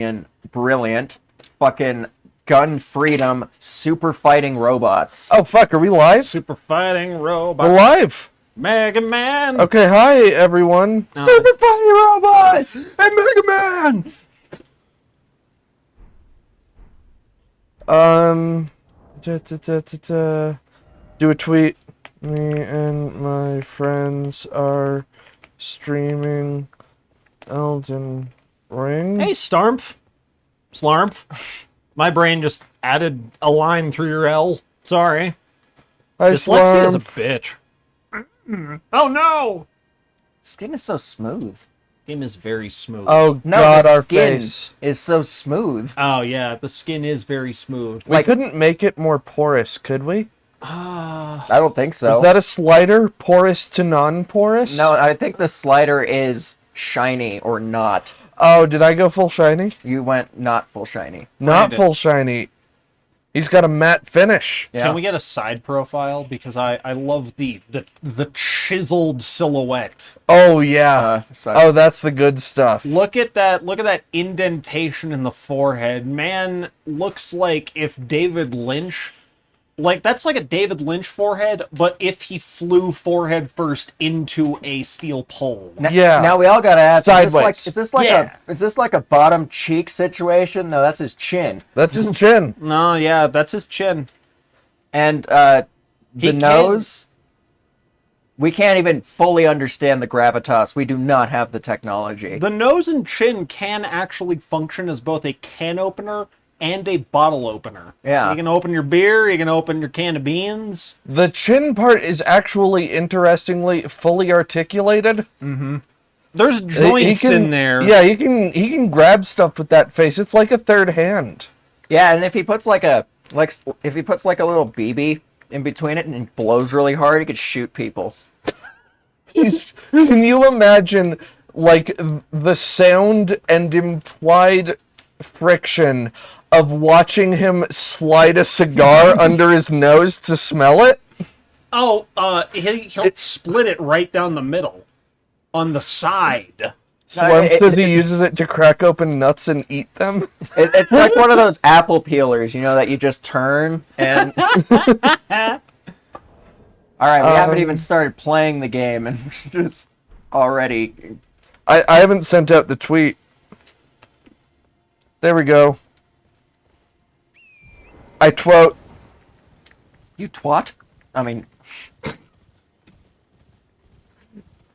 and brilliant fucking gun freedom super fighting robots. Oh, fuck, are we live? Super fighting robot. We're live. Mega Man. Okay, hi, everyone. Oh. Super fighting robot and Mega Man. Do a tweet. Me and my friends are streaming Elden Ring. Hey, Starmph. Slarmph. My brain just added a line through your L. Sorry. Hi, Dyslexia is a Slarmf. bitch. Oh no! Skin is so smooth. Game is very smooth. Oh, No, God, the our skin face. is so smooth. Oh, yeah, the skin is very smooth. We couldn't make it more porous, could we? I don't think so. Is that a slider? Porous to non-porous? No, I think the slider is shiny or not. Oh, did I go full shiny? You went not full shiny. Not did. full shiny. He's got a matte finish. Yeah. Can we get a side profile? Because I love the chiseled silhouette. Oh, yeah. So- Oh, that's the good stuff. Look at that indentation in the forehead. Man looks like if David Lynch, like that's like a David Lynch forehead, but if he flew forehead first into a steel pole. Yeah. Now we all gotta ask: Sideways. Is this like Yeah. a bottom cheek situation? No, that's his chin. That's his chin. No, yeah, that's his chin. And He the can- nose. We can't even fully understand the gravitas. We do not have the technology. The nose and chin can actually function as both a can opener and a bottle opener. Yeah. You can open your beer, you can open your can of beans. The chin part is actually interestingly fully articulated. There's joints He can- in there. Yeah, he can grab stuff with that face. It's like a third hand. Yeah, and if he puts like a little BB in between it and blows really hard, he could shoot people. Can you imagine like the sound and implied friction of watching him slide a cigar under his nose to smell it? Oh, he'll split it right down the middle, on the side. Slump says he uses it to crack open nuts and eat them. It's like one of those apple peelers, you know, that you just turn and. All right, we haven't even started playing the game, and just already. I haven't sent out the tweet. There we go. I twot. You twat? I mean.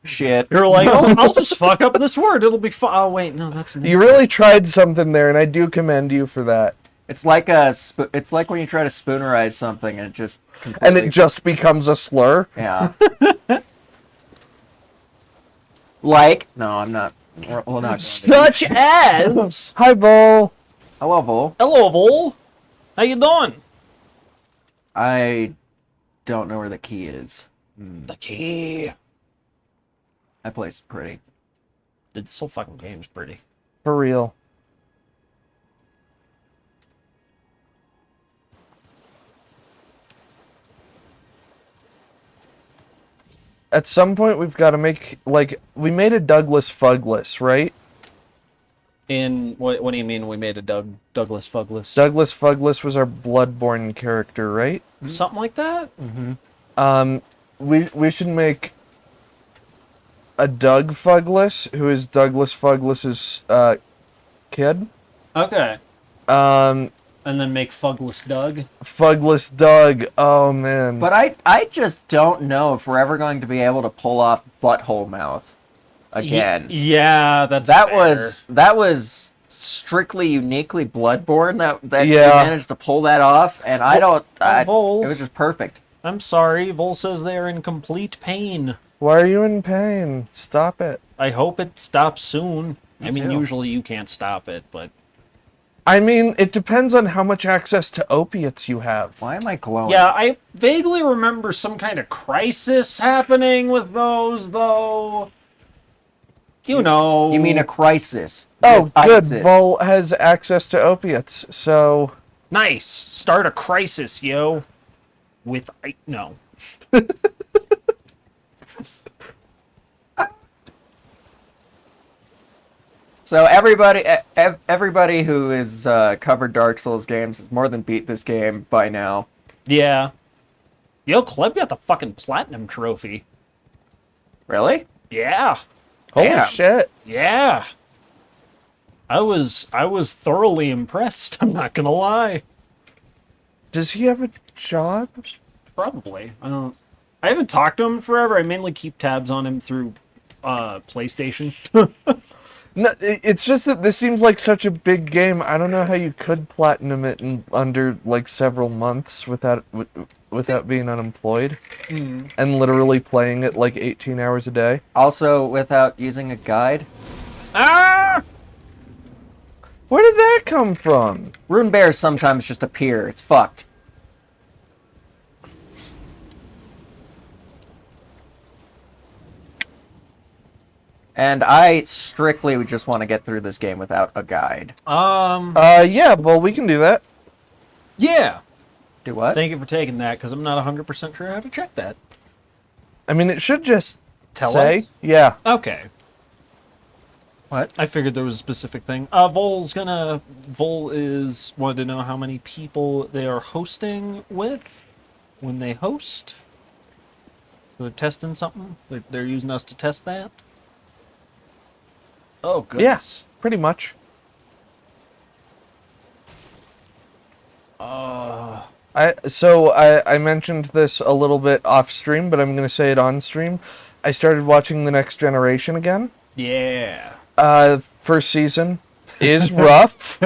Shit. You're like, oh, I'll just fuck up this word. It'll be fun. Oh, wait, no, that's... You really tried something there, and I do commend you for that. It's like it's like when you try to spoonerize something and it just. And completely- it just becomes a slur. Yeah. Like. No, I'm not. We're not. Going there. Such as... Hi, Vol. Hello, Vol. Hello, Vol. How you doing? I don't know where the key is. The key. That place is pretty. This whole fucking game's pretty. For real. At some point, we've got to make, like, we made a Douglas Fugless, right? What do you mean we made a Douglas Fugless? Douglas Fugless was our Bloodborne character, right? Something like that? We should make a Doug Fugless, who is Douglas Fugless's kid. Okay. Um, And then make Fugless Doug? Fugless Doug. Oh man. But I just don't know if we're ever going to be able to pull off Butthole Mouth again. Yeah, that's that fair. was strictly uniquely Bloodborne that Yeah. you managed to pull that off, and Vol. it was just perfect. I'm sorry. Vol says they are in complete pain. Why are you in pain? Stop it. I hope it stops soon. I mean, too. usually you can't stop it, but... I mean, it depends on how much access to opiates you have. Why am I glowing? Yeah, I vaguely remember some kind of crisis happening with those, though. You know. You mean a crisis? Oh, with good. ISIS. Vol has access to opiates, so Nice. Start a crisis, yo. With... No. So everybody who has covered Dark Souls games has more than beat this game by now. Yeah. Yo, Kleb got the fucking platinum trophy. Really? Yeah. Holy Damn. shit. Yeah. I was thoroughly impressed, I'm not gonna lie. Does he have a job? Probably. I haven't talked to him forever. I mainly keep tabs on him through PlayStation. No, it's just that this seems like such a big game. I don't know how you could platinum it in under like several months without being unemployed and literally playing it like 18 hours a day. Also, without using a guide. Ah! Where did that come from? Rune bears sometimes just appear. It's fucked. And I strictly would just want to get through this game without a guide. Yeah, well, we can do that. Yeah. Do what? Thank you for taking that, because I'm not 100% sure how to check that. I mean, it should just Tell say, us? yeah. Okay. What? I figured there was a specific thing. Vol is wanted to know how many people they are hosting with when they host. They're testing something. They're using us to test that. Oh, goodness. Yes, pretty much. I mentioned this a little bit off stream, but I'm going to say it on stream. I started watching The Next Generation again. Yeah. First season is rough.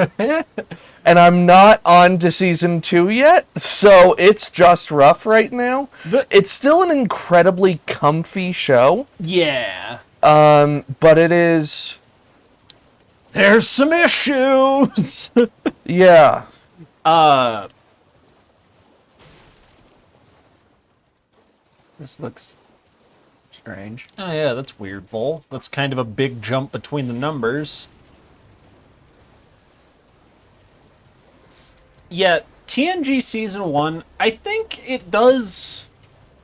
And I'm not on to season 2 yet, so it's just rough right now. It's still an incredibly comfy show. Yeah. But it is... There's some issues. Yeah. This looks strange. Oh yeah, that's weird, Vol. That's kind of a big jump between the numbers. Yeah, TNG Season 1, I think it does...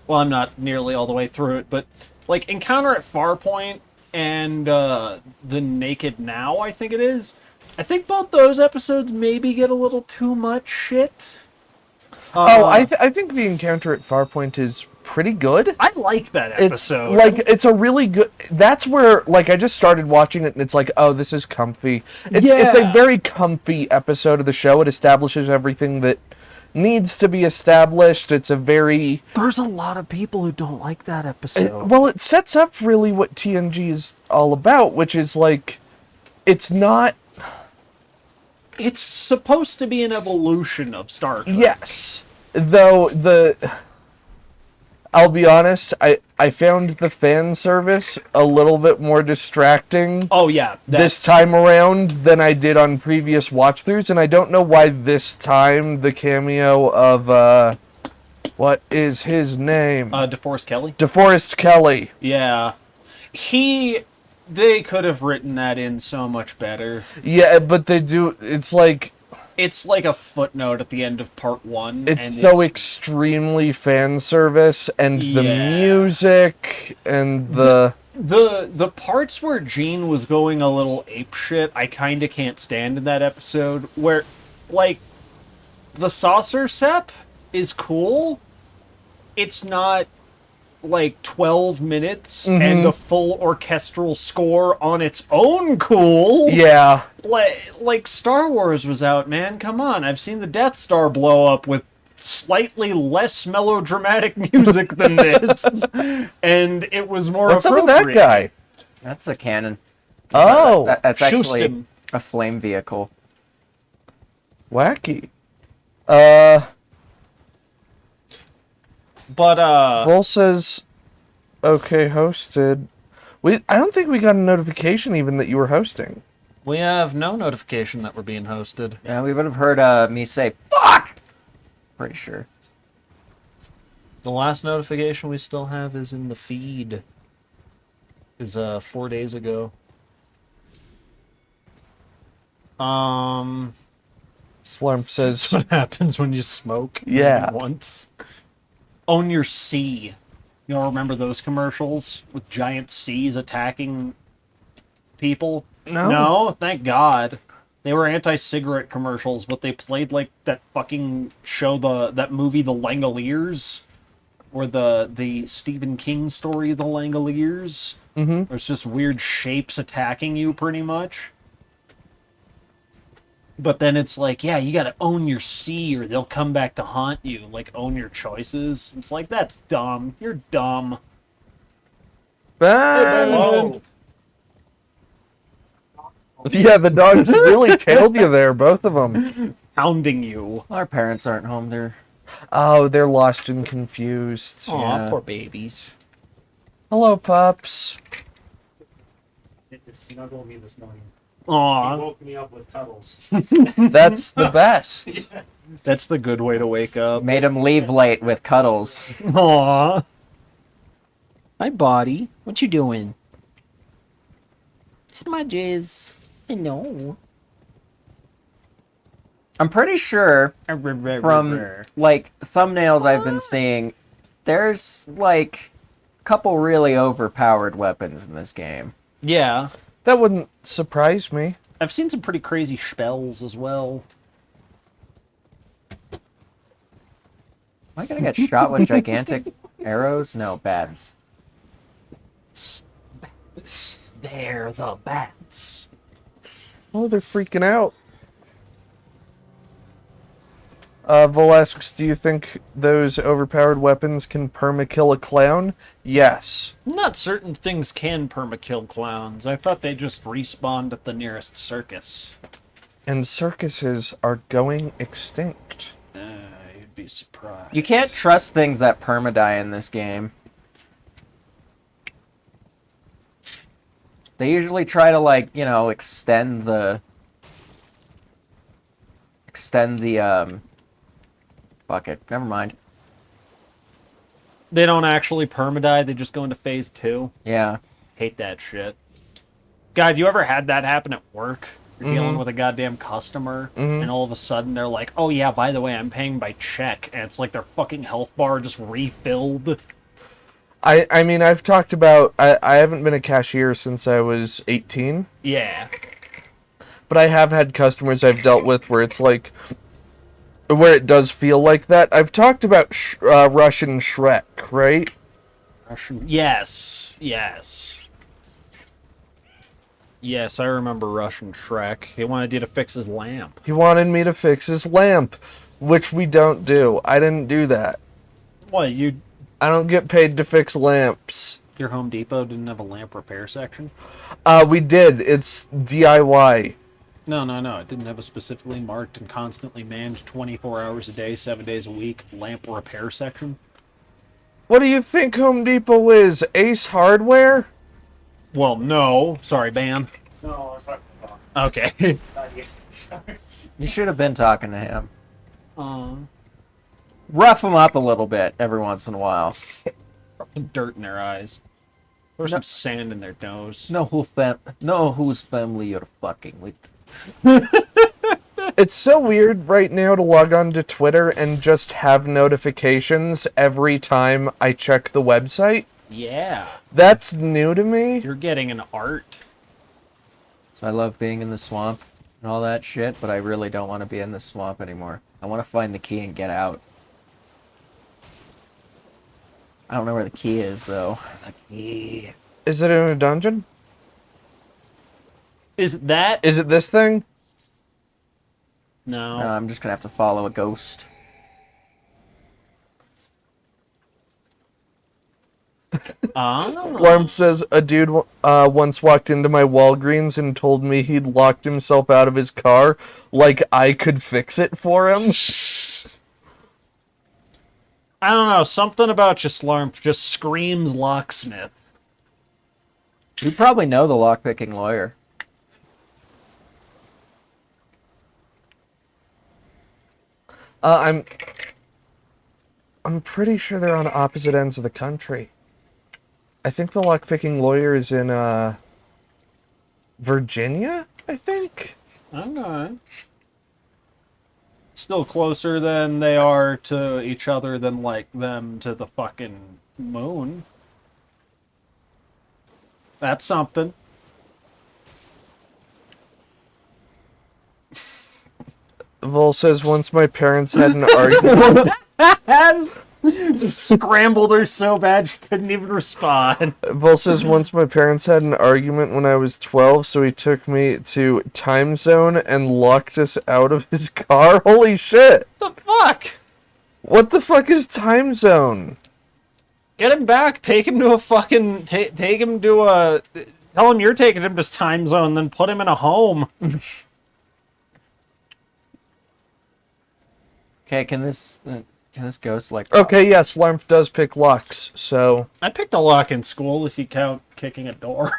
Well, I'm not nearly all the way through it, but, like, Encounter at Farpoint and The Naked Now, I think it is. I think both those episodes maybe get a little too much shit. I think the encounter at Farpoint is pretty good. I like that It's episode. like it's a really good. That's where like I just started watching it and it's like, oh, this is comfy. It's Yeah. a very comfy episode of the show. It establishes everything that needs to be established. It's a very There's a lot of people who don't like that episode. well, it sets up really what TNG is all about, which is like it's not. It's supposed to be an evolution of Star Trek. Yes, though I'll be honest, I found the fan service a little bit more distracting Oh yeah, this time around than I did on previous watch-throughs, and I don't know why this time the cameo of, what is his name? DeForest Kelly. DeForest Kelly. Yeah, they could have written that in so much better. Yeah, but they do, it's like a footnote at the end of part 1. it's and so extremely fan service, and the Yeah. music, and the... the parts where Gene was going a little apeshit, I kind of can't stand in that episode. Where, like, the saucer sep is cool. It's not like 12 minutes and a full orchestral score on its own cool. Yeah. Like Star Wars was out, man. Come on. I've seen the Death Star blow up with slightly less melodramatic music than this. And it was more What's up with that appropriate. guy? That's a cannon. Oh, That's actually Shustin. a flame vehicle. wacky. But, Vol says, okay, hosted. I don't think we got a notification even that you were hosting. we have no notification that we're being hosted. Yeah, we would have heard me say, fuck! Pretty sure. The last notification we still have is in the feed. Is 4 days ago. Slurp says, What happens when you smoke? Yeah. Once. Own your sea. You all remember those commercials with giant seas attacking people? No, thank God. They were anti-cigarette commercials, but they played like that fucking show, that movie, The Langoliers, or the Stephen King story, The Langoliers. Mm-hmm. There's just weird shapes attacking you, pretty much. But then it's like, yeah, you gotta own your C or they'll come back to haunt you. Like, own your choices. It's like, that's dumb. You're dumb. Ben! Whoa. Yeah, the dogs really tailed you there, both of them. Hounding you. Our parents aren't home. They're Oh, they're lost and confused. Aw, Yeah. poor babies. Hello, pups. It snuggled me this morning. He Aw, woke me up with cuddles. That's the best. that's the good way to wake up. made him leave late with cuddles. Aw. Hi, Body. What you doing? Smudges. I know. I'm pretty sure from like thumbnails I've been seeing, there's like a couple really overpowered weapons in this game. Yeah. That wouldn't surprise me. I've seen some pretty crazy spells as well. Am I gonna get shot with gigantic arrows? No, bats. They're the bats. Oh, they're freaking out. Volesks, do you think those overpowered weapons can perma-kill a clown? Yes. Not certain things can permakill clowns. I thought they just respawned at the nearest circus. And circuses are going extinct. You'd be surprised. You can't trust things that permadie in this game. They usually try to like, extend the bucket. Never mind. They don't actually permadie, they just go into phase 2. Yeah. Hate that shit. God, have you ever had that happen at work? You're dealing with a goddamn customer, and all of a sudden they're like, oh yeah, by the way, I'm paying by check, and it's like their fucking health bar just refilled. I mean, I've talked about... I haven't been a cashier since I was 18, Yeah. but I have had customers I've dealt with where it's like... where it does feel like that. I've talked about Russian Shrek, right? Russian. Yes. Yes, I remember Russian Shrek. He wanted you to fix his lamp. He wanted me to fix his lamp, which we don't do. I didn't do that. What, I don't get paid to fix lamps. your Home Depot didn't have a lamp repair section? We did. It's DIY. No. It didn't have a specifically marked and constantly manned 24 hours a day, 7 days a week lamp repair section. What do you think Home Depot is? Ace Hardware? Well, no. Sorry, Ban. No, it's not. Okay. Not yet. Sorry. You should have been talking to him. Rough him up a little bit every once in a while. Dirt in their eyes. Or some sand in their nose. Know whose family you're fucking with. It's so weird right now to log on to Twitter and just have notifications every time I check the website. Yeah. That's new to me. You're getting an art. So I love being in the swamp and all that shit, but I really don't want to be in the swamp anymore. I want to find the key and get out. I don't know where the key is, though. The key. Is it in a dungeon? Is that? Is it this thing? No. I'm just gonna have to follow a ghost. Larm says a dude once walked into my Walgreens and told me he'd locked himself out of his car, like I could fix it for him. I don't know. Something about you, Slurp, just screams locksmith. You probably know the lockpicking lawyer. I'm pretty sure they're on opposite ends of the country. I think the lockpicking lawyer is in Virginia, I think. Okay. Still closer than they are to each other than, like, them to the fucking moon. That's something. Vol says once my parents had an argument. Just scrambled her so bad she couldn't even respond. Vol says once my parents had an argument when I was 12, so he took me to Time Zone and locked us out of his car. Holy shit! What the fuck? What the fuck is Time Zone? Get him back. Take him to a fucking. Take him to a. Tell him you're taking him to Time Zone, then put him in a home. Okay, can this ghost like? Okay, yes, Slarmf does pick locks, so... I picked a lock in school if you count kicking a door.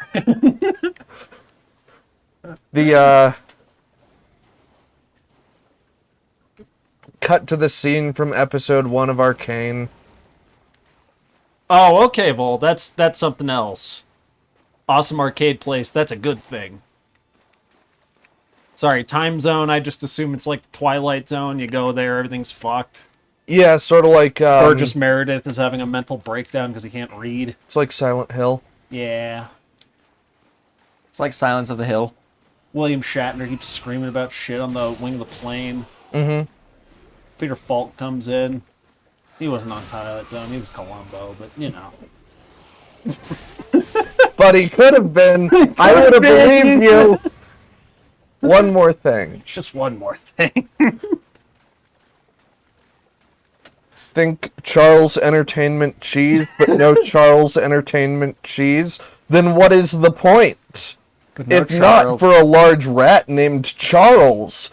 Cut to the scene from episode 1 of Arcane. Oh, okay, Vol. That's something else. Awesome arcade place. That's a good thing. Sorry, Time Zone. I just assume it's like the Twilight Zone. You go there, everything's fucked. Yeah, sort of like... Burgess Meredith is having a mental breakdown because he can't read. It's like Silent Hill. Yeah. It's like Silence of the Hill. William Shatner keeps screaming about shit on the wing of the plane. Mm-hmm. Peter Falk comes in. He wasn't on Twilight Zone. He was Columbo, but you know. But he could have been. I would have believed you. One more thing. Just one more thing. Think Charles Entertainment Cheese, but no Charles Entertainment Cheese. Then what is the point? No If not Charles. for a large rat named Charles,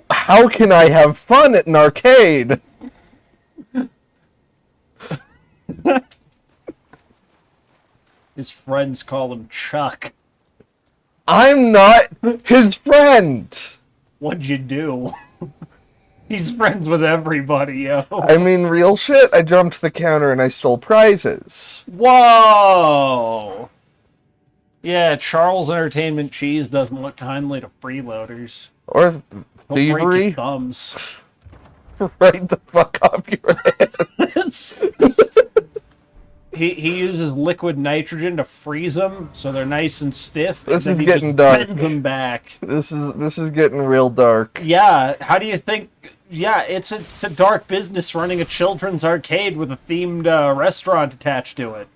how can I have fun at an arcade? His friends call him Chuck. I'm not his friend. What'd you do? He's friends with everybody, yo. I mean, real shit. I jumped the counter and I stole prizes. Whoa! Yeah, Charles Entertainment Cheese doesn't look kindly to freeloaders. Or He'll break your thievery. thumbs. Right the fuck off your head. He uses liquid nitrogen to freeze them so they're nice and stiff. This and is then he getting just dark. bends them back. This is getting real dark. Yeah, how do you think? Yeah, it's a dark business running a children's arcade with a themed restaurant attached to it.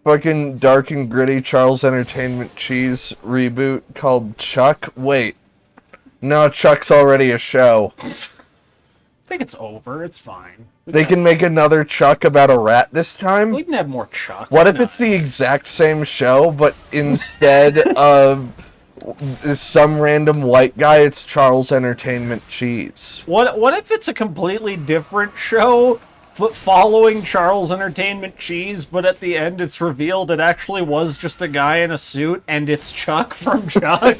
Fucking dark and gritty Charles Entertainment Cheese reboot called Chuck. Wait. No, Chuck's already a show. I think it's over. It's fine. They can make another Chuck about a rat this time? We can have more Chuck. What if it's the exact same show, but instead of some random white guy, it's Charles Entertainment Cheese? What if it's a completely different show, but following Charles Entertainment Cheese, but at the end it's revealed it actually was just a guy in a suit, and it's Chuck from Chuck?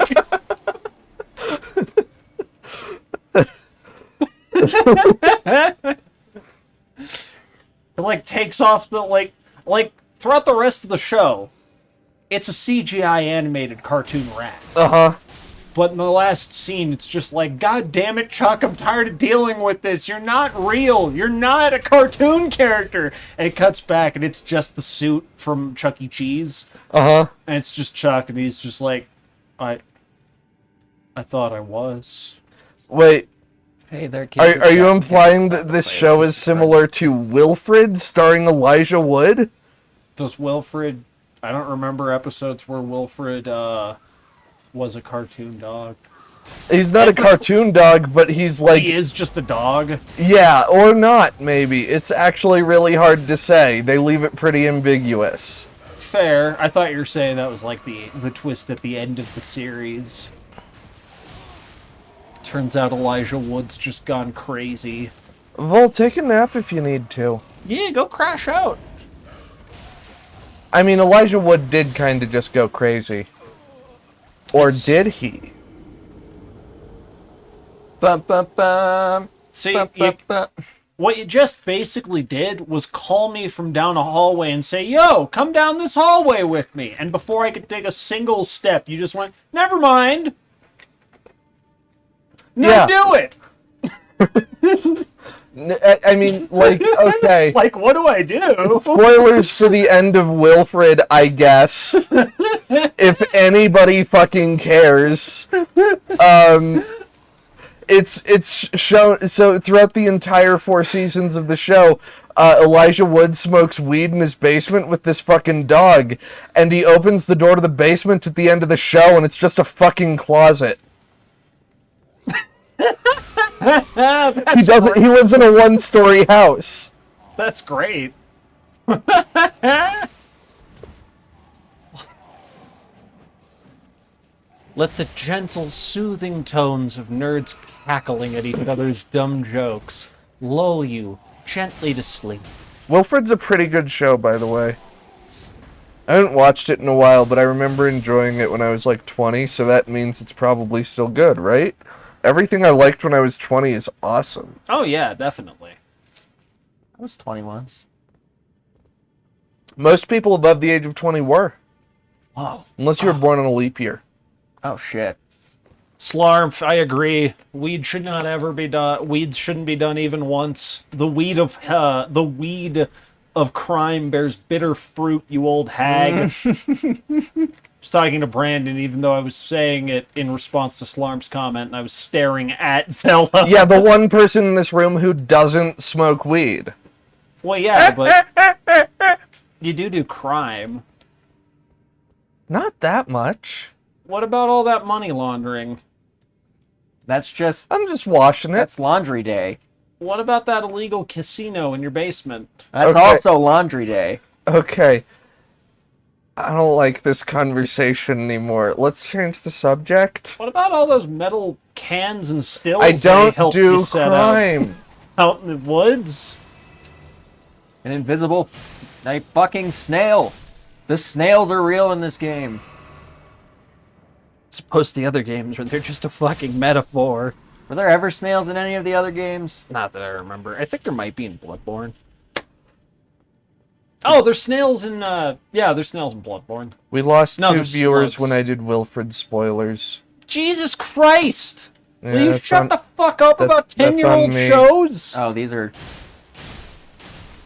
It like takes off the like throughout the rest of the show, it's a CGI animated cartoon rat. Uh-huh. But in the last scene, it's just like, God damn it, Chuck, I'm tired of dealing with this. You're not real. You're not a cartoon character. And it cuts back, and it's just the suit from Chuck E. Cheese. Uh-huh. And it's just Chuck, and he's just like, I thought I was. Wait, Hey there, kids. are you implying that this show is similar to Wilfred, starring Elijah Wood? Does Wilfred... I don't remember episodes where Wilfred, was a cartoon dog. He's not a cartoon dog, but he's like... He is just a dog. Yeah, or not, maybe. It's actually really hard to say. They leave it pretty ambiguous. Fair. I thought you were saying that was like the twist at the end of the series. Turns out Elijah Wood's just gone crazy. Vol, take a nap if you need to. Yeah, go crash out. I mean, Elijah Wood did kind of just go crazy. Or did he? Bum, bum, bum. See, Bum, bum, bum. what you just basically did was call me from down a hallway and say, yo, come down this hallway with me. And before I could take a single step, you just went, never mind. No, Yeah. do it. I mean, like, okay. Like, what do I do? Spoilers for the end of Wilfred, I guess. If anybody fucking cares. it's shown. So throughout the entire 4 seasons of the show, Elijah Wood smokes weed in his basement with this fucking dog, and he opens the door to the basement at the end of the show, and it's just a fucking closet. He doesn't. He lives in a 1-story house. That's great. Let the gentle, soothing tones of nerds cackling at each other's dumb jokes lull you gently to sleep. Wilfred's a pretty good show, by the way. I haven't watched it in a while, but I remember enjoying it when I was like 20, so that means it's probably still good, right? Everything I liked when I was 20 is awesome. Oh yeah, definitely. I was 20 once. Most people above the age of 20 were. Wow. Unless you were born in a leap year. Oh, shit. Slarmf, I agree. Weed should not ever be done. Weeds shouldn't be done even once. The weed of crime bears bitter fruit, you old hag. I was talking to Brandon, even though I was saying it in response to Slarm's comment, and I was staring at Zella. Yeah, the one person in this room who doesn't smoke weed. Well, yeah, but you do crime. Not that much. What about all that money laundering? That's just... I'm just washing it. That's laundry day. What about that illegal casino in your basement? That's Okay. also laundry day. Okay. I don't like this conversation anymore. Let's change the subject. What about all those metal cans and stills I they don't helped do you set crime. out in the woods? An invisible... a fucking snail. The snails are real in this game. As opposed to the other games where they're just a fucking metaphor. Were there ever snails in any of the other games? Not that I remember. I think there might be in Bloodborne. Oh, there's snails in, there's snails in Bloodborne. We lost No, 2 there's viewers slugs. when I did Wilfred spoilers. Jesus Christ! Yeah, Will you that's shut on- the fuck up about that's on 10-year-old me. shows? Oh, these are...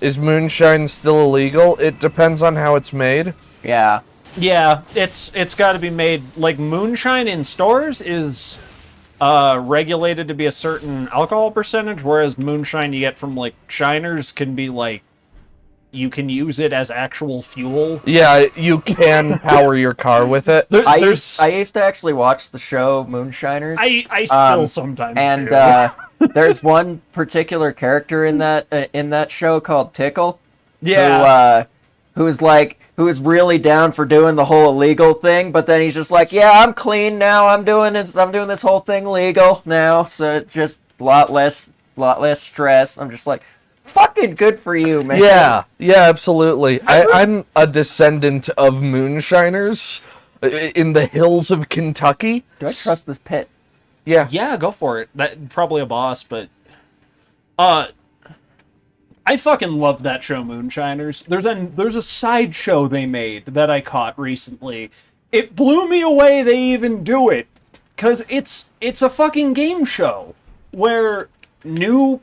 Is moonshine still illegal? It depends on how it's made. Yeah. Yeah, it's got to be made, like, moonshine in stores is regulated to be a certain alcohol percentage, whereas moonshine you get from, like, shiners can be, like, you can use it as actual fuel. Yeah, you can power your car with it. There- I there's, used to actually watch the show Moonshiners. I still um, sometimes and do. there's one particular character in that show called Tickle. Yeah. Who is really down for doing the whole illegal thing, but then he's just like, yeah, I'm clean now. I'm doing this whole thing legal now, so it's just a lot less stress. I'm just like, fucking good for you, man. Yeah, absolutely. I'm a descendant of moonshiners in the hills of Kentucky. Do I trust this pit? Yeah. Yeah, go for it. That probably a boss, but I fucking love that show, Moonshiners. There's a side show they made that I caught recently. It blew me away they even do it, cause it's a fucking game show where new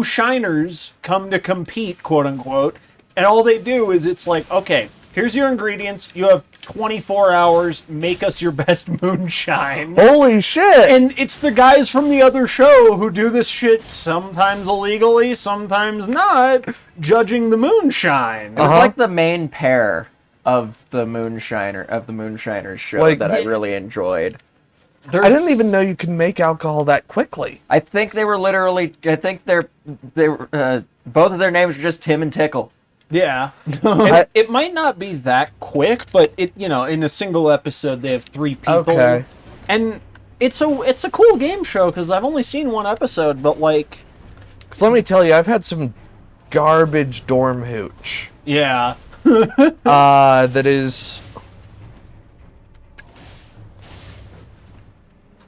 shiners come to compete, quote unquote, and all they do is it's like, okay, here's your ingredients. You have 24 hours. Make us your best moonshine. Holy shit! And it's the guys from the other show who do this shit sometimes illegally, sometimes not, judging the moonshine. It was like the main pair of the Moonshiners show Like- that I really enjoyed. I didn't even know you can make alcohol that quickly. I think they were literally. I think they were. Both of their names are just Tim and Tickle. Yeah. It might not be that quick, but in a single episode they have 3 people. Okay. And it's a cool game show because I've only seen 1 episode, but like, So let me tell you, I've had some garbage dorm hooch. yeah. That is...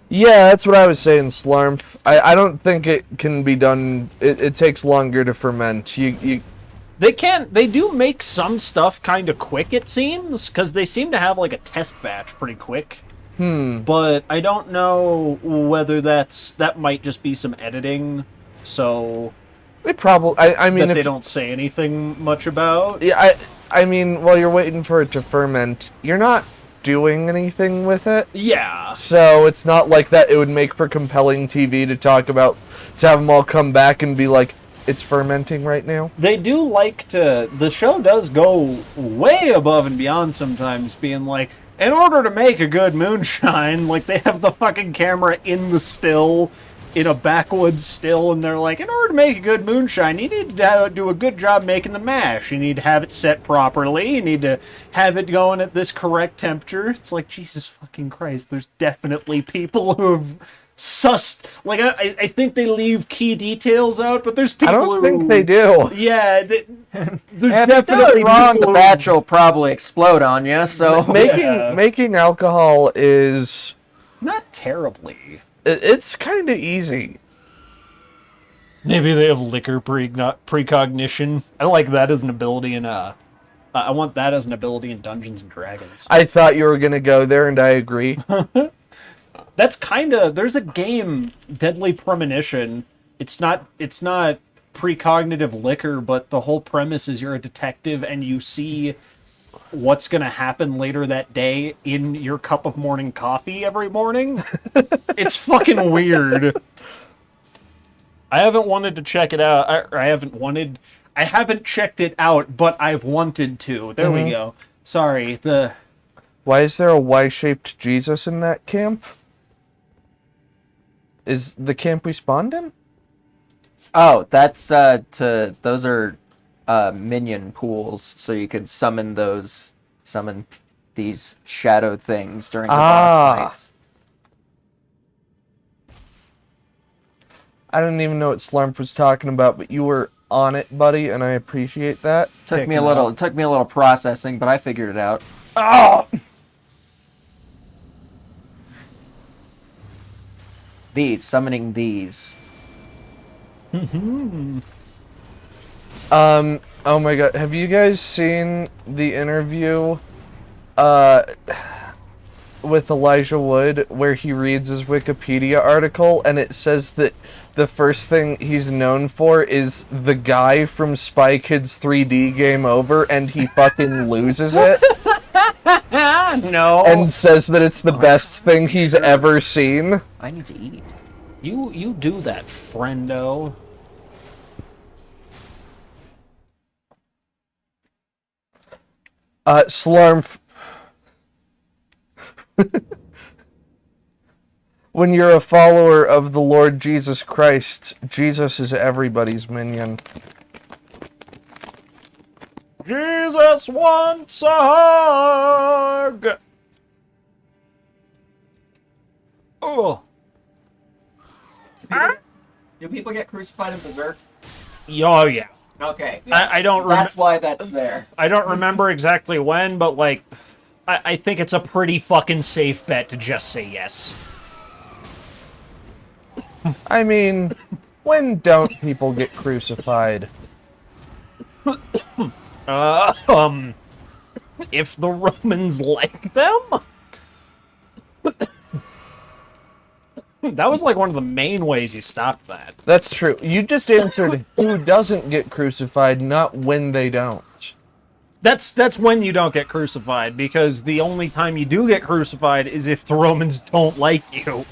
Yeah, that's what I was saying, Slarmf. I don't think it can be done... It takes longer to ferment. They do make some stuff kind of quick, it seems, because they seem to have like a test batch pretty quick. But I don't know whether that might just be some editing, so They probably... I mean, that they if... don't say anything much about. Yeah, I mean, while you're waiting for it to ferment, you're not doing anything with it. Yeah. So it's not like that it would make for compelling TV to talk about, to have them all come back and be like, it's fermenting right now. They do like to... The show does go way above and beyond sometimes, being like, in order to make a good moonshine, like, they have the fucking camera in the still, in a backwoods still, and they're like, in order to make a good moonshine, you need to do a good job making the mash. You need to have it set properly. You need to have it going at this correct temperature. It's like, Jesus fucking Christ, there's definitely people who've sussed... Like, I think they leave key details out, but there's people I don't who... think they do. Yeah, there's And if you do it definitely wrong, people the who- batch will probably explode on you. So Making alcohol is... Not terribly. It's kind of easy. Maybe they have liquor precognition. I like that as an ability in I want that as an ability in Dungeons and Dragons. I thought you were going to go there, and I agree. That's kind of... There's a game, Deadly Premonition. It's not precognitive liquor, but the whole premise is you're a detective and you see what's going to happen later that day in your cup of morning coffee every morning. It's fucking weird. I haven't wanted to check it out. I haven't checked it out, but I've wanted to. There we go. Sorry, Why is there a Y-shaped Jesus in that camp? Is the camp we spawned in? oh, that's those are minion pools, so you could summon these shadow things during the boss fights. I didn't even know what Slurp was talking about, but you were on it, buddy, and I appreciate that. Took me a little processing, but I figured it out. Oh! Summoning these. Oh my god, have you guys seen the interview with Elijah Wood where he reads his Wikipedia article and it says that the first thing he's known for is the guy from Spy Kids 3D Game Over, and he fucking loses it no. and says that it's the best thing he's ever seen? I need to eat. You do that, friendo. Slurp. When you're a follower of the Lord Jesus Christ, Jesus is everybody's minion. Jesus wants a hug! Oh. Do people get crucified in Berserk? Oh, yeah. Okay. I don't That's why that's there. I don't remember exactly when, but, like, I think it's a pretty fucking safe bet to just say yes. I mean, when don't people get crucified? If the Romans like them? That was, like, one of the main ways you stopped that. That's true. You just answered who doesn't get crucified, not when they don't. That's when you don't get crucified, because the only time you do get crucified is if the Romans don't like you.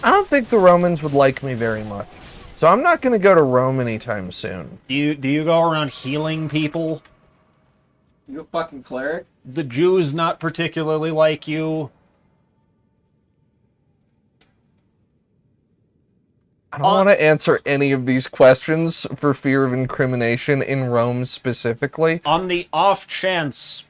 I don't think the Romans would like me very much. So I'm not going to go to Rome anytime soon. Do you go around healing people? You a fucking cleric? The Jews not particularly like you. I don't want to answer any of these questions for fear of incrimination in Rome specifically. On the off chance...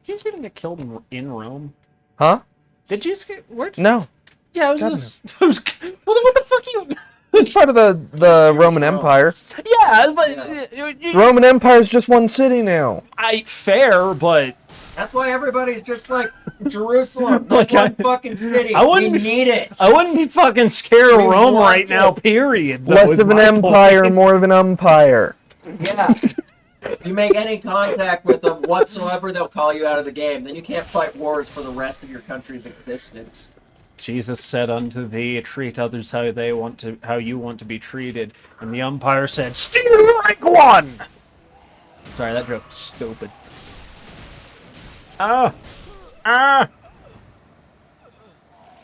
Did you gonna get killed in Rome? Huh? Did you get... Where? No. Yeah, I was God, gonna... I was, what the fuck are you... It's part of the Roman Empire. Yeah, but... The Roman Empire is just one city now. Fair, but... That's why everybody's just like Jerusalem, Like, one fucking city. I wouldn't we be- need it. I wouldn't be fucking scared of We Rome want right to. now, period. Less of an empire, more of an umpire. Yeah. You make any contact with them whatsoever, they'll call you out of the game. Then you can't fight wars for the rest of your country's existence. Jesus said unto thee, treat others how you want to be treated. And the umpire said, steal like one! Sorry, that joke's stupid. Ah! Ah!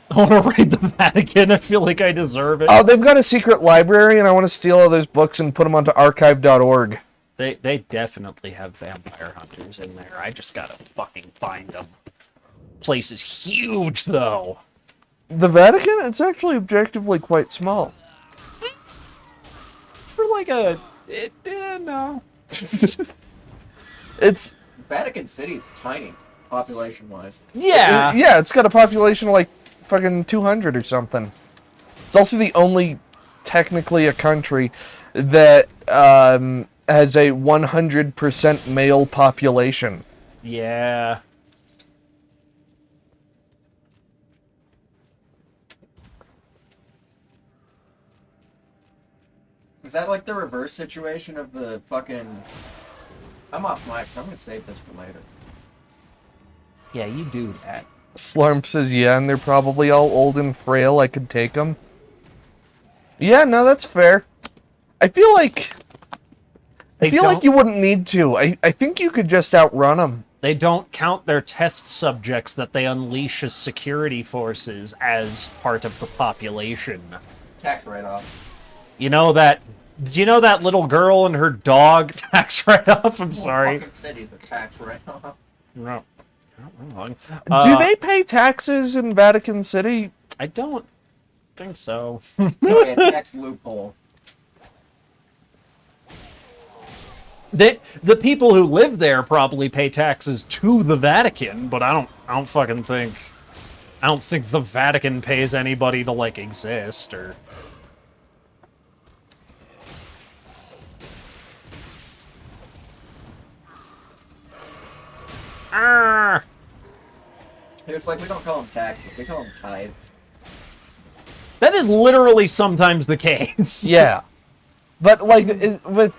I want to raid the Vatican. I feel like I deserve it. Oh, they've got a secret library, and I want to steal all those books and put them onto archive.org. They definitely have vampire hunters in there. I just gotta fucking find them. Place is huge, though. The Vatican? It's actually objectively quite small. For like a... no. It's... Vatican City's tiny, population-wise. Yeah. Yeah, it's got a population of like fucking 200 or something. It's also the only, technically, a country that has a 100% male population. Yeah. Is that like the reverse situation of the fucking... I'm off mic, so I'm gonna save this for later. Yeah, you do that. Slurm says, yeah, and they're probably all old and frail. I could take them. Yeah, no, that's fair. I feel like... I feel like you wouldn't need to. I think you could just outrun them. They don't count their test subjects that they unleash as security forces as part of the population. Tax write-off. You know that... Do you know that little girl and her dog tax write-off? I'm sorry. Fucking city's a tax write-off. No. Not wrong. Do they pay taxes in Vatican City? I don't think so. Okay, a tax loophole. The people who live there probably pay taxes to the Vatican, but I don't fucking think... I don't think the Vatican pays anybody to, like, exist, or... Arrgh! It's like, we don't call them taxes, we call them tithes. That is literally sometimes the case. Yeah. But, like, with...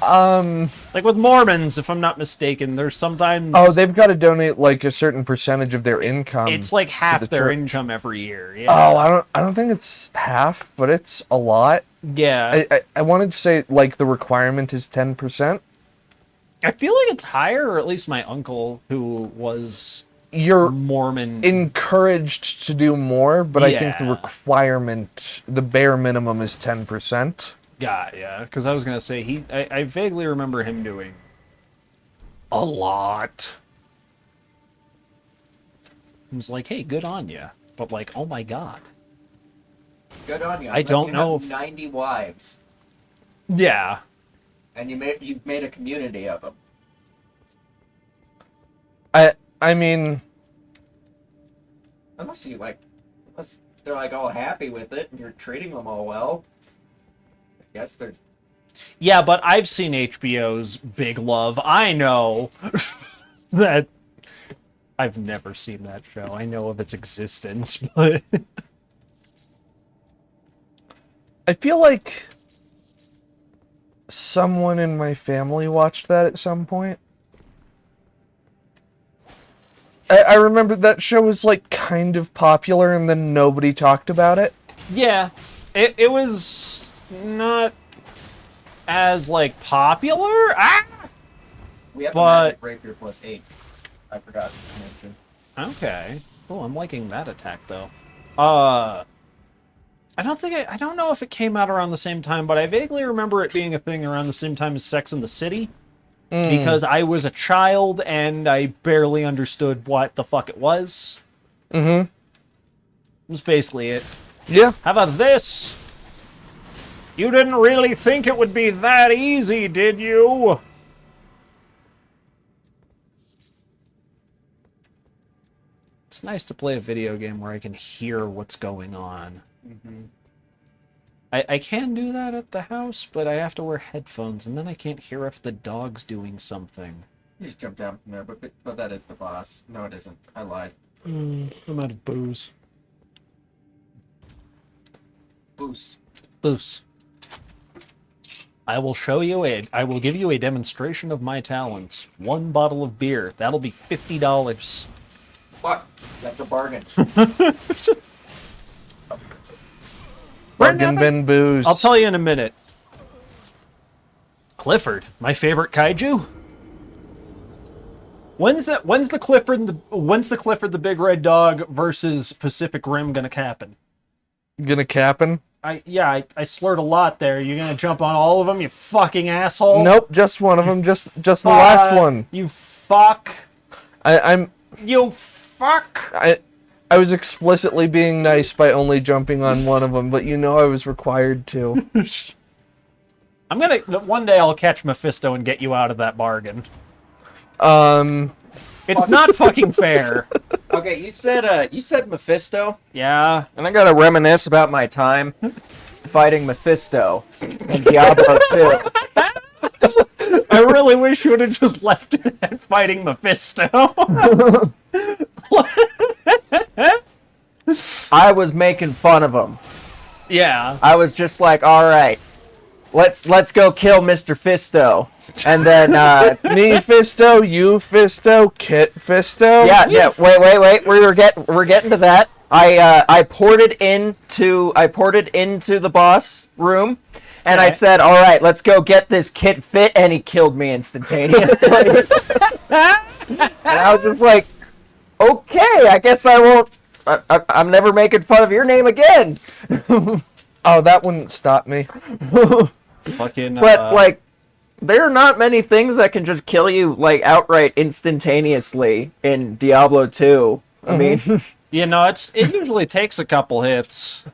Like with Mormons, if I'm not mistaken, there's sometimes... Oh, they've got to donate, like, a certain percentage of their income. It's like half the their church. income every year. Yeah. Oh, I don't think it's half, but it's a lot. Yeah. I wanted to say, like, the requirement is 10%. I feel like it's higher, or at least my uncle, who was You're Mormon... encouraged to do more, but I think the Yeah. requirement, the bare minimum is 10%. Yeah, because I was going to say, I vaguely remember him doing a lot. He was like, hey, good on ya. But like, oh my god. Good on you. I don't unless you know have if- 90 wives, Yeah. and you've made a community of them. I mean, Unless they're like all happy with it and you're treating them all well. I guess there's... Yeah, but I've seen HBO's Big Love. I know that... I've never seen that show. I know of its existence, but... I feel like someone in my family watched that at some point. I remember that show was, like, kind of popular, and then nobody talked about it. Yeah, it was not as, like, popular? Ah! We have But- a magic rapier plus 8. I forgot to mention. Okay. Oh, I'm liking that attack, though. I don't know if it came out around the same time, but I vaguely remember it being a thing around the same time as Sex and the City. Because I was a child and I barely understood what the fuck it was. Mm-hmm. It was basically it. Yeah. How about this? You didn't really think it would be that easy, did you? It's nice to play a video game where I can hear what's going on. I can do that at the house, but I have to wear headphones, and then I can't hear if the dog's doing something. You just jump down from there, but that is the boss. No, it isn't. I lied. I'm out of booze. Boost. Booze. I will give you a demonstration of my talents. 1 bottle of beer. That'll be $50. Fuck. That's a bargain. Bargain bin booze. I'll tell you in a minute. Clifford, my favorite kaiju? When's the Clifford the Big Red Dog versus Pacific Rim gonna happen? Gonna cappin'? I slurred a lot there. You're gonna jump on all of them, you fucking asshole. Nope, just one of them. Just the last one. You fuck. I'm You fuck. I was explicitly being nice by only jumping on one of them, but you know I was required to. One day I'll catch Mephisto and get you out of that bargain. It's not fucking fair. Okay, you said Mephisto, Yeah. and I gotta reminisce about my time fighting Mephisto in Diablo 2. I really wish you would have just left it at fighting Mephisto. I was making fun of him. Yeah. I was just like, all right, let's go kill Mr. Fisto, and then Me Fisto, you Fisto, Kit Fisto. yeah. Wait. We're getting to that. I ported into the boss room, and I Okay. said, all right, let's go get this Kit Fit, and he killed me instantaneously. And I was just like, okay, I guess I won't. I'm never making fun of your name again. Oh, that wouldn't stop me. Fucking. But like, there are not many things that can just kill you like outright instantaneously in Diablo 2. I mean, it usually takes a couple hits.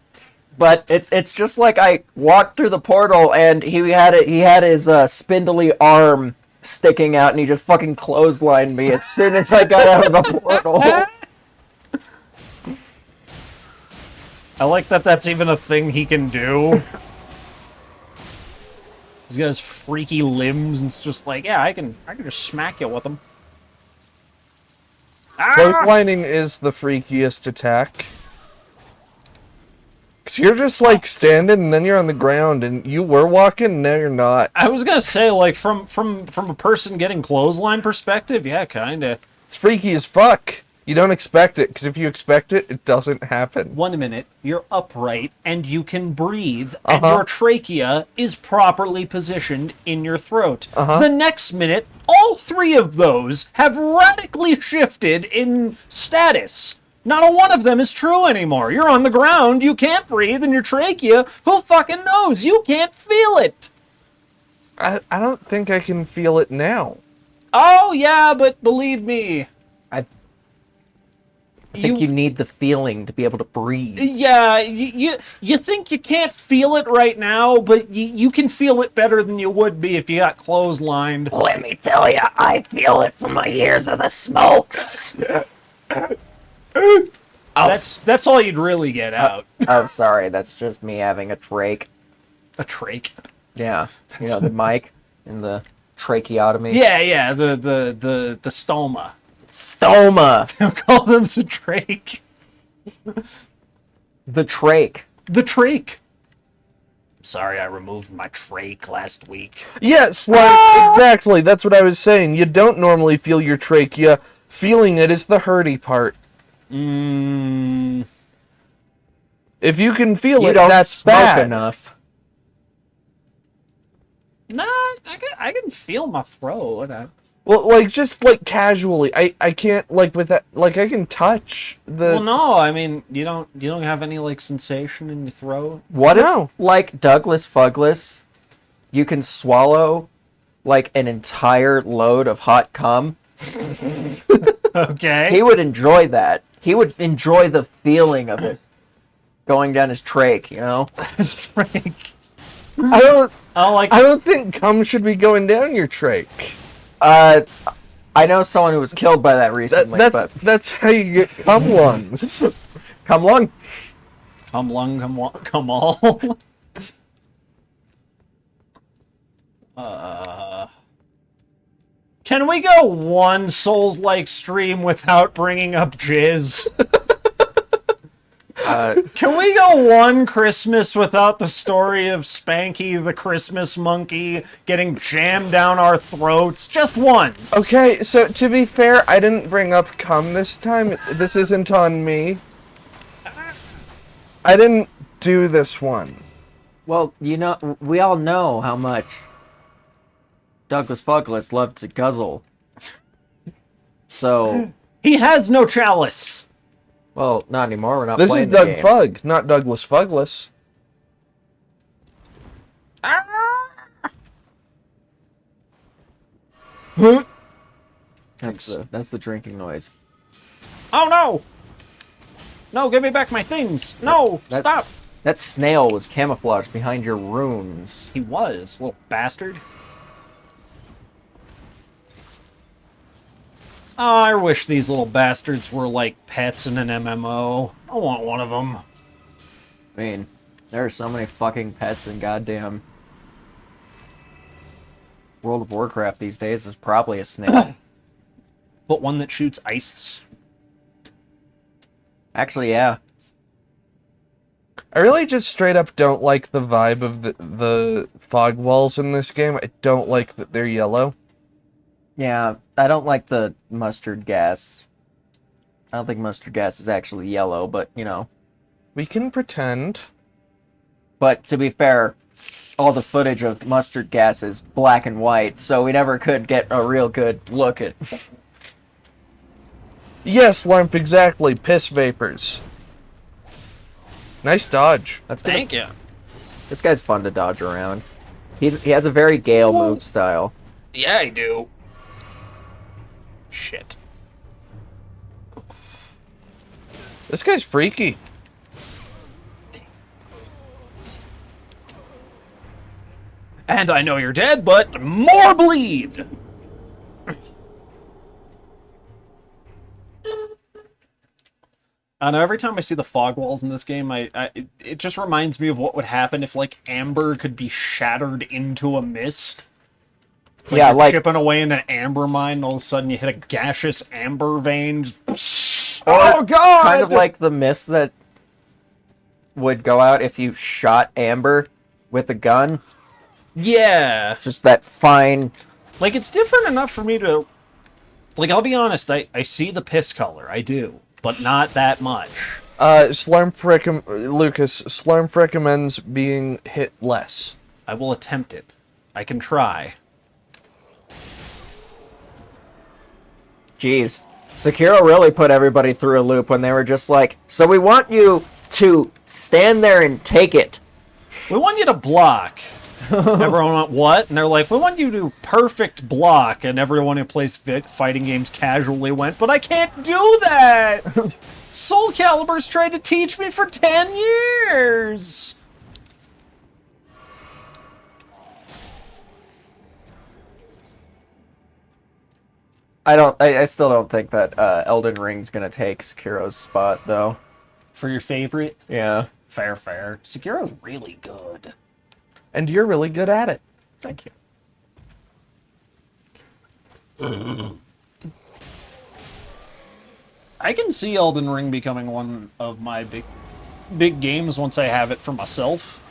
but it's just like I walked through the portal and he had his spindly arm sticking out and he just fucking clotheslined me as soon as I got out of the portal. I like that that's even a thing he can do. He's got his freaky limbs and it's just like, yeah, I can just smack you with them. Clotheslining is the freakiest attack. Cause you're just like standing and then you're on the ground and you were walking and now you're not. I was gonna say, like, from a person getting clothesline perspective, yeah, kinda. It's freaky as fuck. You don't expect it, because if you expect it, it doesn't happen. 1 minute, you're upright and you can breathe, and Uh-huh. your trachea is properly positioned in your throat. Uh-huh. The next minute, all three of those have radically shifted in status. Not a one of them is true anymore. You're on the ground, you can't breathe, and your trachea, who fucking knows? You can't feel it. I don't think I can feel it now. Oh, yeah, but believe me. I think you need the feeling to be able to breathe. Yeah, you think you can't feel it right now, but you can feel it better than you would be if you got clotheslined. Let me tell you, I feel it from my years of the smokes. That's all you'd really get out. Oh, sorry, that's just me having a trach. A trach. Yeah, you know, the mic and the tracheotomy. Yeah, the stoma. Stoma. They'll call them the trach. The trach. The trach. Sorry, I removed my trach last week. Yes, like, exactly. That's what I was saying. You don't normally feel your trachea. Feeling it is the hurty part. If you can feel You it, don't that's smoke bad. enough. Nah, I can feel my throat. Well, like, just, like, casually. I can't, like, with that, like, I can touch the... Well, no, I mean, you don't have any, like, sensation in your throat? What No. if, like Douglas Fuglas, you can swallow, like, an entire load of hot cum? Okay. He would enjoy that. He would enjoy the feeling of it going down his trach, you know? His trach. I don't think cum should be going down your trach. I know someone who was killed by that recently, but That's how you get cum lungs. come along. Come lung, come all. Can we go one Souls-like stream without bringing up jizz? Can we go one Christmas without the story of Spanky the Christmas monkey getting jammed down our throats? Just once. Okay, so to be fair, I didn't bring up cum this time. This isn't on me. I didn't do this one. Well, you know, we all know how much Douglas Fuglas loved to guzzle. So, He has no chalice. well, not anymore. We're not This playing is the Doug game. Fugg, not Douglas Fugless. That's the drinking noise. Oh no! No, give me back my things. No, That- stop. That snail was camouflaged behind your runes. He was, little bastard. Oh, I wish these little bastards were like pets in an MMO. I want one of them. I mean, there are so many fucking pets in goddamn World of Warcraft these days. There's probably a snail. But one that shoots ice. Actually, yeah. I really just straight up don't like the vibe of the fog walls in this game. I don't like that they're yellow. Yeah, I don't like the mustard gas. I don't think mustard gas is actually yellow, but, you know. We can pretend. But to be fair, all the footage of mustard gas is black and white, so we never could get a real good look at. Yes, Lump, exactly. Piss vapors. Nice dodge. That's good. Thank you. This guy's fun to dodge around. He has a very Gale move style. Yeah, I do. Shit. This guy's freaky. And I know you're dead, but more bleed! I know every time I see the fog walls in this game, it just reminds me of what would happen if, like, amber could be shattered into a mist. Yeah, you're like chipping away in an amber mine, and all of a sudden you hit a gaseous amber vein. Just, Or oh, God! kind of like the mist that would go out if you shot amber with a gun. Yeah. Just that fine. Like, it's different enough for me to... Like, I'll be honest, I see the piss color, I do. But not that much. Lucas, Slurmp recommends being hit less. I will attempt it. I can try. Jeez. Sekiro really put everybody through a loop when they were just like, so we want you to stand there and take it. We want you to block. Everyone went, what? And they're like, we want you to perfect block. And everyone who plays fighting games casually went, but I can't do that! Soul Calibur's tried to teach me for 10 years! I still don't think that Elden Ring's gonna take Sekiro's spot, though. For your favorite? Yeah. Fair, fair. Sekiro's really good. And you're really good at it. Thank you. I can see Elden Ring becoming one of my big games once I have it for myself.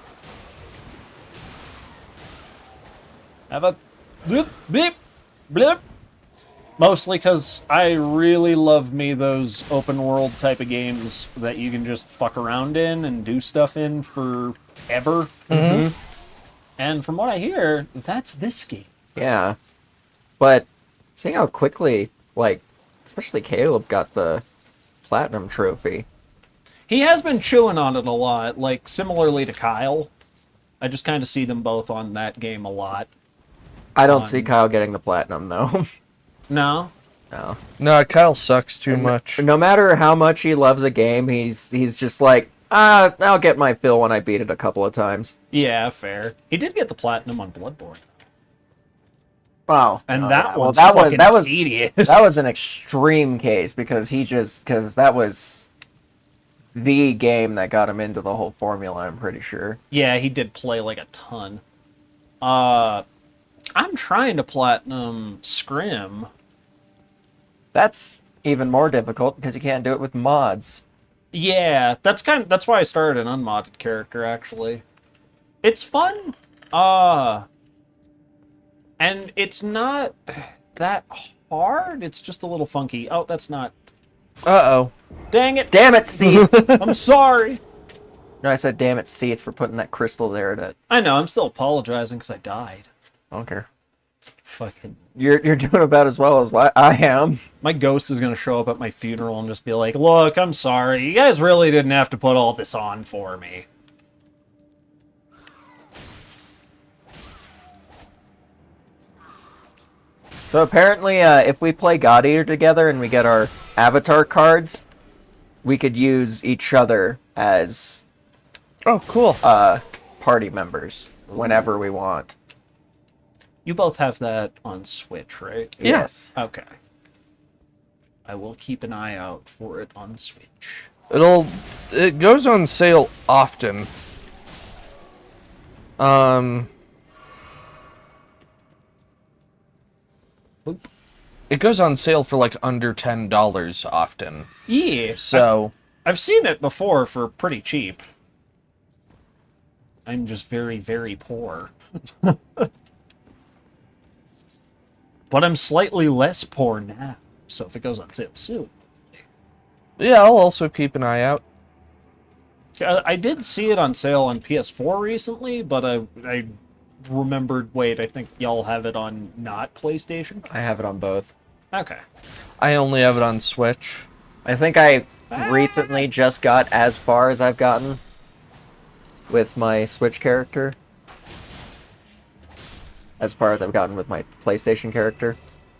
Have a bloop, beep, blip. Mostly because I really love me those open world type of games that you can just fuck around in and do stuff in forever. Mm-hmm. And from what I hear, that's this game. Yeah. But seeing how quickly, like, especially Caleb got the Platinum Trophy. He has been chewing on it a lot, like similarly to Kyle. I just kind of see them both on that game a lot. I don't see Kyle getting the Platinum, though. No? No. No, Kyle sucks too much. No matter how much he loves a game, he's just like, I'll get my fill when I beat it a couple of times. Yeah, fair. He did get the platinum on Bloodborne. Wow. And Oh, that yeah. one's that fucking was tedious. That was an extreme case because that was the game that got him into the whole formula, I'm pretty sure. Yeah, he did play like a ton. I'm trying to platinum Scrim. That's even more difficult because you can't do it with mods. Yeah, that's why I started an unmodded character actually. It's fun. And it's not that hard. It's just a little funky. Oh, that's not. Uh-oh. Dang it. Damn it, Seath! I'm sorry. No, I said damn it, Seath, for putting that crystal there. I know, I'm still apologizing because I died. I don't care. Fucking You're doing about as well as what I am. my ghost is gonna show up at my funeral and just be like, "Look, I'm sorry. You guys really didn't have to put all this on for me." So apparently, if we play God Eater together and we get our avatar cards, we could use each other as Oh, cool. party members whenever we want. You both have that on Switch, right? Yes. Okay. I will keep an eye out for it on Switch. It goes on sale often. Oop. It goes on sale for like under $10 often. Yeah. So, I've seen it before for pretty cheap. I'm just very, very poor. But I'm slightly less poor now. So if it goes on sale soon. yeah, I'll also keep an eye out. I did see it on sale on PS4 recently, but I remembered, wait, I think y'all have it on not PlayStation? I have it on both. Okay. I only have it on Switch. I think I recently just got as far as I've gotten with my Switch character. As far as I've gotten with my PlayStation character.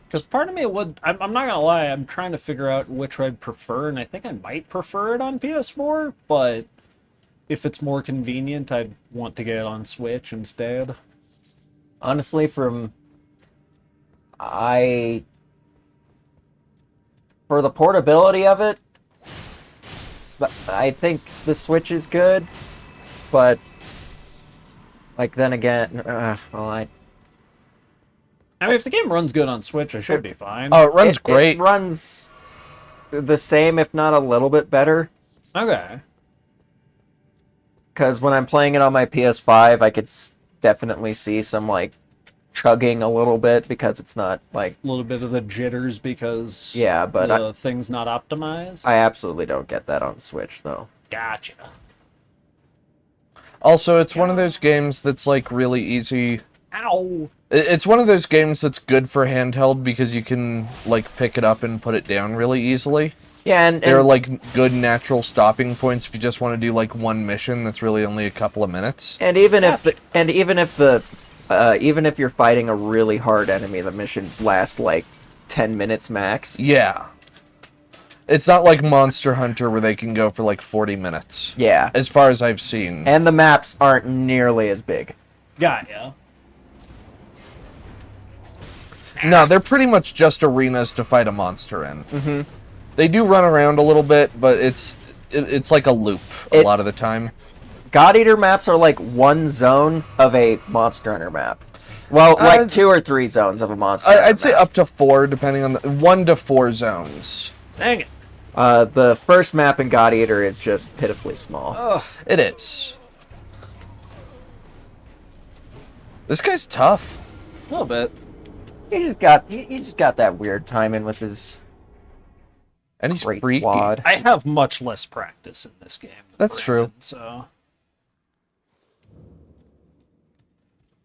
Because part of me would, I'm not gonna lie, I'm trying to figure out which I'd prefer, and I think I might prefer it on PS4, but if it's more convenient, I'd want to get it on Switch instead. Honestly, for the portability of it, I think the Switch is good, but like then again, I mean, if the game runs good on Switch, it should be fine. Oh, it runs great. It runs the same, if not a little bit better. Okay. Because when I'm playing it on my PS5, I could definitely see some like chugging a little bit because it's not like A little bit of the jitters because yeah, but the thing's not optimized. I absolutely don't get that on Switch though. Gotcha. Also, it's one of those games that's like really easy. Ow. It's one of those games that's good for handheld because you can like pick it up and put it down really easily. Yeah, and There are like good natural stopping points if you just want to do like one mission that's really only a couple of minutes. and even if you're fighting a really hard enemy, the missions last like 10 minutes max. Yeah. It's not like Monster Hunter where they can go for like 40 minutes. Yeah. As far as I've seen. And the maps aren't nearly as big. Got ya. No, they're pretty much just arenas to fight a monster in. Mm-hmm. They do run around a little bit, but it's like a loop a lot of the time. God Eater maps are like one zone of a Monster Hunter map. Well, like 2 or 3 zones of a Monster Hunter I'd say map. up to 4, depending on 1 to 4 zones. Dang it. The first map in God Eater is just pitifully small. Ugh. It is. This guy's tough. A little bit. He just got that weird timing with his And he's great freaky. quad. I have much less practice in this game. than That's true. Brandon, So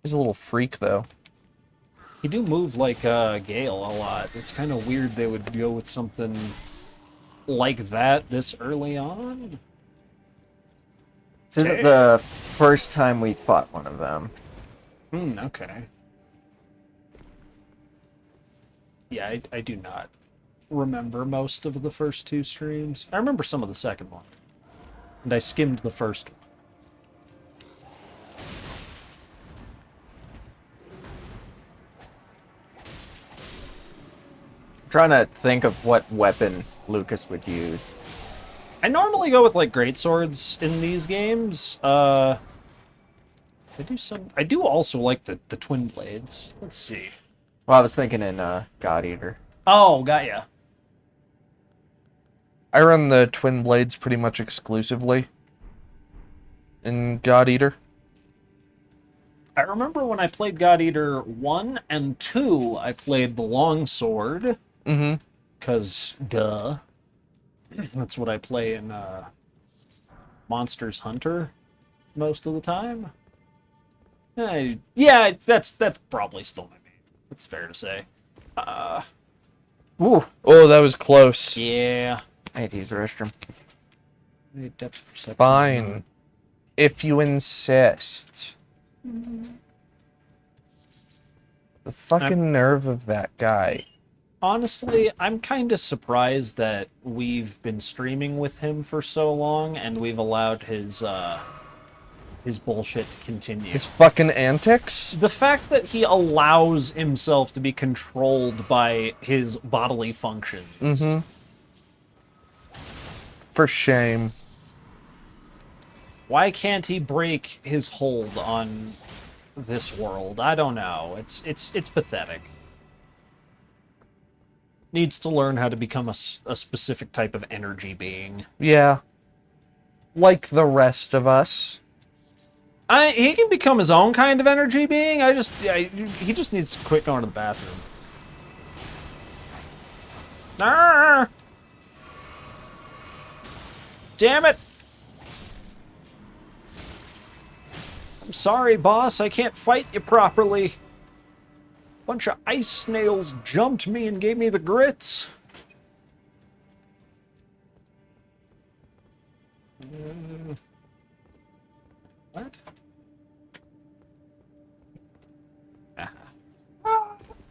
He's a little freak, though. you do move like Gale a lot. It's kind of weird they would go with something like that this early on. This isn't the first time we fought one of them. Okay. Yeah, I do not remember most of the first 2 streams. I remember some of the second one. And I skimmed the first one. I'm trying to think of what weapon Lucas would use. I normally go with like greatswords in these games. I do also like the twin blades. Let's see. Well, I was thinking in God Eater. Oh, got ya. I run the Twin Blades pretty much exclusively in God Eater. I remember when I played God Eater 1 and 2, I played the longsword. Mm-hmm. Because, duh. That's what I play in Monsters Hunter most of the time. Yeah, that's probably still my main. That's fair to say. Ooh. Oh, that was close. Yeah. I need to use the restroom. Depth perception. Fine. If you insist. The fucking nerve of that guy. Honestly, I'm kind of surprised that we've been streaming with him for so long and we've allowed his bullshit to continue. His fucking antics? The fact that he allows himself to be controlled by his bodily functions. Mm-hmm. For shame. Why can't he break his hold on this world? I don't know. It's pathetic. Needs to learn how to become a specific type of energy being. Yeah. Like the rest of us. He can become his own kind of energy being. He just needs to quit going to the bathroom. Arr! Damn it! I'm sorry, boss. I can't fight you properly. Bunch of ice snails jumped me and gave me the grits. What?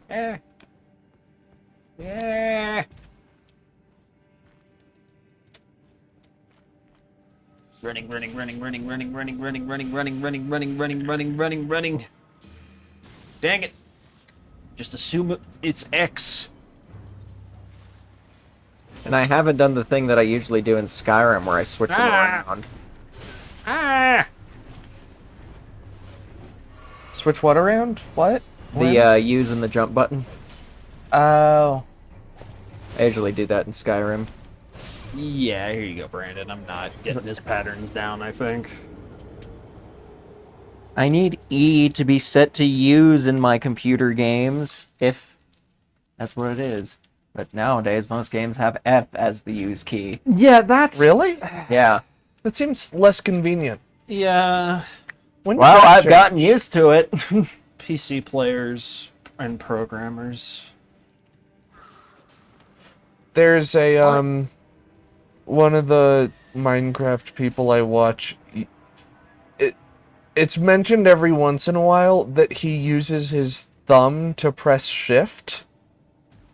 Yeah. Yeah. Running. Dang it. Just assume it's X. And I haven't done the thing that I usually do in Skyrim where I switch them Ah. around. Ah! Switch what around? What? The use and the jump button. Oh. I usually do that in Skyrim. Yeah, here you go, Brandon. I'm not getting his patterns down, I think. I need E to be set to use in my computer games, if that's what it is. But nowadays, most games have F as the use key. Yeah, that's... Really? Yeah. That seems less convenient. Yeah. When did Well, that I've change? gotten used to it. PC players and programmers. There's a one of the Minecraft people I watch. It's mentioned every once in a while that he uses his thumb to press shift.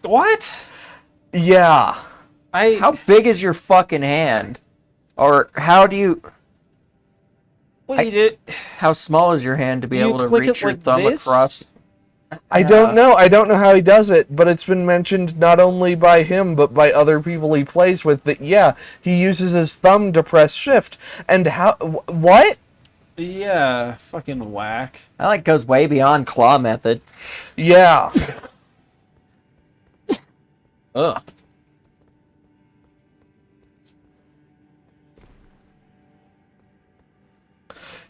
What? Yeah. How big is your fucking hand? Or how do you... Wait, How small is your hand to be Do you able to click it reach your like thumb this? across? I don't know. I don't know how he does it, but it's been mentioned not only by him but by other people he plays with that yeah, he uses his thumb to press shift. And how what? Yeah, fucking whack. That like goes way beyond claw method. Yeah. Ugh.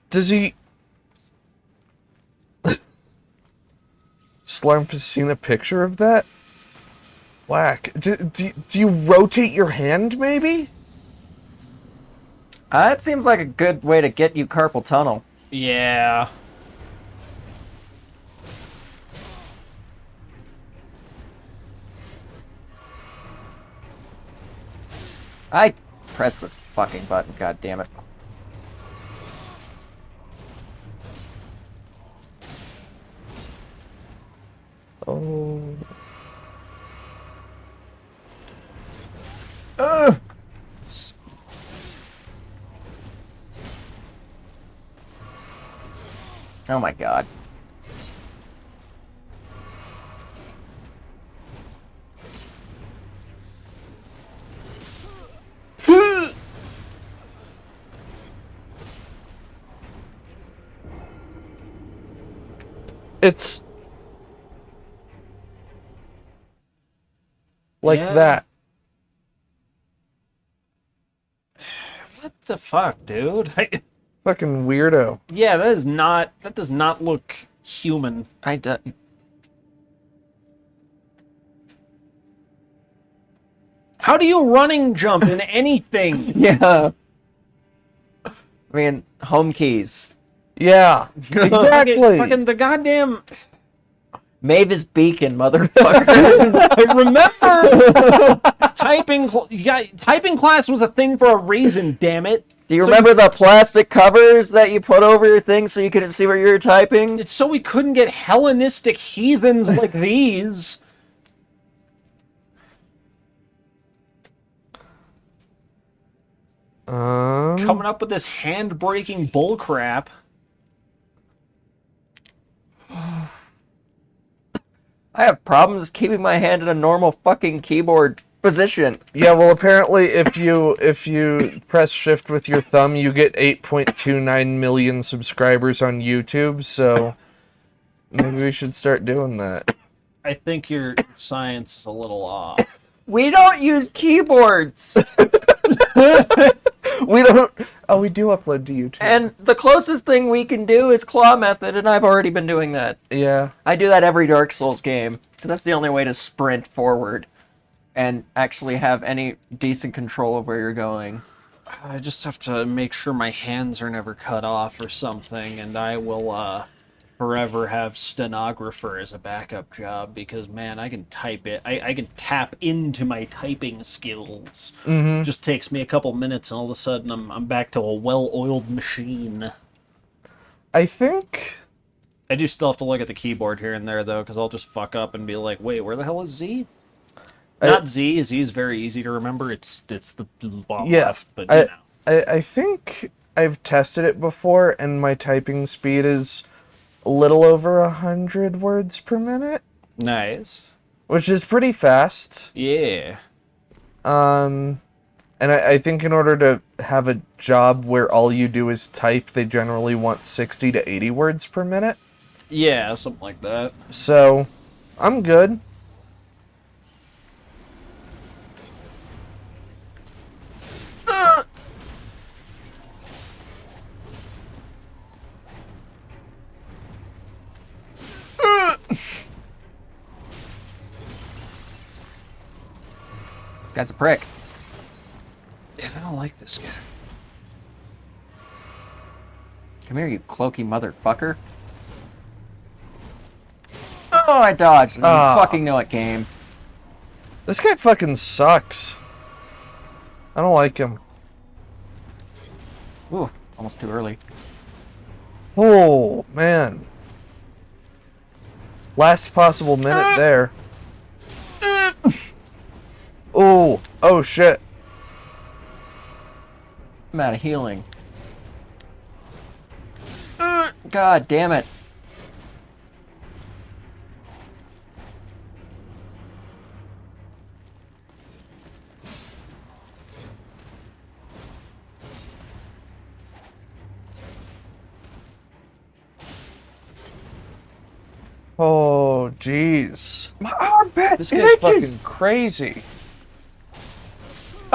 Does he Slurp has seen a picture of that? Whack. Do you rotate your hand, maybe? It seems like a good way to get you carpal tunnel. Yeah. I pressed the fucking button, god damn it. Oh. Oh my god. It's like Yeah. that. What the fuck, dude? Fucking weirdo. Yeah, that does not look human. I do. How do you running jump in anything? Yeah. I mean, home keys. Yeah. Exactly. Fucking the goddamn... Mavis Beacon, motherfucker. I remember typing class was a thing for a reason, damn it. Do you remember the plastic covers that you put over your thing so you couldn't see what you were typing? It's so we couldn't get Hellenistic heathens like these. Coming up with this hand-breaking bullcrap. I have problems keeping my hand in a normal fucking keyboard position. Yeah, well, apparently, if you press shift with your thumb, you get 8.29 million subscribers on YouTube. So maybe we should start doing that. I think your science is a little off. We don't use keyboards. We don't. Oh, we do upload to YouTube. And the closest thing we can do is claw method, and I've already been doing that. Yeah. I do that every Dark Souls game, because that's the only way to sprint forward and actually have any decent control of where you're going. I just have to make sure my hands are never cut off or something, and I will forever have stenographer as a backup job because, man, I can type it. I can tap into my typing skills. Mm-hmm. Just takes me a couple minutes, and all of a sudden I'm back to a well-oiled machine. I think. I do still have to look at the keyboard here and there, though, because I'll just fuck up and be like, wait, where the hell is Z? Not Z. Z is very easy to remember. It's the bottom left, but you know. I think I've tested it before, and my typing speed is a little over 100 words per minute, Nice. which is pretty fast. Yeah. And I think in order to have a job where all you do is type, they generally want 60 to 80 words per minute. Yeah, something like that. So, I'm good. Guy's a prick. Yeah, I don't like this guy. Come here, you cloaky motherfucker. Oh, I dodged. You fucking know it, game. This guy fucking sucks. I don't like him. Ooh, almost too early. Oh, man. Last possible minute there. Oh shit. I'm out of healing. God damn it. Oh, jeez. My armpit! This it guy's itches! fucking crazy.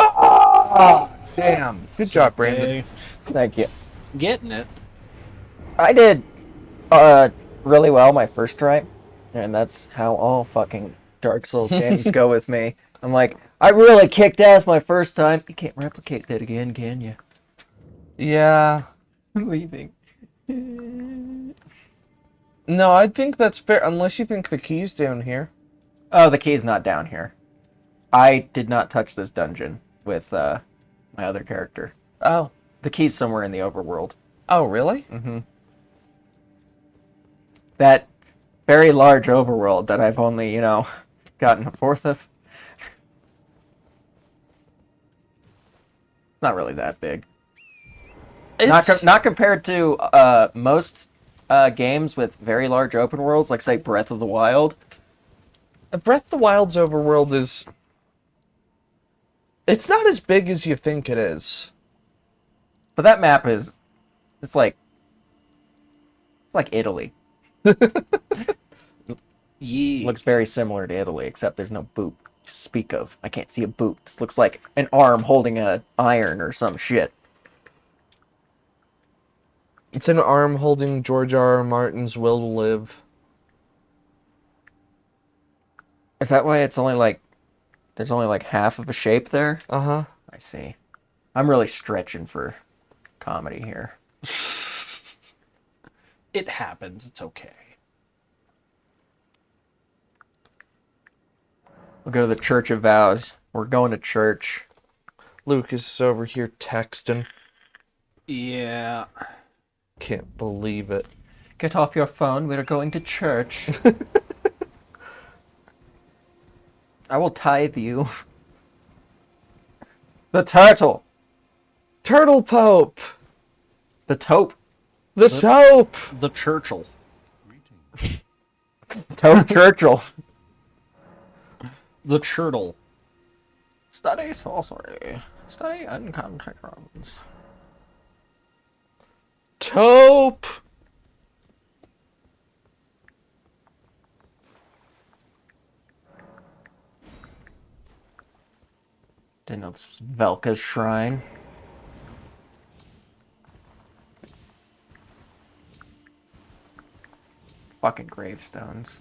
Oh, damn. Good job, Brandon. Hey, Thank you. getting it. I did really well my first try, and that's how all fucking Dark Souls games go with me. I'm like, I really kicked ass my first time. You can't replicate that again, can you? Yeah. I'm leaving. No, I think that's fair, unless you think the key's down here. Oh, the key's not down here. I did not touch this dungeon with my other character. Oh. The key's somewhere in the overworld. Oh, really? That very large overworld that I've only, gotten a fourth of. It's not really that big. Not compared to most games with very large open worlds, like say Breath of the Wild. Breath of the Wild's overworld is... It's not as big as you think it is. But that map is, it's like Italy. Yeah. Looks very similar to Italy, except there's no boot to speak of. I can't see a boot. This looks like an arm holding a iron or some shit. It's an arm holding George R.R. Martin's will to live. Is that why it's only like, there's only like half of a shape there? Uh-huh. I see. I'm really stretching for comedy here. It happens. It's okay. We'll go to the Church of Vows. We're going to church. Lucas is over here texting. Yeah. Can't believe it. Get off your phone. We're going to church. I will tithe you. The turtle. Turtle Pope! The taupe. The Taupe! The Churchill. Taupe Churchill. The Churtle. Study sorcery. Study incantations. Taupe! Didn't know this was Velka's shrine. Fucking gravestones.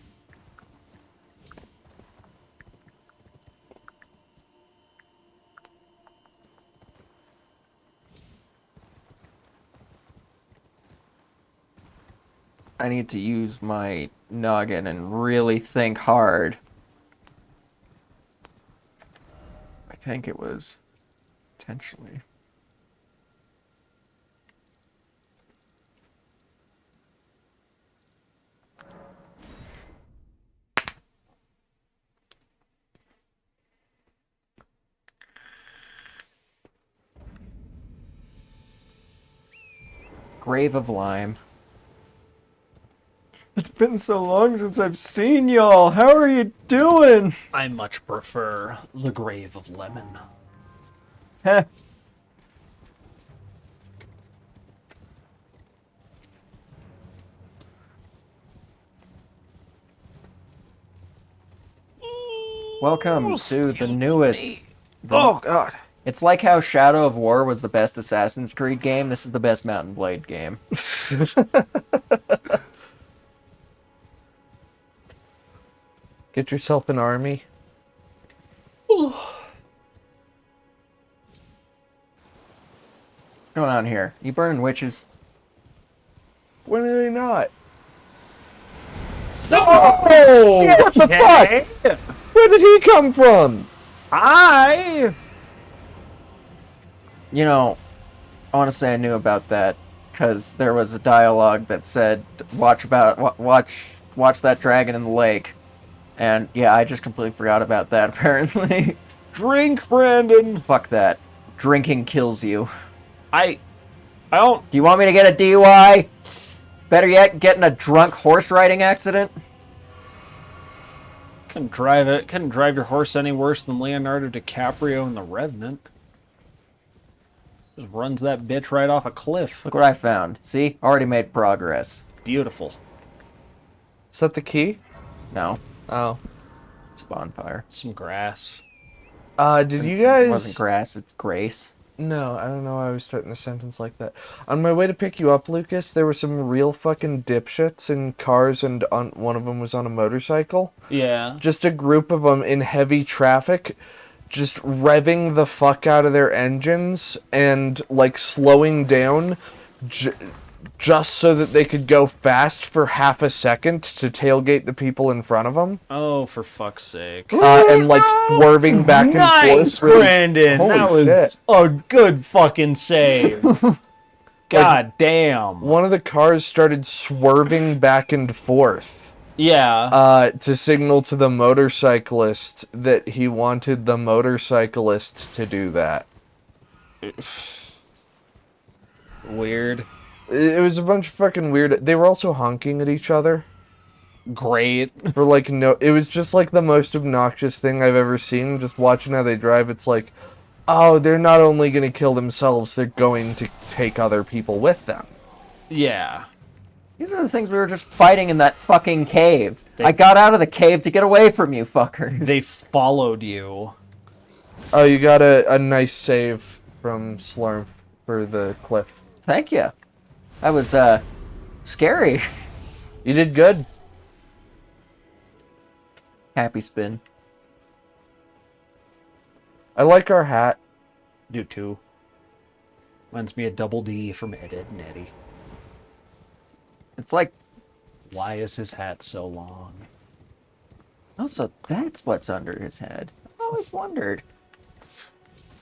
I need to use my noggin and really think hard. I think it was potentially. Grave of Lime. It's been so long since I've seen y'all. How are you doing? I much prefer the Grave of Lemon. Heh. Welcome to the newest. Oh, God. It's like how Shadow of War was the best Assassin's Creed game. This is the best Mount and Blade game. Get yourself an army. What's going on here? You burning witches? When are they not? Oh! What the fuck? Where did he come from? You know, I want to say I knew about that because there was a dialogue that said, watch that dragon in the lake. And yeah, I just completely forgot about that apparently. Drink, Brandon! Fuck that. Drinking kills you. I don't... Do you want me to get a DUI? Better yet, get in a drunk horse riding accident? Couldn't drive your horse any worse than Leonardo DiCaprio in The Revenant. Just runs that bitch right off a cliff. Look what I found. See? Already made progress. Beautiful. Is that the key? No. Oh. It's bonfire. Some grass. Did you It guys... wasn't grass, it's grace. No, I don't know why I was starting the sentence like that. On my way to pick you up, Lucas, there were some real fucking dipshits in cars, and one of them was on a motorcycle. Yeah. Just a group of them in heavy traffic, just revving the fuck out of their engines and, like, slowing down just so that they could go fast for half a second to tailgate the people in front of them. Oh, for fuck's sake. And, like, swerving back and Nice, forth. really- Brandon! Holy That was shit. a good fucking save. God damn. One of the cars started swerving back and forth Yeah. to signal to the motorcyclist that he wanted the motorcyclist to do that. Weird. It was a bunch of fucking weird... They were also honking at each other. Great. For like no... It was just like the most obnoxious thing I've ever seen. Just watching how they drive, it's like, oh, they're not only going to kill themselves, they're going to take other people with them. Yeah. These are the things we were just fighting in that fucking cave. I got out of the cave to get away from you fuckers. They followed you. Oh, you got a nice save from Slurm for the cliff. Thank you. That was, scary. You did good. Happy spin. I like our hat. Do too. Reminds me of Double D from Ed, Ed and Eddie. It's like, Why is his hat so long? Oh, so that's what's under his head. I always wondered.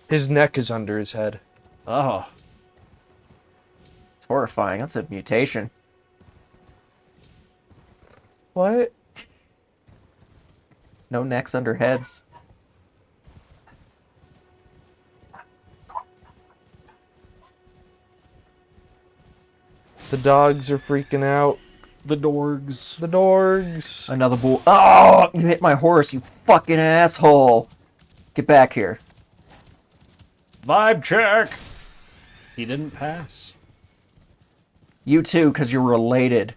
His neck is under his head. Oh. It's horrifying. That's a mutation. What? No necks under heads. The dogs are freaking out. The dorgs. The dorgs. Another bull. Oh, you hit my horse, you fucking asshole. Get back here. Vibe check! He didn't pass. You too, because you're related.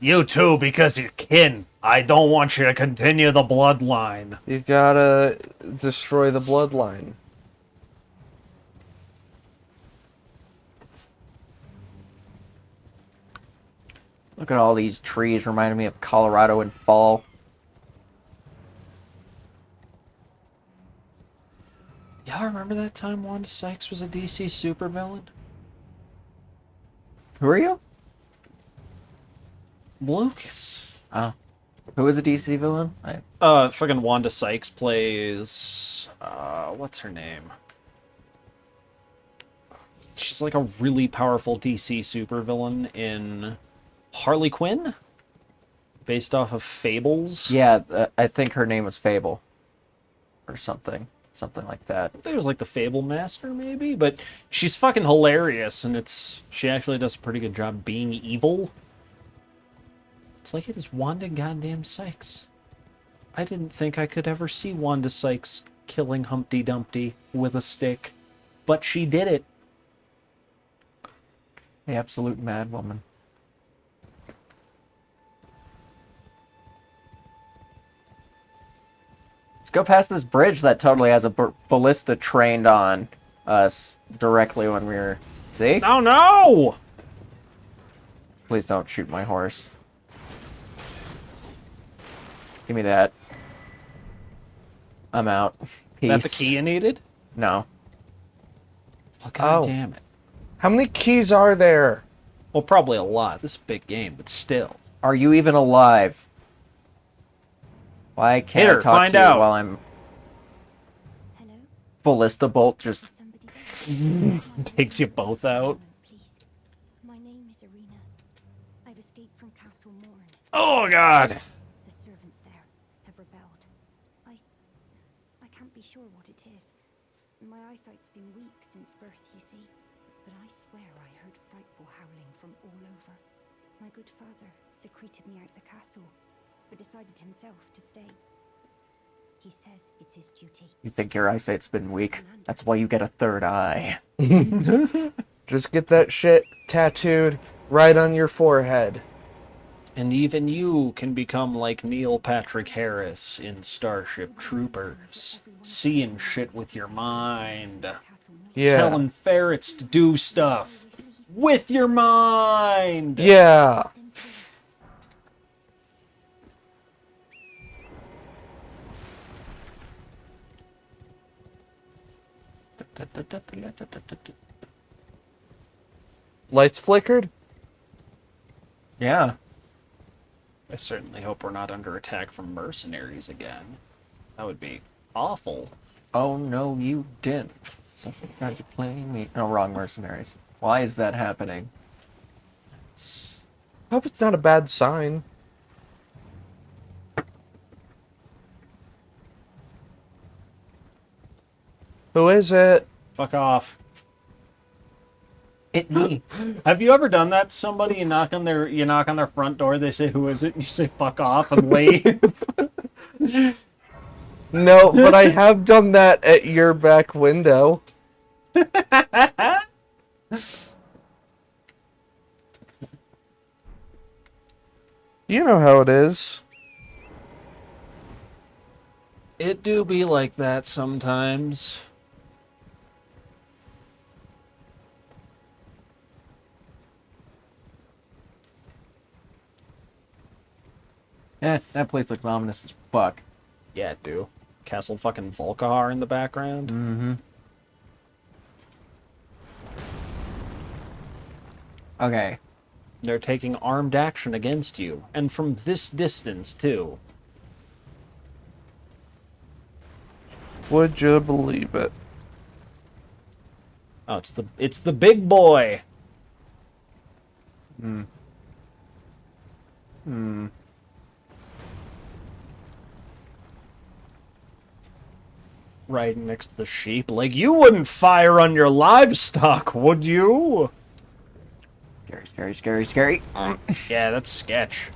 You too, because you're kin. I don't want you to continue the bloodline. You gotta destroy the bloodline. Look at all these trees reminding me of Colorado in fall. Y'all remember that time Wanda Sykes was a DC supervillain? Who are you? Lucas. Oh. Who is a DC villain? Fucking Wanda Sykes plays, what's her name? She's like a really powerful DC supervillain in Harley Quinn? Based off of Fables? Yeah, I think her name was Fable. Or something. Something like that. I think it was like the Fable Master, maybe? But she's fucking hilarious, and she actually does a pretty good job being evil. It's like it is Wanda goddamn Sykes. I didn't think I could ever see Wanda Sykes killing Humpty Dumpty with a stick, but she did it. The absolute mad woman. Let's go past this bridge that totally has a ballista trained on us directly when we were... See? Oh no! Please don't shoot my horse. Give me that. I'm out. Peace. That's the key you needed? No. Oh, God Oh. damn it. How many keys are there? Well, probably a lot. This is a big game, but still. Are you even alive? Why can't Hitter, I talk find to you out. while I'm Hello? ballista bolt just... Is somebody there? Takes you both out. Please. My name is Irina. I've escaped from Castle Morn. Oh, God! The servants there have rebelled. I can't be sure what it is. My eyesight's been weak since birth, you see. But I swear I heard frightful howling from all over. My good father secreted me out the castle, but decided himself to stay. He says it's his duty. You think your eyesight's been weak? That's why you get a third eye. Just get that shit tattooed right on your forehead. And even you can become like Neil Patrick Harris in Starship Troopers. Seeing shit with your mind. Castle Morn. Yeah. Telling ferrets to do stuff with your mind! Yeah. Lights flickered? Yeah. I certainly hope we're not under attack from mercenaries again. That would be awful. Oh no, you didn't. Something got you playing me. No, wrong mercenaries. Why is that happening? It's... Hope it's not a bad sign. Who is it? Fuck off. It me. Have you ever done that to somebody? You knock on their front door, they say, "Who is it?" And you say, "Fuck off," and leave. No, but I have done that at your back window. You know how it is. It do be like that sometimes. That place looks ominous as fuck. Yeah, it do. Castle fucking Volkahar in the background. Mm-hmm. Okay. They're taking armed action against you, and from this distance too. Would you believe it? Oh, it's the big boy. Riding next to the sheep, like you wouldn't fire on your livestock, would you? Scary, scary, scary, scary. Yeah, that's sketch.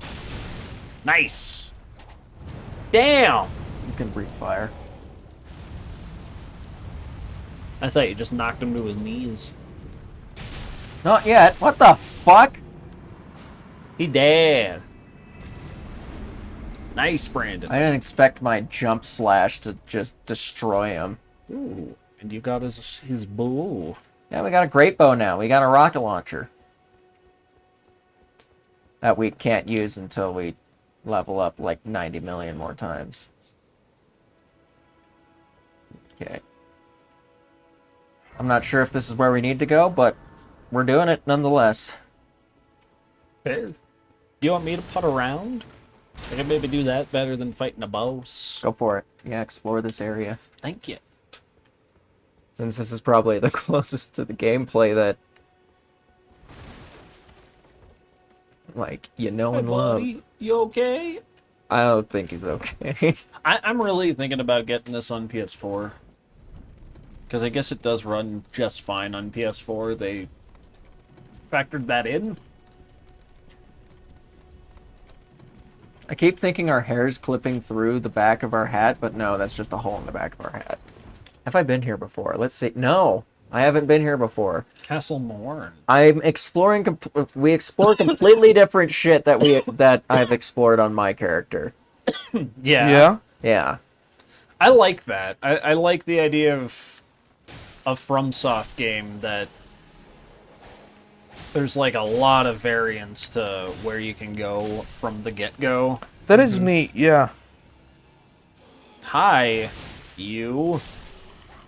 Nice. Damn. He's gonna breathe fire. I thought you just knocked him to his knees. Not yet. What the fuck? He dead. Nice, Brandon. I didn't expect my jump slash to just destroy him. Ooh, and you got his bow. Yeah, we got a great bow now. We got a rocket launcher. That we can't use until we level up like 90 million more times. Okay. I'm not sure if this is where we need to go, but we're doing it nonetheless. Fair. You want me to putt around? I can maybe do that better than fighting a boss. Go for it. Yeah, explore this area. Thank you. Since this is probably the closest to the gameplay that, like, you know and love. Buddy, you okay? I don't think he's okay. I'm really thinking about getting this on PS4. Because I guess it does run just fine on PS4. They factored that in. I keep thinking our hair's clipping through the back of our hat, but no, that's just a hole in the back of our hat. Have I been here before? Let's see. No, I haven't been here before. Castle Morn. I'm exploring. We explore completely different shit that I've explored on my character. Yeah. Yeah. Yeah. I like that. I like the idea of a FromSoft game that there's like a lot of variance to where you can go from the get-go. That is neat, yeah. Hi, you.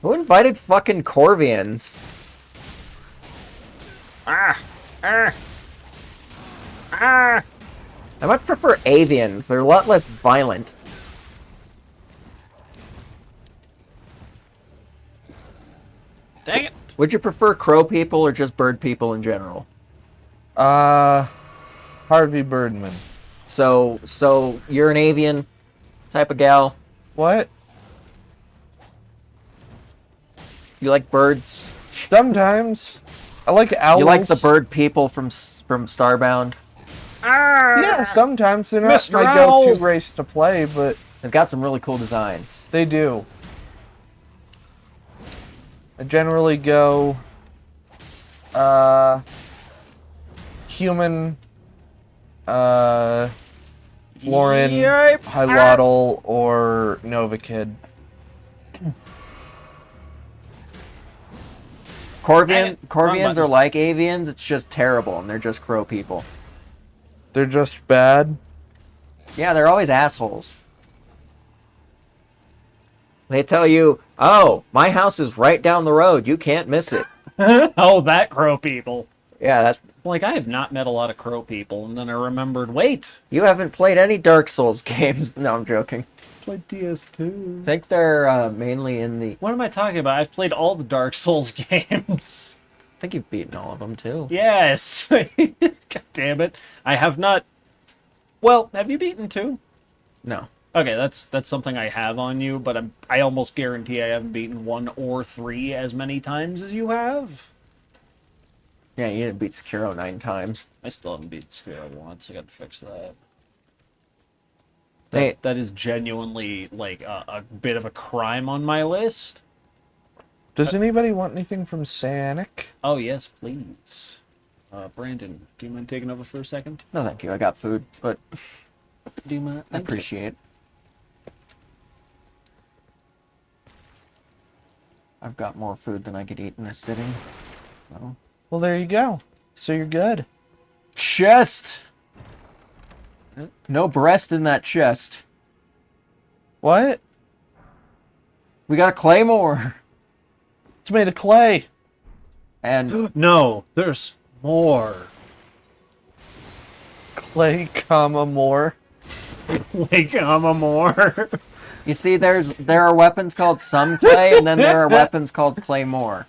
Who invited fucking Corvians? Ah! Ah! Ah! I much prefer avians. They're a lot less violent. Dang it. Would you prefer crow people or just bird people in general? Harvey Birdman. So you're an avian type of gal. What? You like birds. Sometimes. I like owls. You like the bird people from Starbound. Yeah, sometimes. They're not Mr. my Owl. go-to race to play, but They've got some really cool designs. they do. I generally go human, Florin, Yep. Hylatl, or Nova Kid. Corvians button. are like avians. It's just terrible, and they're just crow people. They're just bad. Yeah, they're always assholes. They tell you, "Oh, my house is right down the road. You can't miss it." Oh, that crow people. Yeah, that's Like, I have not met a lot of crow people, and then I remembered, wait, you haven't played any Dark Souls games. No, I'm joking. played DS2. I think they're mainly in the. What am I talking about? I've played all the Dark Souls games. I think you've beaten all of them too. Yes. God damn it. I have not. Well, have you beaten 2? No. Okay, that's something I have on you, but I almost guarantee I haven't beaten 1 or 3 as many times as you have. Yeah, you didn't beat Sekiro 9 times. I still haven't beaten Sekiro once. I got to fix that. Hey, That is genuinely like a bit of a crime on my list. Does anybody want anything from Sanic? Oh yes, please. Brandon, do you mind taking over for a second? no, thank you. I got food, but Do you mind? I appreciate. I've got more food than I could eat in a sitting. So. Well, there you go. So you're good. Chest. No breast in that chest. What? We got a claymore. It's made of clay. And No, there's more. Clay, comma, more. Like I'm a more. You see, there are weapons called some clay, and then there are weapons called claymore.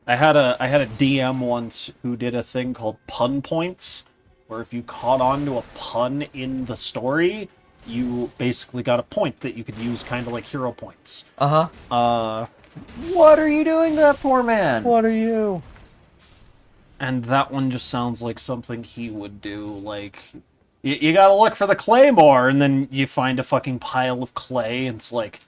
I had a DM once who did a thing called pun points, where if you caught on to a pun in the story, you basically got a point that you could use kind of like hero points. Uh-huh. What are you doing to that poor man? What are you? And that one just sounds like something he would do. Like, you gotta look for the claymore, and then you find a fucking pile of clay, and it's like,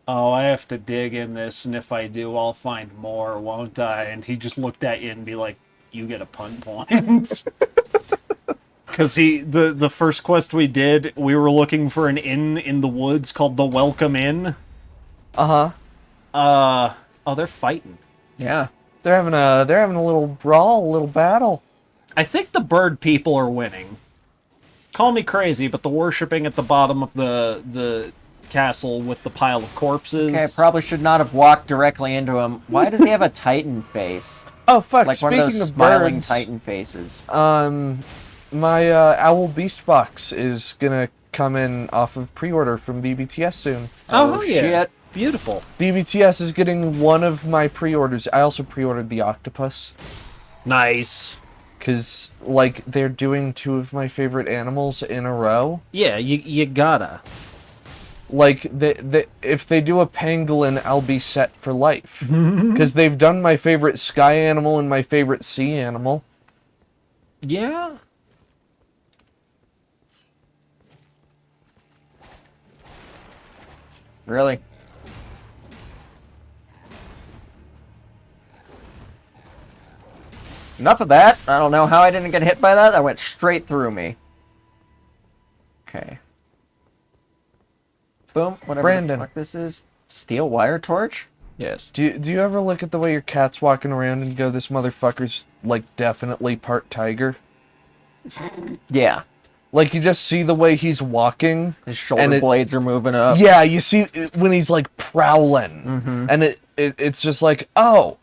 oh, I have to dig in this, and if I do, I'll find more, won't I? And he just looked at you and be like, you get a pun point. Because the first quest we did, we were looking for an inn in the woods called the Welcome Inn. Uh-huh. Oh, they're fighting. Yeah. They're having a little brawl, a little battle. I think the bird people are winning. Call me crazy, but the worshipping at the bottom of the castle with the pile of corpses. Okay, I probably should not have walked directly into him. Why does he have a Titan face? Oh fuck! Like one Speaking of those of smiling birds, Titan faces. my Owl Beast box is gonna come in off of pre-order from BBTS soon. Oh, yeah. shit. Beautiful. BBTS is getting one of my pre-orders. I also pre-ordered the octopus. Nice. Because, like, they're doing two of my favorite animals in a row. Yeah, you gotta. Like, if they do a pangolin, I'll be set for life. Because they've done my favorite sky animal and my favorite sea animal. Yeah. Really? Enough of that. I don't know how I didn't get hit by that. That went straight through me. Okay. Boom. Whatever Brandon. the fuck this is. Steel wire torch? Yes. Do you ever look at the way your cat's walking around and go, this motherfucker's, like, definitely part tiger? Yeah. Like, you just see the way he's walking. His shoulder And it- blades are moving up. Yeah, you see it when he's, like, prowling. Mm-hmm. And it's just like, oh,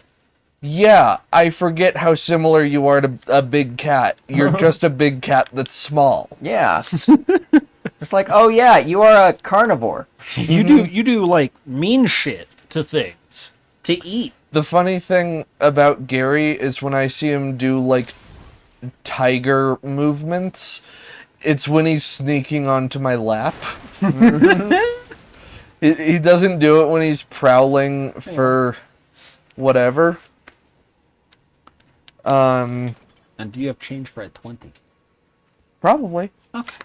yeah, I forget how similar you are to a big cat. You're just a big cat that's small. Yeah. It's like, oh yeah, you are a carnivore. You do like mean shit to things to eat. The funny thing about Gary is when I see him do, like, tiger movements, it's when he's sneaking onto my lap. He doesn't do it when he's prowling for whatever. And do you have change for a 20? Probably. Okay.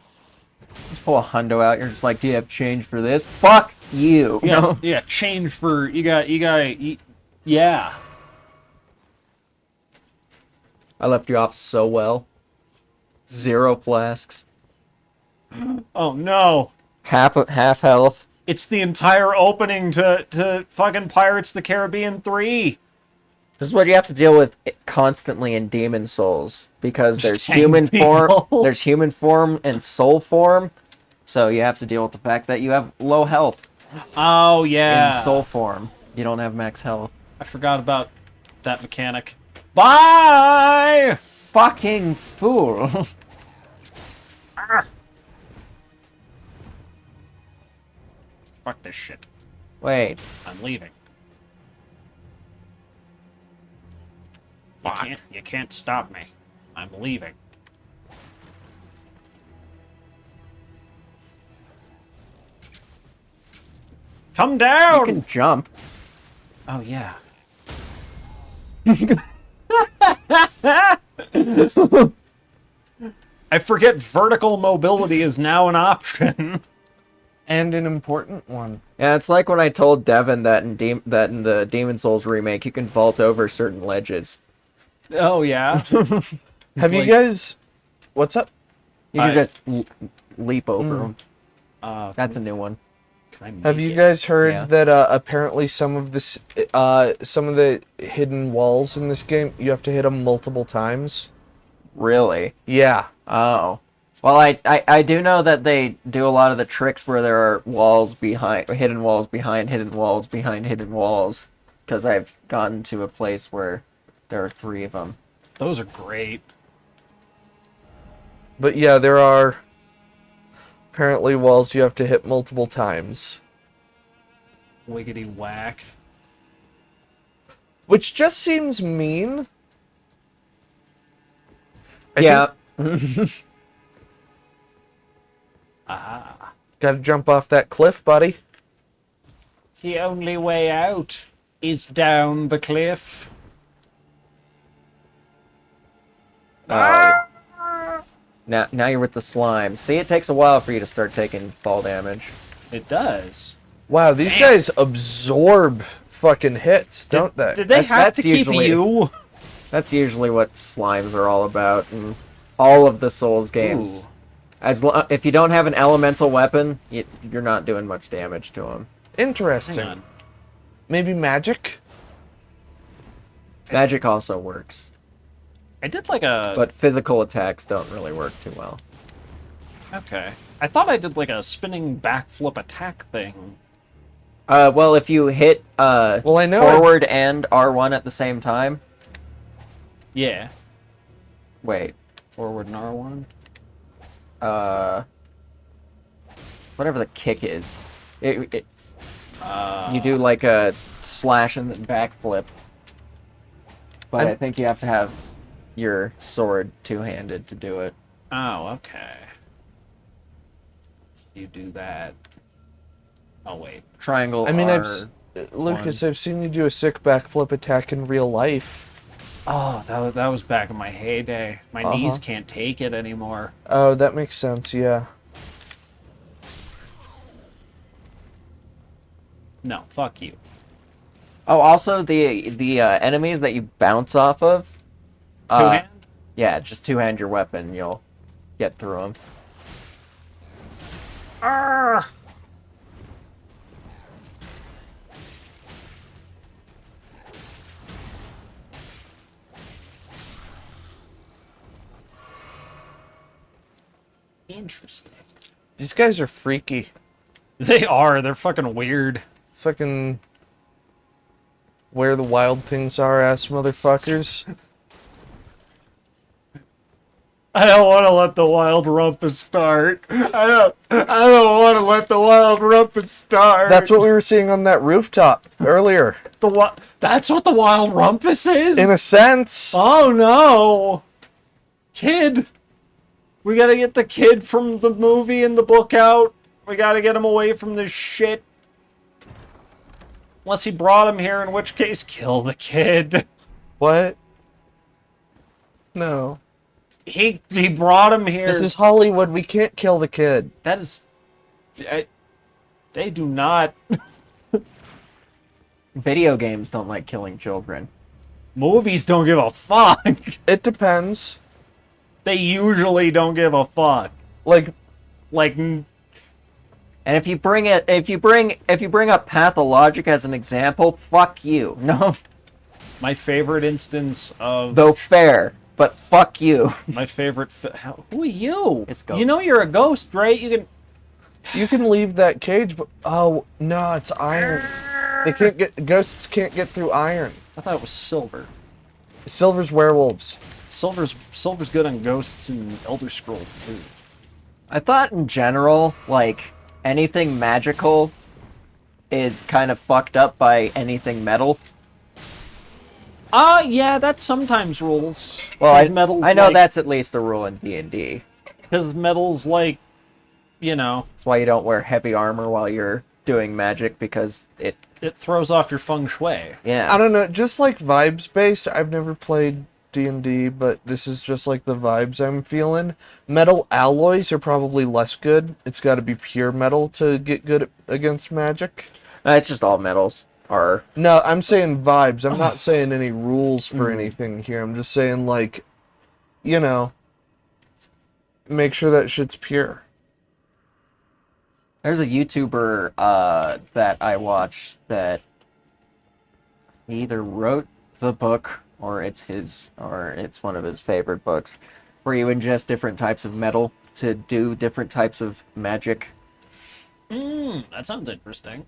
Just pull a hundo out. You're just like, do you have change for this? Fuck you. Yeah, No. yeah. Change for yeah. I left you off so well. 0 flasks. Oh no. Half health. It's the entire opening to fucking Pirates of the Caribbean 3. This is what you have to deal with constantly in Demon Souls, because there's tank human form, people. there's human form and soul form, so you have to deal with the fact that you have low health Oh in yeah. soul form. You don't have max health. I forgot about that mechanic. Bye. Fucking fool. Fuck this shit. Wait. I'm leaving. You can't stop me. I'm leaving. Come You down! can jump. Oh yeah. I forget vertical mobility is now an option. And an important one. Yeah, it's like when I told Devin that in the Demon Souls remake you can vault over certain ledges. Oh yeah. Have you like- guys... What's up? You can I- just leap over them. That's a new one. Can I make Have you it? guys heard Yeah. that apparently some of the hidden walls in this game, you have to hit them multiple times? Really? Yeah. Oh. Well, I do know that they do a lot of the tricks where there are walls behind, hidden walls behind hidden walls behind hidden walls, because I've gotten to a place where there are 3 of them. Those are great. But yeah, there are apparently walls you have to hit multiple times. Wiggity whack. Which just seems mean. I Yeah. think- Aha. Gotta jump off that cliff, buddy. The only way out is down the cliff. Oh. Now you're with the slime. See, it takes a while for you to start taking fall damage. It does. Wow, these Damn. guys absorb fucking hits, don't they? Did they That- have that's to keep usually- you? That's usually what slimes are all about in all of the Souls games. Ooh. If you don't have an elemental weapon, you're not doing much damage to them. Interesting. Hang on. Maybe magic? Magic also works, I did like a... but physical attacks don't really work too well. Okay. I thought I did like a spinning backflip attack thing. Well, if you hit Well, I know. forward and R1 at the same time. Yeah. Wait, Forward and R1. whatever the kick is, you do like a slash and then backflip. But I think you have to have your sword two-handed to do it. Oh, okay. You do that. Oh, wait. Triangle. I mean, R... Lucas, I've seen you do a sick backflip attack in real life. Oh, that was back in my heyday. My Uh-huh. knees can't take it anymore. Oh, that makes sense, yeah. No, fuck you. Oh, also the enemies that you bounce off of. Two-hand? Yeah, just two-hand your weapon. You'll get through them. Interesting. These guys are freaky. They are. They're fucking weird. Fucking where the wild things are, ass motherfuckers. I don't want to let the wild rumpus start. I don't want to let the wild rumpus start. That's what we were seeing on that rooftop earlier. That's what the wild rumpus is? In a sense. Oh no! Kid! We gotta get the kid from the movie and the book out. We gotta get him away from this shit. Unless he brought him here, in which case, kill the kid. What? No. He brought him here. This is Hollywood. We can't kill the kid. That is... they do not... Video games don't like killing children. Movies don't give a fuck. It depends. They usually don't give a fuck. Like, Like... And if you bring up Pathologic as an example, fuck you. No, My favorite instance of... though fair, but fuck you. My favorite... Who are you? It's Ghost. You know you're a ghost, right? You can... you can leave that cage, but oh no, it's iron. Ghosts can't get through iron. I thought it was silver. Silver's werewolves. Silver's good on ghosts and Elder Scrolls too. I thought in general, like, anything magical is kind of fucked up by anything metal. Yeah, that sometimes rules. Well, metal's I know like, that's at least a rule in D&D. because metal's like, you know, That's why you don't wear heavy armor while you're doing magic, because it, it throws off your feng shui. yeah. I don't know, just like vibes based. I've never played D&D, but this is just like the vibes I'm feeling. Metal alloys are probably less good. It's got to be pure metal to get good against magic. It's just all metals are. No, I'm saying vibes. I'm not saying any rules for anything here. I'm just saying, like, you know, make sure that shit's pure. There's a YouTuber that I watch that he either wrote the book or it's one of his favorite books, where you ingest different types of metal to do different types of magic. That sounds interesting.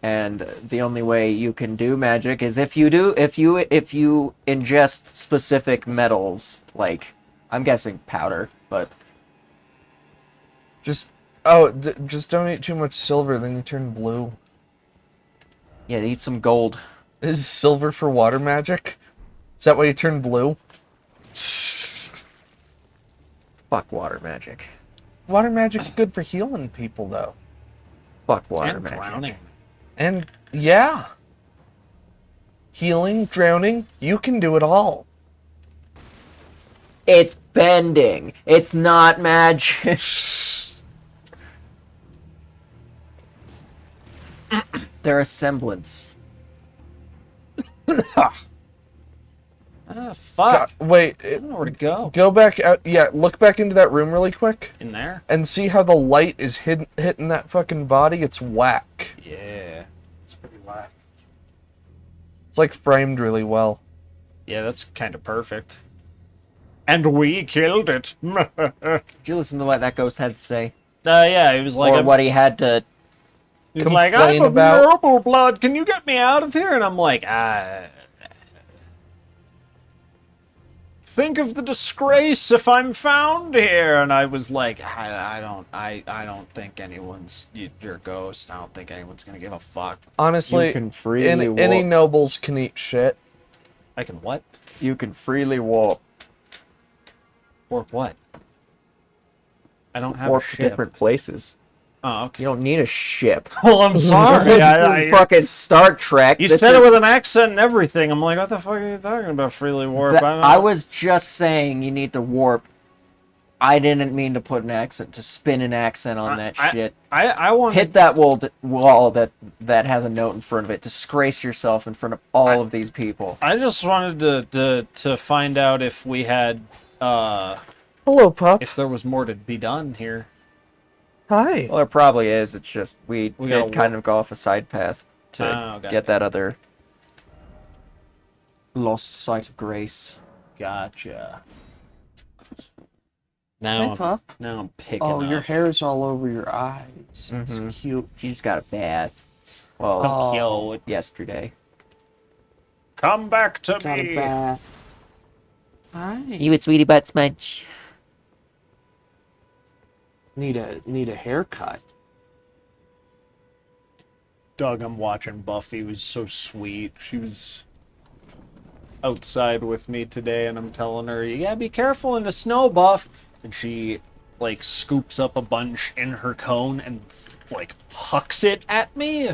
And the only way you can do magic is if you ingest specific metals, like, I'm guessing powder, but Just just don't eat too much silver, then you turn blue. yeah, eat some gold. Is silver for water magic? Is that why you turn blue? Fuck water magic. Water magic's good for healing people, though. Fuck water And magic. drowning. And yeah, healing, drowning, you can do it all. It's bending. It's not magic. They're a semblance. Ah, fuck. Wait, I don't know where to go. go back out. Yeah, look back into that room really quick In there? and see how the light is hitting that fucking body. It's whack. Yeah. It's pretty whack. It's like framed really well. Yeah, that's kind of perfect. And we killed it. Did you listen to what that ghost had to say? Yeah, he was like, Or what he had to... he was like, I'm complain a about? purple blood. Can you get me out of here? And I'm like, think of the disgrace if I'm found here. And I was like, I don't think anyone's you're a ghost. I don't think anyone's gonna give a fuck. Honestly, You can freely any walk. nobles can eat shit. I can what? You can freely warp. Or what? I don't have Warp a to ship. different places. Oh, okay. You don't need a ship. Well, I'm sorry. This is fucking Star Trek. You This said is- it with an accent and everything. I'm like, what the fuck are you talking about, freely warp? I was just saying you need to warp. I didn't mean to put an accent, to spin an accent on that shit. I want Hit that wall that has a note in front of it. Disgrace yourself in front of all of these people. I just wanted to find out if we had Hello, pup. if there was more to be done here. Hi. Well, there probably is. It's just we We did gotta kind of go off a side path to Okay. get that other lost sight of grace. Gotcha. Hi, Now, pup. now I'm picking Oh, up. your hair is all over your eyes. Mhm. It's cute. She just got a bath. Well, So cute. yesterday. Come back to Got a me. bath. Hi. a sweetie butt smudge. Need a haircut. Doug, I'm watching Buffy. It was so sweet. She was outside with me today, and I'm telling her, you gotta be careful in the snow, Buff. And she, like, scoops up a bunch in her cone and, like, hucks it at me.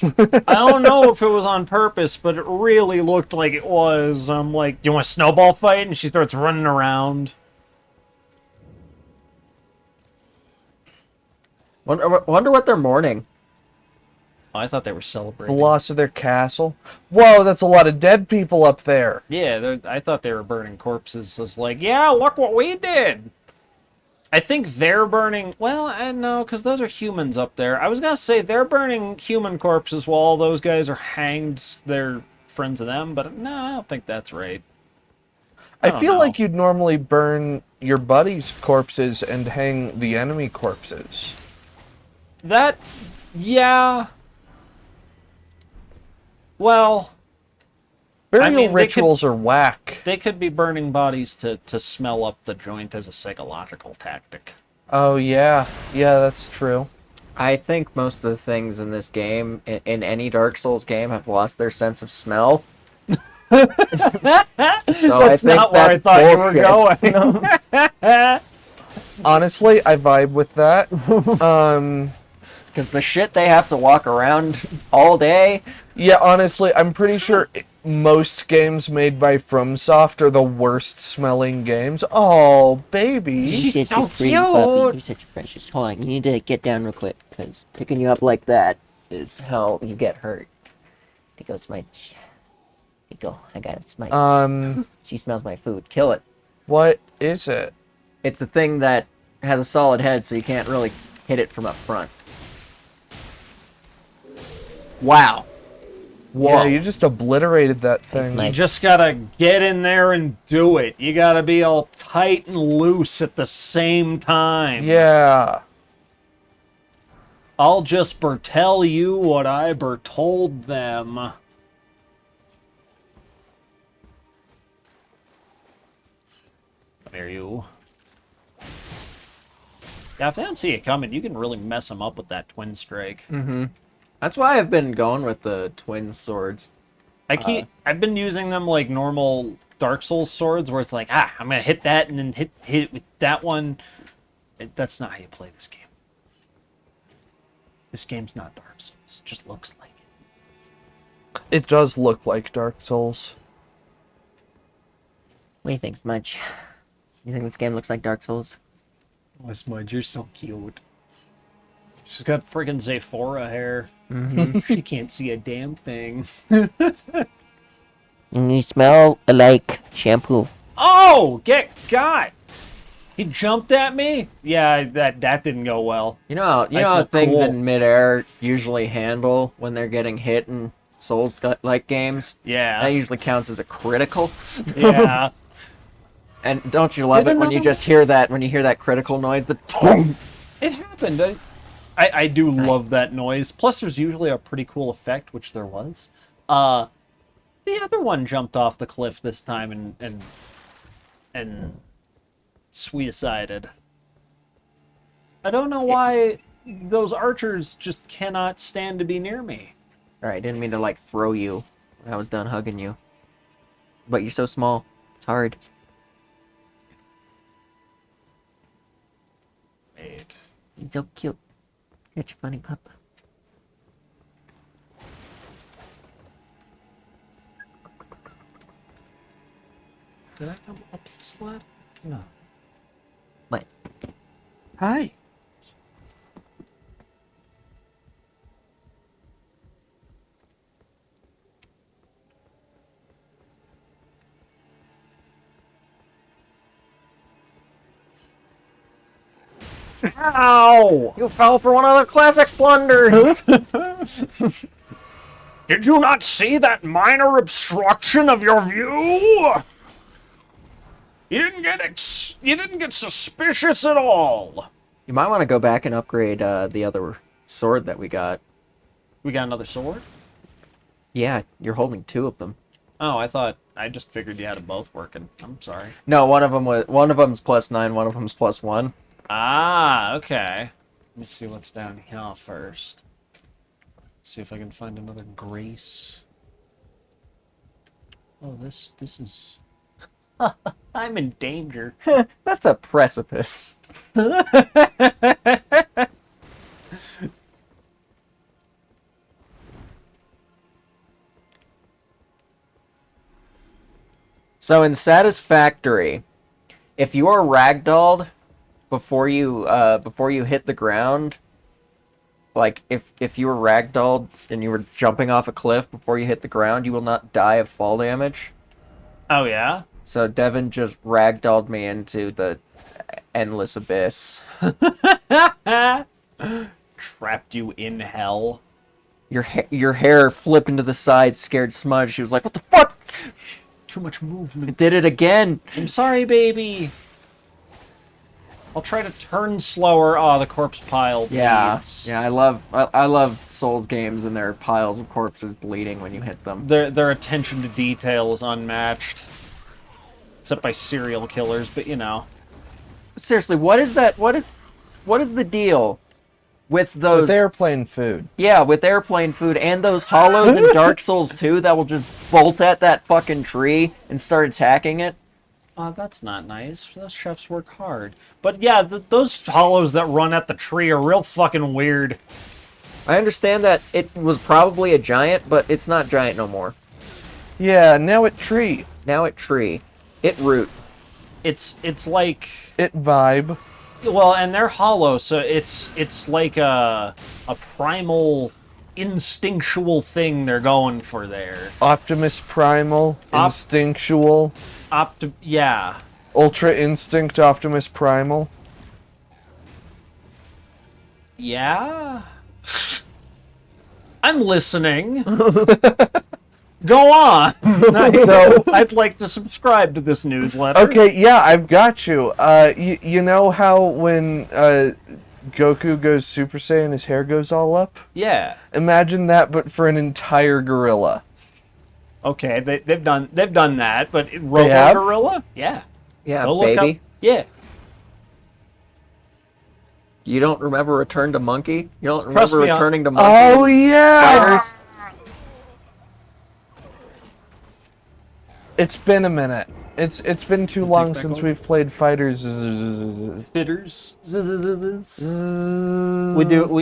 I don't know if it was on purpose, but it really looked like it was. I'm like, you want a snowball fight? And she starts running around. Wonder what they're mourning. Oh, I thought they were The celebrating. loss of their castle. Whoa, that's a lot of dead people up there. Yeah, I thought they were burning corpses. I was like, yeah, look what we did. I think they're burning... Well, no, because those are humans up there. I was going to say they're burning human corpses while all those guys are hanged. They're friends of them, but no, I don't think that's right. I I don't feel know. like you'd normally burn your buddies' corpses and hang the enemy corpses. That... Yeah... Well... Burial mean, they rituals are whack. They could be burning bodies to smell up the joint as a psychological tactic. Oh, yeah. Yeah, that's true. I think most of the things in this game, in any Dark Souls game, have lost their sense of smell. So That's not where I thought you were going. Honestly, I vibe with that. Because the shit they have to walk around all day. Yeah, honestly, I'm pretty sure most games made by FromSoft are the worst smelling games. Oh, baby. She's so pretty cute. puppy. You're such a precious. Hold on, you need to get down real quick, because picking you up like that is how you get hurt. Here you go, Smudge. Here you go. I got it, Smudge. She smells my food. Kill it. What is it? It's a thing that has a solid head, so you can't really hit it from up front. Wow. Yeah, you just obliterated that thing. You just gotta get in there and do it. You gotta be all tight and loose at the same time. Yeah. I'll just tell you what I told them. There you. Yeah, if they don't see it coming, you can really mess them up with that twin strike. That's why I've been going with the twin swords. I've been using them like normal Dark Souls swords, where it's like, I'm gonna hit that and then hit it with that one. That's not how you play this game. This game's not Dark Souls. It just looks like it. It does look like Dark Souls. What do you think, Smudge? You think this game looks like Dark Souls? Oh, Smudge, you're so cute. She's got friggin' Zephora hair. She can't see a damn thing. You smell like shampoo. Oh, get got! He jumped at me? Yeah, that didn't go well. You know I how feel things cool. in midair usually handle when they're getting hit in Souls-like games? That Yeah. usually counts as a critical. Yeah. And don't you love Did it when you another just hear that, when you hear that critical noise? The It happened. I do love that noise. Plus, there's usually a pretty cool effect, which there was. The other one jumped off the cliff this time and suicided. I don't know why those archers just cannot stand to be near me. Alright, didn't mean to like throw you when I was done hugging you. But you're so small. It's hard. Wait. You're so cute. Such a funny pup. Did I come up this ladder? No. What? Hi. Ow! You fell for one of the classic blunders! Did you not see that minor obstruction of your view? You didn't get suspicious at all. You might want to go back and upgrade the other sword that we got. We got another sword? Yeah, you're holding two of them. Oh, I just figured you had them both working. I'm sorry. No, one of them's +9, one of them's +1. Ah, okay. Let me see what's down here first. See if I can find another grace. Oh, this is... I'm in danger. That's a precipice. So in Satisfactory, if you are ragdolled before you hit the ground, like if you were ragdolled and you were jumping off a cliff before you hit the ground, you will not die of fall damage. Oh, yeah? So Devin just ragdolled me into the endless abyss. Trapped you in hell. Your hair flipping to the side scared Smudge. She was like, "What the fuck?" Too much movement. It did it again. I'm sorry, baby. I'll try to turn slower. Oh, the corpse pile bleeds. Yeah. I love Souls games and their piles of corpses bleeding when you hit them. Their attention to detail is unmatched. Except by serial killers, but you know. Seriously, what is that? What is the deal with those? With airplane food. Yeah, with airplane food and those hollows in Dark Souls 2 that will just bolt at that fucking tree and start attacking it. That's not nice. Those chefs work hard. But yeah, those hollows that run at the tree are real fucking weird. I understand that it was probably a giant, but it's not giant no more. Yeah, now it tree. Now it tree. It root. It's like, It vibe. well, and they're hollow, so it's like a primal instinctual thing they're going for there. Optimus Primal. Instinctual. Yeah. Ultra Instinct Optimus Primal. Yeah. I'm listening. Go on. I'd like to subscribe to this newsletter. Okay, yeah, I've got you. You know how when Goku goes Super Saiyan, his hair goes all up? Yeah. Imagine that, but for an entire gorilla. Okay, they've done that, but Robo have? Gorilla? Yeah. Yeah, Go look baby. up. Yeah. You don't remember Return to Monkey? You don't Trust remember me, returning to Monkey? Oh yeah. Fighters? It's been a minute. It's been too long that since going? we've played fighters. Fitters. We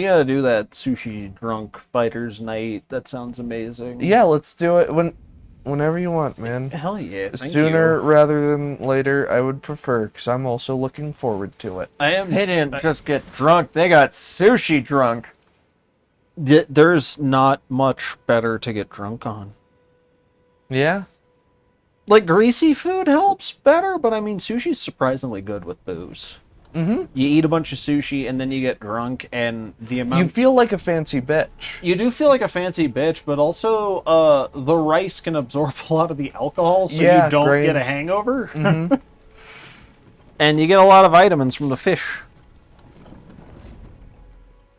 gotta do that sushi drunk fighters night. That sounds amazing. Yeah, let's do it whenever you want, man. Hell yeah. Thank Sooner you. rather than later, I would prefer, because I'm also looking forward to it. I am. They didn't just get drunk, they got sushi drunk. There's not much better to get drunk on. Yeah? Like, greasy food helps better, but I mean, sushi's surprisingly good with booze. Mm-hmm. You eat a bunch of sushi, and then you get drunk, and the You amount... feel like a fancy bitch. You do feel like a fancy bitch, but also, the rice can absorb a lot of the alcohol, so Yeah, you don't grain. get a hangover. Mhm. And you get a lot of vitamins from the fish.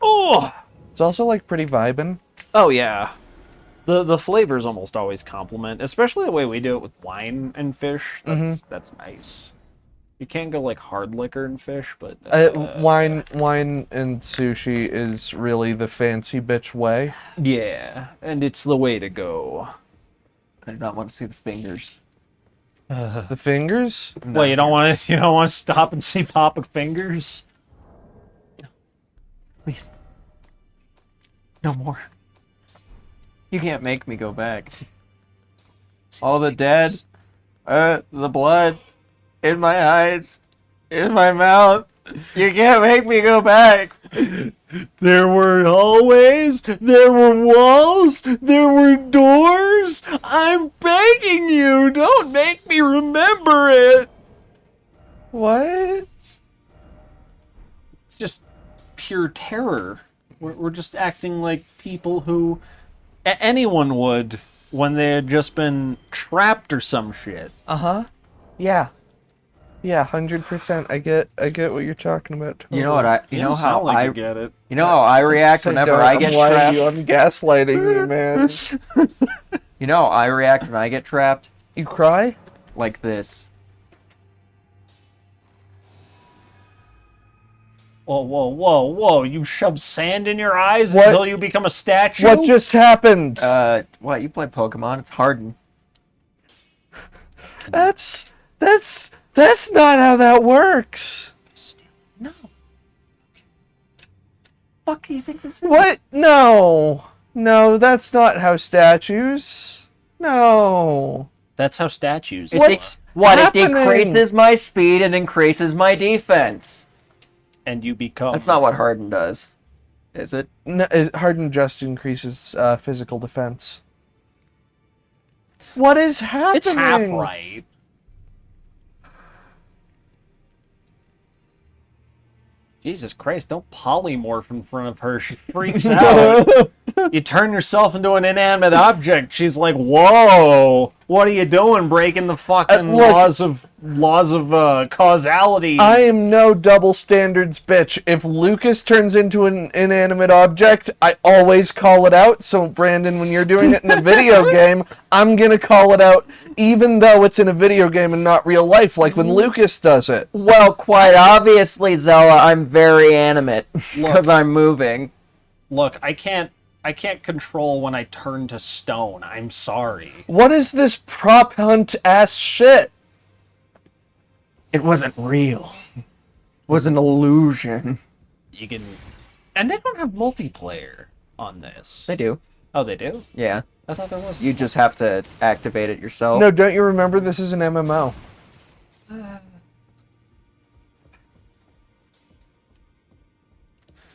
Oh! It's also like pretty vibin'. Oh, yeah. The flavors almost always complement, especially the way we do it with wine and fish. That's nice. You can't go like hard liquor and fish, but Wine and sushi is really the fancy bitch way. yeah, and it's the way to go. I do not want to see the fingers. The fingers? Well, you don't want to stop and see Papa Fingers. Please. No more. You can't make me go back. All the dead, the blood, in my eyes, in my mouth. You can't make me go back. There were hallways, there were walls, there were doors. I'm begging you, don't make me remember it. What? It's just pure terror. We're just acting like people who anyone would when they had just been trapped or some shit. Uh-huh. Yeah. Yeah, 100%. I get what you're talking about. You know what I? You know how I? get it. You know how I react whenever I get Why are trapped. you? I'm gaslighting you, man. You know how I react when I get trapped? You cry? Like this. Whoa, whoa, whoa, whoa! You shove sand in your eyes What? until you become a statue? What just happened? What? You play Pokemon? It's Harden. That's not how that works. No. Fuck do you think this is? What? No. No, that's not how statues. No. That's how statues. What's What? It happening? decreases my speed and increases my defense. And you become. That's not what Harden does, is it? No, Harden just increases physical defense. What is happening? It's half right. Jesus Christ, don't polymorph in front of her. She freaks out. You turn yourself into an inanimate object. She's like, whoa, what are you doing? Breaking the fucking look- laws of causality. I am no double standards bitch. If Lucas turns into an inanimate object, I always call it out. So Brandon, when you're doing it in a video game, I'm gonna call it out even though it's in a video game and not real life, like when Lucas does it. Well, quite obviously, Zella, I'm very animate because I'm moving. Look, I can't control when I turn to stone. I'm sorry. What is this prop hunt ass shit? It wasn't real. It was an illusion. You can, and they don't have multiplayer on this. They do. Oh, they do? Yeah. I thought there was. You just have to activate it yourself. No, don't you remember this is an MMO?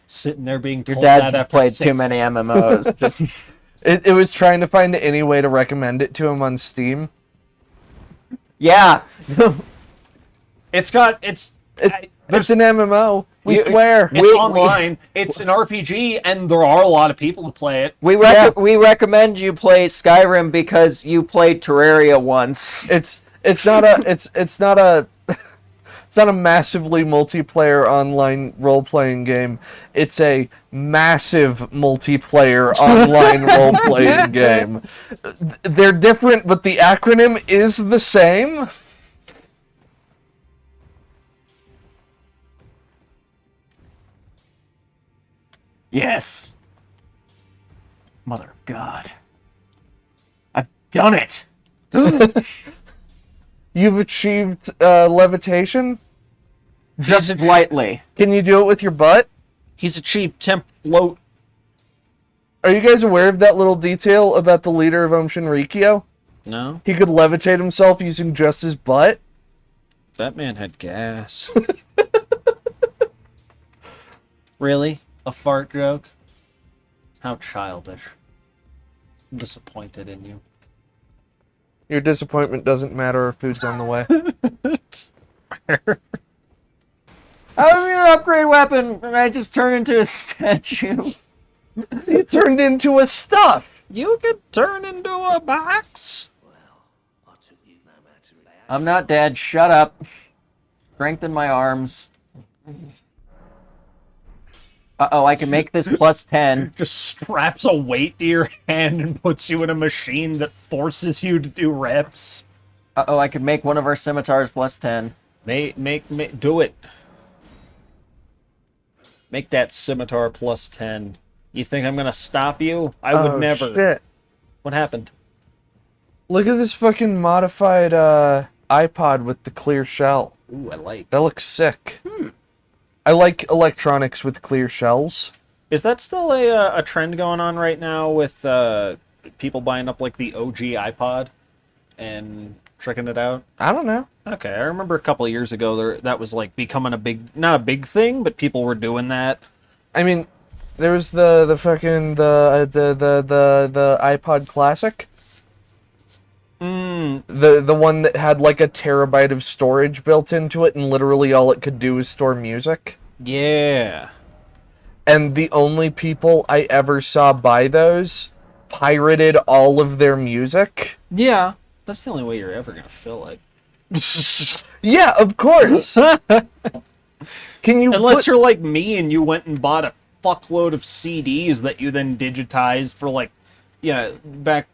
Sitting there being Your told dad that just after played too 6 many MMOs. Just It was trying to find any way to recommend it to him on Steam. yeah. It's got it's It's an MMO. We You- swear. it's online. It's an RPG, and there are a lot of people who play it. We recommend you play Skyrim because you played Terraria once. It's not a it's not a it's not a massively multiplayer online role playing game. It's a massive multiplayer online role playing game. They're different, but the acronym is the same. Yes. Mother of God. I've done it. You've achieved levitation? Just lightly. Can you do it with your butt? He's achieved temp float. Are you guys aware of that little detail about the leader of Aum Shinrikyo? No, He could levitate himself using just his butt? that man had gas. Really? A fart joke? How childish. I'm disappointed in you. Your disappointment doesn't matter if food's on the way. I was gonna upgrade weapon, and I just turned into a statue. You turned into a stuff! You could turn into a box. I'm not dead. Shut up. Strengthen my arms. Uh-oh, I can make this plus 10. Just straps a weight to your hand and puts you in a machine that forces you to do reps. Uh-oh, I can make one of our scimitars plus 10. Do it. Make that scimitar plus 10. You think I'm gonna stop you? I would never. Shit. What happened? Look at this fucking modified iPod with the clear shell. Ooh, I like. That looks sick. I like electronics with clear shells. Is that still a trend going on right now with people buying up like the OG iPod and tricking it out? I don't know. Okay, I remember a couple of years ago that was like becoming a big, not a big thing, but people were doing that. I mean, there was the fucking the iPod Classic. The one that had like a terabyte of storage built into it, and literally all it could do was store music. Yeah. And the only people I ever saw buy those pirated all of their music. Yeah. That's the only way you're ever gonna fill it. Yeah, of course. Can you Unless you're like me and you went and bought a fuckload of CDs that you then digitized for like, yeah, back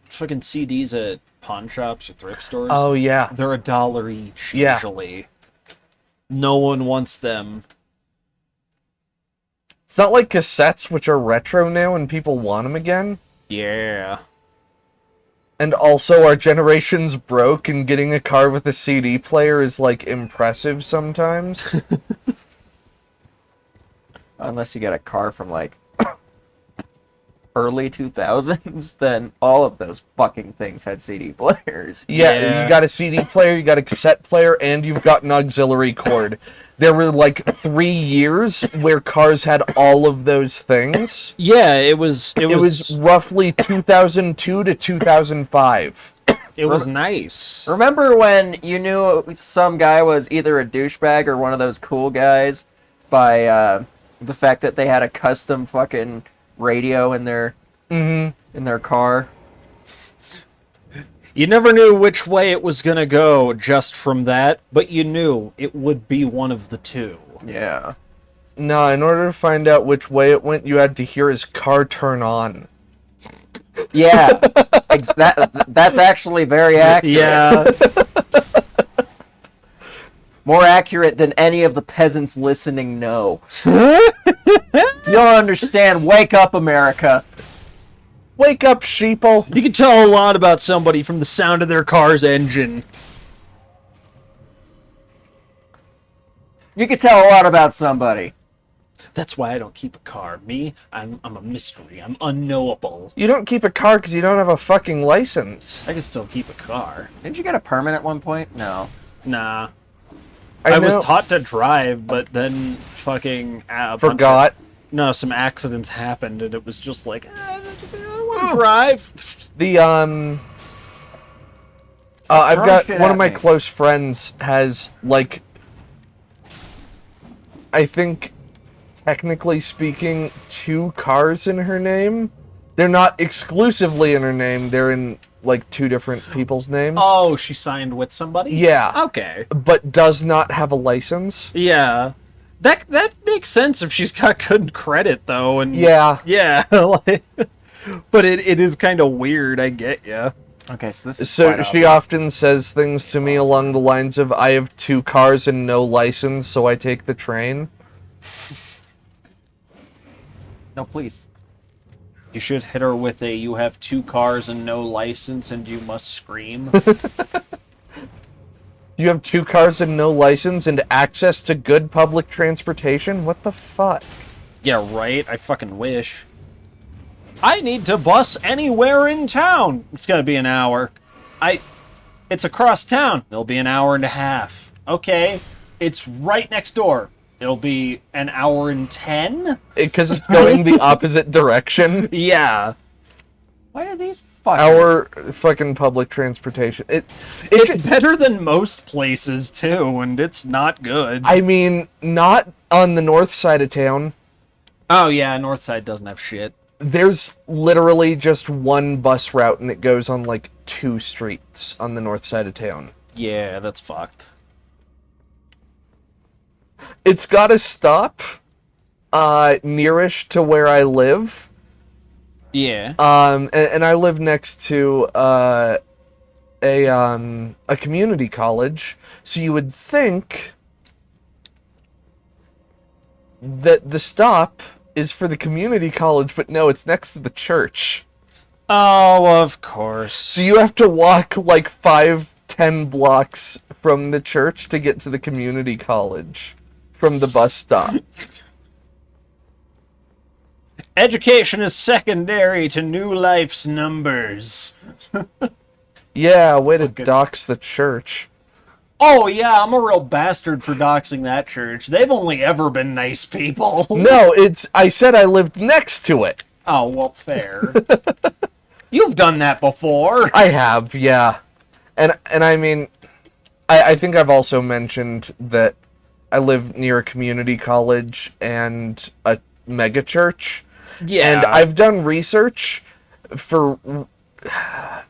fucking CDs at pawn shops or thrift stores. Oh yeah. They're $1 each Yeah. usually. No one wants them. It's not like cassettes, which are retro now and people want them again. Yeah. And also, our generation's broke, and getting a car with a CD player is, like, impressive sometimes. Unless you get a car from, like, early 2000s, then all of those fucking things had CD players. Yeah, you got a CD player, you got a cassette player, and you've got an auxiliary cord. There were, like, 3 years where cars had all of those things. Yeah, it was Roughly 2002 to 2005. it was nice. Remember when you knew some guy was either a douchebag or one of those cool guys by the fact that they had a custom fucking radio in their in their car? You never knew which way it was gonna go just from that, but you knew it would be one of the two. Yeah. No, in order to find out which way it went, you had to hear his car turn on. Yeah. That's actually very accurate. Yeah. More accurate than any of the peasants listening know. You don't understand. Wake up, America. Wake up, sheeple! You can tell a lot about somebody from the sound of their car's engine. You can tell a lot about somebody. That's why I don't keep a car. Me, I'm a mystery. I'm unknowable. You don't keep a car because you don't have a fucking license. I can still keep a car. Didn't you get a permit at one point? No. Nah. I was taught to drive, but then fucking Forgot. some accidents happened, and it was just like, I want to drive. The I've throwing got shit one at of my me. close friends has, like, I think, technically speaking, 2 cars in her name. They're not exclusively in her name. They're in, like, 2 different people's names. Oh, she signed with somebody? Yeah. Okay. But does not have a license. Yeah. That makes sense if she's got good credit, though. And Yeah. Yeah. Like, but it is kind of weird, I get ya. Okay, so this is So quite she obvious. often says things to me along the lines of, I have 2 cars and no license, so I take the train. No, please. You should hit her with a "you have 2 cars and no license and you must scream." You have 2 cars and no license and access to good public transportation? What the fuck? Yeah, right? I fucking wish. I need to bus anywhere in town. It's gonna be an hour. It's across town. It'll be an hour and a half. Okay. It's right next door. It'll be an hour and 10? Because it's going the opposite direction. Yeah. Why are these fuckers? Our fucking public transportation. It's better than most places, too, and it's not good. I mean, not on the north side of town. Oh, yeah, Northside doesn't have shit. There's literally just one bus route, and it goes on, like, 2 streets on the north side of town. Yeah, that's fucked. It's got to stop nearish to where I live. Yeah. And I live next to a community college, so you would think that the stop is for the community college, but no, it's next to the church. Oh, of course. So you have to walk like 5-10 blocks from the church to get to the community college from the bus stop. Education is secondary to new life's numbers. Yeah, way to dox the church. Oh, yeah, I'm a real bastard for doxing that church. They've only ever been nice people. No, I said I lived next to it. Oh, well, fair. You've done that before. I have, yeah. And I mean, I think I've also mentioned that I live near a community college and a mega church. Yeah. And I've done research for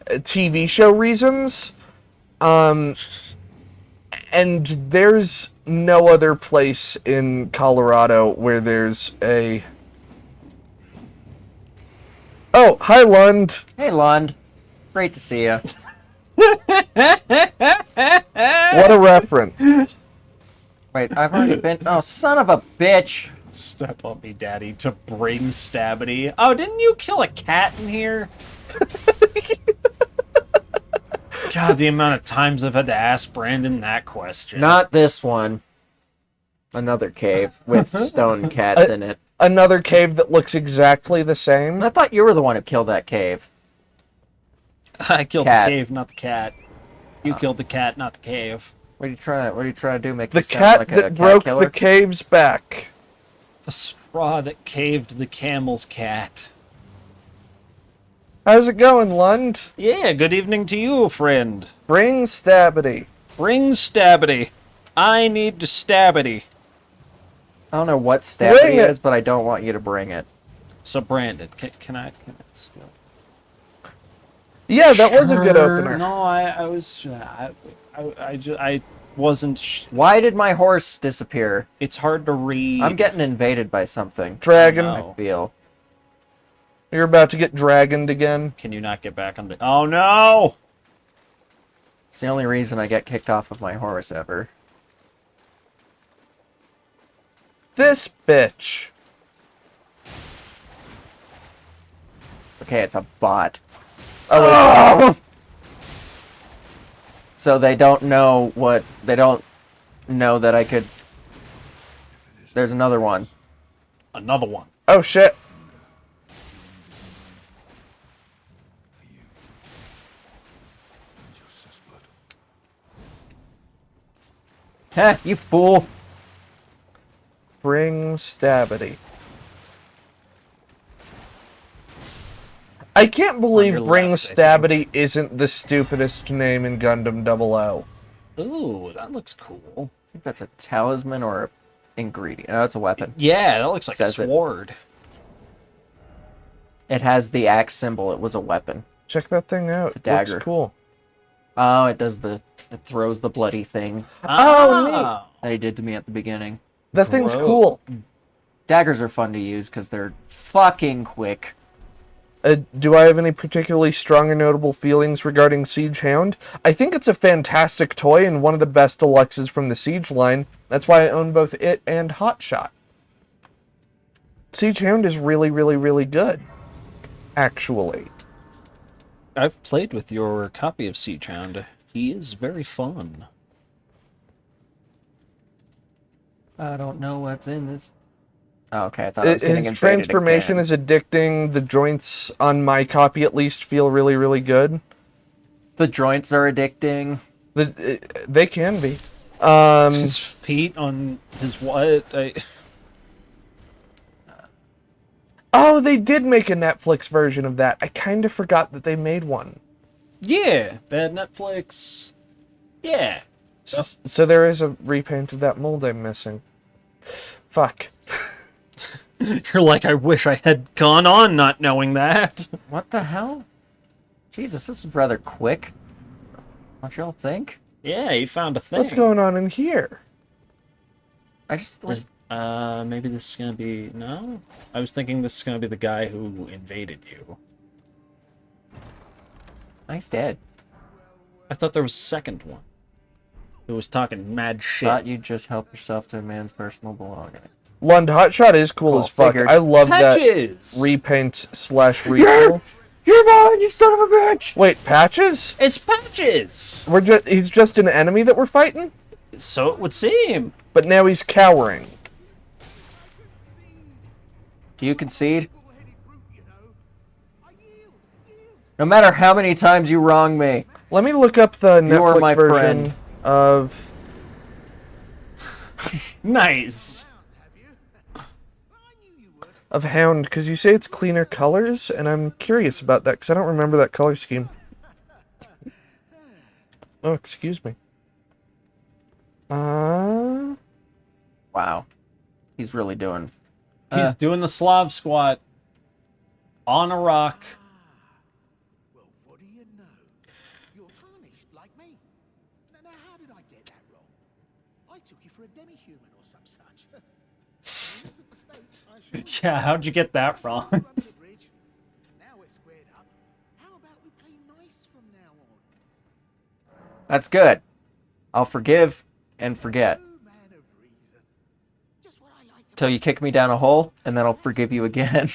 TV show reasons. And there's no other place in Colorado where there's a... Oh, hi, Lund. Hey, Lund. Great to see you. What a reference. Wait, I've already been... Oh, son of a bitch. Step on me, daddy, to bring Stabity. Oh, didn't you kill a cat in here? God, the amount of times I've had to ask Brandon that question. Not this one. Another cave with stone cats in it. Another cave that looks exactly the same. I thought you were the one who killed that cave. I killed Cat. the cave, not the cat. You killed the cat, not the cave. What are you trying to do? Make The me sound cat like a that cat broke killer? the cave's back. The straw that caved the camel's cat. How's it going, Lund? Yeah, good evening to you, friend. Bring Stabity. Bring Stabity. I need to Stabity. I don't know what Bring Stabity it. is, but I don't want you to bring it. So, Brandon, can I steal? Yeah, that was a good Sure. opener. No, I wasn't. Why did my horse disappear? It's hard to read. I'm getting invaded by something. Dragon. No. I feel. You're about to get dragoned again. Can you not get back on the? Oh no! It's the only reason I get kicked off of my horse ever. This bitch. It's okay, it's a bot. Oh, wait. So they don't know that I could... There's another one. Another one. Oh, shit. Heh, you fool. Bring Stabity. I can't believe your Bring left, I think. Stabity isn't the stupidest name in Gundam 00. Ooh, that looks cool. I think that's a talisman or an ingredient. No, it's a weapon. Yeah, that looks like Says a it. sword. It has the axe symbol. It was a weapon. Check that thing out. It's a dagger. Looks cool. Oh, it throws the bloody thing Oh, that he did to me at the beginning. That thing's Gross. cool. Daggers are fun to use because they're fucking quick. Do I have any particularly strong or notable feelings regarding Siege Hound? I think it's a fantastic toy and one of the best deluxes from the Siege line. That's why I own both it and Hotshot. Siege Hound is really, really, really good. Actually. I've played with your copy of Siege Hound. He is very fun. I don't know what's in this. Oh, okay, I thought I was getting His invaded transformation again. is addicting. The joints on my copy, at least, feel really, really good. The joints are addicting. They can be. His feet on his what? Oh, they did make a Netflix version of that. I kind of forgot that they made one. Yeah, bad Netflix. Yeah. So there is a repaint of that mold I'm missing. Fuck. You're like, I wish I had gone on not knowing that. What the hell? Jesus, this was rather quick. Don't y'all think? Yeah, you found a thing. What's going on in here? I just was. Is, maybe this is gonna be... No? I was thinking this is gonna be the guy who invaded you. Nice dead. I thought there was a second one. Who was talking mad shit. Thought you'd just help yourself to a man's personal belonging. Lund, Hotshot is cool as fuck. figured. I love Patches! that repaint / retool. You're mine, you son of a bitch! Wait, Patches? It's Patches! He's just an enemy that we're fighting? So it would seem. But now he's cowering. Do you concede? No matter how many times you wrong me. Let me look up the You are my Netflix version friend. of... Nice. of Hound, because you say it's cleaner colors, and I'm curious about that, because I don't remember that color scheme. Oh, excuse me. Wow. He's really doing. He's doing the Slav squat on a rock. Well, what do you know? You're tarnished like me. Now, how did I get that wrong? I took you for a demi-human or some such. Innocent mistake, I assure you. Yeah, how'd you get that wrong? Under the bridge. Now we're squared up. How about we play nice from now on? That's good. I'll forgive and forget. Oh, man of reason. Just what I like Till you kick me down a hole, and then I'll forgive you again.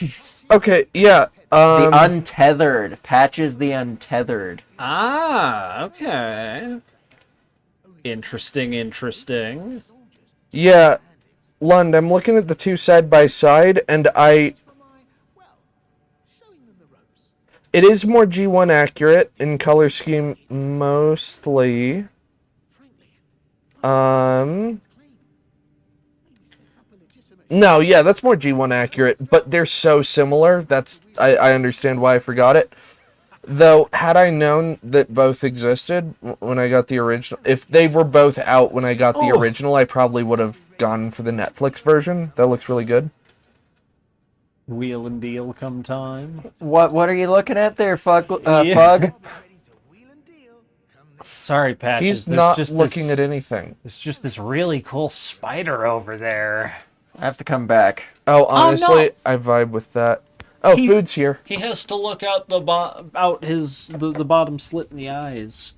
Okay, yeah. The Untethered. Patches the Untethered. Ah, okay. Interesting. Yeah, Lund, I'm looking at the two side by side, and for my, well, showing them the ropes. it is more G1 accurate in color scheme mostly. Frankly, Um, it's clean. Maybe set up a legitimate no, yeah, that's more G1 accurate, but they're so similar. I understand why I forgot it. Though, had I known that both existed when I got the original, if they were both out when I got the original, I probably would have gone for the Netflix version. That looks really good. Wheel and deal come time. What are you looking at there, Yeah. Fug? ready to wheel and deal. Come next. Sorry, Patches. He's there's not just looking this, at anything. There's just this really cool spider over there. I have to come back. Oh, honestly, no. I vibe with that. Oh, food's here. He has to look out the bottom slit in the eyes.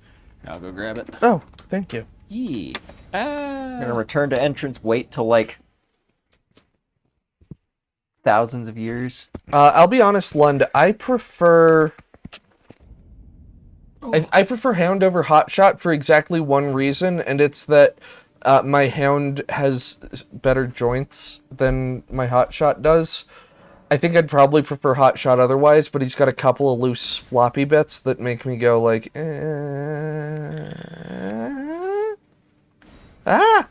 I'll go grab it. Oh, thank you. Yeah. I'm gonna return to entrance, wait till like thousands of years. I'll be honest, Lund. I prefer Hound over Hotshot for exactly one reason, and it's that my Hound has better joints than my Hotshot does. I think I'd probably prefer Hotshot otherwise, but he's got a couple of loose floppy bits that make me go like, ah.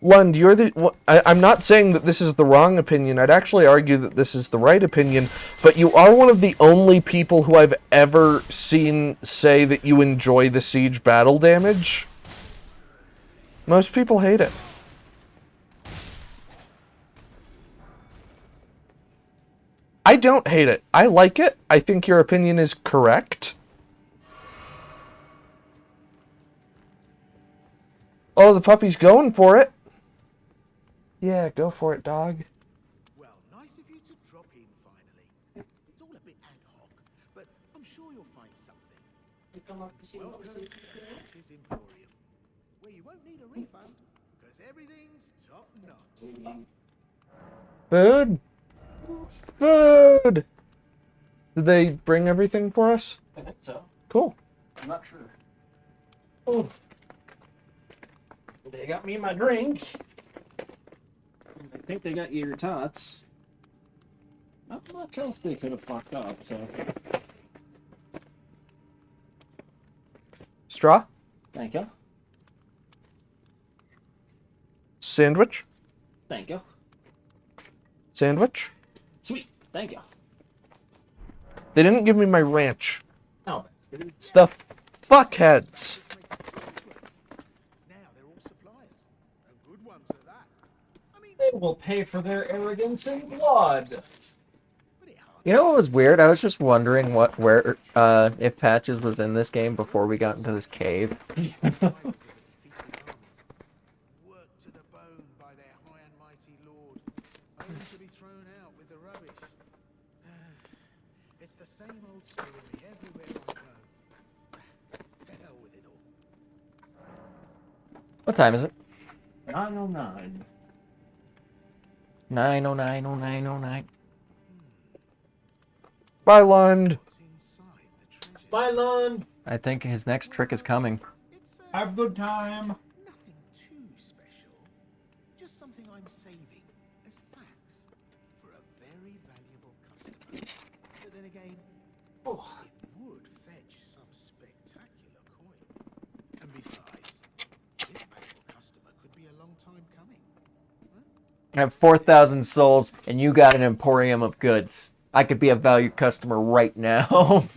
Lund, you're I'm not saying that this is the wrong opinion. I'd actually argue that this is the right opinion, but you are one of the only people who I've ever seen say that you enjoy the siege battle damage. Most people hate it. I don't hate it. I like it. I think your opinion is correct. Oh, the puppy's going for it. Yeah, go for it, dog. Well, nice of you to drop in Welcome to Patch's Emporium, where you won't need a refund, because everything's top notch. Food? Food! Did they bring everything for us? I think so. Cool. I'm not sure. Oh. They got me my drink. I think they got you your tots. Not much else they could have fucked up, so. Straw? Thank you. Sandwich? Thank you. Sandwich? Sweet. Thank you. They didn't give me my ranch. Oh, bastards. The fuckheads. Now they're all suppliers, and good ones at that. I mean, They will pay for their arrogance in blood. but it hardly You know what was weird? I was just wondering where if Patches was in this game before we got into this cave. survives of a defeated army, worked to the bone by their high and mighty lord, only to be thrown out with the rubbish. It's the same old story everywhere I go. To hell with it all. What time is it? 909. 9:09:09:09. Bye, Lund. What's inside the treasure? Bye, Lund. I think his next trick is coming. It's Have a good time. nothing too special. Just something I'm saving as thanks for a very valuable customer. But then again, it would fetch some spectacular coin. And besides, this valuable customer could be a long time coming. I have 4,000 souls, and you got an emporium of goods. I could be a valued customer right now.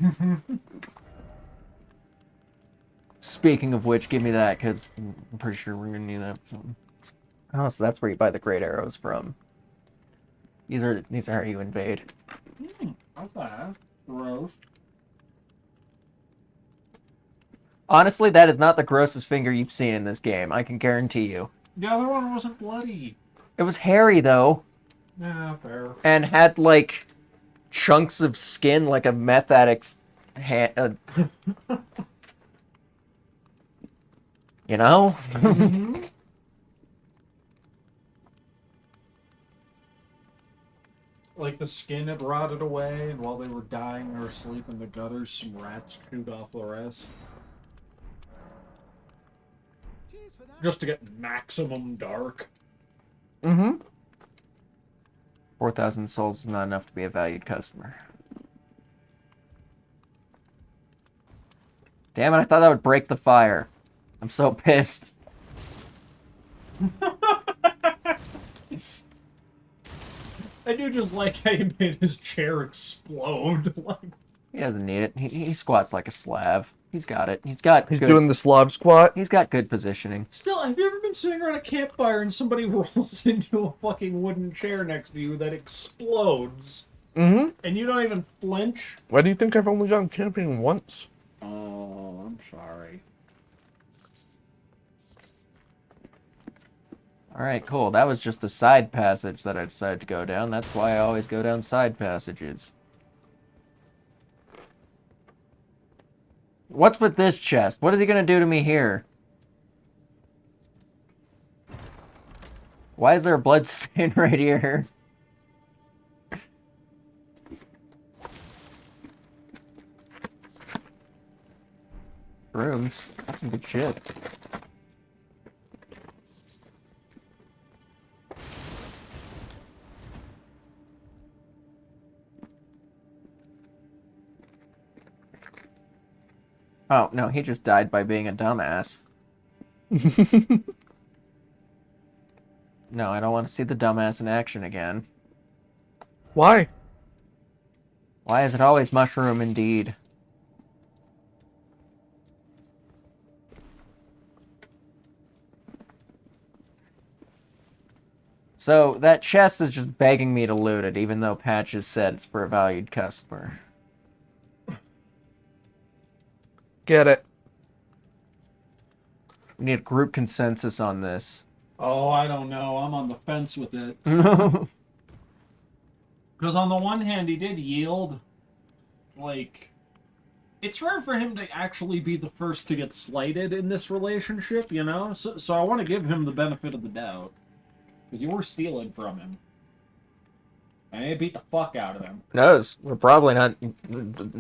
Speaking of which, give me that, because I'm pretty sure we're going to need that. Oh, so that's where you buy the great arrows from. These are how you invade. Okay. Gross. Honestly, that is not the grossest finger you've seen in this game. I can guarantee you. The other one wasn't bloody. It was hairy, though, Nah, fair. and had, like, chunks of skin like a meth addict's hand. You know? Like the skin had rotted away, and while they were dying or asleep in the gutters, some rats chewed off the rest. Cheers for that. Just to get maximum dark. Mm-hmm. 4,000 souls is not enough to be a valued customer. Damn it, I thought that would break the fire. I'm so pissed. I do just like how you made his chair explode. Like, He doesn't need it. He squats like a Slav. He's got it. He's got He's good, doing the Slav squat. He's got good positioning. still, have you ever been sitting around a campfire and somebody rolls into a fucking wooden chair next to you that explodes, Mm-hmm. and you don't even flinch? Why do you think I've only gone camping once? Oh, I'm sorry. Alright, cool. That was just a side passage that I decided to go down. That's why I always go down side passages. What's with this chest? What is he gonna do to me here? Why is there a blood stain right here? Rooms. That's some good shit. Oh, no, he just died by being a dumbass. No, I don't want to see the dumbass in action again. Why? Why is it always mushroom indeed? So, that chest is just begging me to loot it, even though Patches said it's for a valued customer. Get it. We need a group consensus on this. Oh, I don't know. I'm on the fence with it. Because on the one hand, he did yield, like, It's rare for him to actually be the first to get slighted in this relationship, you know? So I want to give him the benefit of the doubt. Because you were stealing from him. And they beat the fuck out of him. knows? We're probably not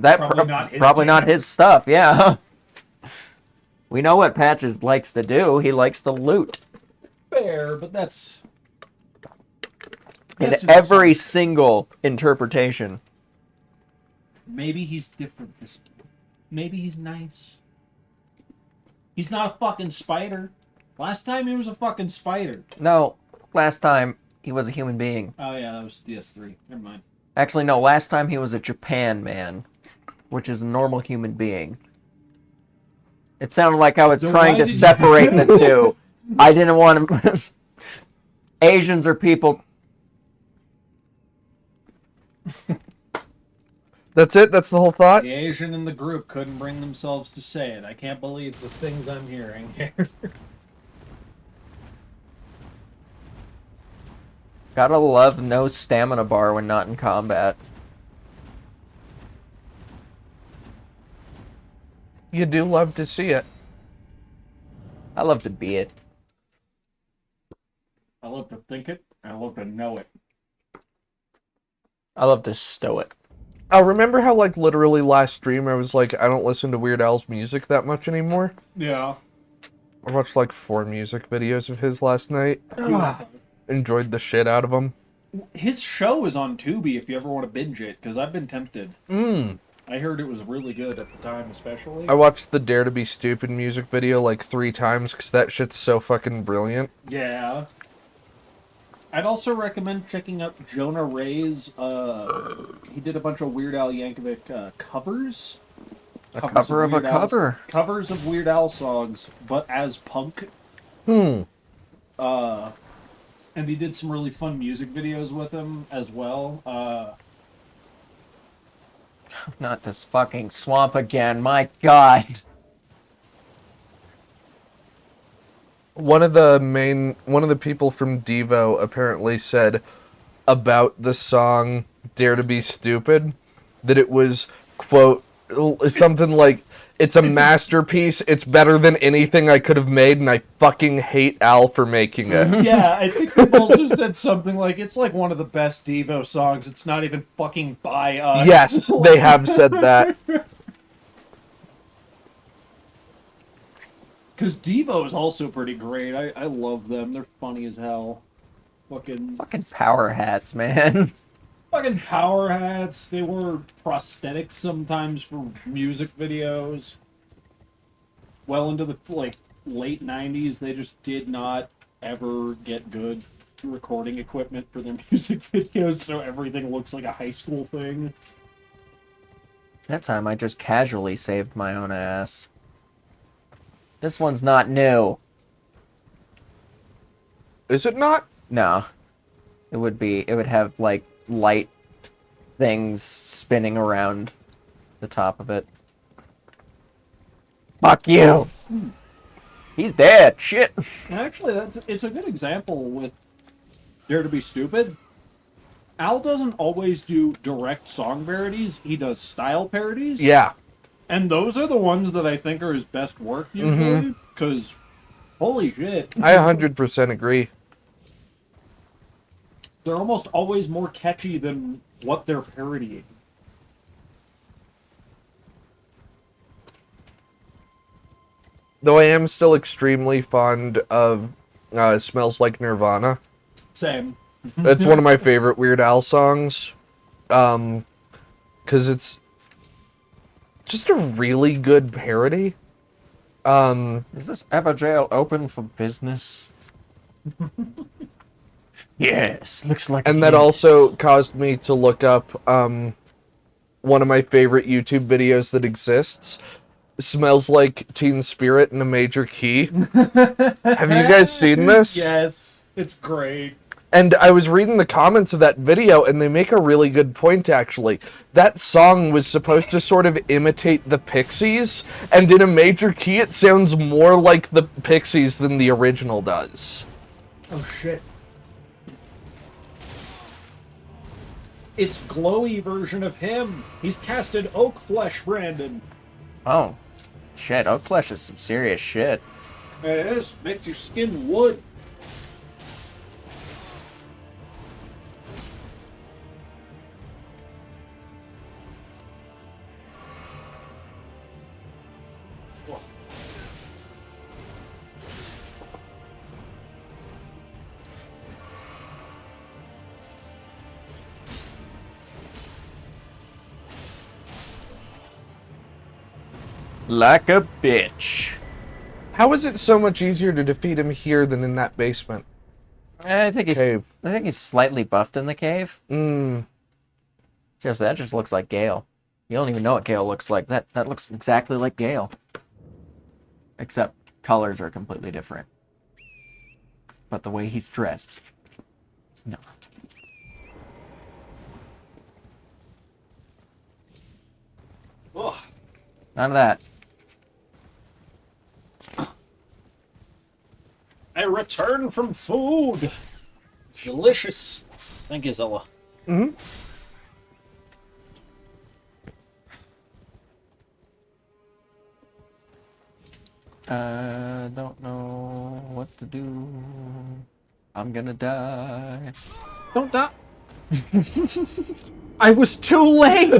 that Probably not his not his jam. stuff. Yeah. We know what Patches likes to do. He likes to loot. Fair, but that's In an every assumption. single interpretation. Maybe he's different this time. Maybe he's nice. He's not a fucking spider. Last time he was a fucking spider. No, last time he was a human being. Oh yeah, that was DS3. Never mind. Actually, no, last time he was a Japan man, which is a normal human being. It sounded like I was So trying why to did you- separate the two. I didn't want to. Asians are people. That's it? That's the whole thought? The Asian in the group couldn't bring themselves to say it. I can't believe the things I'm hearing here. Gotta love no stamina bar when not in combat. You do love to see it. I love to be it. I love to think it. I love to know it. I love to stow it. I remember how, like, literally last stream I was like, I don't listen to Weird Al's music that much anymore. Yeah. I watched like 4 music videos of his last night. Enjoyed the shit out of them. His show is on Tubi if you ever want to binge it, because I've been tempted. I heard it was really good at the time, especially. I watched the Dare to Be Stupid music video like 3 times because that shit's so fucking brilliant. Yeah. I'd also recommend checking out Jonah Ray's. He did a bunch of Weird Al Yankovic covers. Cover of a cover. Covers of Weird Al songs, but as punk. And he did some really fun music videos with him as well. Not this fucking swamp again. My God. One of the people from Devo apparently said about the song Dare to Be Stupid that it was, quote, something like, it's a masterpiece, it's better than anything I could have made, and I fucking hate Al for making it. Yeah, I think they've also said something like, it's like one of the best Devo songs. It's not even fucking by us. Yes, they have said that. Because Devo is also pretty great. I love them. They're funny as hell. Fucking Power hats, man. fucking power hats. They wore prosthetics sometimes for music videos. Well into the like late 90s, they just did not ever get good recording equipment for their music videos, so everything looks like a high school thing. That time I just casually saved my own ass. This one's not new. Is it not? No. It would have like light things spinning around the top of it. Fuck you! He's dead. Shit. And actually, it's a good example with Dare to Be Stupid. Al doesn't always do direct song parodies. He does style parodies. Yeah. And those are the ones that I think are his best work usually. Because, holy shit. I 100% agree. They're almost always more catchy than what they're parodying. Though I am still extremely fond of Smells Like Nirvana. Same. That's one of my favorite Weird Al songs. Because it's just a really good parody. Is this Abigail open for business? Yes, looks like And it that is. also caused me to look up one of my favorite YouTube videos that exists. Smells Like Teen Spirit in a Major Key. Have you guys seen this? Yes. It's great. And I was reading the comments of that video, and they make a really good point, actually. That song was supposed to sort of imitate the Pixies, and in a major key, it sounds more like the Pixies than the original does. Oh shit. It's glowy version of him. He's casted Oak Flesh, Brandon. Oh, shit. Oak flesh is some serious shit. It is. Makes your skin wood. Like a bitch. How is it so much easier to defeat him here than in that basement? I think he's. Cave. I think he's slightly buffed in the cave. Mm. Just that just looks like Gale. You don't even know what Gale looks like. That looks exactly like Gale. Except colors are completely different. But the way he's dressed, it's not. Ugh. None of that. I return from food. It's delicious. Thank you, Zella. Mm-hmm. Don't know what to do. I'm gonna die. Don't die. I was too late.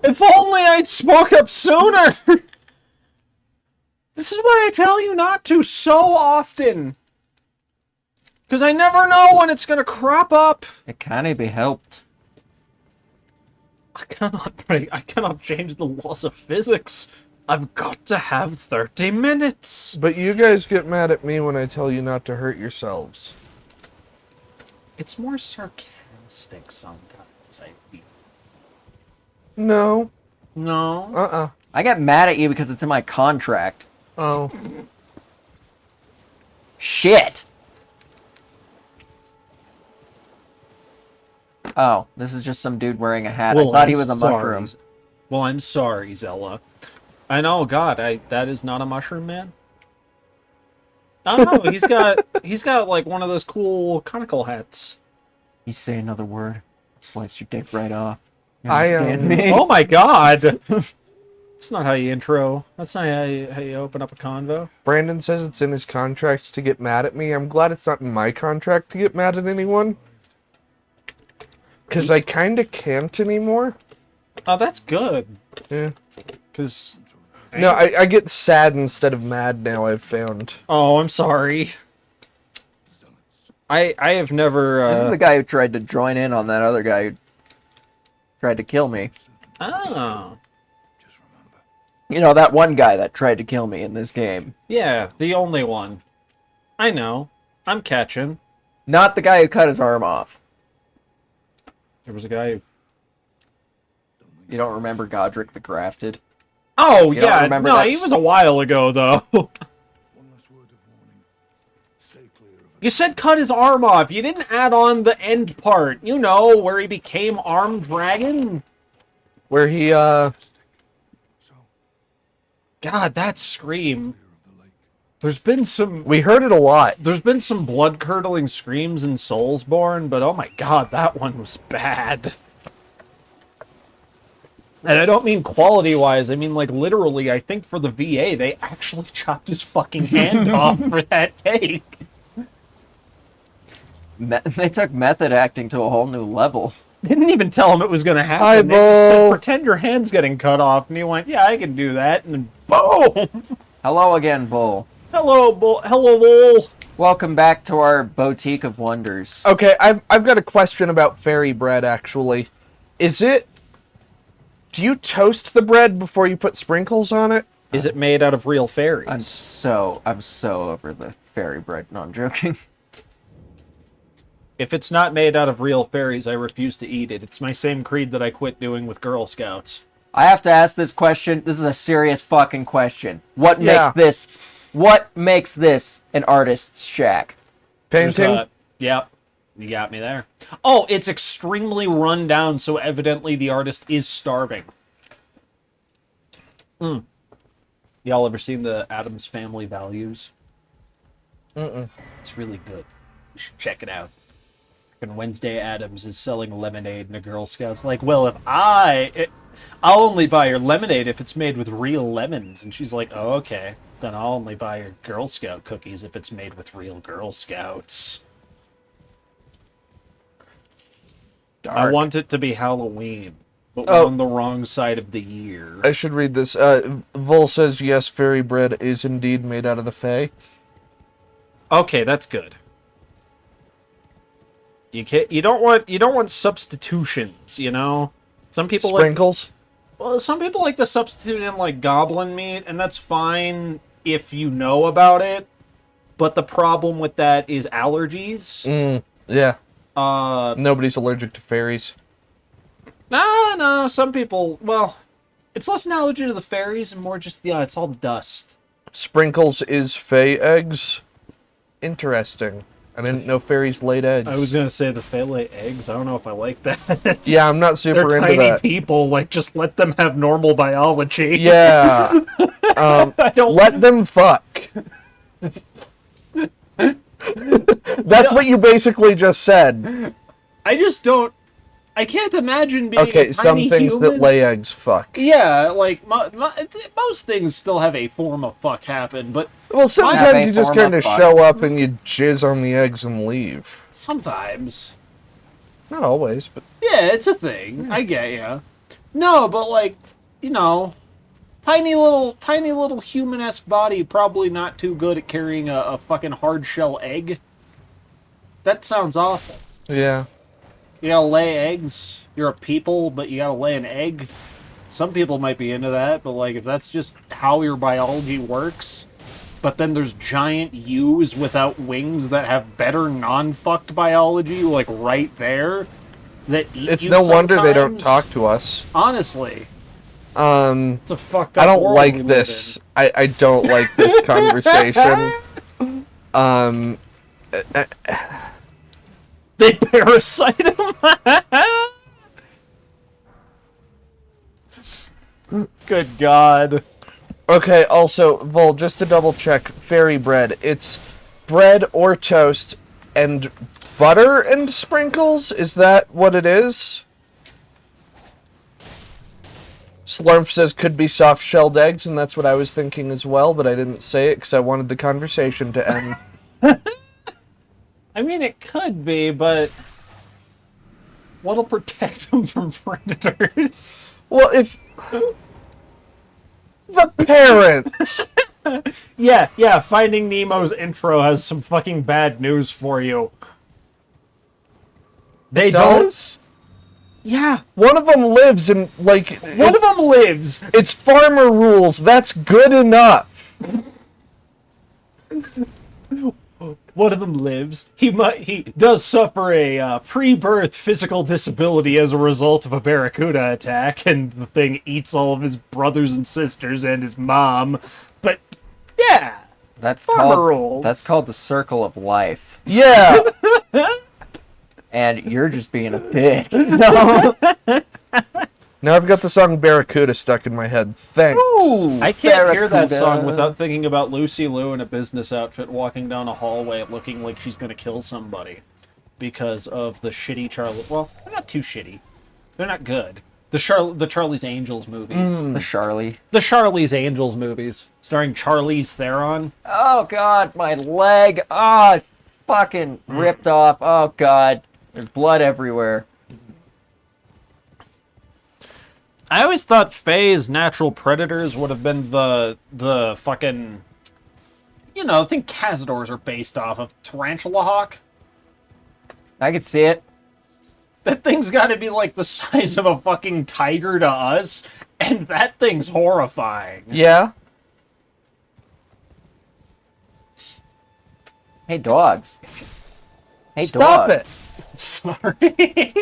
If only I'd spoke up sooner. This is why I tell you not to so often. Because I never know when it's gonna crop up. It can't be helped. I cannot change the laws of physics. I've got to have 30 minutes. But you guys get mad at me when I tell you not to hurt yourselves. It's more sarcastic sometimes, I feel. No. No. Uh-uh. I get mad at you because it's in my contract. Oh. Shit! Oh, this is just some dude wearing a hat. I thought he was a mushroom. Well, I'm sorry, Zella. I know, God, that is not a mushroom man. I don't know. He's got like one of those cool conical hats. You say another word, I'll slice your dick right off. You I, understand me? Oh my God! That's not how you intro. That's not how you open up a convo. Brandon says it's in his contract to get mad at me. I'm glad it's not in my contract to get mad at anyone. Because I kind of can't anymore. Oh, that's good. Yeah. Cause No, I get sad instead of mad now, I've found. oh, I'm sorry. I have never. This is the guy who tried to join in on that other guy who tried to kill me. Oh. You know, that one guy that tried to kill me in this game. Yeah, the only one. I know. I'm catching. Not the guy who cut his arm off. There was a guy who... You don't remember Godric the Grafted? Oh, You don't yeah. remember No, that he was a while ago, though. One last word of warning. Stay clear of it. You said cut his arm off. You didn't add on the end part. You know, where he became Armed Dragon. Where he, So, God, that scream. clear of the lake. There's been some... we heard it a lot. There's been some blood-curdling screams in Soulsborne, but oh my God, that one was bad. And I don't mean quality-wise, I mean, like, literally, I think for the VA, they actually chopped his fucking hand off for that take. They took method acting to a whole new level. Didn't even tell him it was going to happen. Hi, They just said, Bo. pretend your hand's getting cut off, and he went, yeah, I can do that, and then boom! Hello again, Bull. Hello, Bull. Welcome back to our Boutique of Wonders. Okay, I've got a question about fairy bread, actually. Do you toast the bread before you put sprinkles on it? Is it made out of real fairies? I'm so over the fairy bread. No, I'm joking. If it's not made out of real fairies, I refuse to eat it. It's my same creed that I quit doing with Girl Scouts. I have to ask this question. This is a serious fucking question. What Yeah. makes this an artist's shack? Painting? Yep. You got me there. Oh, it's extremely run down, so evidently the artist is starving. Y'all ever seen the Addams Family Values? Mm-mm. It's really good. You should check it out. And Wednesday Addams is selling lemonade in a Girl Scouts. Like, well, if I'll only buy your lemonade if it's made with real lemons. And she's like, oh, okay. Then I'll only buy your Girl Scout cookies if it's made with real Girl Scouts. I want it to be Halloween, but we're on the wrong side of the year. I should read this. Vol says, yes, fairy bread is indeed made out of the Fae. Okay, that's good. You don't want substitutions, you know? Some people Sprinkles? some people like to substitute in like goblin meat, and that's fine if you know about it. But the problem with that is allergies. Yeah. Nobody's allergic to fairies. No, some people, well, it's less an allergy to the fairies and more just it's all dust. Sprinkles is Fae eggs. Interesting. I didn't know fairies laid eggs. I was gonna say the Fae lay eggs. I don't know if I like that. Yeah, I'm not super They're into tiny that. people. Like, just let them have normal biology. Yeah. I don't. Let them fuck. That's what you basically just said. I just don't. I can't imagine being Okay, a some tiny things human. that lay eggs fuck. Yeah, like most things still have a form of fuck happen, but Well, Have sometimes a you just form of kind of fuck. show up and you jizz on the eggs and leave. sometimes. Not always, but Yeah, it's a thing. I get ya. No, but like, you know, tiny little human-esque body probably not too good at carrying a fucking hard shell egg. That sounds awful. yeah. You gotta lay eggs. You're a people, but you gotta lay an egg. Some people might be into that, but like if that's just how your biology works, but then there's giant U's without wings that have better non-fucked biology, like right there, that eat It's you no wonder they don't sometimes. talk to us. Honestly, Um, it's a fucked up I don't world like we live this. I don't like this conversation. They parasite him. Good God. Okay, also, Vol, just to double check, fairy bread. It's bread or toast and butter and sprinkles? Is that what it is? Slurmp says could be soft-shelled eggs, and that's what I was thinking as well, but I didn't say it because I wanted the conversation to end. I mean, it could be, but what'll protect them from predators? Well, if... The parents! Yeah, Finding Nemo's intro has some fucking bad news for you. They don't. Does? Yeah, One of them lives in, like... one of them lives. It's farmer rules. That's good enough. One of them lives. He does suffer a pre-birth physical disability as a result of a barracuda attack, and the thing eats all of his brothers and sisters and his mom. But yeah, That's Farmer called rules. that's called the circle of life, Yeah. and you're just being a bitch. No. Now I've got the song Barracuda stuck in my head. Thanks. I can't hear that Barracuda. song without thinking about Lucy Liu in a business outfit walking down a hallway looking like she's gonna kill somebody because of the shitty Charlie. Well, they're not too shitty. They're not good. The Charlie's Angels movies. The Charlie. The Charlie's Angels movies, starring Charlize Theron. Oh God, my leg. Ah, fucking ripped off. Oh God, there's blood everywhere. I always thought Faye's natural predators would have been the fucking, you know, I think Cazadors are based off of Tarantula Hawk. I could see it. That thing's got to be like the size of a fucking tiger to us, and that thing's horrifying. Yeah. Hey, dogs. Hey, Stop dog. it. Sorry.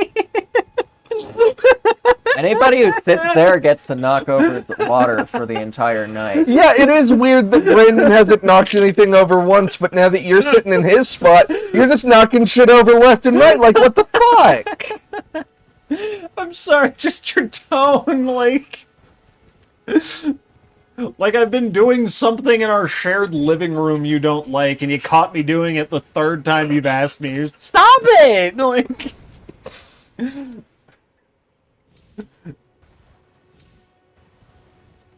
Anybody who sits there gets to knock over the water for the entire night. Yeah, it is weird that Brandon hasn't knocked anything over once, but now that you're sitting in his spot, you're just knocking shit over left and right. Like, what the fuck? I'm sorry, just your tone, like I've been doing something in our shared living room you don't like, and you caught me doing it the third time you've asked me. You're, stop it! Like,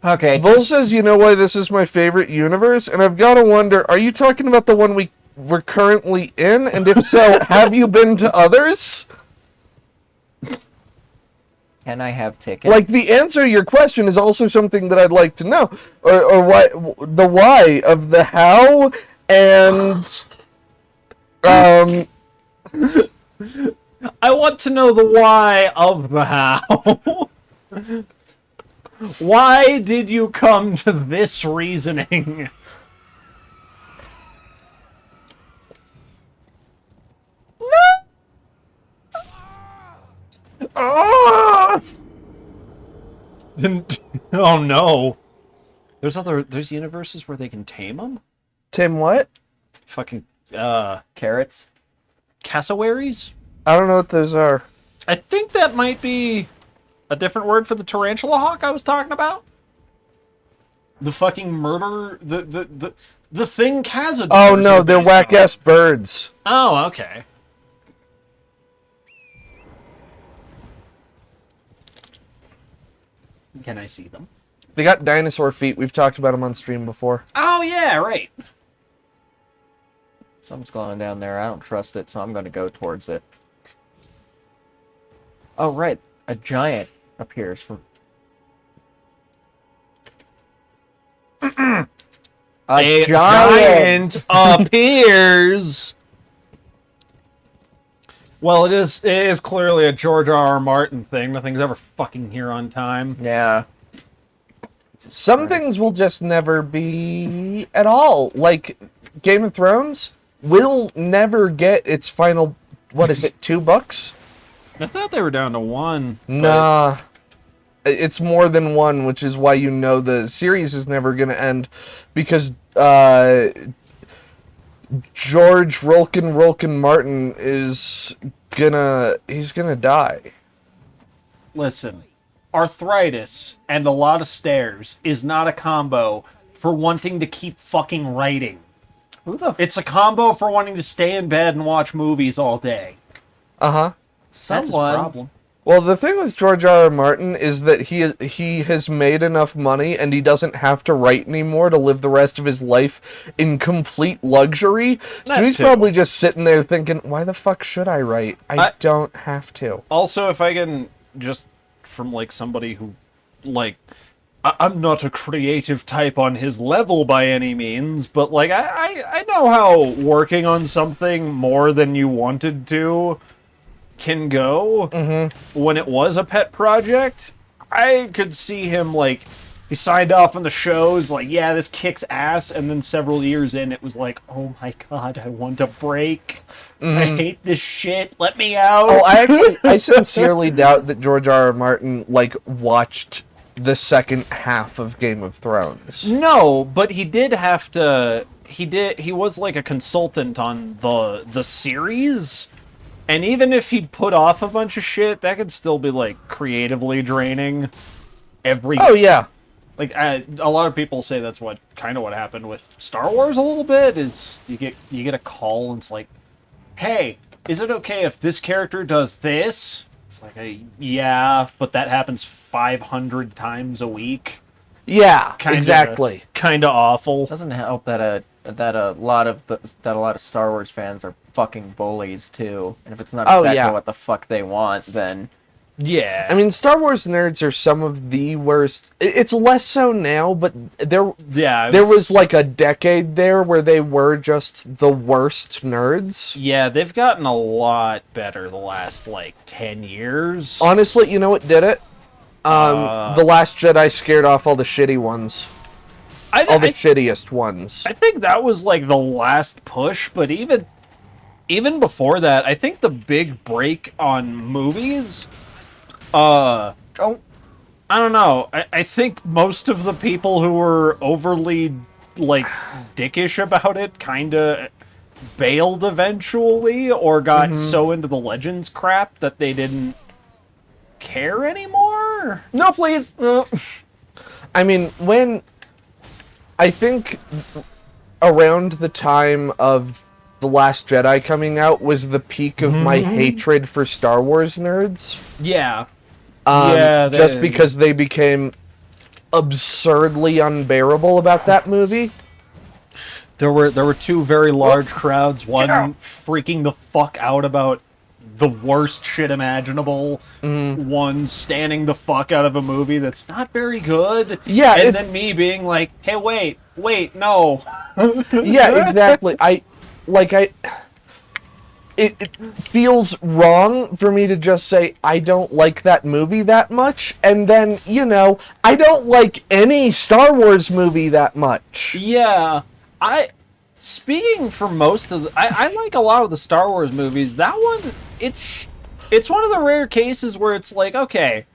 Okay. Vol says, you know why this is my favorite universe? And I've got to wonder, are you talking about the one we're currently in? And if so, have you been to others? Can I have tickets? Like, the answer to your question is also something that I'd like to know. Or why, the why of the how, and... I want to know the why of the how. Why did you come to this reasoning? Ah! Oh no. There's universes where they can tame them? Tim, what? Fucking, Carrots? cassowaries? I don't know what those are. I think that might be a different word for the tarantula hawk I was talking about. The fucking murder, the thing Cazadors Oh no, are they're based whack-ass birds. on. Oh, okay. Can I see them? They got dinosaur feet. We've talked about them on stream before. Oh yeah, right. Something's going down there. I don't trust it, so I'm going to go towards it. Oh, right. A giant appears from... A giant appears. Well, it is clearly a George R.R. Martin thing. Nothing's ever fucking here on time. Yeah. Some things will just never be at all. Like, Game of Thrones will never get its final, what is it, $2? I thought they were down to 1. Nah. It's more than 1, which is why you know the series is never going to end. Because George Rolkin Martin is he's gonna die. Listen, arthritis and a lot of stairs is not a combo for wanting to keep fucking writing. Who the It's a combo for wanting to stay in bed and watch movies all day. Uh-huh. That's his problem. Well, the thing with George R.R. Martin is that he has made enough money and he doesn't have to write anymore to live the rest of his life in complete luxury. So That he's too. probably just sitting there thinking, why the fuck should I write? I don't have to. Also, if I can just, from like somebody who, like, I'm not a creative type on his level by any means, but like I know how working on something more than you wanted to can go. When it was a pet project, I could see him, like, he signed off on the shows, like, yeah, this kicks ass, and then several years in, it was like, oh my god, I want a break. I hate this shit. Let me out. Oh, I sincerely doubt that George R.R. Martin, like, watched the second half of Game of Thrones. No, but he did have to. He was like a consultant on the series, and even if he'd put off a bunch of shit, that could still be like creatively draining. Oh yeah. Like a lot of people say that's what happened with Star Wars a little bit. Is you get a call and it's like, hey, is it okay if this character does this? It's like, yeah, but that happens 500 times a week. Yeah, exactly. Kind of awful. Doesn't help that a lot of Star Wars fans are fucking bullies too. And if it's not exactly what the fuck they want, then Yeah. I mean, Star Wars nerds are some of the worst. It's less so now, but there was like a decade there where they were just the worst nerds. Yeah, they've gotten a lot better the last, like, 10 years. Honestly, you know what did it? The Last Jedi scared off all the shitty ones. All the shittiest ones. I think that was, like, the last push, but even before that, I think the big break on movies, I don't know. I think most of the people who were overly, like, dickish about it kind of bailed eventually, or got so into the Legends crap that they didn't care anymore. no, please. I mean, I think around the time of The Last Jedi coming out was the peak of my hatred for Star Wars nerds. Yeah. Just because they became absurdly unbearable about that movie. There were two very large crowds, one freaking the fuck out about the worst shit imaginable, one standing the fuck out of a movie that's not very good, Yeah, and it's- then me being like, hey, wait, no. Yeah, exactly. It feels wrong for me to just say I don't like that movie that much, and then, I don't like any Star Wars movie that much. Yeah, speaking for most of I like a lot of the Star Wars movies. That one, it's one of the rare cases where it's like, okay,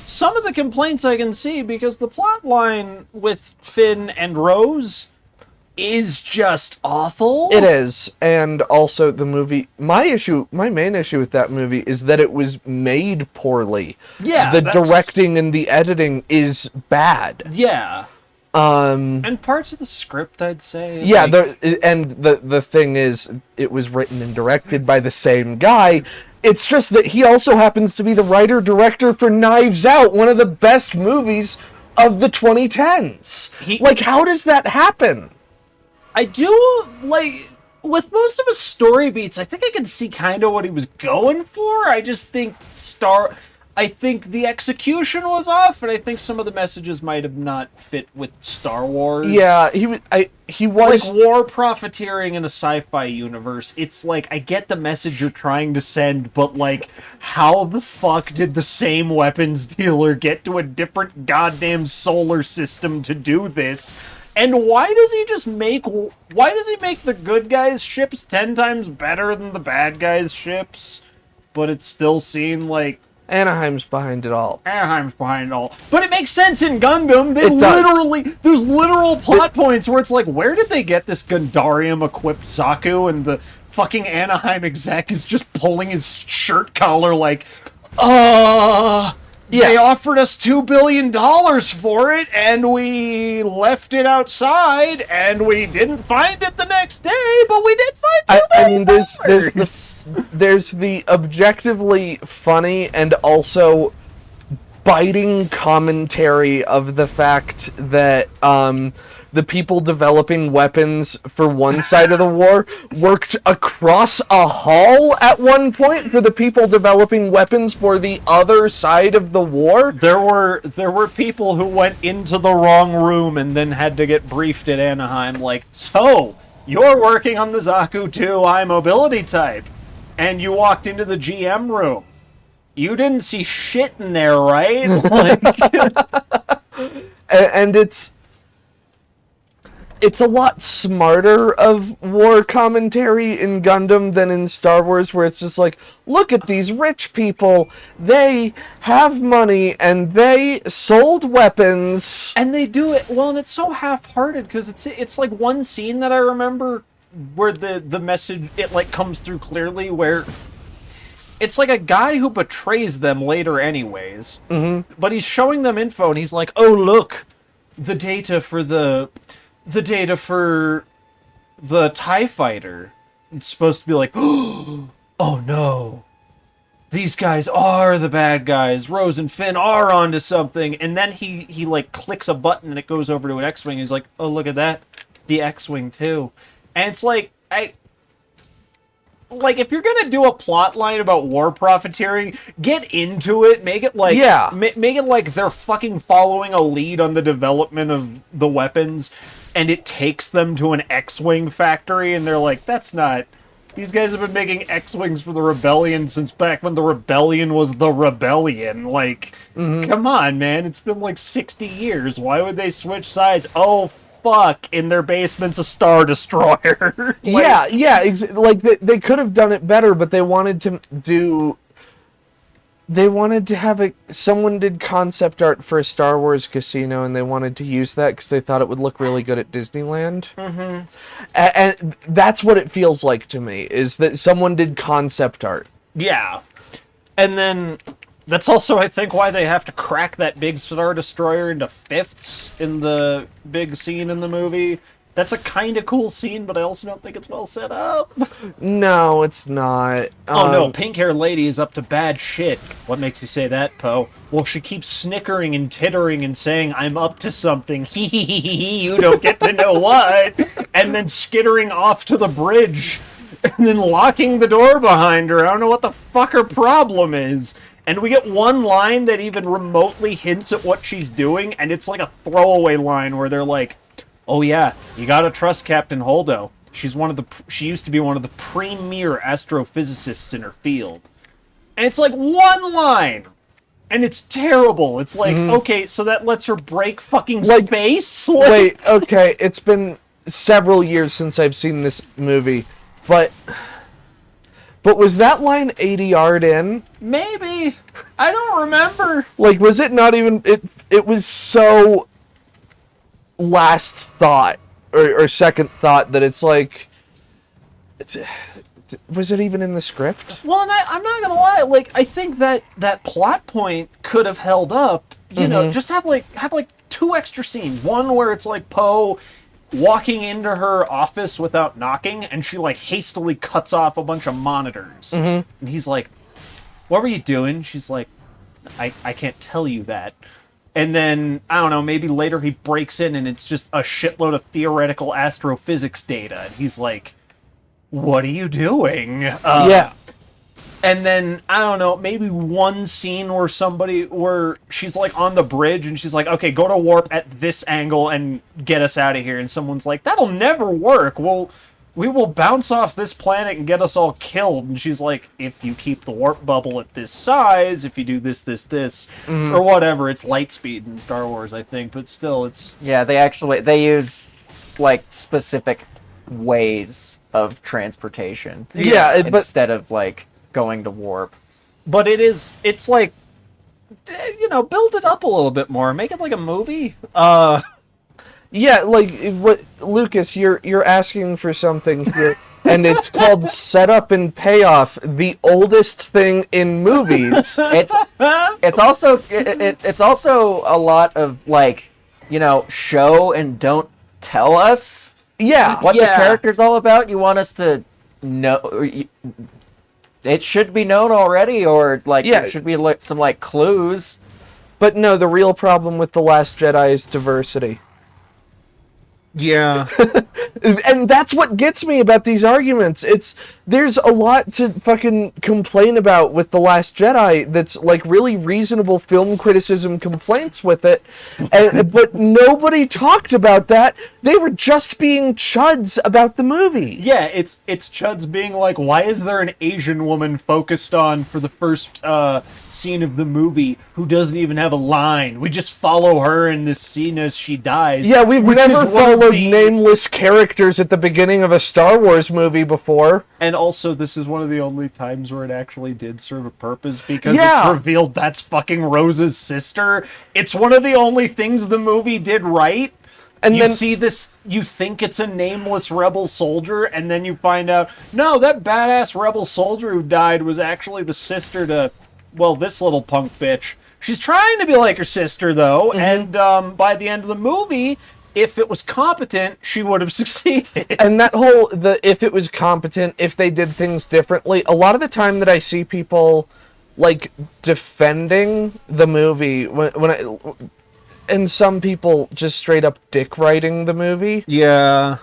some of the complaints I can see because the plot line with Finn and Rose is just awful. It is, and also the movie. My main issue with that movie is that it was made poorly. Yeah, the that's- directing and the editing is bad. Yeah. And parts of the script, I'd say. Yeah, like- the thing is, it was written and directed by the same guy. It's just that he also happens to be the writer-director for Knives Out, one of the best movies of the 2010s. How does that happen? I do, with most of his story beats, I think I can see kind of what he was going for. I just think I think the execution was off, and I think some of the messages might have not fit with Star Wars. Yeah, he was... Like, war profiteering in a sci-fi universe, it's like, I get the message you're trying to send, but, how the fuck did the same weapons dealer get to a different goddamn solar system to do this? And why does he make the good guys' ships 10 times better than the bad guys' ships? But it's still seen like Anaheim's behind it all. Anaheim's behind it all. But it makes sense in Gundam. There's literal plot points where it's like, where did they get this Gundarium-equipped Zaku? And the fucking Anaheim exec is just pulling his shirt collar like, they offered us $2 billion for it, and we left it outside, and we didn't find it the next day, but we did find $2 billion. There's the objectively funny and also biting commentary of the fact that the people developing weapons for one side of the war worked across a hall at one point for the people developing weapons for the other side of the war. There were people who went into the wrong room and then had to get briefed at Anaheim like, so, you're working on the Zaku 2i mobility type, and you walked into the GM room. You didn't see shit in there, right? And it's a lot smarter of war commentary in Gundam than in Star Wars, where it's just like, look at these rich people. They have money, and they sold weapons. And they do it well, and it's so half-hearted because it's like one scene that I remember where the message comes through clearly, where it's like a guy who betrays them later, anyways. Mm-hmm. But he's showing them info, and he's like, "Oh, look, the data for the TIE fighter." It's supposed to be like, "Oh no, these guys are the bad guys. Rose and Finn are onto something." And then he clicks a button and it goes over to an X-wing. He's like, "Oh, look at that, the X-wing too." And it's like, if you're gonna do a plot line about war profiteering, get into it. Make it like, make it like they're fucking following a lead on the development of the weapons, and it takes them to an X-wing factory, and they're like, that's not. These guys have been making X-wings for the Rebellion since back when the Rebellion was the Rebellion. Come on, man. It's been like 60 years. Why would they switch sides? Oh, fuck. In their basement's a Star Destroyer. They could have done it better, but they wanted to have someone did concept art for a Star Wars casino, and they wanted to use that because they thought it would look really good at Disneyland. Mm-hmm. And that's what it feels like to me, is that someone did concept art. Yeah. And then that's also, I think, why they have to crack that big Star Destroyer into fifths in the big scene in the movie. That's a kind of cool scene, but I also don't think it's well set up. No, it's not. Oh no, pink hair lady is up to bad shit. What makes you say that, Poe? Well, she keeps snickering and tittering and saying, I'm up to something. Hee hee hee hee hee, you don't get to know what. And then skittering off to the bridge. And then locking the door behind her. I don't know what the fuck her problem is. And we get one line that even remotely hints at what she's doing, and it's like a throwaway line where they're like, oh yeah, you gotta trust Captain Holdo. She used to be one of the premier astrophysicists in her field. And it's like one line! And it's terrible. It's like, okay, so that lets her break fucking space? Like, Wait, okay, it's been several years since I've seen this movie, but was that line 80-yard in? maybe. I don't remember. Like, was it not even... It was so last thought, or second thought, that it's like... was it even in the script? Well, and I'm not gonna lie. Like, I think that plot point could have held up. You know, just have like 2 extra scenes. One where it's like Poe walking into her office without knocking, and she like hastily cuts off a bunch of monitors. And he's like, "What were you doing?" She's like, "I can't tell you that." And then, I don't know, maybe later he breaks in and it's just a shitload of theoretical astrophysics data. And he's like, what are you doing? Yeah. And then, I don't know, maybe one scene where she's like on the bridge and she's like, okay, go to warp at this angle and get us out of here. And someone's like, that'll never work. We will bounce off this planet and get us all killed. And she's like, if you keep the warp bubble at this size, if you do this, or whatever. It's light speed in Star Wars, I think, but still, it's... Yeah, they use, like, specific ways of transportation. Yeah, instead of, like, going to warp. But it's like, you know, build it up a little bit more. Make it like a movie. Yeah, like, what, Lucas, you're asking for something here, and it's called setup and payoff, the oldest thing in movies. It's also it's also a lot of, like, you know, show and don't tell us Yeah. what the character's all about. You want us to know. It should be known already, or like Yeah. there should be like some like clues. But no, the real problem with The Last Jedi is diversity. Yeah. And that's what gets me about these arguments. There's a lot to fucking complain about with The Last Jedi that's like really reasonable film criticism complaints with it. But nobody talked about that. They were just being chuds about the movie. Yeah, it's Chuds being like, why is there an Asian woman focused on for the first scene of the movie who doesn't even have a line? We just follow her in this scene as she dies. Yeah, we've which is never one of followed the- nameless characters at the beginning of a Star Wars movie before. And also, this is one of the only times where it actually did serve a purpose, because Yeah. it's revealed that's fucking Rose's sister. It's one of the only things the movie did right. And You then see this, you think it's a nameless rebel soldier, and then you find out, no, that badass rebel soldier who died was actually the sister to, well, this little punk bitch. She's trying to be like her sister, though, and by the end of the movie, if it was competent, she would have succeeded. And that if it was competent, if they did things differently, a lot of the time that I see people like defending the movie and some people just straight up dick writing the movie. Yeah.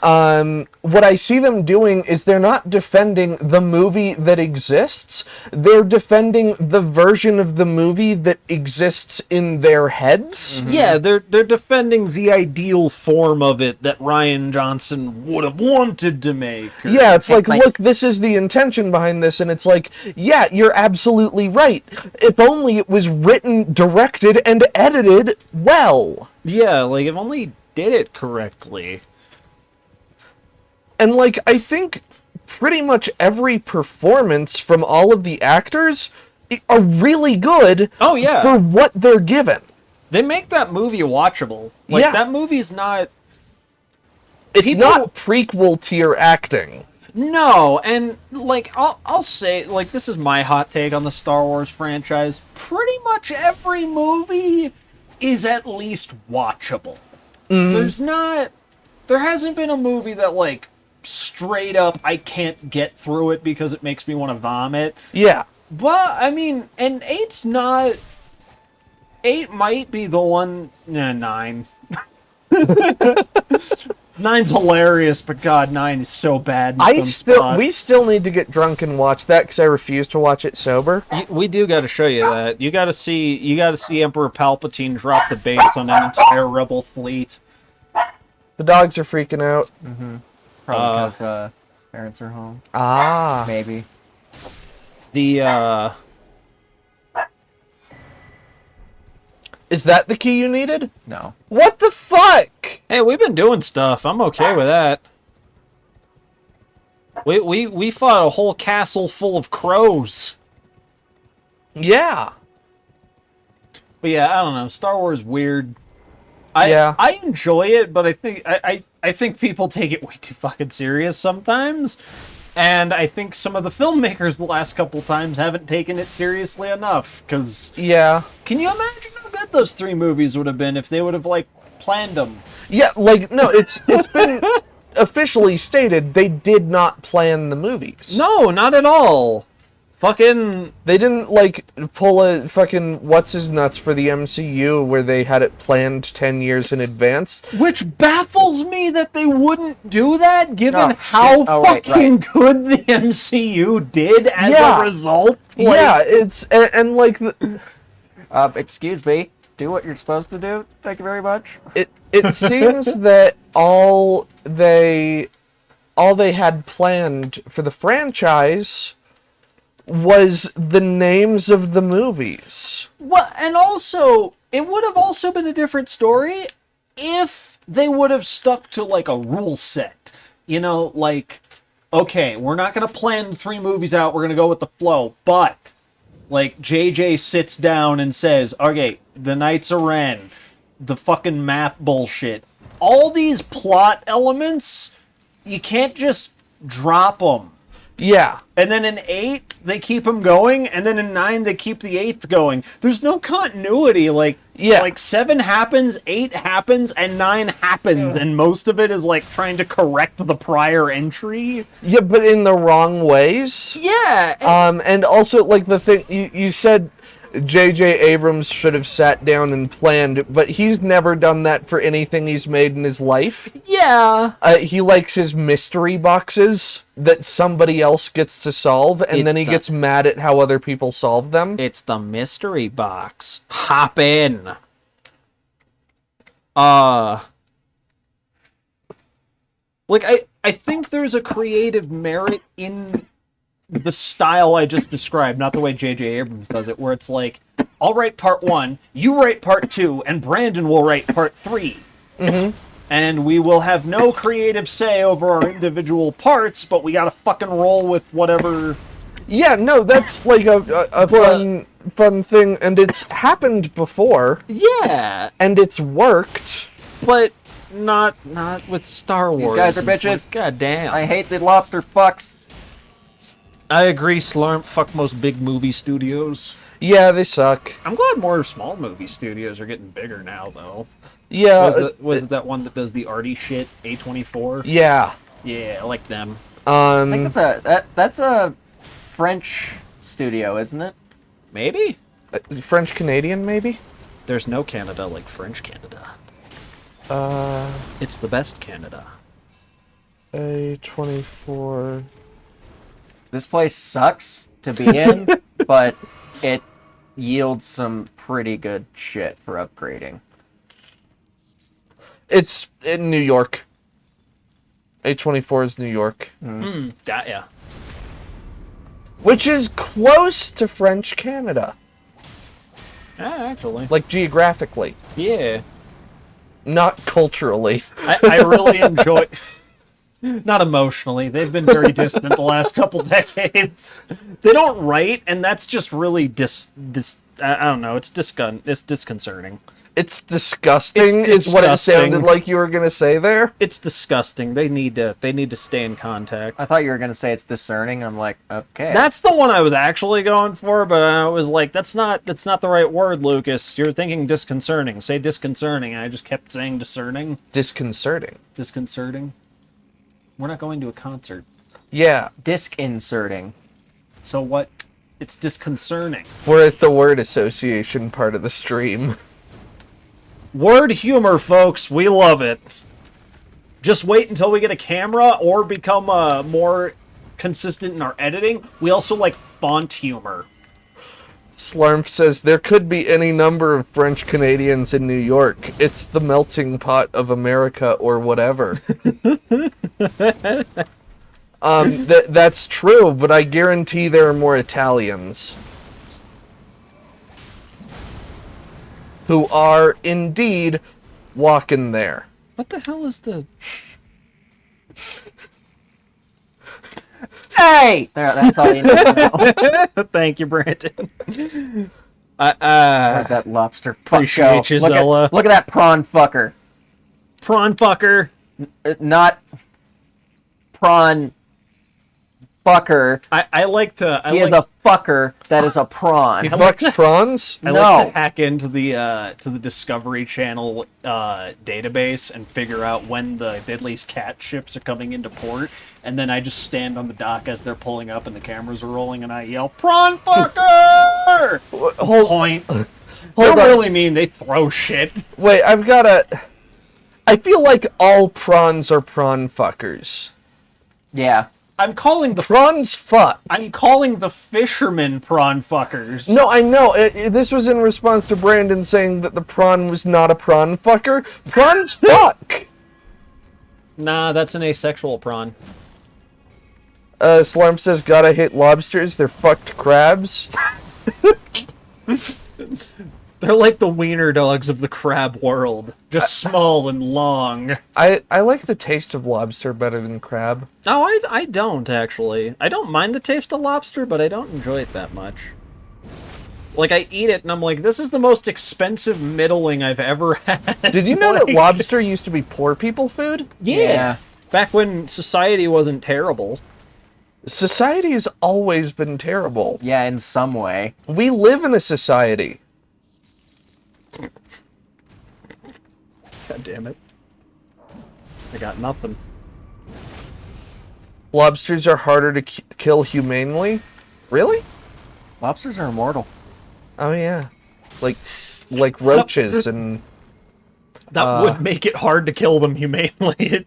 What I see them doing is they're not defending the movie that exists. They're defending the version of the movie that exists in their heads. Yeah, they're defending the ideal form of it that Rian Johnson would have wanted to make. Yeah, it's like, like- look, this is the intention behind this, and it's like, yeah, you're absolutely right. If only it was written, directed, and edited well. Yeah, like, if only did it correctly. And, like, I think pretty much every performance from all of the actors are really good Oh, yeah. for what they're given. They make that movie watchable. Like, Yeah. that movie's not... It's People- not prequel tier acting. No, and, like, I'll say, like, this is my hot take on the Star Wars franchise. Pretty much every movie is at least watchable. There's not... there hasn't been a movie that like straight up I can't get through it because it makes me want to vomit. Yeah. But I mean, and eight's not. 8 might be the one. Nah, 9. 9's hilarious, but God, 9 is so bad. In some We spots. still need to get drunk and watch that because I refuse to watch it sober. We do got to show you that. You got to see Emperor Palpatine drop the base on an entire rebel fleet. The dogs are freaking out. Probably because parents are home. Ah. Maybe. The Is that the key you needed? No. What the fuck? hey, we've been doing stuff. I'm okay with that. We fought a whole castle full of crows. Yeah. But yeah, I don't know. Star Wars weird. Yeah. I enjoy it, but I think I think people take it way too fucking serious sometimes. And I think some of the filmmakers the last couple times haven't taken it seriously enough. Because Yeah. can you imagine how good those 3 movies would have been if they would have like planned them? Yeah, like, no, it's been officially stated they did not plan the movies. No, not at all. Fucking They didn't, like, pull a fucking what's-his-nuts for the MCU where they had it planned 10 years in advance. which baffles me that they wouldn't do that, given Oh, how shit. Oh, right, fucking good the MCU did as Yeah. a result. Yeah, it's, and like, Excuse me. Do what you're supposed to do. Thank you very much. it seems that all they had planned for the franchise was the names of the movies. Well, and also, it would have also been a different story if they would have stuck to like a rule set. You know, like, okay, we're not going to plan 3 movies out, we're going to go with the flow, but, like, JJ sits down and says, okay, the Knights of Ren, the fucking map bullshit, all these plot elements, you can't just drop them. Yeah. And then in 8, they keep them going, and then in 9, they keep the 8th going. There's no continuity. Like, Yeah. like 7 happens, 8 happens, and 9 happens, and most of it is like trying to correct the prior entry. Yeah, but in the wrong ways. Yeah. And also, like, the thing, you said J.J. Abrams should have sat down and planned, but he's never done that for anything he's made in his life. yeah. He likes his mystery boxes that somebody else gets to solve, and It's then he the- gets mad at how other people solve them. It's the mystery box. Hop in. Like, I think there's a creative merit in the style I just described, not the way J.J. Abrams does it, where it's like, I'll write part 1, you write part 2, and Brandon will write part 3. Mm-hmm. And we will have no creative say over our individual parts, but we gotta fucking roll with whatever. Yeah, no, that's like a fun thing, and it's happened before, Yeah, and it's worked. but not with Star Wars. guys are It's bitches. like, God damn. I hate the lobster fucks. I agree, Slurm. Fuck most big movie studios. Yeah, they suck. I'm glad more small movie studios are getting bigger now, though. Yeah, Was it that one that does the arty shit, A24? yeah. Yeah, I like them. I think that's a French studio, isn't it? Maybe? French Canadian, maybe. There's no Canada like French Canada. It's the best Canada. A24. This place sucks to be in, but it yields some pretty good shit for upgrading. It's in New York. A24 is New York. Yeah. Which is close to French Canada. Actually. Like, geographically. Yeah. Not culturally. I really enjoy... Not emotionally. They've been very distant the last couple decades. They don't write, and that's just really I don't know. It's disconcerting. It's disgusting, It's is what it disgusting. sounded like you were gonna say there. It's disgusting. They need to stay in contact. I thought you were gonna say it's discerning. I'm like, okay. That's the one I was actually going for, but I was like, that's not the right word, Lucas. You're thinking disconcerting. Say disconcerting. And I just kept saying discerning. Disconcerting. Disconcerting. We're not going to a concert. Yeah, disc inserting. So what? It's disconcerting. we're at the word association part of the stream. Word humor, folks. We love it. Just wait until we get a camera or become more consistent in our editing. We also like font humor. Slarmf says there could be any number of French Canadians in New York. It's the melting pot of America or whatever. That's true, but I guarantee there are more Italians who are indeed walking there. What the hell is the... Hey, there. That's all you need to know. Thank you, Brandon. Like that lobster. fuck Appreciate show. you, Look Zella. at that prawn fucker. Prawn fucker. Not prawn fucker. I like to... He is a fucker that is a prawn. He fucks prawns? I No. like to hack into the Discovery Channel database and figure out when the Deadliest Cat ships are coming into port, and then I just stand on the dock as they're pulling up and the cameras are rolling, and I yell, "Prawn fucker!" Hold, Point. They hold don't on. really mean they throw shit. Wait, I've got a... I feel like all prawns are prawn fuckers. Yeah. I'm calling the fishermen prawn fuckers. No, I know. This was in response to Brandon saying that the prawn was not a prawn fucker. Prawns fuck! Nah, that's an asexual prawn. Slarm says, gotta hate lobsters. They're fucked crabs. They're like the wiener dogs of the crab world. Just small and long. I like the taste of lobster better than crab. No, I don't, actually. I don't mind the taste of lobster, but I don't enjoy it that much. Like, I eat it, and I'm like, this is the most expensive middling I've ever had. Did you know that Like- lobster used to be poor people food? Yeah. Back when society wasn't terrible. Society has always been terrible. Yeah, in some way. We live in a society. God damn it. I got nothing. Lobsters are harder to kill humanely? Really? Lobsters are immortal. Oh, yeah. Like roaches and... That would make it hard to kill them humanely.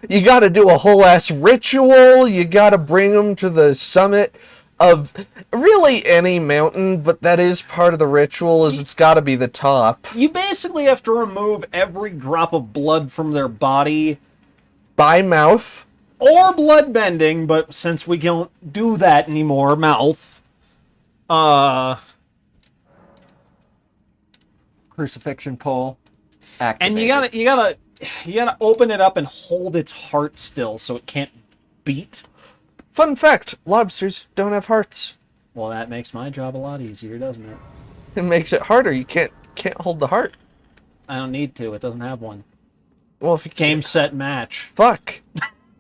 You gotta do a whole ass ritual. You gotta bring them to the summit of really any mountain, but that is part of the ritual, is it's gotta be the top. You basically have to remove every drop of blood from their body, By mouth. or blood bending, but since we don't do that anymore, mouth. Crucifixion pole. And Activated. you gotta open it up and hold its heart still so it can't beat. Fun fact, lobsters don't have hearts. Well, that makes my job a lot easier, doesn't it? It makes it harder. You can't hold the heart. I don't need to. It doesn't have one. Well, if you Game, set, match. fuck.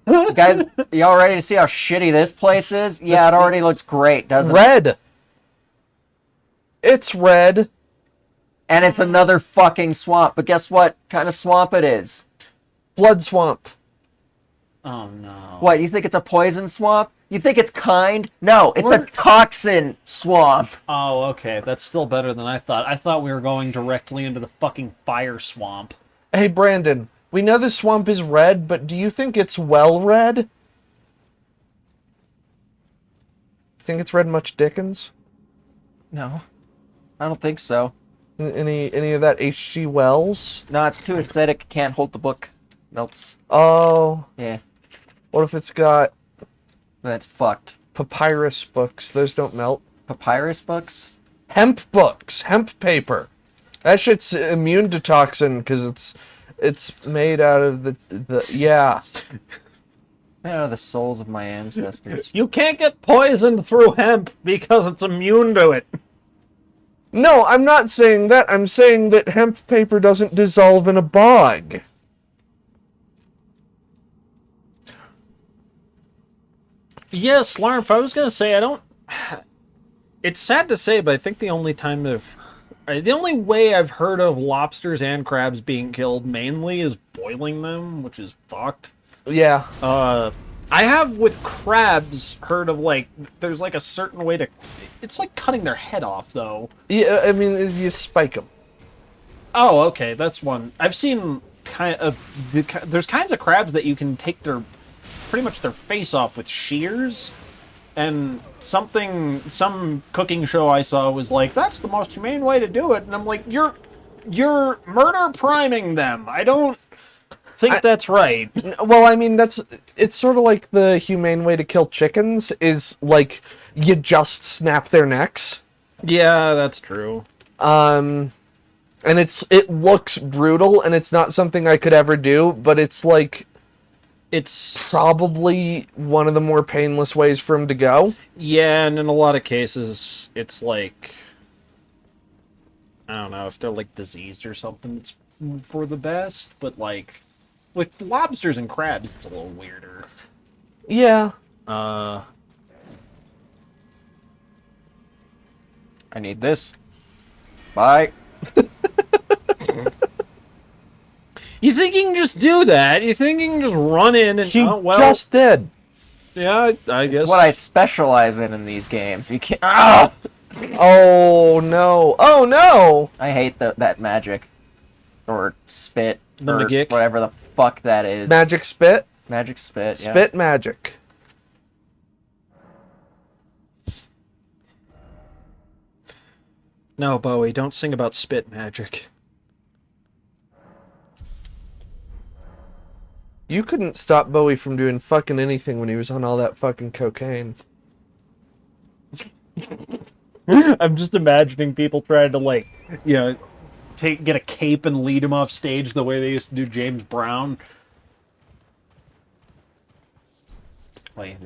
Guys, y'all ready to see how shitty this place is? Yeah, it already looks great, doesn't it? Red. It's red. And it's another fucking swamp. But guess what kind of swamp it is? Blood swamp. Oh no. What, you think it's a poison swamp? You think it's kind? No, it's a We're- toxin swamp. Oh, okay. That's still better than I thought. I thought we were going directly into the fucking fire swamp. Hey, Brandon, we know the swamp is red, but do you think it's well read? Think it's read much Dickens? No, I don't think so. Any of that H.G. Wells? No, it's too acidic. Can't hold the book. Melts. Oh, Yeah, what if it's got that's fucked. papyrus books? Those don't melt. Papyrus books? Hemp books, hemp paper. That shit's immune to toxin because it's made out of the yeah. Oh, the souls of my ancestors. You can't get poisoned through hemp because it's immune to it. No, I'm not saying that. I'm saying that hemp paper doesn't dissolve in a bog. Yeah, Slarp, I was gonna say I don't. It's sad to say, but I think the only way I've heard of lobsters and crabs being killed mainly is boiling them, which is fucked. Yeah. I have with crabs heard of like there's like a certain way to. It's like cutting their head off though. Yeah, I mean, you spike them. Oh, okay, that's one. I've seen there's kinds of crabs that you can take their pretty much their face off with shears, and some cooking show I saw was like that's the most humane way to do it, and I'm like you're murder priming them. I don't think that's right. Well, I mean, it's sort of like the humane way to kill chickens is like you just snap their necks. Yeah, that's true. And it looks brutal, and it's not something I could ever do, but it's like It's probably one of the more painless ways for him to go. yeah, and in a lot of cases, it's like I don't know if they're like diseased or something. It's for the best, but like with lobsters and crabs, it's a little weirder. Yeah. I need this. Bye. You think you can just do that? You think you can just run in and He well, just did. yeah, I guess. What I specialize in these games. You can't. Ah! Oh no. Oh no. I hate that magic, or spit, The or magic? whatever the fuck that is. Magic spit. Magic spit. Yeah. Spit magic. No, Bowie, don't sing about spit magic. You couldn't stop Bowie from doing fucking anything when he was on all that fucking cocaine. I'm just imagining people trying to like, get a cape and lead him off stage the way they used to do James Brown. Wait,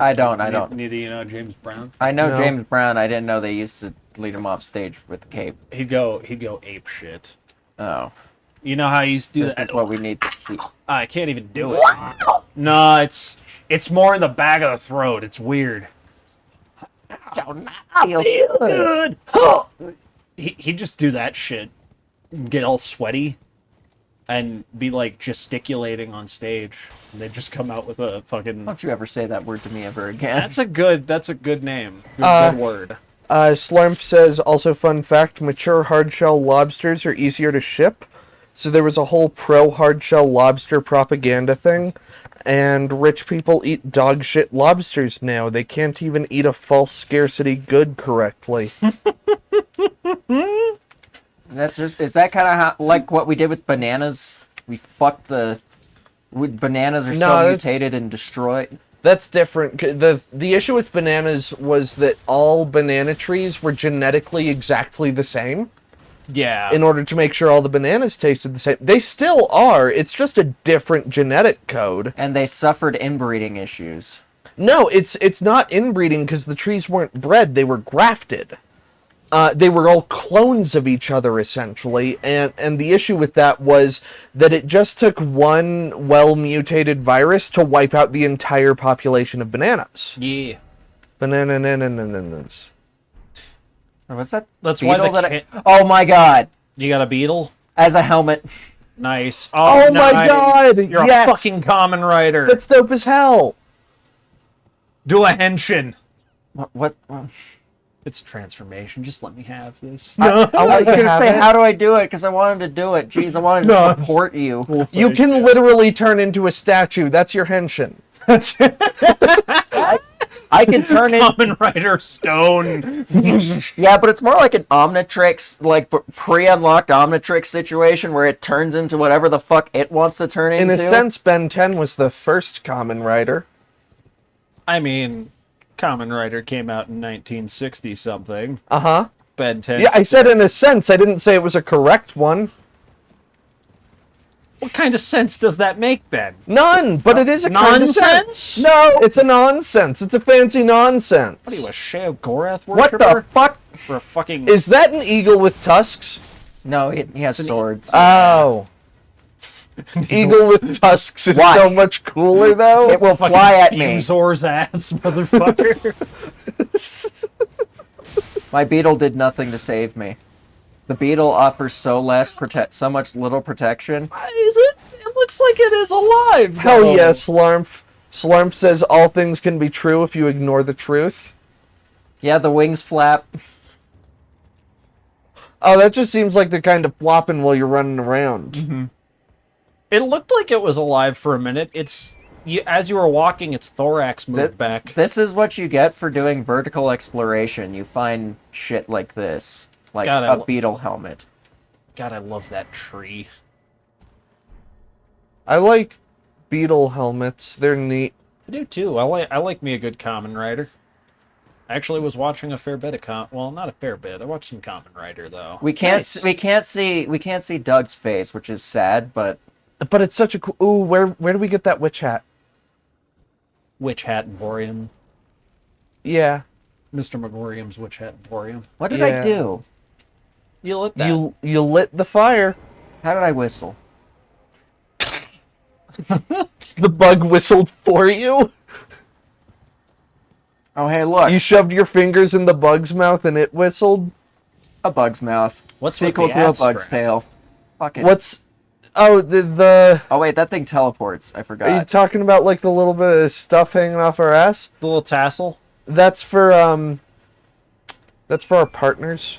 I don't. Neither you know James Brown. I know No. James Brown. I didn't know they used to lead him off stage with the cape. He'd go ape shit. Oh, You know how he used to do this that? is what we need to keep. I can't even do it. No, it's more in the back of the throat. It's weird. Good. He'd just do that shit, get all sweaty, and be like gesticulating on stage. And they'd just come out with a fucking. Don't you ever say that word to me ever again. That's a good name. Good word. Slurmp says, also fun fact, mature hardshell lobsters are easier to ship. So there was a whole pro hardshell lobster propaganda thing. And rich people eat dog shit lobsters now. They can't even eat a false scarcity good correctly. Is that kind of how, like what we did with bananas? We fucked bananas are No, so that's- mutated and destroyed. That's different. The issue with bananas was that all banana trees were genetically exactly the same. Yeah. In order to make sure all the bananas tasted the same. They still are. It's just a different genetic code. And they suffered inbreeding issues. No, it's not inbreeding because the trees weren't bred. They were grafted. They were all clones of each other, essentially. And the issue with that was that it just took one well-mutated virus to wipe out the entire population of bananas. Yeah. Bananas. What's that? That's why beetle they that can't- Oh my god! You got a beetle? As a helmet. Nice. Oh my nice. god, You're yes. a fucking common writer. That's dope as hell. Do a henshin. What? It's a transformation. Just let me have this. I was gonna have say, it. how do I do it? Because I wanted to do it. Jeez, I wanted to support you. You can literally turn into a statue. That's your henshin. I can turn in. Common writer stone. Yeah, but it's more like an Omnitrix, like pre-unlocked Omnitrix situation where it turns into whatever the fuck it wants to turn In into. a sense, Ben 10 was the first common writer. I mean, Common Writer came out in 1960 something. Uh-huh. Ben 10. Yeah, I said in a sense. I didn't say it was a correct one. What kind of sense does that make then? None, but it is a kind of sense. Nonsense? No, it's a nonsense. It's a fancy nonsense. What are you, a Shao Gorath What worshiper? the fuck? For a fucking... Is that an eagle with tusks? No, he has swords. Oh. Eagle with tusks is Why? so much cooler, though. It will fly at me. Zor's ass, motherfucker. My beetle did nothing to save me. The beetle offers so much little protection. Is it? It looks like it is alive. Hell though. yeah, Slarmf. Slarmf says all things can be true if you ignore the truth. Yeah, the wings flap. Oh, that just seems like the kind of flopping while you're running around. It looked like it was alive for a minute. As you were walking, its thorax moved back. This is what you get for doing vertical exploration. You find shit like this. Like God, a beetle helmet. God, I love that tree. I like beetle helmets. They're neat. I do too. I like me a good Kamen Rider. I actually was watching a fair bit of well, not a fair bit. I watched some Kamen Rider though. We can't Nice. see Doug's face, which is sad, but But it's such a cool... Ooh, where do we get that witch hat? Witch Hat Emporium. Yeah. Mr. Megorium's Witch Hat Emporium. what did Yeah. I do? You lit that. You lit the fire. How did I whistle? The bug whistled for you. Oh, hey, look. You shoved your fingers in the bug's mouth and it whistled. A bug's mouth. What's with sequel the to a ass bug's scratch? tail? Fuck it. What's... Oh, the... Oh, wait, that thing teleports. I Are you forgot. talking about like the little bit of stuff hanging off our ass? The little tassel. That's for our partners.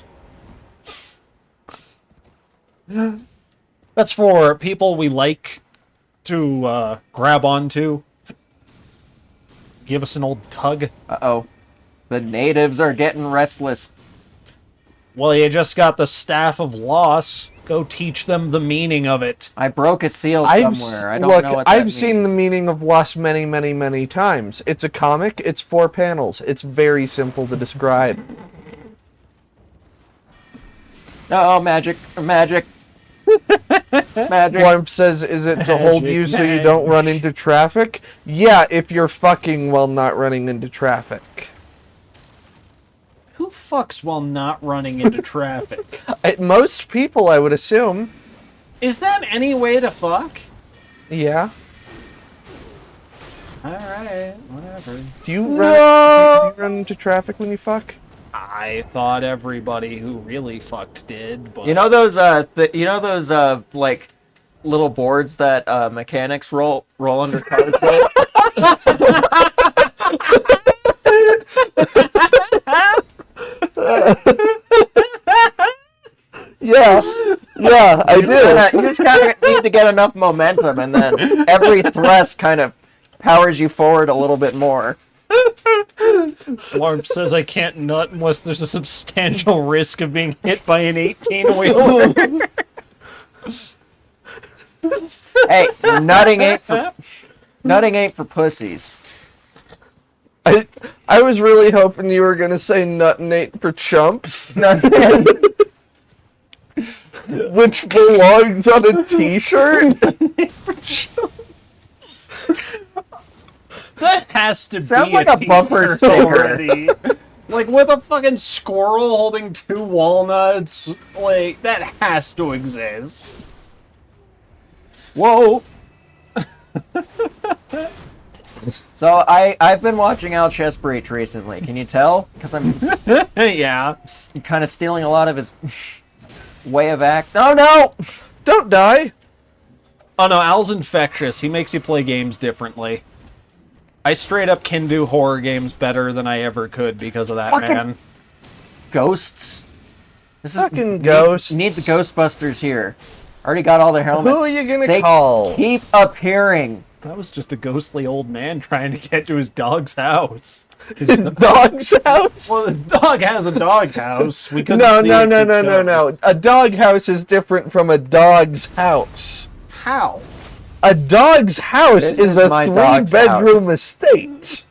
That's for people we like to grab onto. Give us an old tug. Uh-oh. The natives are getting restless. Well, you just got the Staff of Loss. Go teach them the meaning of it. I broke a seal I've somewhere. I don't look. know what that I've means. seen the meaning of Lost many, many, many times. It's a comic. It's 4 panels. It's very simple to describe. Oh, magic. Magic. Magic. Slarmf says, "Is it to hold Magic, you so you don't run into traffic?" Yeah, if you're fucking while not running into traffic. Who fucks while not running into traffic? Most people, I would assume. Is that any way to fuck? Yeah. Alright, whatever. Do you run into traffic when you fuck? I thought everybody who really fucked did, but... You know those like little boards that mechanics roll under cars with? Yeah. Yeah, I do. You just kind of need to get enough momentum, and then every thrust kind of powers you forward a little bit more. Slarmp says I can't nut unless there's a substantial risk of being hit by an 18-wheeler. Hey, nutting ain't for pussies. I was really hoping you were gonna say nut and eight for chumps, which belongs on a t-shirt. That has to Sounds be like a bumper t-shirt sticker. already. Like with a fucking squirrel holding 2 walnuts. Like that has to exist. Whoa. So I've been watching Al Chesbreach recently. Can you tell? Because I'm Yeah. kind of stealing a lot of his way of act. Oh no! Don't die. Oh no, Al's infectious. He makes you play games differently. I straight up can do horror games better than I ever could because of that, Fucking man. Ghosts. This is Fucking ghosts. Need the Ghostbusters here. Already got all their helmets. Who are you gonna They call? keep appearing. That was just a ghostly old man trying to get to his dog's house. His Dog's house? Well, the dog has a dog house. We couldn't No, see no, it no, 'cause no, no, no. ghosts. A dog house is different from a dog's house. How? A dog's house This is is a my dog's 3-bedroom estate.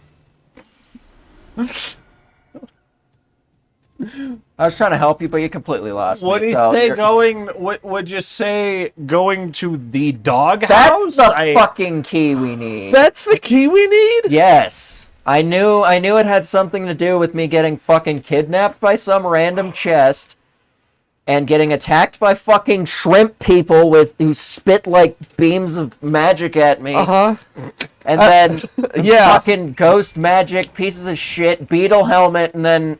I was trying to help you, but you completely lost What do me. you so say you're- going... What would you say going to the dog That's house? the fucking key we need. That's the key we need? Yes. I knew it had something to do with me getting fucking kidnapped by some random chest and getting attacked by fucking shrimp people who spit like beams of magic at me. Uh-huh. And then Yeah. fucking ghost magic, pieces of shit, beetle helmet, and then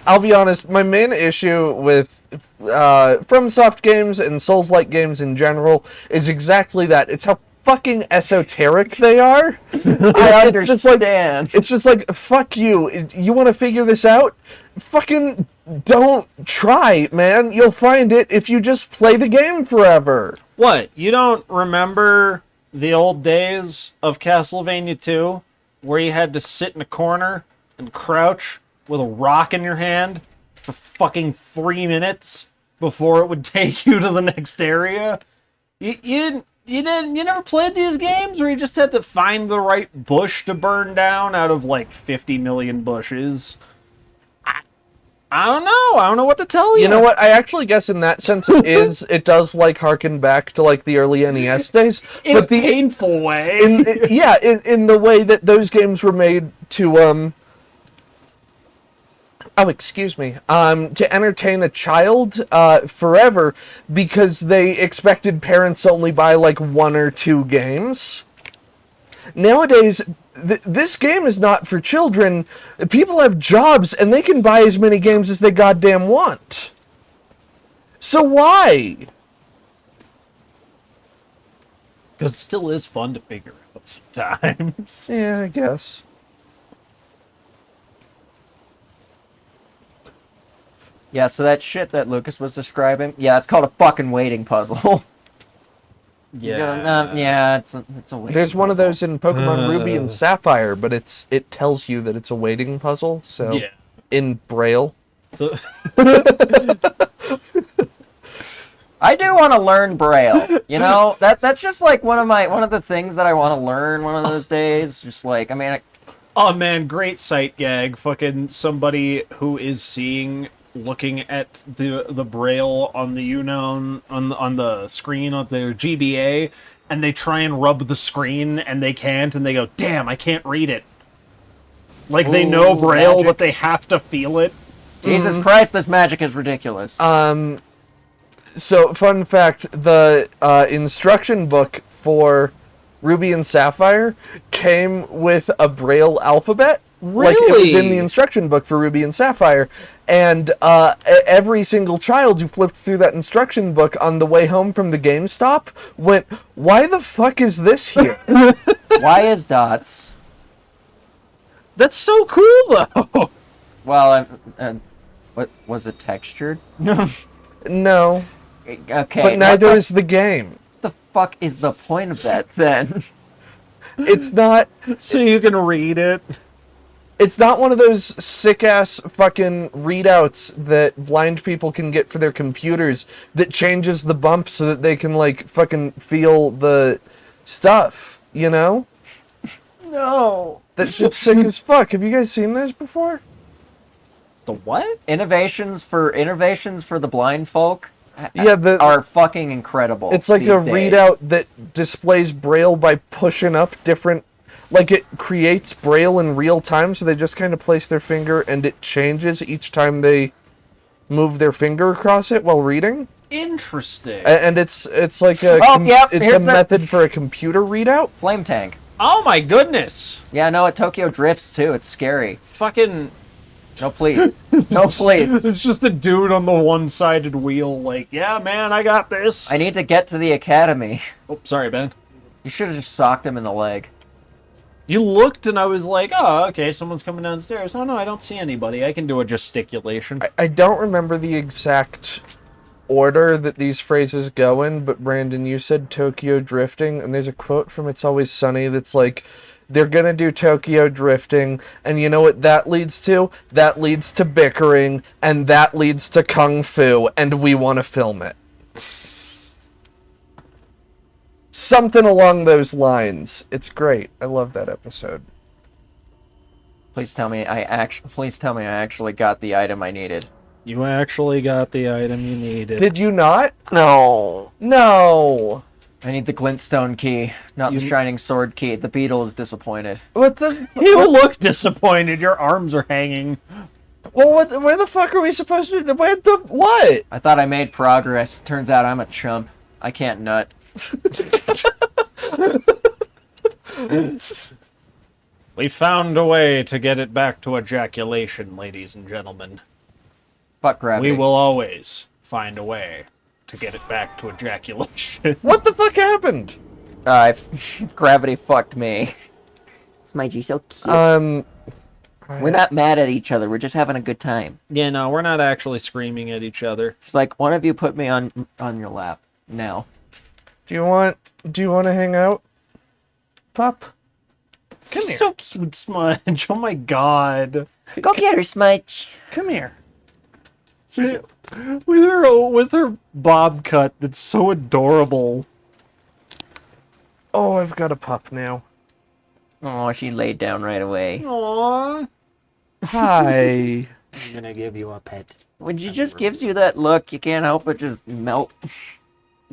I'll be honest, my main issue with FromSoft games and Souls-like games in general is exactly that. It's how fucking esoteric they are. I It's just like- understand. It's just like, fuck you. You want to figure this out? Fucking don't try, man. You'll find it if you just play the game forever. What? You don't remember the old days of Castlevania 2 where you had to sit in a corner and crouch with a rock in your hand for fucking 3 minutes before it would take you to the next area? You never played these games where you just had to find the right bush to burn down out of like 50 million bushes? I don't know. I don't know what to tell you. You know what? I actually guess in that sense it does like harken back to like the early NES days. In a but the painful way. in the way that those games were made to to entertain a child forever because they expected parents to only buy like 1 or 2 games. Nowadays, this game is not for children. People have jobs and they can buy as many games as they goddamn want. So why? Because it still is fun to figure out sometimes. Yeah, I guess. Yeah, so that shit that Lucas was describing, yeah, it's called a fucking waiting puzzle. Yeah, it's a waiting There's one of puzzle. those in Pokemon Ruby and Sapphire, but it tells you that it's a waiting puzzle. So Yeah. in Braille. So- I do want to learn Braille. You know, that's just like one of the things that I want to learn one of those days. Just like, I mean, Oh man, great sight gag. Fucking somebody who is seeing, looking at the braille on the Unown on the screen of their GBA, and they try and rub the screen and they can't, and they go, "Damn, I can't read it." Like they know Ooh, braille, magic. but they have to feel it. Jesus Christ, this magic is ridiculous. So fun fact: the instruction book for Ruby and Sapphire came with a Braille alphabet. Like it was in the Really? instruction book for Ruby and Sapphire, and every single child who flipped through that instruction book on the way home from the GameStop went, "Why the fuck is this here?" Why is dots? That's so cool though. Well, what was it textured? No, Okay, but neither is the game. What the fuck is the point of that then? It's not. So you can read it. It's not one of those sick-ass fucking readouts that blind people can get for their computers that changes the bump so that they can, like, fucking feel the stuff, you know? No. That shit's sick as fuck. Have you guys seen those before? The what? Innovations for the blind folk Yeah, are fucking incredible. it's like these a days. readout that displays Braille by pushing up different... Like, it creates Braille in real time, so they just kind of place their finger, and it changes each time they move their finger across it while reading. Interesting. And it's like a Oh, yep, it's here's a the- method for a computer readout. Flame tank. Oh my goodness. Yeah, no, Tokyo drifts too. It's scary. Fucking. No, please. No, please. It's just a dude on the one-sided wheel, like, yeah, man, I got this. I need to get to the academy. Oh, sorry, Ben. You should have just socked him in the leg. You looked, and I was like, oh, okay, someone's coming downstairs. Oh, no, I don't see anybody. I can do a gesticulation. I don't remember the exact order that these phrases go in, but Brandon, you said Tokyo drifting, and there's a quote from It's Always Sunny that's like, they're gonna do Tokyo drifting, and you know what that leads to? That leads to bickering, and that leads to kung fu, and we want to film it. Something along those lines. It's great. I love that episode. Please tell me I actually got the item I needed. You actually got the item you needed. Did you not? No. No. I need the glintstone key, not the shining sword key. The beetle is disappointed. What the? You look disappointed. Your arms are hanging. Well, what? Where the fuck are we supposed to? Where the what? I thought I made progress. Turns out I'm a chump. I can't nut. We found a way to get it back to ejaculation, ladies and gentlemen. Fuck gravity. We will always find a way to get it back to ejaculation. What the fuck happened? Gravity fucked me. Smudgy, so cute. We're not mad at each other. We're just having a good time. Yeah, no, we're not actually screaming at each other. It's like, one of you put me on your lap. Now. Do you want to hang out, pup? Come She's here. so cute, Smudge. Oh my god. Go get her, Smudge. Come here. With her bob cut that's so adorable. Oh, I've got a pup now. Oh, she laid down right away. Aww. Hi. I'm gonna give you a pet. When she just gives you that look, you can't help but just melt.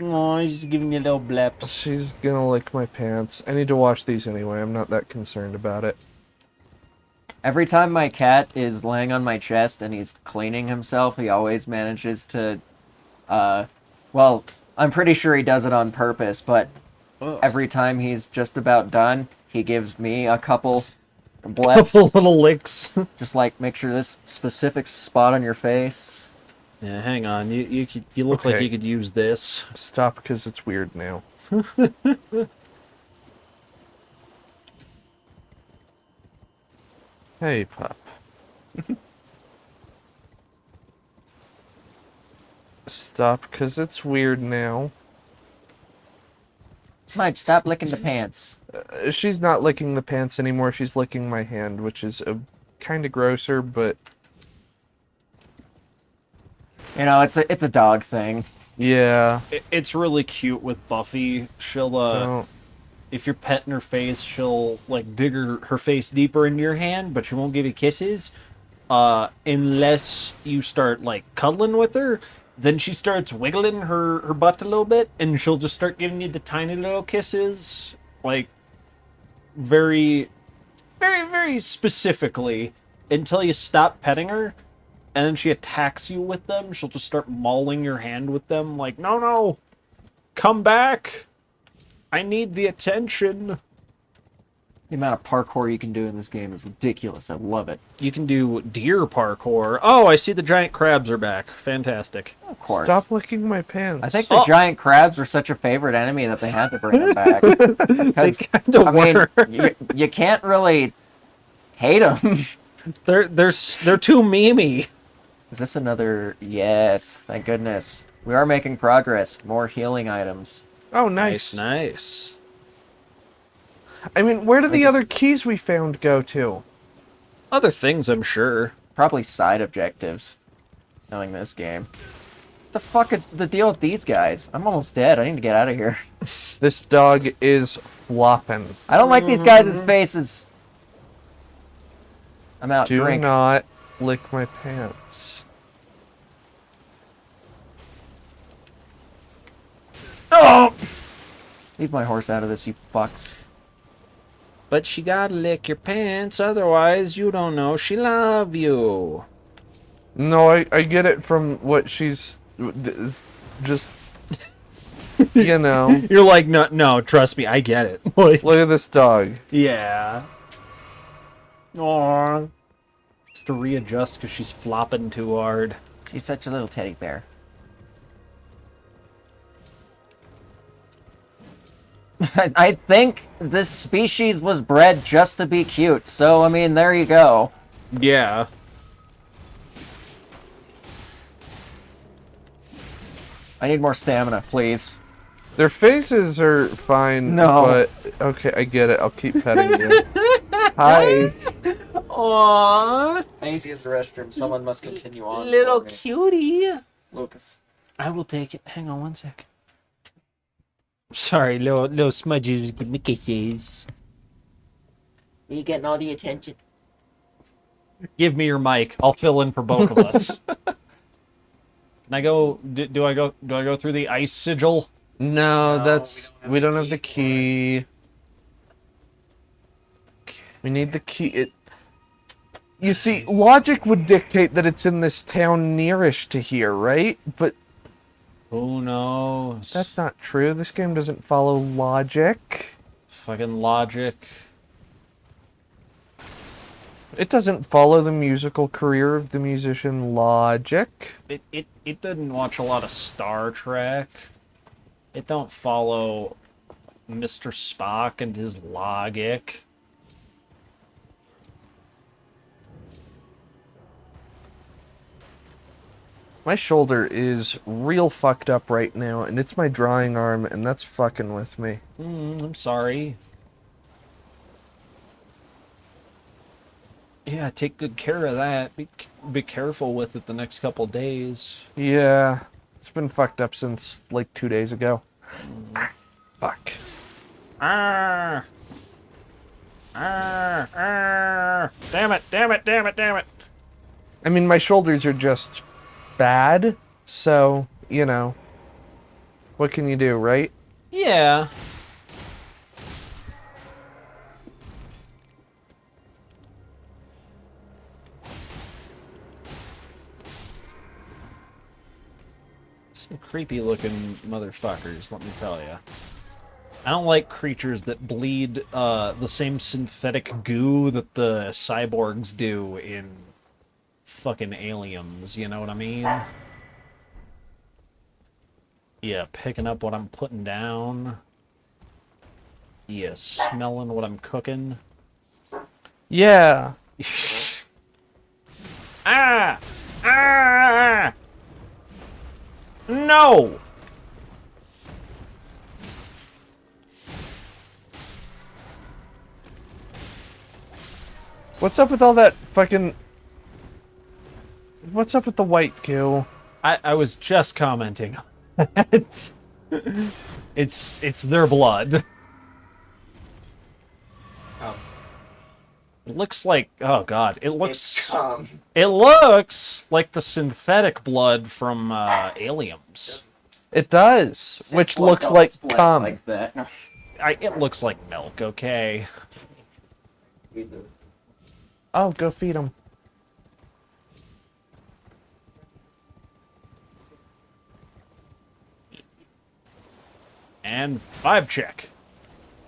Aw, he's just giving you little blips. She's gonna lick my pants. I need to wash these anyway. I'm not that concerned about it. Every time my cat is laying on my chest and he's cleaning himself, he always manages to, well, I'm pretty sure he does it on purpose, but every time he's just about done, he gives me a couple blips. Couple little licks. Just like, make sure this specific spot on your face. Yeah, hang on. You look like Okay. you could use this. Stop, because it's weird now. Hey, pup. Stop, because it's weird now. Smudge, stop licking the pants. She's not licking the pants anymore. She's licking my hand, which is kind of grosser, but You know, it's a dog thing. yeah. It's really cute with Buffy. She'll Oh, if you're petting her face, she'll like dig her face deeper into your hand, but she won't give you kisses. Unless you start like cuddling with her, then she starts wiggling her butt a little bit, and she'll just start giving you the tiny little kisses, like very, very, very specifically, until you stop petting her, and then she attacks you with them. She'll just start mauling your hand with them, like, no, come back. I need the attention. The amount of parkour you can do in this game is ridiculous. I love it. You can do deer parkour. Oh, I see the giant crabs are back. Fantastic. Of course. stop licking my pants. I think the giant crabs were such a favorite enemy that they had to bring them back. Because, kinda I mean, were. you can't really hate them. They're too memey. Is this another? Yes, thank goodness. We are making progress. More healing items. Oh, nice. Nice. I mean, where did the just- other keys we found go to? Other things, I'm sure. Probably side objectives. Knowing this game. The fuck is the deal with these guys? I'm almost dead. I need to get out of here. This dog is flopping. I don't like these guys' faces. I'm out. Do Drink. not lick my pants. Oh! Leave my horse out of this, you fucks. But she gotta lick your pants, otherwise you don't know she love you. No, I get it from what she's just, you know. You're like, no, trust me, I get it. Like, Look at this dog. yeah. Aww. Just to readjust because she's flopping too hard. She's such a little teddy bear. I think this species was bred just to be cute, so I mean, there you go. Yeah. I need more stamina, please. Their faces are fine, No. but okay, I get it. I'll keep petting you. Hi. Aww. I need to use the restroom. Someone must continue on. Little cutie. Lucas. I will take it. Hang on one sec. Sorry, little smudges give me kisses. Are you getting all the attention? Give me your mic. I'll fill in for both of us. Can I go? Do I go through the ice sigil? No, No, that's we don't have the key. We need the key. You see, logic would dictate that it's in this town nearish to here, right? But Who knows? that's not true. This game doesn't follow logic. fucking logic. It doesn't follow the musical career of the musician Logic. It didn't watch a lot of Star Trek. It don't follow Mr. Spock and his logic. My shoulder is real fucked up right now, and it's my drawing arm, and that's fucking with me. I'm sorry. Yeah, take good care of that. Be careful with it the next couple days. Yeah, it's been fucked up since like 2 days ago. Fuck. Ah! Ah! Ah! Damn it! Damn it! Damn it! Damn it! I mean, my shoulders are just bad, so, you know. What can you do, right? Yeah. Some creepy looking motherfuckers, let me tell you. I don't like creatures that bleed the same synthetic goo that the cyborgs do in fucking Aliens, you know what I mean? Yeah, picking up what I'm putting down. Yeah, smelling what I'm cooking. Yeah. Ah! Ah! No! What's up with all that fucking... What's up with the white goo? I was just commenting on that. It's their blood. Oh. It looks like, oh god, it looks Cum. it looks like the synthetic blood from Aliens. It does, which Blood looks don't like split cum. Like that. It looks like milk, okay? Oh, go feed him. And vibe check.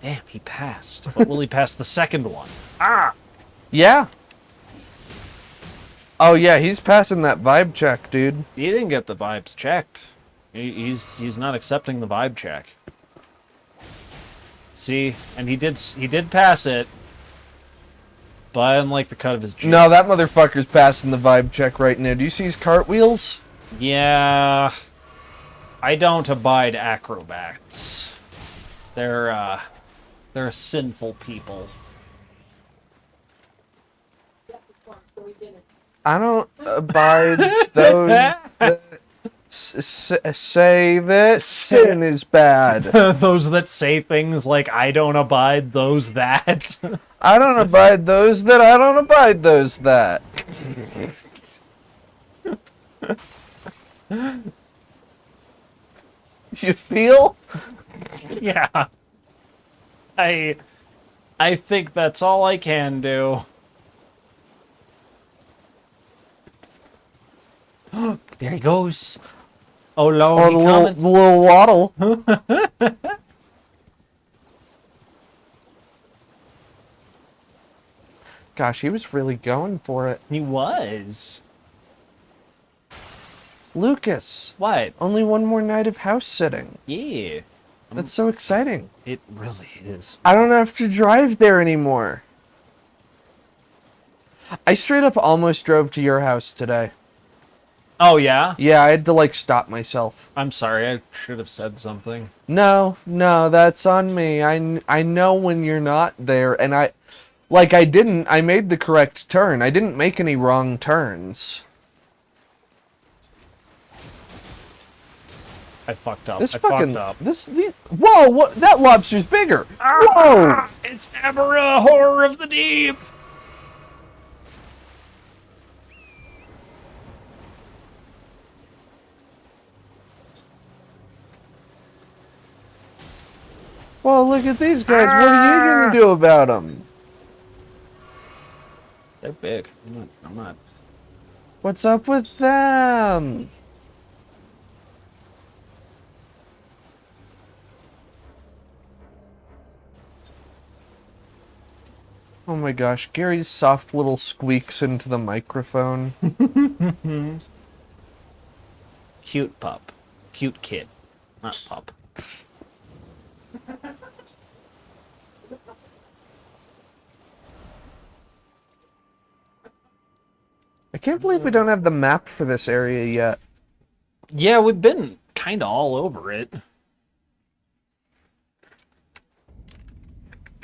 Damn, he passed. But will he pass the second one? Ah! Yeah. Oh yeah, he's passing that vibe check, dude. He didn't get the vibes checked. He's not accepting the vibe check. See, and he did pass it, but I didn't like the cut of his jeans. No, that motherfucker's passing the vibe check right now. Do you see his cartwheels? Yeah, I don't abide acrobats. They're sinful people. I don't abide those that say that sin is bad. Those that say things like "I don't abide those that." I don't abide those that I don't abide those that. You feel? Yeah, I think that's all I can do. There he goes. Oh no, Oh, he the coming. little waddle. Gosh, he was really going for it. He was. Lucas, What? only one more night of house sitting. Yeah, That's so exciting. it really is. I don't have to drive there anymore. I straight up almost drove to your house today. Oh yeah? Yeah, I had to like stop myself. I'm sorry, I should have said something. No, that's on me. I know when you're not there, and I made the correct turn. I didn't make any wrong turns. I fucked up. This I fucking fucked up. whoa! What? That lobster's bigger. Whoa! It's Abra, horror of the deep. Well, look at these guys. What are you gonna do about them? They're big. I'm not. What's up with them? Oh my gosh, Gary's soft little squeaks into the microphone. Cute pup. Cute kid. Not pup. I can't believe we don't have the map for this area yet. Yeah, we've been kind of all over it.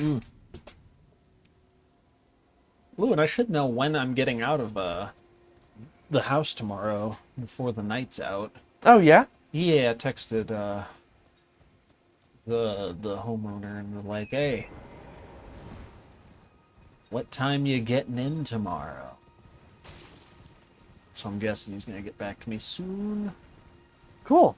Ooh, and I should know when I'm getting out of the house tomorrow before the night's out. Oh yeah? Yeah, I texted the homeowner and they're like, "Hey, what time you getting in tomorrow?" So I'm guessing he's gonna get back to me soon. Cool.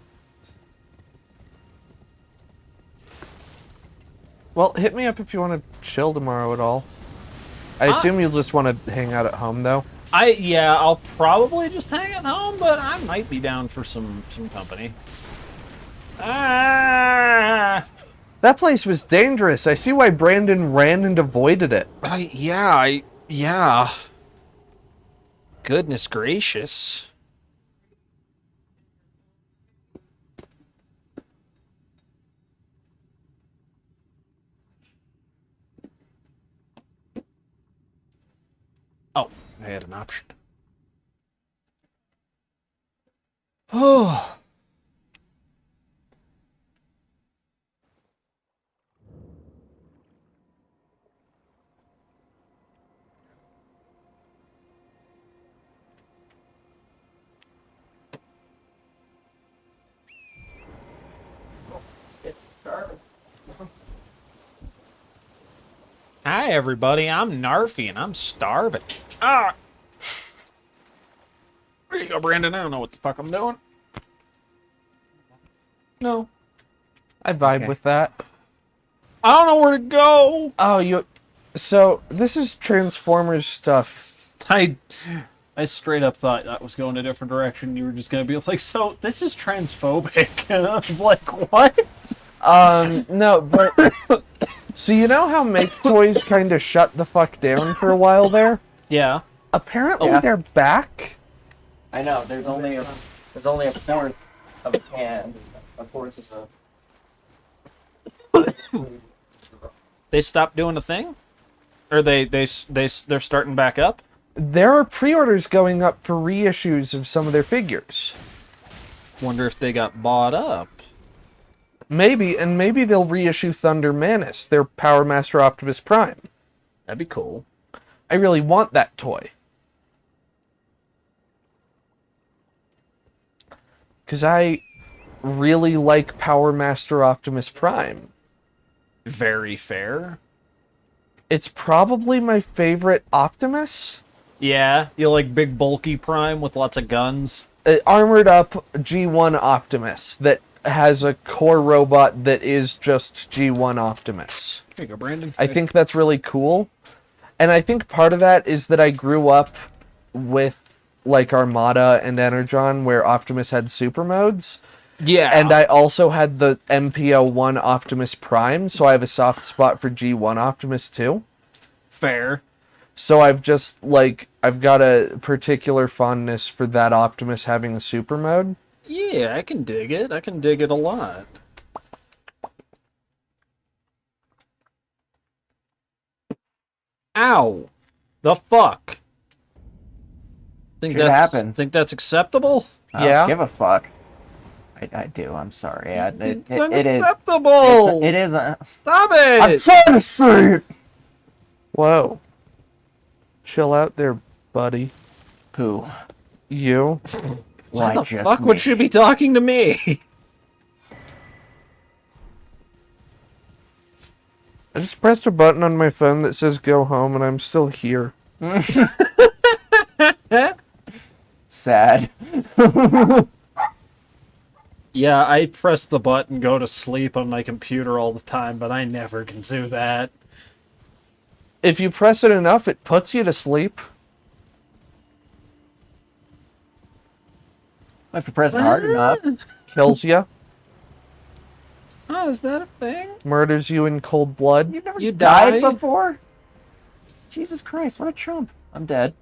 Well, hit me up if you want to chill tomorrow at all. I assume you'll just want to hang out at home, though. I'll probably just hang at home, but I might be down for some company. Ah! That place was dangerous. I see why Brandon ran and avoided it. Yeah. Goodness gracious. Oh, I had an option. Oh. Hi, everybody. I'm Narfi, and I'm starving. Ah! There you go, Brandon. I don't know what the fuck I'm doing. No. I vibe Okay. with that. I don't know where to go. Oh, you... So, this is Transformers stuff. I straight up thought that was going a different direction. You were just going to be like, so this is transphobic. And I was like, what? No, but... So you know how Make Toys kind of shut the fuck down for a while there? Yeah. Apparently Yeah. they're back. I know. There's only a fourth of a can. A fourth is a. They stopped doing the thing? Or they're starting back up? There are pre-orders going up for reissues of some of their figures. Wonder if they got bought up. Maybe, and maybe they'll reissue Thunder Manus, their Power Master Optimus Prime. That'd be cool. I really want that toy. Because I really like Power Master Optimus Prime. Very fair. It's probably my favorite Optimus. Yeah, you like big bulky Prime with lots of guns. Armored up G1 Optimus that has a core robot that is just G1 Optimus. Here you go, Brandon. I think that's really cool. And I think part of that is that I grew up with like Armada and Energon where Optimus had super modes. Yeah. And I also had the MPO-1 Optimus Prime, so I have a soft spot for G1 Optimus too. Fair. So I've got a particular fondness for that Optimus having a super mode. Yeah, I can dig it. I can dig it a lot. Ow! The fuck? Think Shit that's happens. Think that's acceptable? I Yeah. don't give a fuck. I do. I'm sorry. It's It is. unacceptable. It is. Stop it! I'm trying to say it. Whoa. Chill out there, buddy. Who? You? Why the just fuck me? would she be talking to me? I just pressed a button on my phone that says go home and I'm still here. Sad. Yeah, I press the button, go to sleep on my computer all the time, but I never can do that. If you press it enough, it puts you to sleep. If you press it hard enough. Kills you. Oh, is that a thing? Murders you in cold blood. You've never You died die? before? Jesus Christ, what a chump. I'm dead.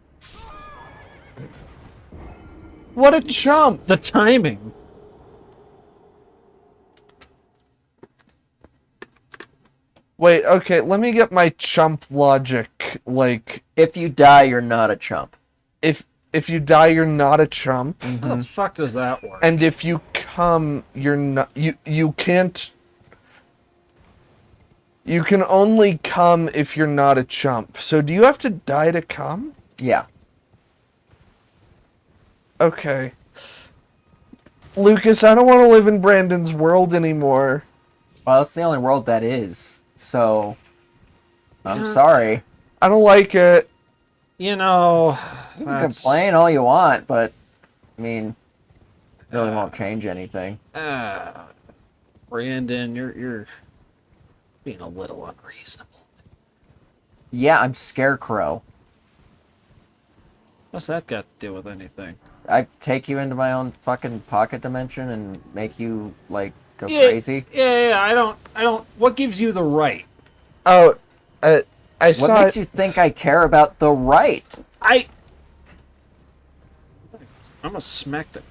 What a chump! The timing. Wait, okay, let me get my chump logic. Like, If you die, you're not a chump. if you die, you're not a chump. How the fuck does that work? And if you come, you're not. You can't. You can only come if you're not a chump. So do you have to die to come? Yeah. Okay. Lucas, I don't want to live in Brandon's world anymore. Well, it's the only world that is. So, I'm sorry. I don't like it. You know, You can complain all you want, but, I mean, it really won't change anything. Brandon, you're being a little unreasonable. Yeah, I'm Scarecrow. What's that got to do with anything? I take you into my own fucking pocket dimension and make you, like, go crazy. Yeah, I don't. What gives you the right? Oh, I What saw makes it. you think I care about the right? I'm gonna smack the.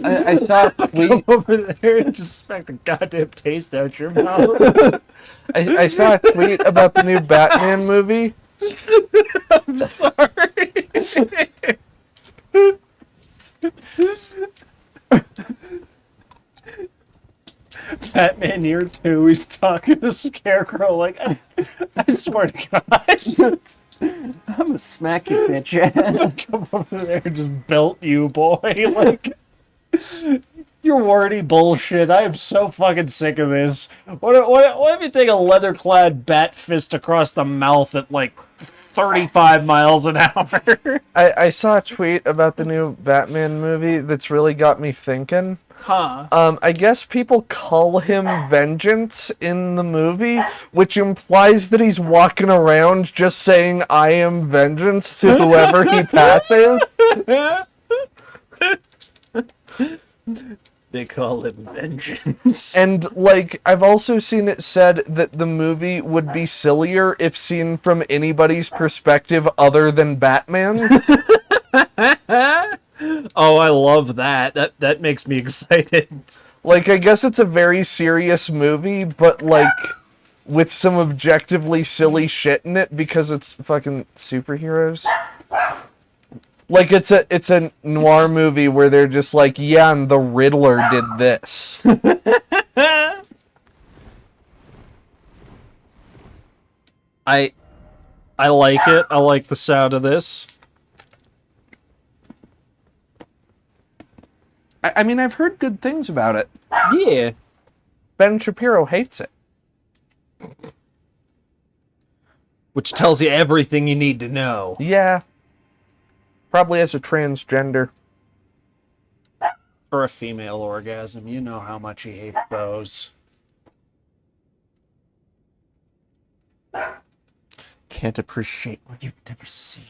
I saw a tweet. over there and just smack the goddamn taste out your mouth. I saw a tweet about the new Batman movie. I'm sorry. Batman Year 2, he's talking to Scarecrow like, I swear to God. I'm gonna smack you, bitch. Come over there and just belt you, boy. Like, you're wordy bullshit. I am so fucking sick of this. What if you take a leather-clad bat fist across the mouth at like 35 miles an hour? I saw a tweet about the new Batman movie that's really got me thinking. Huh. I guess people call him Vengeance in the movie, which implies that he's walking around just saying, I am Vengeance to whoever he passes. They call him Vengeance. And, like, I've also seen it said that the movie would be sillier if seen from anybody's perspective other than Batman's. Oh, I love that. That makes me excited. Like, I guess it's a very serious movie, but, like, with some objectively silly shit in it because it's fucking superheroes. Like, it's a noir movie where they're just like, yeah, and the Riddler did this. I like it. I like the sound of this. I mean, I've heard good things about it. Yeah. Ben Shapiro hates it. Which tells you everything you need to know. Yeah. Probably as a transgender. Or a female orgasm. You know how much he hates those. Can't appreciate what you've never seen.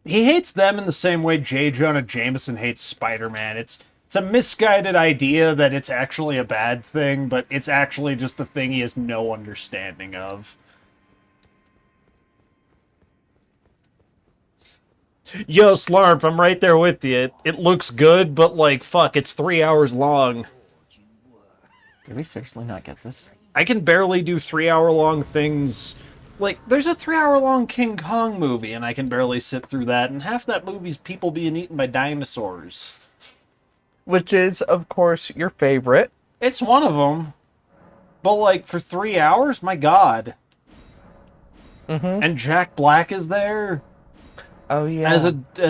He hates them in the same way J. Jonah Jameson hates Spider-Man. It's a misguided idea that it's actually a bad thing, but it's actually just a thing he has no understanding of. Yo, Slarp, I'm right there with you. It looks good, but like, fuck, it's 3 hours long. Did we seriously not get this? I can barely do 3 hour long things. Like, there's a 3 hour long King Kong movie, and I can barely sit through that, and half that movie's people being eaten by dinosaurs. Which is, of course, your favorite. It's one of them. But, like, for 3 hours? My god. Mm-hmm. And Jack Black is there Oh, yeah. as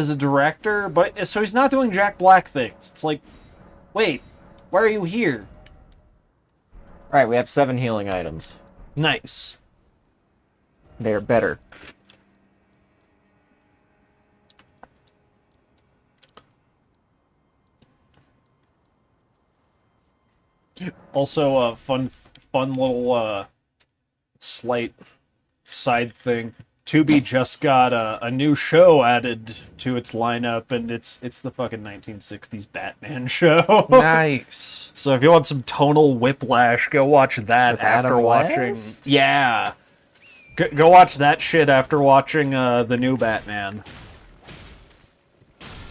a director, but so he's not doing Jack Black things. It's like, wait, why are you here? Alright, we have 7 healing items. Nice. They're better. Also, fun little slight side thing. Tubi just got a new show added to its lineup, and it's the fucking 1960s Batman show. Nice. So if you want some tonal whiplash, go watch that With after Adam watching. West? Yeah, go watch that shit after watching the new Batman.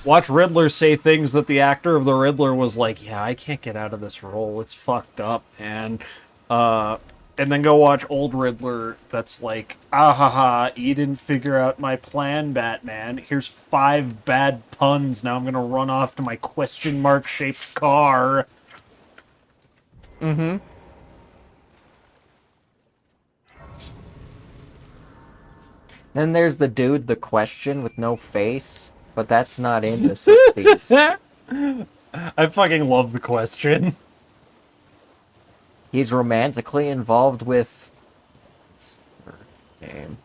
Watch Riddler say things that the actor of the Riddler was like, "Yeah, I can't get out of this role. It's fucked up, man." And then go watch old Riddler that's like, "Ah ha ha, you didn't figure out my plan, Batman. Here's 5 bad puns. Now I'm gonna run off to my question mark shaped car." Mm-hmm. Then there's the dude, the Question, with no face. But that's not in the 60s. I fucking love the question. He's romantically involved with... name.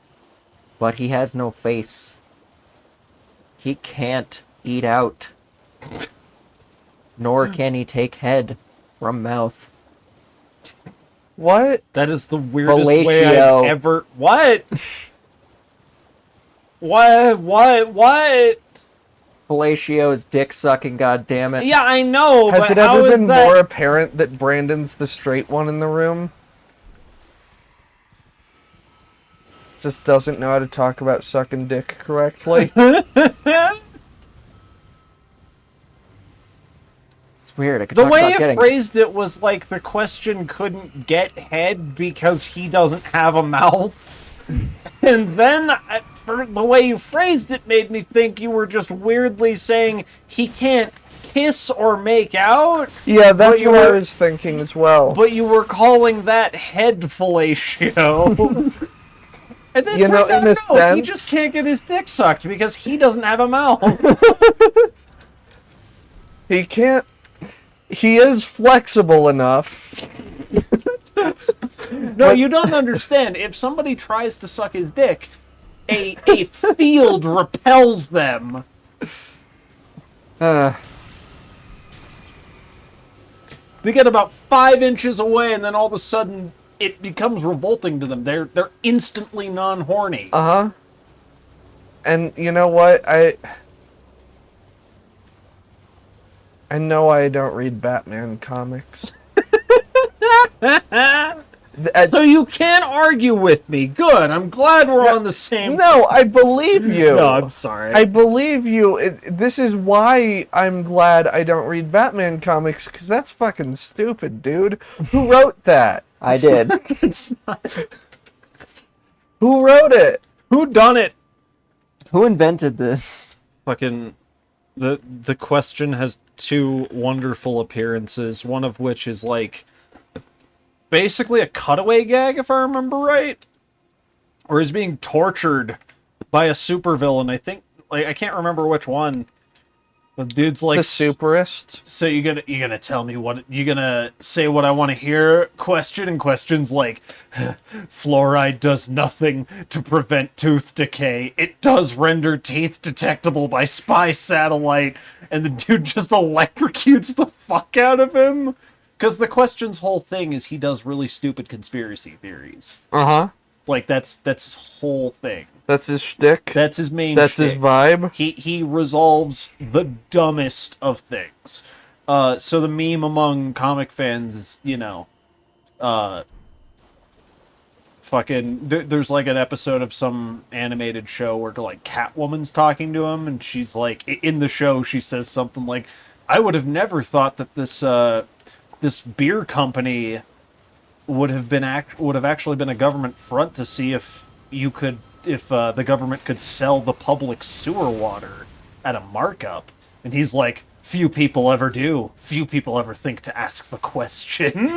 But he has no face. He can't eat out. Nor can he take head from mouth. What? That is the weirdest way Fellatio. I've ever... What? What? Fellatio is dick sucking, goddammit. Yeah, I know, Has but it how ever is been that... more apparent that Brandon's the straight one in the room? Just doesn't know how to talk about sucking dick correctly. It's weird. I could The talk way about it getting... phrased it was like the question couldn't get head because he doesn't have a mouth. And then, for the way you phrased it made me think you were just weirdly saying he can't kiss or make out, Yeah, that's you what I were- was thinking as well. but you were calling that head fellatio. And then You know, turned in out, a no, he sense- just can't get his dick sucked because he doesn't have a mouth. He can't... He is flexible enough. No, you don't understand. If somebody tries to suck his dick, a field repels them. Uh, They get about 5 inches away, and then all of a sudden, it becomes revolting to them. They're instantly non-horny. Uh-huh. And you know what? I know I don't read Batman comics. So you can't argue with me. Good. I'm glad we're on the same. No, I believe you. No, I'm sorry. I believe you. This is why I'm glad I don't read Batman comics, because that's fucking stupid, dude. Who wrote that? I did. Who wrote it? Who done it? Who invented this? Fucking the question has 2 wonderful appearances, one of which is like basically a cutaway gag, if I remember right, or he's being tortured by a supervillain. I think, like, I can't remember which one. The dude's like, The Superist. so you gonna tell me what you gonna say what I want to hear? Question, and questions like, fluoride does nothing to prevent tooth decay. It does render teeth detectable by spy satellite, and the dude just electrocutes the fuck out of him. Because the question's whole thing is he does really stupid conspiracy theories. Uh-huh. Like that's his whole thing. That's his shtick. That's his main. That's his shtick. vibe. He resolves the dumbest of things. So the meme among comic fans is, there's like an episode of some animated show where like Catwoman's talking to him, and she's like, in the show she says something like, "I would have never thought that this beer company would have actually been a government front to see if the government could sell the public sewer water at a markup." And he's like, "Few people ever do. Few people ever think to ask the question."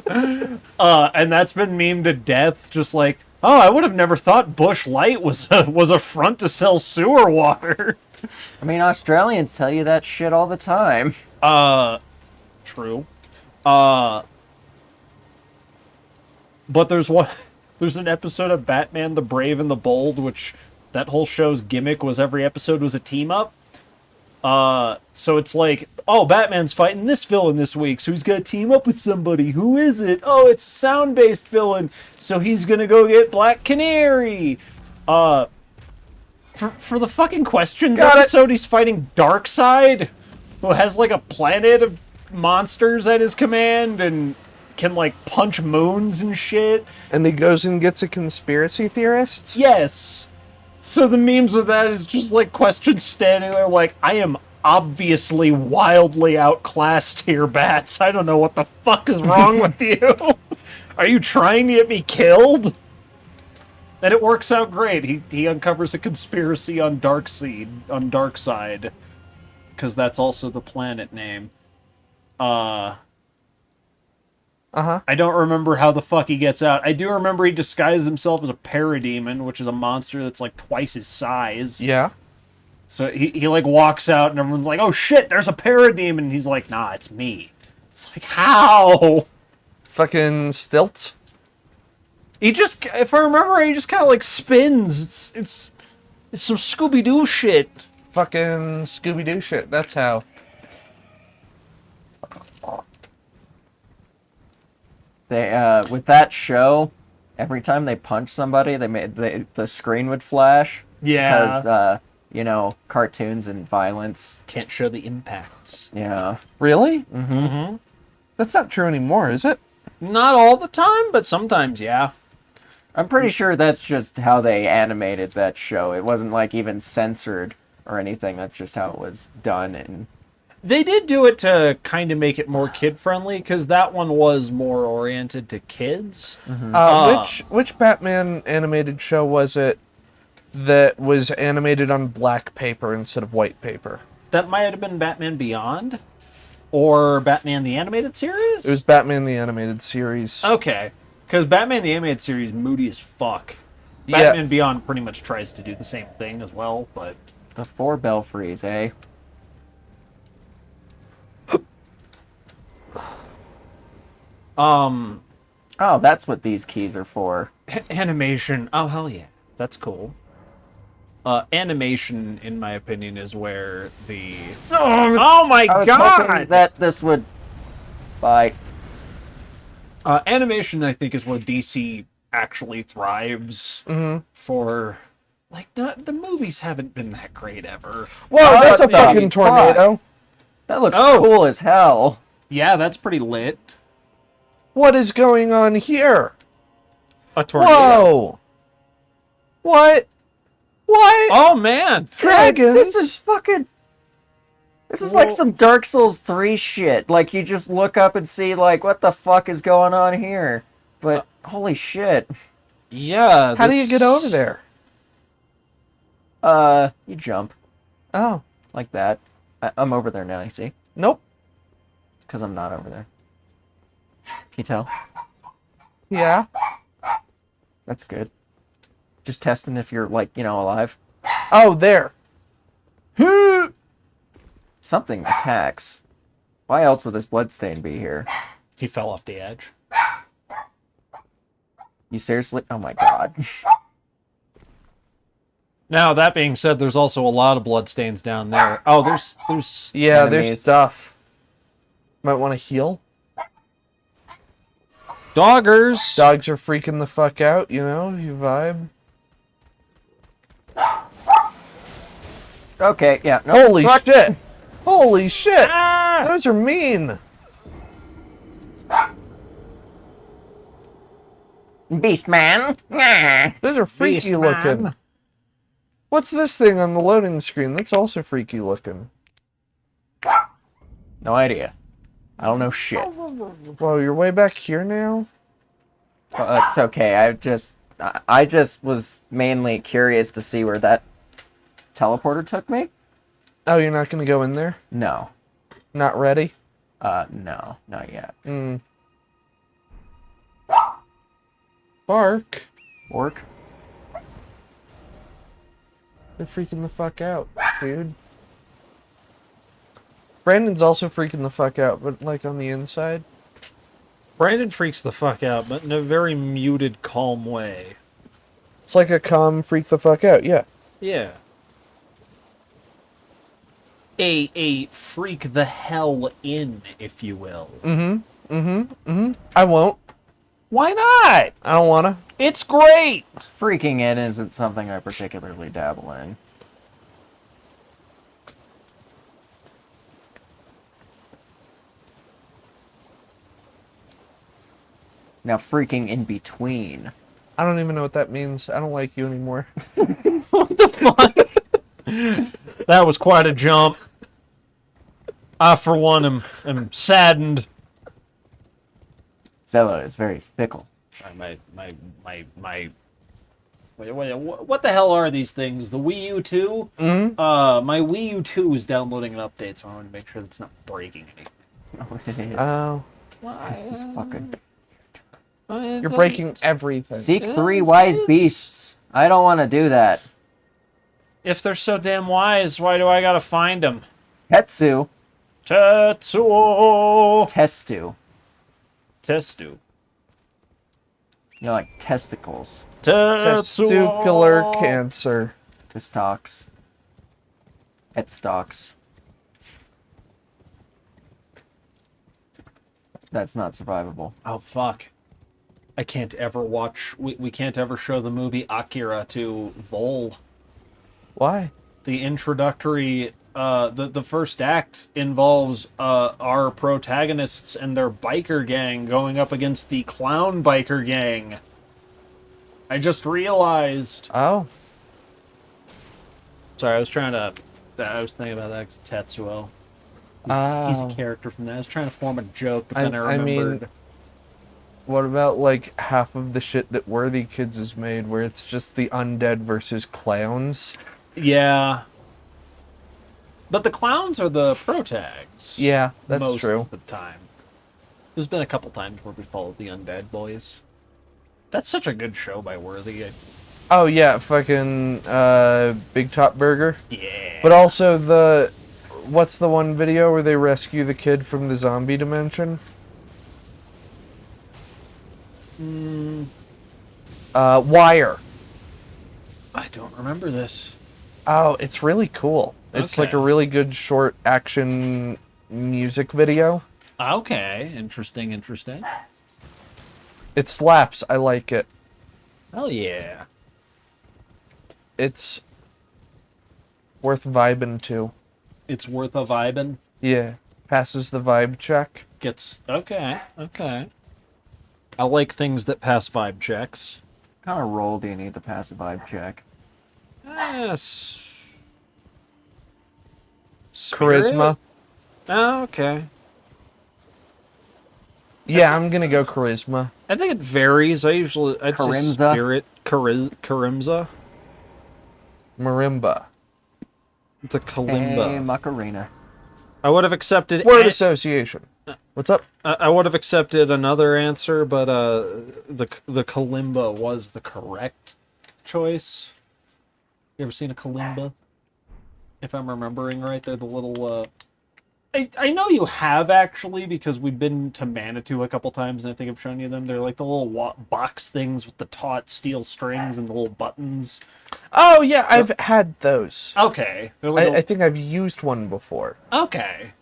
And that's been memed to death. Just like, oh, I would have never thought Bush Light was a front to sell sewer water. I mean, Australians tell you that shit all the time. True. But there's an episode of Batman the Brave and the Bold, which that whole show's gimmick was every episode was a team up. So it's like, oh, Batman's fighting this villain this week, so he's gonna team up with somebody. Who is it? Oh, it's a sound-based villain, so he's gonna go get Black Canary. For the fucking Questions episode, he's fighting Darkseid, who has like a planet of monsters at his command and can like punch moons and shit. And he goes and gets a conspiracy theorist? Yes. So the memes of that is just like Questions standing there like, I am obviously wildly outclassed here, Bats. I don't know what the fuck is wrong with you. Are you trying to get me killed? And it works out great. He uncovers a conspiracy on Darkseid, because that's also the planet name. I don't remember how the fuck he gets out. I do remember he disguises himself as a parademon, which is a monster that's like twice his size. Yeah. So he like walks out and everyone's like, oh shit, there's a parademon. And he's like, nah, it's me. It's like, how? Fucking stilts? He just, if I remember, he just kind of like spins. It's some Scooby-Doo shit. Fucking Scooby-Doo shit. That's how. They with that show, every time they punched somebody, the screen would flash. Yeah. Because you know, cartoons and violence. Can't show the impacts. Yeah. Really? Mm-hmm. That's not true anymore, is it? Not all the time, but sometimes, yeah. I'm pretty sure that's just how they animated that show. It wasn't like even censored or anything. That's just how it was done. And They did do it to kind of make it more kid-friendly, because that one was more oriented to kids. Which Batman animated show was it that was animated on black paper instead of white paper? That might have been Batman Beyond, or Batman the Animated Series? It was Batman the Animated Series. Okay, because Batman the Animated Series moody as fuck. Yeah. Batman Beyond pretty much tries to do the same thing as well, but... the 4 Belfries, eh? Oh, that's what these keys are for. Animation. Oh, hell yeah. That's cool. Animation, in my opinion, is where the... Oh my I was hoping that this would... Bye. Animation, I think, is where DC actually thrives for... Like, the movies haven't been that great ever. Whoa, that's a the fucking tornado. That looks Oh. cool as hell. Yeah, that's pretty lit. What is going on here? A tornado. Whoa! What? What? Oh, man! Dragons? This is fucking... This is like some Dark Souls 3 shit. Like, you just look up and see, like, what the fuck is going on here? But, holy shit. Yeah, How do you get over there? You jump. Oh, Like that. I'm over there now, you see? nope. Because I'm not over there. Can you tell? Yeah. That's good. Just testing if you're, like, you know, alive. Oh, there. Something attacks. Why else would this bloodstain be here? He fell off the edge. You seriously? Oh my god. Now, that being said, there's also a lot of bloodstains down there. Oh, there's Yeah, Enemies. there's stuff. Might want to heal. doggers. Dogs are freaking the fuck out, you know? You vibe. Okay, yeah. No, Holy fuck. shit! Holy shit! Ah! Those are mean! Beast man. Nah. Those are freaky Beast looking. man. What's this thing on the loading screen? That's also freaky looking. No idea. I don't know shit. Whoa, you're way back here now? It's okay. I just was mainly curious to see where that teleporter took me. Oh, you're not gonna go in there? No. Not ready? No, not yet. Bark. Orc? They're freaking the fuck out, dude. Brandon's also freaking the fuck out, but like on the inside. Brandon freaks the fuck out, but in a very muted, calm way. It's like a calm freak the fuck out. Yeah. Yeah. A freak the hell in, if you will. I won't. Why not? I don't wanna. It's great. Freaking in isn't something I particularly dabble in. Now, freaking in between. I don't even know what that means. I don't like you anymore. That was quite a jump. I, for one, am saddened. Zelda is very fickle. Wait, what the hell are these things? The Wii U 2? Mm-hmm. My Wii U 2 is downloading an update, so I want to make sure it's not breaking anything. Oh, it is. Oh. It's fucking... You're breaking everything. Seek 3 wise beasts. I don't want to do that. If they're so damn wise, why do I gotta find them? Tetsu. Tetsuo! Testu. Testu. You know, like testicles. Testicular cancer. Testox. Etstox. That's not survivable. Oh, fuck. I can't ever watch... We can't ever show the movie Akira to Vol. Why? The introductory... the first act involves our protagonists and their biker gang going up against the clown biker gang. I just realized... Oh. Sorry, I was thinking about that because Tetsuo. He's a character from that. I was trying to form a joke, but then I remembered. What about, like, half of the shit that Worthy Kids has made, where it's just the undead versus clowns? Yeah. But the clowns are the protags. Yeah, that's most true. of the time. There's been a couple times where we followed the undead boys. That's such a good show by Worthy. Oh, yeah, fucking, Big Top Burger. Yeah. But also the... What's the one video where they rescue the kid from the zombie dimension? Wire. I don't remember this. Oh, it's really cool. It's like a Okay. really good short action music video. Okay, interesting. It slaps. I like it. Hell yeah. It's worth vibing to. It's worth a vibin'. Yeah. Passes the vibe check. Okay. I like things that pass vibe checks. What kind of role do you need to pass a vibe check? Yes. Charisma. Oh, okay. Yeah, I'm gonna go charisma. I think it varies. I'd say Charimza? spirit. Charimza. Marimba. The Kalimba. Hey, Macarena. I would have accepted. Word association. What's up? I would have accepted another answer, but the Kalimba was the correct choice. You ever seen a Kalimba? If I'm remembering right, they're the little. I know you have actually because we've been to Manitou a couple times, and I think I've shown you them. They're like the little box things with the taut steel strings and the little buttons. Oh yeah, I've had those. Okay, they're like I think I've used one before. okay.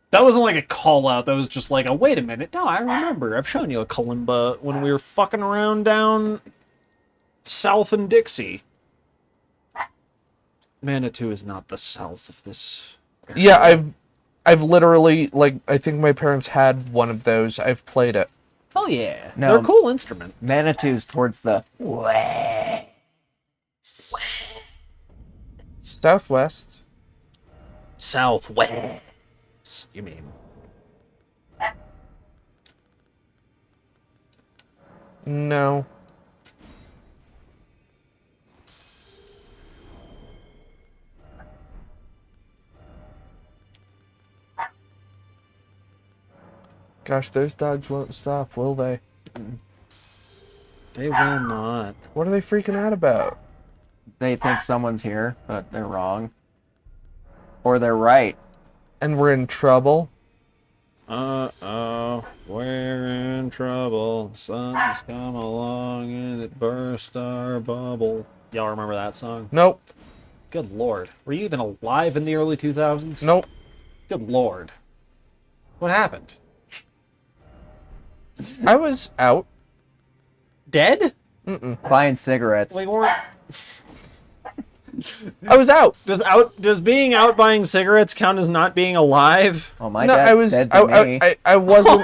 That wasn't like a call out. That was just like a wait a minute. No, I remember. I've shown you a kalimba when we were fucking around down south in Dixie. Manitou is not the south of this. Yeah, I've literally, like, I think my parents had one of those. I've played it. Oh yeah, No. they're a cool instrument. Manitou's towards the Southwest. Southwest. You mean? No. Gosh, those dogs won't stop, will they? They will not. What are they freaking out about? They think someone's here, but they're wrong. Or they're right. And we're in trouble? Uh-oh, we're in trouble. Sun's come along and it burst our bubble. Y'all remember that song? Nope. Good lord. Were you even alive in the early 2000s? Nope. Good lord. What happened? I was out. Dead? Buying cigarettes. Like, weren't... I was out. Does being out buying cigarettes count as not being alive? Oh, my No, dad I was. dead to me. I wasn't.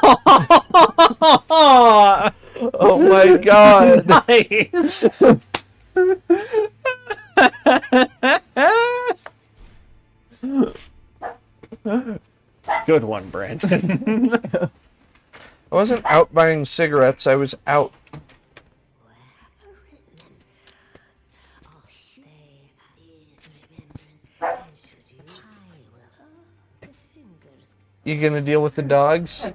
Oh my god. Nice. Good one, Brandon. I wasn't out buying cigarettes. I was out. You gonna deal with the dogs?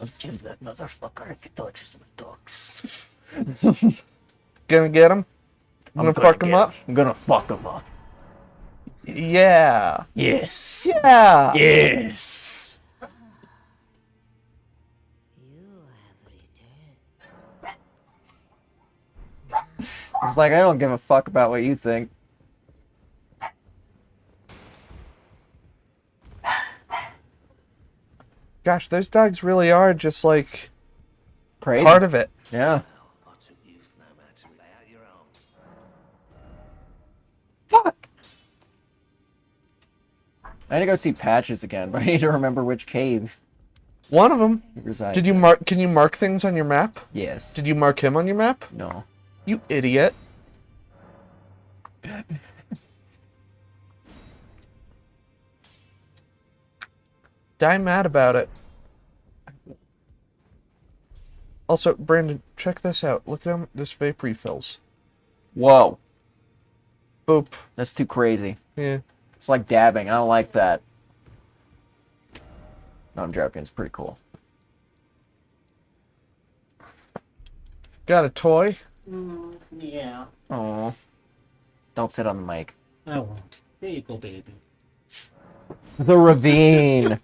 I'll kill that motherfucker if he touches my dogs. Gonna get him? I'm Gonna fuck him up? I'm gonna fuck him up. Yeah. Yes. Yeah. Yes. It's like, I don't give a fuck about what you think. Gosh, those dogs really are just like Crazy. part of it. Yeah. I took you for no man to lay out your arms. Fuck. I need to go see Patches again, but I need to remember which cave One of them. he resides. Did you mark? Can you mark things on your map? Yes. Did you mark him on your map? No. You idiot. Die mad about it. Also, Brandon, check this out. Look at how this vape refills. Whoa. Boop. That's too crazy. Yeah. It's like dabbing. I don't like that. No, I'm joking. It's pretty cool. Got a toy? Yeah, Oh. Don't sit on the mic. I won't. There you go, baby. The ravine.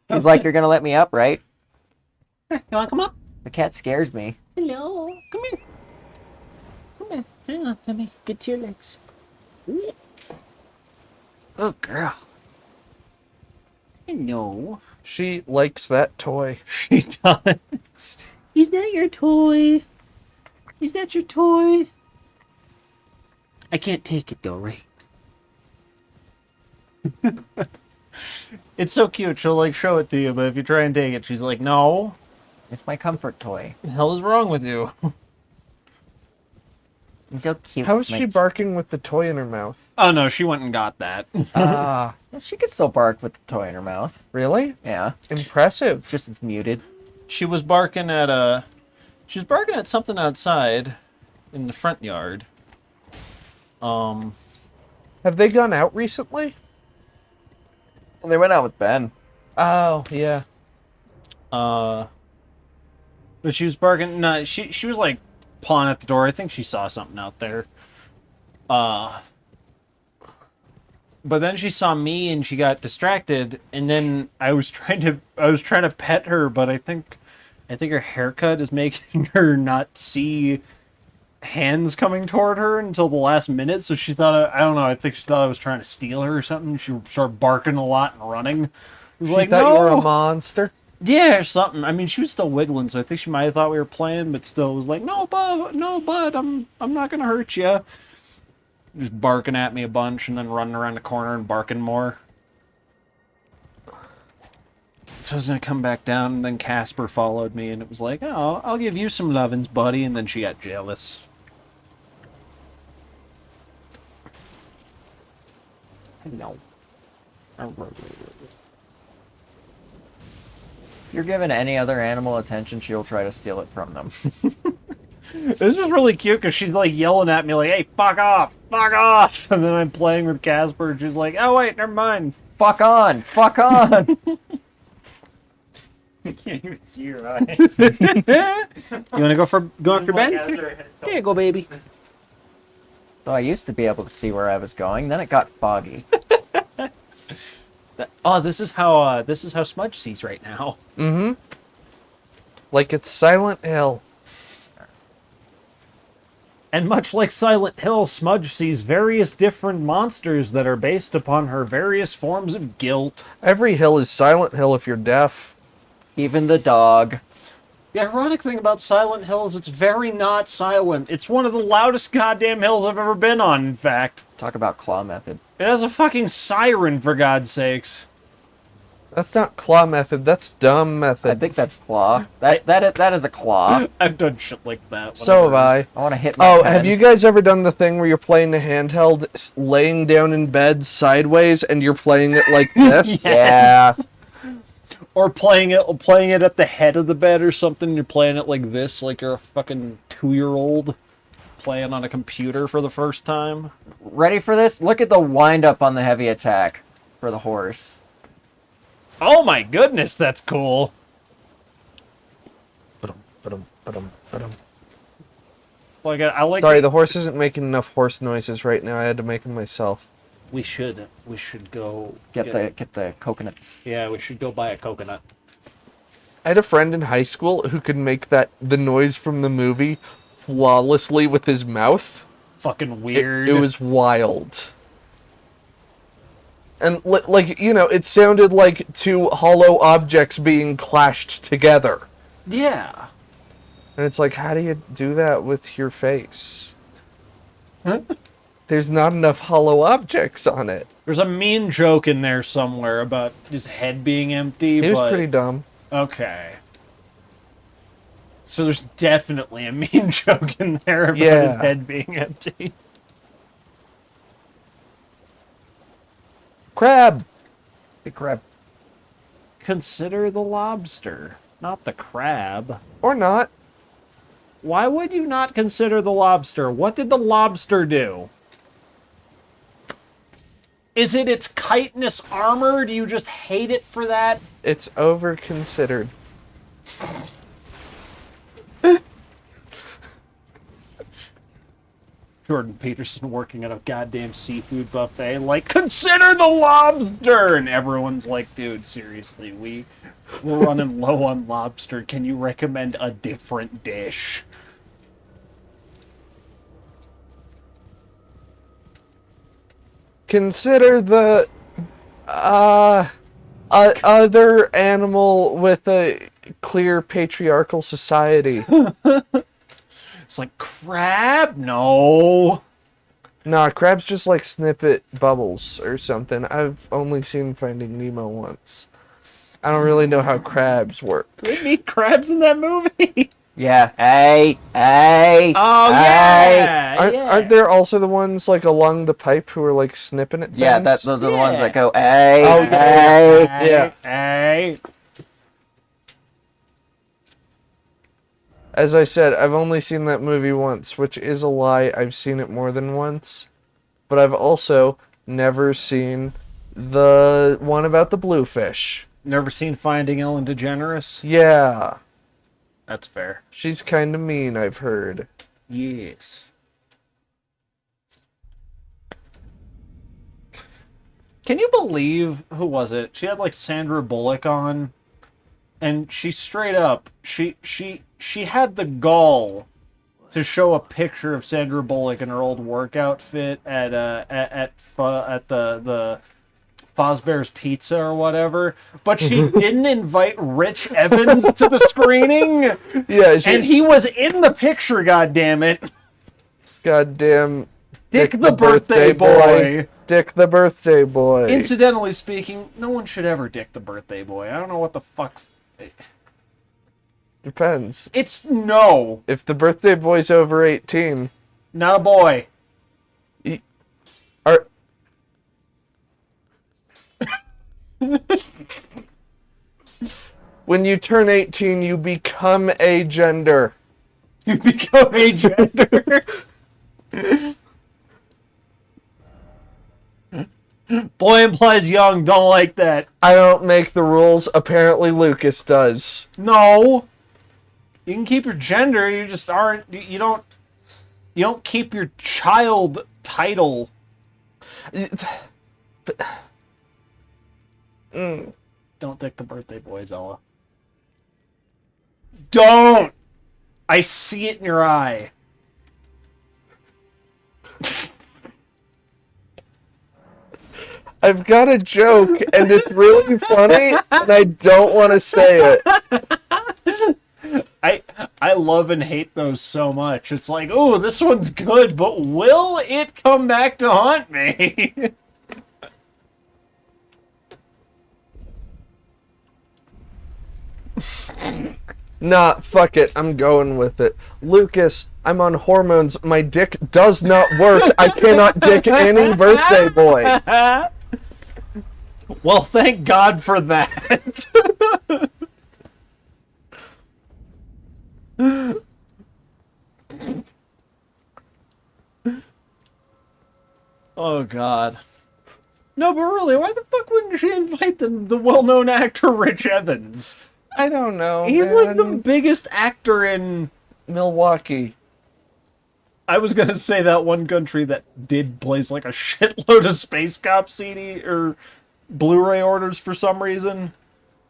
He's like, you're gonna let me up, right? You wanna come up? The cat scares me. Hello. Come here. Come here. Hang on. Let me get to your legs. Oh, girl. Hello. She likes that toy. She does. Is that your toy? Is that your toy? I can't take it though, right? It's so cute. She'll like show it to you, but if you try and take it, she's like, "No." It's my comfort toy. What the hell is wrong with you? He's so cute. How is It's my- she barking with the toy in her mouth? Oh no, she went and got that. Ah, Well, she can still bark with the toy in her mouth. really? Yeah. Impressive. It's just it's muted. She was barking at a. She was barking at something outside, in the front yard. Have they gone out recently? Well, they went out with Ben. Oh, yeah. But she was barking. No, she was like pawing at the door. I think she saw something out there. But then she saw me and she got distracted. And then I was trying to pet her, but I think her haircut is making her not see hands coming toward her until the last minute. So she thought, I don't know. I think she thought I was trying to steal her or something. She started barking a lot and running. I was She like, thought no. you were a monster. Yeah, or something. I mean, she was still wiggling, so I think she might have thought we were playing, but still was like, "No, bud, I'm not gonna hurt you." Just barking at me a bunch, and then running around the corner and barking more. So I was gonna come back down, and then Casper followed me, and it was like, "Oh, I'll give you some lovin's, buddy," and then she got jealous. No. If you're giving any other animal attention, she'll try to steal it from them. This is really cute because she's like yelling at me, like, "Hey, fuck off, fuck off!" And then I'm playing with Casper, and she's like, "Oh wait, never mind." Fuck on! Fuck on! can't even see your eyes. You want to go for bed? Here Here you go, baby. So I used to be able to see where I was going, then it got foggy. Oh, this is how Smudge sees right now. Mm-hmm. Like it's Silent Hill. And much like Silent Hill, Smudge sees various different monsters that are based upon her various forms of guilt. Every hill is Silent Hill if you're deaf. Even the dog. The ironic thing about Silent Hill is it's very not silent. It's one of the loudest goddamn hills I've ever been on, in fact. Talk about claw method. It has a fucking siren, for God's sakes. That's not claw method, that's dumb method. I think that's claw. That is a claw. I've done shit like that. So have whenever- I. I want to hit my Oh, head. have you guys ever done the thing where you're playing the handheld, laying down in bed sideways, and you're playing it like this? Yeah. Or playing it at the head of the bed or something. You're playing it like this, like you're a fucking 2-year-old playing on a computer for the first time. Ready for this? Look at the wind up on the heavy attack for the horse. Oh my goodness, that's cool. Like I like. Sorry, the horse isn't making enough horse noises right now. I had to make them myself. We should go Get the coconuts. Yeah, we should go buy a coconut. I had a friend in high school who could make the noise from the movie flawlessly with his mouth. Fucking weird. It was wild. And like, you know, it sounded like two hollow objects being clashed together. Yeah. And it's like, how do you do that with your face? There's not enough hollow objects on it. There's a mean joke in there somewhere about his head being empty. It was but... pretty dumb. Okay. So there's definitely a mean joke in there about his Yeah. head being empty. Crab! Big crab. Consider the lobster, not the crab. Or not. Why would you not consider the lobster? What did the lobster do? Is it its chitinous armor? Do you just hate it for that? It's over-considered. Jordan Peterson working at a goddamn seafood buffet, like, consider the lobster! And everyone's like, dude, seriously, we're running low on lobster. Can you recommend a different dish? Consider the other animal with a clear patriarchal society. It's like, crab? No. Nah, crab's just like Snippet Bubbles or something. I've only seen Finding Nemo once. I don't really know how crabs work. They meet crabs in that movie. Yeah. Hey. Hey. Oh, hey. yeah. Aren't there also the ones like along the pipe who are like snipping at things? Yeah, those are the ones Yeah. that go, hey, Oh, hey. Yeah. Hey. As I said, I've only seen that movie once, which is a lie. I've seen it more than once. But I've also never seen the one about the bluefish. Never seen Finding Ellen DeGeneres? Yeah. That's fair. She's kind of mean, I've heard. Yes. Can you believe, who was it? She had like Sandra Bullock on, and she straight up, she had the gall to show a picture of Sandra Bullock in her old work outfit at the Fosbear's Pizza or whatever, but she didn't invite Rich Evans to the screening, Yeah, and he was in the picture. Goddammit. goddamn Dick the birthday boy. Dick the birthday boy. Incidentally speaking, no one should ever dick the birthday boy. I don't know what the fuck's... Depends. It's no, If the birthday boy's over 18, not a boy. are when you turn 18, you become a gender. You become a gender. Boy implies young. Don't like that. I don't make the rules. Apparently, Lucas does. No. You can keep your gender. You just aren't. You don't. You don't keep your child title. Don't dick the birthday boy, Zella. Don't! I see it in your eye. I've got a joke, and it's really funny, and I don't want to say it. I love and hate those so much. It's like, oh, this one's good, but will it come back to haunt me? Nah, fuck it. I'm going with it. Lucas, I'm on hormones. My dick does not work. I cannot dick any birthday boy. Well, thank God for that. Oh, God. No, but really, why the fuck wouldn't she invite the well-known actor Rich Evans? I don't know. He's man. like the biggest actor in... Milwaukee. I was gonna say that one country that did place like a shitload of Space Cop CD or Blu-ray orders for some reason.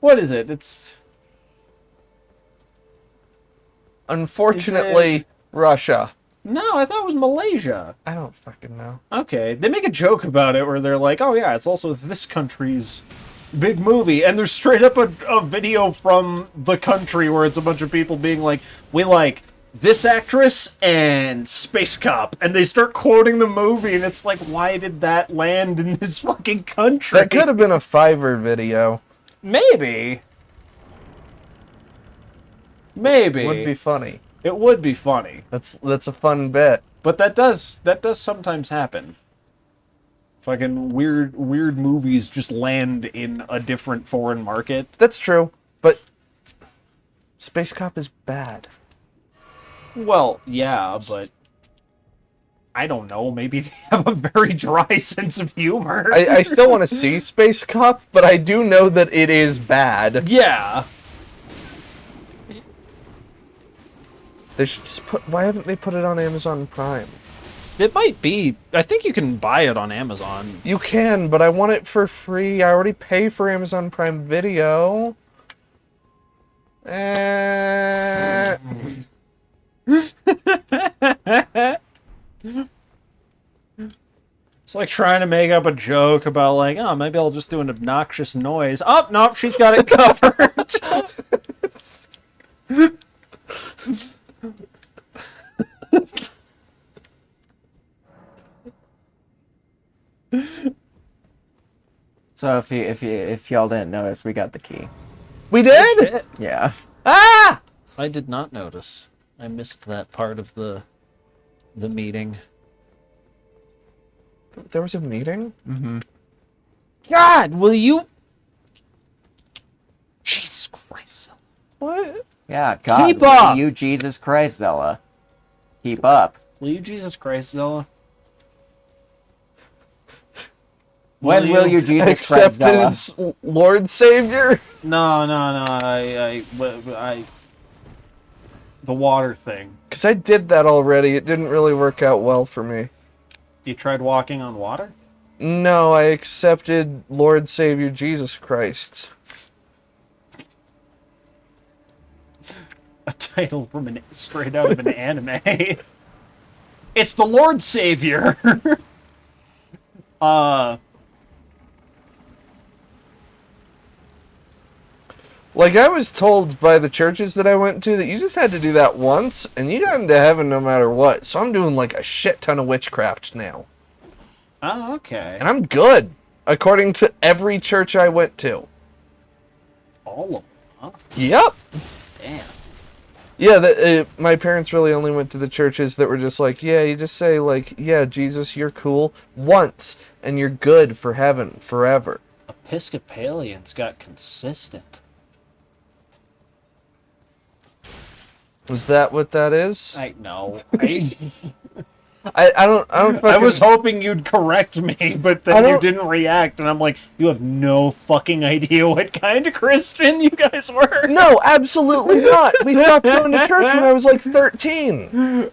What is it? It's... Unfortunately, Russia. No, I thought it was Malaysia. I don't fucking know. Okay, they make a joke about it where they're like, oh yeah, it's also this country's big movie, and there's straight up a video from the country where it's a bunch of people being like, we like this actress and Space Cop, and they start quoting the movie, and it's like, why did that land in this fucking country? That could have been a Fiverr video. Maybe. Maybe. Would be funny. It would be funny. That's a fun bit. But that does sometimes happen. Fucking weird movies just land in a different foreign market. That's true, but Space Cop is bad. Well, yeah, but I don't know. Maybe they have a very dry sense of humor. I still want to see Space Cop, but I do know that it is bad. Yeah. They should just put. Why haven't they put it on Amazon Prime? It might be. I think you can buy it on Amazon. You can, but I want it for free. I already pay for Amazon Prime Video. It's like trying to make up a joke about like, oh, maybe I'll just do an obnoxious noise. Oh, nope, she's got it covered. So if y'all didn't notice, we got the key. We did? Yeah. Ah! I did not notice. I missed that part of the meeting. There was a meeting? God, will you? Jesus Christ. What? Yeah, God. Keep up! You, Jesus Christ, Zella. Keep up. Will you, Jesus Christ, Zella? When will you, Jesus Christ, Zella? Acceptance, Lord Savior? No. I the water thing. Because I did that already. It didn't really work out well for me. You tried walking on water? No, I accepted Lord Savior Jesus Christ. A title from straight out of an anime. It's the Lord Savior. Like, I was told by the churches that I went to that you just had to do that once, and you got into heaven no matter what. So I'm doing, like, a shit ton of witchcraft now. Oh, okay. And I'm good, according to every church I went to. All of them, huh? Yep. Damn. Yeah, my parents really only went to the churches that were just like, yeah, you just say, like, yeah, Jesus, you're cool, once, and you're good for heaven forever. Episcopalians got consistent. Was that what that is? I know. I don't fucking... I was hoping you'd correct me, but I then you don't- didn't react, and I'm like, you have no fucking idea what kind of Christian you guys were. No, absolutely not. We stopped going to church when I was like 13.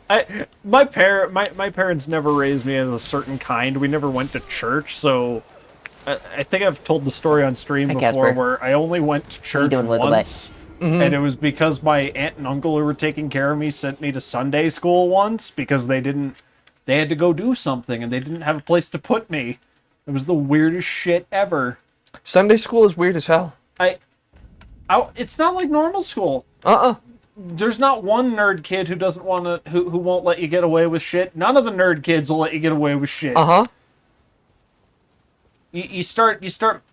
My parents never raised me as a certain kind. We never went to church, so I think I've told the story on stream Hi, before Casper. where I only went to church doing, little once. And it was because my aunt and uncle who were taking care of me sent me to Sunday school once because they had to go do something and they didn't have a place to put me. It was the weirdest shit ever. Sunday school is weird as hell. It's not like normal school. There's not one nerd kid who doesn't want to who won't let you get away with shit. None of the nerd kids will let you get away with shit. You start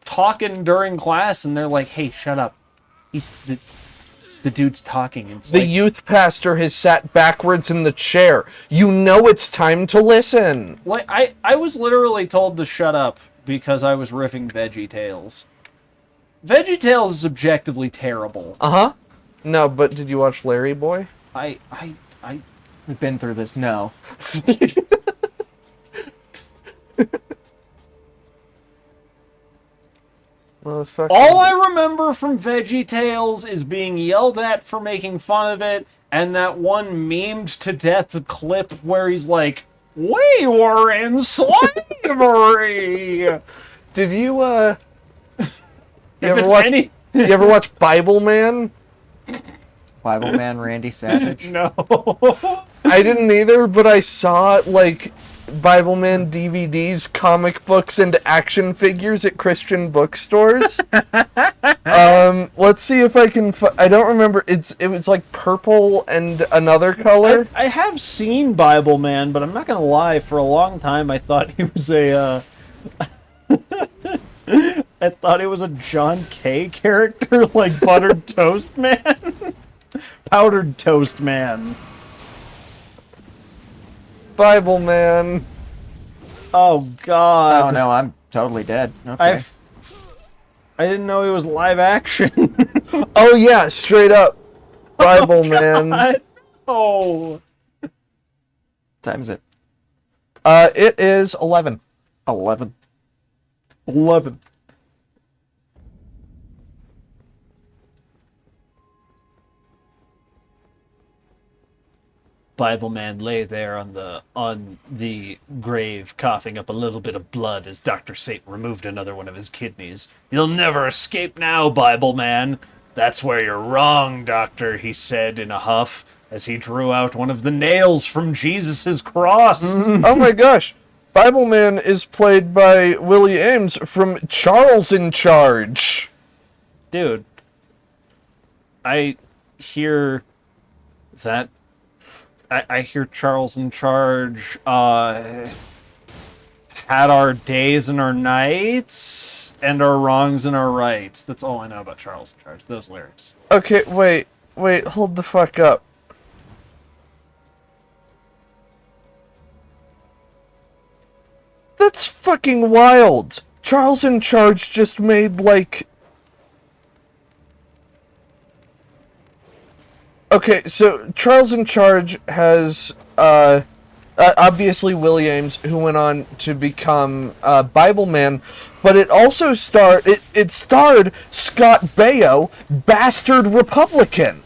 talking during class and they're like, "Hey, shut up." The dude's talking. And it's The like, youth pastor has sat backwards in the chair. You know it's time to listen. like I was literally told to shut up because I was riffing VeggieTales. VeggieTales is objectively terrible. No, but did you watch Larry Boy? We've been through this. No. Motherfucker. All I remember from VeggieTales is being yelled at for making fun of it, and that one memed to death clip where he's like, "We were in slavery." Did you you If ever it's watch any- you ever watch Bible Man? Bible Man Randy Savage. No. I didn't either, but I saw like Bible Man DVDs, comic books, and action figures at Christian bookstores. Let's see if I can. I don't remember. It was like purple and another color. I have seen Bible Man, but I'm not gonna lie. For a long time, I thought he was a. I thought he was a John Kay character, like Buttered Toast Man, Powdered Toast Man. Bible Man. Oh God! Oh no, I'm totally dead. Okay. I didn't know he was live action. Oh yeah, straight up. Bible Man. Oh. Time is it? It is 11. 11. 11. Bible Man lay there on the grave, coughing up a little bit of blood as Dr. Satan removed another one of his kidneys. "You'll never escape now, Bible Man." "That's where you're wrong, Doctor," he said in a huff as he drew out one of the nails from Jesus' cross. Oh my gosh. Bible Man is played by Willie Ames from Charles in Charge. Dude, I hear that. I hear Charles in Charge had our days and our nights, and our wrongs and our rights. That's all I know about Charles in Charge, those lyrics. Okay, wait, hold the fuck up. That's fucking wild. Charles in Charge just made, like... Okay, so Charles in Charge has, obviously Willie Ames, who went on to become Bible Man, but it also starred Scott Baio, bastard Republican.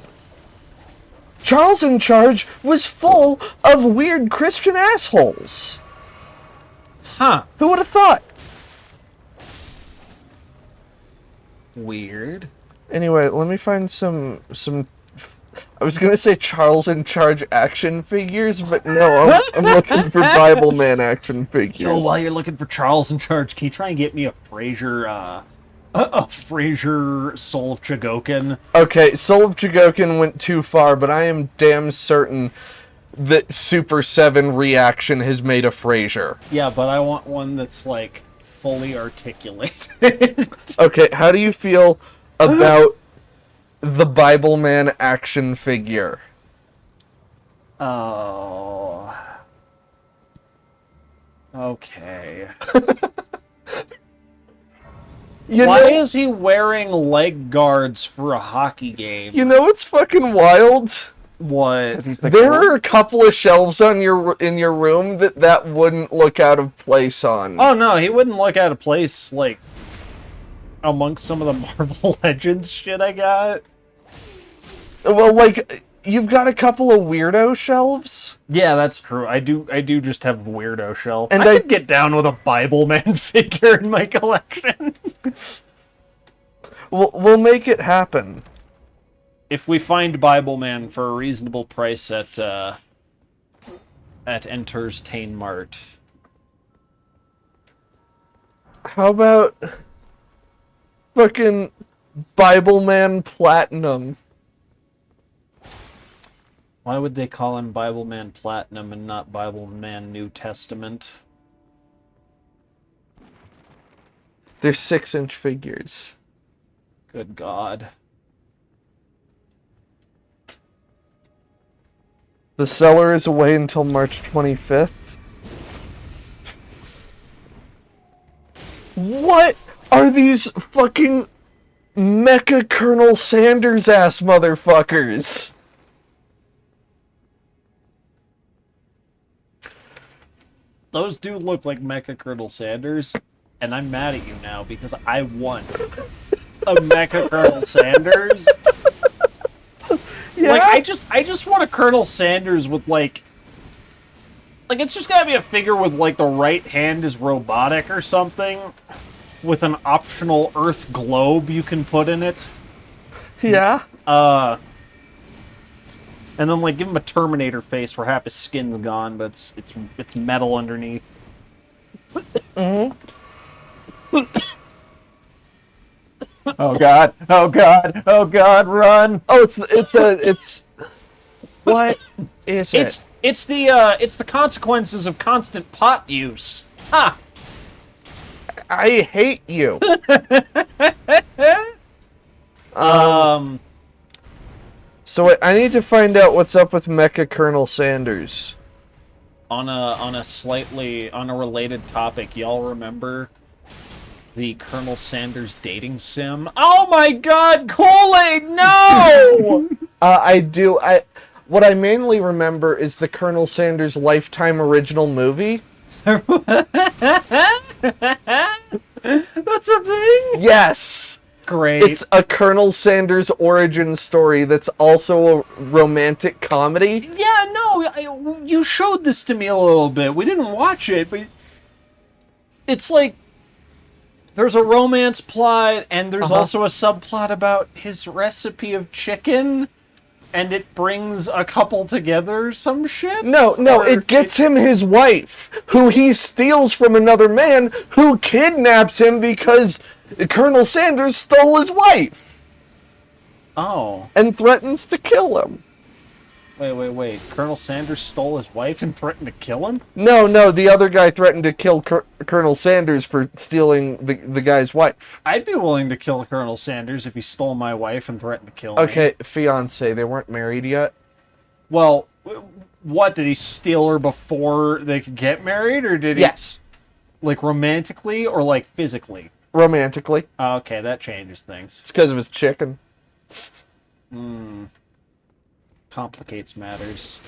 Charles in Charge was full of weird Christian assholes. Huh. Who would have thought? Weird. Anyway, let me find some I was gonna say Charles in Charge action figures, but no, I'm looking for Bible Man action figures. Yo, while you're looking for Charles in Charge, can you try and get me a Frasier, Soul of Chogokin? Okay, Soul of Chogokin went too far, but I am damn certain that Super 7 Reaction has made a Frasier. Yeah, but I want one that's, like, fully articulated. Okay, how do you feel about the Bible Man action figure? Oh. Okay. Why is he wearing leg guards for a hockey game? You know what's fucking wild? What? 'Cause he's the There cool- are a couple of shelves on in your room that wouldn't look out of place on. Oh no, he wouldn't look out of place like amongst some of the Marvel Legends shit I got. Well, like, you've got a couple of weirdo shelves. Yeah, that's true. I do just have a weirdo shelf. And I I- could get down with a Bible Man figure in my collection. We'll make it happen. If we find Bible Man for a reasonable price at Enters Tain Mart. How about fucking Bible Man Platinum? Why would they call him Bible Man Platinum and not Bible Man New Testament? They're 6-inch figures. Good God. The seller is away until March 25th. What are these fucking Mecha Colonel Sanders ass motherfuckers? Those do look like Mecha Colonel Sanders, and I'm mad at you now because I want a Mecha Colonel Sanders. Yeah. Like I just want a Colonel Sanders with like it's just gotta be a figure with like the right hand is robotic or something, with an optional Earth globe you can put in it. Yeah. And then like give him a Terminator face where half his skin's gone, but it's metal underneath. Oh god! Oh god! Oh god! Run! Oh, it's what is it? It's the consequences of constant pot use. Ha! I hate you. So I need to find out what's up with Mecha Colonel Sanders. On a related topic, y'all remember the Colonel Sanders dating sim? Oh my God, Kool-Aid, no! I do. What I mainly remember is the Colonel Sanders Lifetime original movie. That's a thing. Yes. Great. It's a Colonel Sanders origin story that's also a romantic comedy. Yeah, no, you showed this to me a little bit. We didn't watch it, but it's like there's a romance plot, and there's also a subplot about his recipe of chicken, and it brings a couple together, some shit? No, Or it gets him his wife, who he steals from another man, who kidnaps him because Colonel Sanders stole his wife Oh. and threatens to kill him. Wait. Colonel Sanders stole his wife and threatened to kill him? No, the other guy threatened to kill Colonel Sanders for stealing the guy's wife. I'd be willing to kill Colonel Sanders if he stole my wife and threatened to kill me. Okay, fiance, they weren't married yet. Well, what, did he steal her before they could get married, or did he... Yes, Like, romantically or, like, physically? romantically. Okay, that changes things. It's because of his chicken. Complicates matters.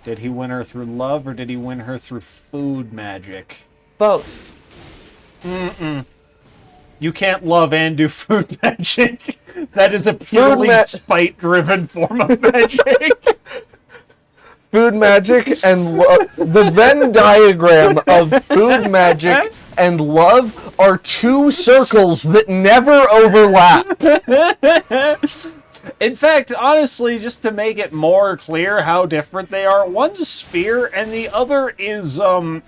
Did he win her through love, or did he win her through food magic? Both. You can't love and do food magic. That is a purely spite-driven form of magic. Food magic and the Venn diagram of food magic and love are two circles that never overlap. In fact, honestly, just to make it more clear how different they are, one's a spear and the other is, the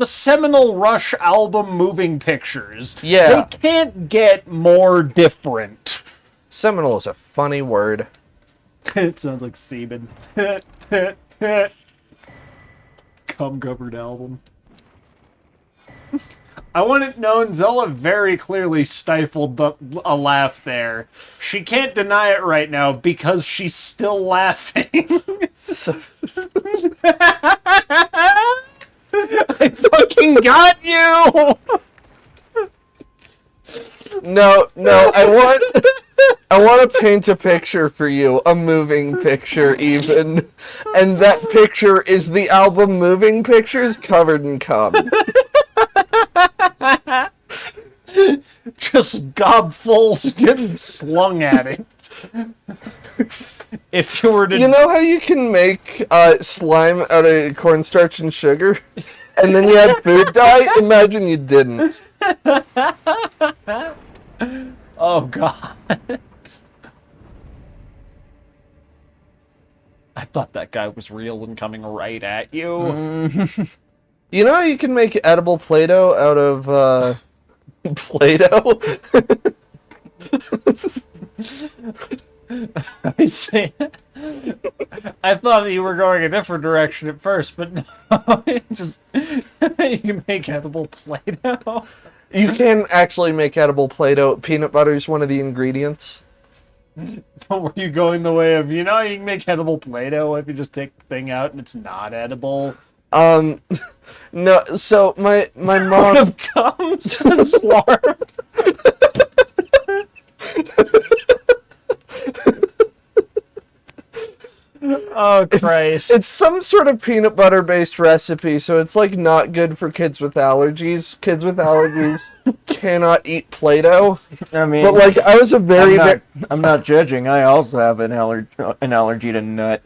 Seminal Rush album Moving Pictures. Yeah. They can't get more different. Seminal is a funny word. It sounds like semen. Cum-covered album. I want it known, Zella very clearly stifled a laugh there. She can't deny it right now because she's still laughing. So- I fucking got you! no, I want I want to paint a picture for you, a moving picture even, and that picture is the album Moving Pictures covered in cum. Just gobfuls getting slung at it. If you were to... You know how you can make slime out of cornstarch and sugar, and then you had food dye? Imagine you didn't. Oh, God. I thought that guy was real and coming right at you. You know how you can make edible Play-Doh out of Play-Doh? I see. I thought you were going a different direction at first, but no, it just you can make edible Play-Doh. You can actually make edible Play-Doh. Peanut butter is one of the ingredients. But were you going the way of, you can make edible Play-Doh if you just take the thing out and it's not edible? No, so my mom... Of comes Slarm. Oh, Christ. It's some sort of peanut butter based recipe, so it's like not good for kids with allergies. Kids with allergies cannot eat Play-Doh. I mean, But like, I was a very, I'm not judging. I also have an allergy to nut.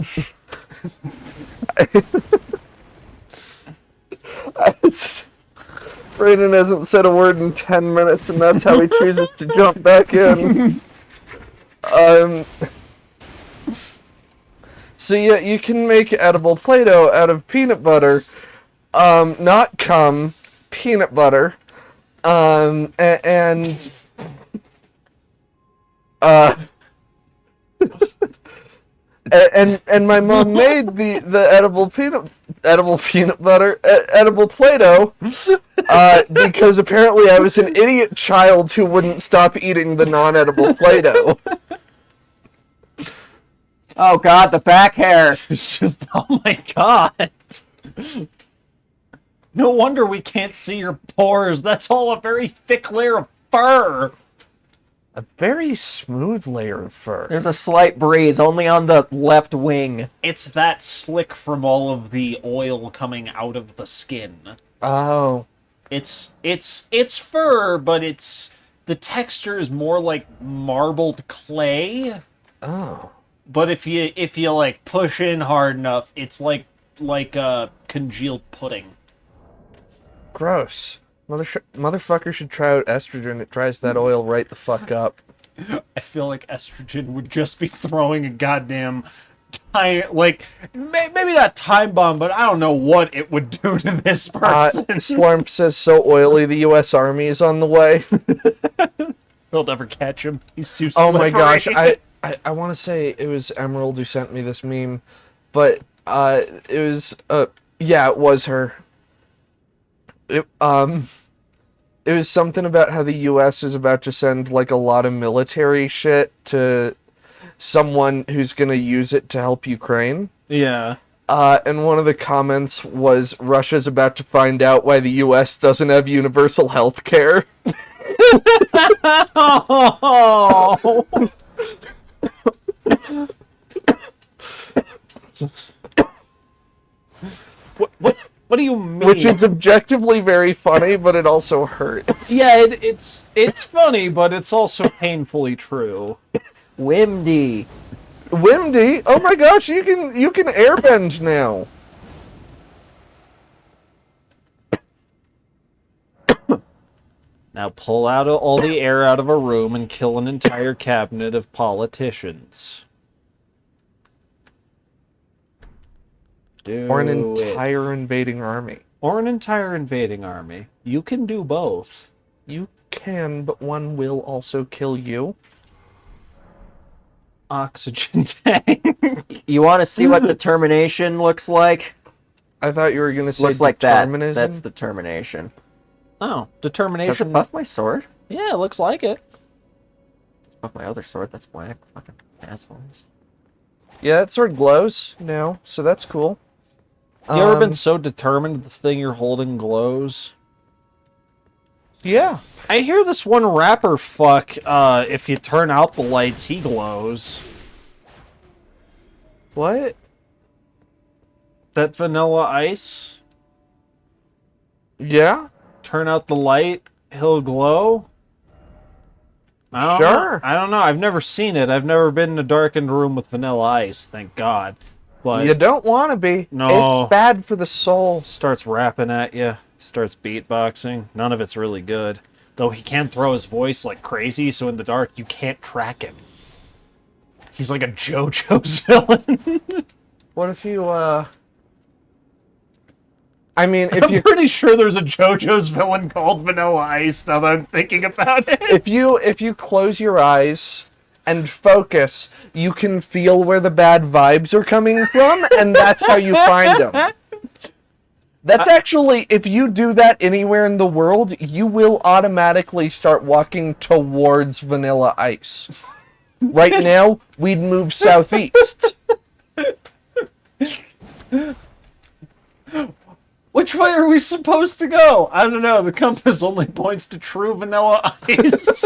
Brayden hasn't said a word in 10 minutes, and that's how he chooses to jump back in. So yeah, you can make edible Play-Doh out of peanut butter, not cum, peanut butter, and my mom made the edible peanut butter, edible Play-Doh, because apparently I was an idiot child who wouldn't stop eating the non-edible Play-Doh. Oh God, the back hair. It's just, oh my God. No wonder we can't see your pores. That's all a very thick layer of fur. A very smooth layer of fur. There's a slight breeze only on the left wing. It's that slick from all of the oil coming out of the skin. Oh. It's fur, but the texture is more like marbled clay. Oh. But if you like push in hard enough, it's like congealed pudding. Gross. Motherfucker should try out estrogen. It dries that oil right the fuck up. I feel like estrogen would just be throwing a goddamn time, like maybe not time bomb, but I don't know what it would do to this person. Slurm says so oily. The U.S. Army is on the way. They'll never catch him. He's too Oh slippery. my gosh! I want to say it was Emerald who sent me this meme, but it was yeah, it was her. It was something about how the U.S. is about to send like a lot of military shit to someone who's gonna use it to help Ukraine. Yeah. And one of the comments was Russia's about to find out why the U.S. doesn't have universal health care. Oh. What do you mean? Which is objectively very funny, but it also hurts. Yeah, it's funny, but it's also painfully true. Wimdy. Wimdy? Oh my gosh, you can airbend now. Now pull out all the air out of a room and kill an entire cabinet of politicians. Or an entire invading army. Or an entire invading army. You can do both. You can, but one will also kill you. Oxygen tank. You want to see what determination looks like? I thought you were going to say Looks like that. determinism. That's determination. Oh, Does determination. it buff my sword? Yeah, it looks like it. It's buff my other sword. That's whack. Fucking assholes. Yeah, that sword glows now, so that's cool. You ever been so determined the thing you're holding glows? Yeah. I hear this one rapper fuck, if you turn out the lights, he glows. What? That Vanilla Ice? Yeah. Turn out the light, he'll glow? I don't Sure. know. I don't know. I've never seen it. I've never been in a darkened room with Vanilla Ice, thank God. But You don't want to be. No. It's bad for the soul. starts rapping at you, starts beatboxing. None of it's really good. Though he can throw his voice like crazy, so in the dark you can't track him. He's like a JoJo's villain. What if you, I mean, if I'm you pretty sure there's a JoJo's villain called Vanilla Ice now that I'm thinking about it. if you close your eyes and focus, you can feel where the bad vibes are coming from, and that's how you find them. That's actually, if you do that anywhere in the world, you will automatically start walking towards Vanilla Ice. Right now, we'd move southeast. Which way are we supposed to go? I don't know. The compass only points to true Vanilla Ice.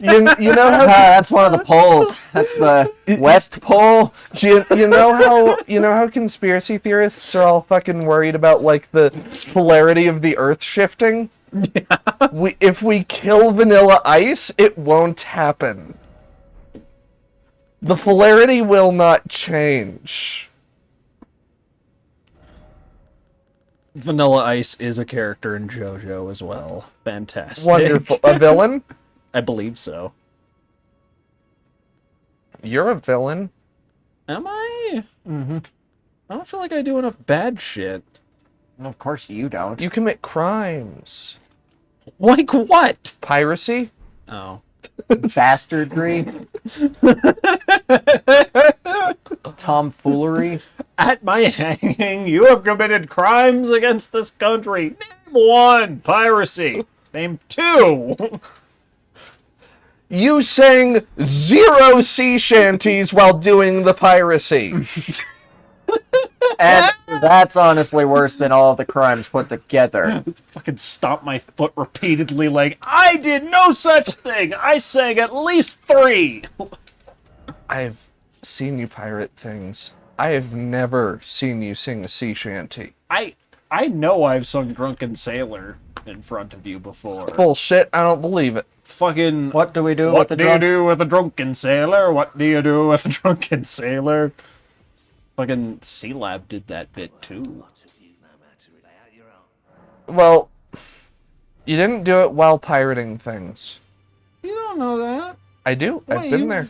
You know how That's one of the poles. That's the West Pole. you know how conspiracy theorists are all fucking worried about like the polarity of the Earth shifting? Yeah. If we kill Vanilla Ice, it won't happen. The polarity will not change. Vanilla Ice is a character in JoJo as well. Fantastic. Wonderful. A villain? I believe so. You're a villain. Am I? Mm-hmm. I don't feel like I do enough bad shit. Of course you don't. You commit crimes. Like what? Piracy? Oh. Bastardry. Tomfoolery. At my hanging, you have committed crimes against this country. Name one. Piracy. Name two. You sang 0 sea shanties while doing the piracy. And that's honestly worse than all of the crimes put together. Fucking stomp my foot repeatedly like, I did no such thing. I sang at least 3. I've seen you pirate things. I have never seen you sing a sea shanty. I know I've sung Drunken Sailor in front of you before. Bullshit, I don't believe it. Fucking What do we do what with the do you drunk? do with a drunken sailor? What do you do with a drunken sailor? Fucking C-Lab did that bit too. Well, you didn't do it while pirating things. You don't know that. I do. I've Wait, been you- there.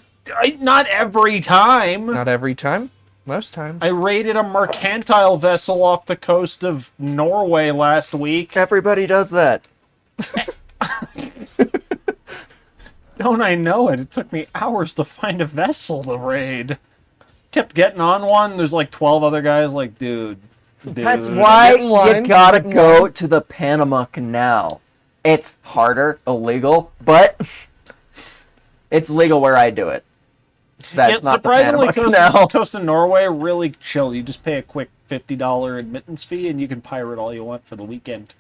Not every time. Not every time. Most times. I raided a mercantile vessel off the coast of Norway last week. Everybody does that. Don't I know it? It took me hours to find a vessel to raid. Kept getting on one. There's like 12 other guys like, dude. That's why Get in line, you gotta get in go line. to the Panama Canal. It's harder, illegal, but it's legal where I do it. That's not the surprisingly, Panama Canal. coast of Norway, really chill. You just pay a quick $50 admittance fee and you can pirate all you want for the weekend.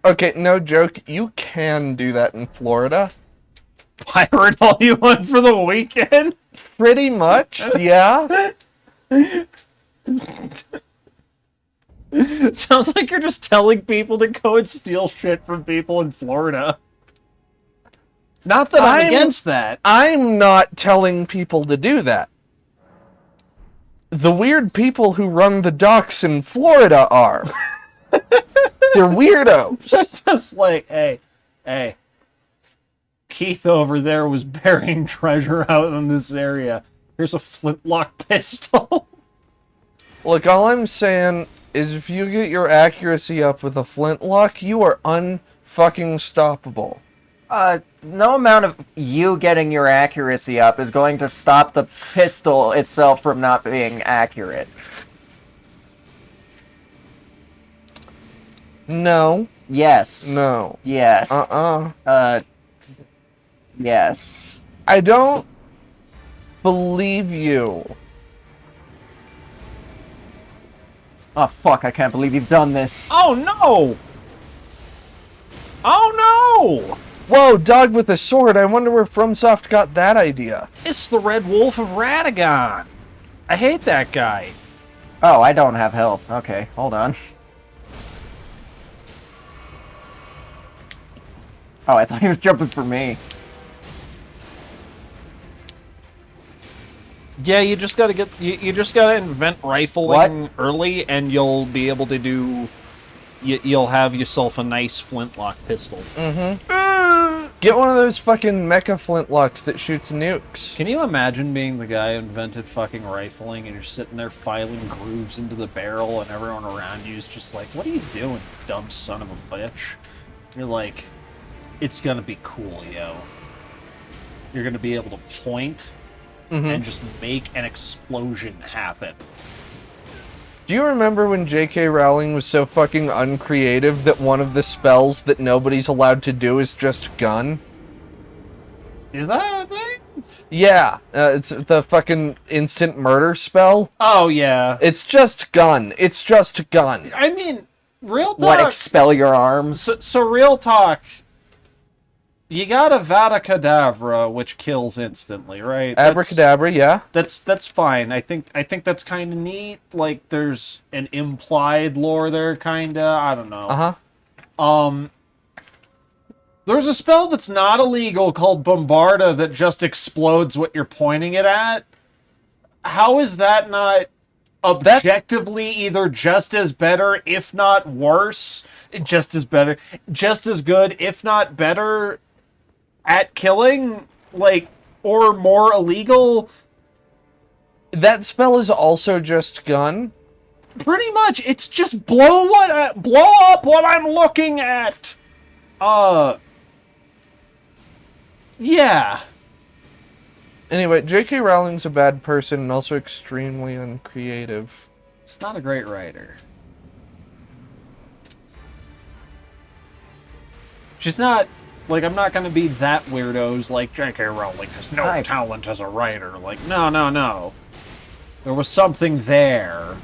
Okay, no joke. You can do that in Florida. Pirate all you want for the weekend? Pretty much, yeah. Sounds like you're just telling people to go and steal shit from people in Florida. Not that I'm against that. I'm not telling people to do that. The weird people who run the docks in Florida are. They're weirdos. Just like, hey. Keith over there was burying treasure out in this area. Here's a flintlock pistol. Look, all I'm saying is if you get your accuracy up with a flintlock, you are unfucking stoppable. No amount of you getting your accuracy up is going to stop the pistol itself from not being accurate. No. Yes. No. Yes. Yes. I don't believe you. Oh fuck! I can't believe you've done this. Oh no! Oh no! Whoa, dog with a sword. I wonder where FromSoft got that idea. It's the Red Wolf of Radagon. I hate that guy. Oh, I don't have health. Okay, hold on. Oh, I thought he was jumping for me. Yeah, you just gotta you just gotta invent rifling early, and you'll be able to do. You'll have yourself a nice flintlock pistol. Get one of those fucking mecha flintlocks that shoots nukes. Can you imagine being the guy who invented fucking rifling, and you're sitting there filing grooves into the barrel, and everyone around you is just like, "What are you doing, you dumb son of a bitch?" You're like, "It's gonna be cool, yo. You're gonna be able to point and just make an explosion happen." Do you remember when J.K. Rowling was so fucking uncreative that one of the spells that nobody's allowed to do is just gun? Is that a thing? Yeah, it's the fucking instant murder spell. Oh yeah. It's just gun. It's just gun. I mean, real talk. What? Expel your arms? So real talk. You got Avada Kedavra, which kills instantly, right? Abracadabra, yeah. That's fine. I think that's kind of neat. Like, there's an implied lore there, kinda. I don't know. Uh-huh. There's a spell that's not illegal called Bombarda that just explodes what you're pointing it at. How is that not objectively either just as better, if not worse, just as better, just as good, if not better, at killing, like, or more illegal? That spell is also just gun. Pretty much, it's just blow up what I'm looking at. Yeah. Anyway, J.K. Rowling's a bad person and also extremely uncreative. He's not a great writer. She's not, like, I'm not gonna be that weirdo who's like, J.K. Rowling has no talent as a writer. Like, no. There was something there.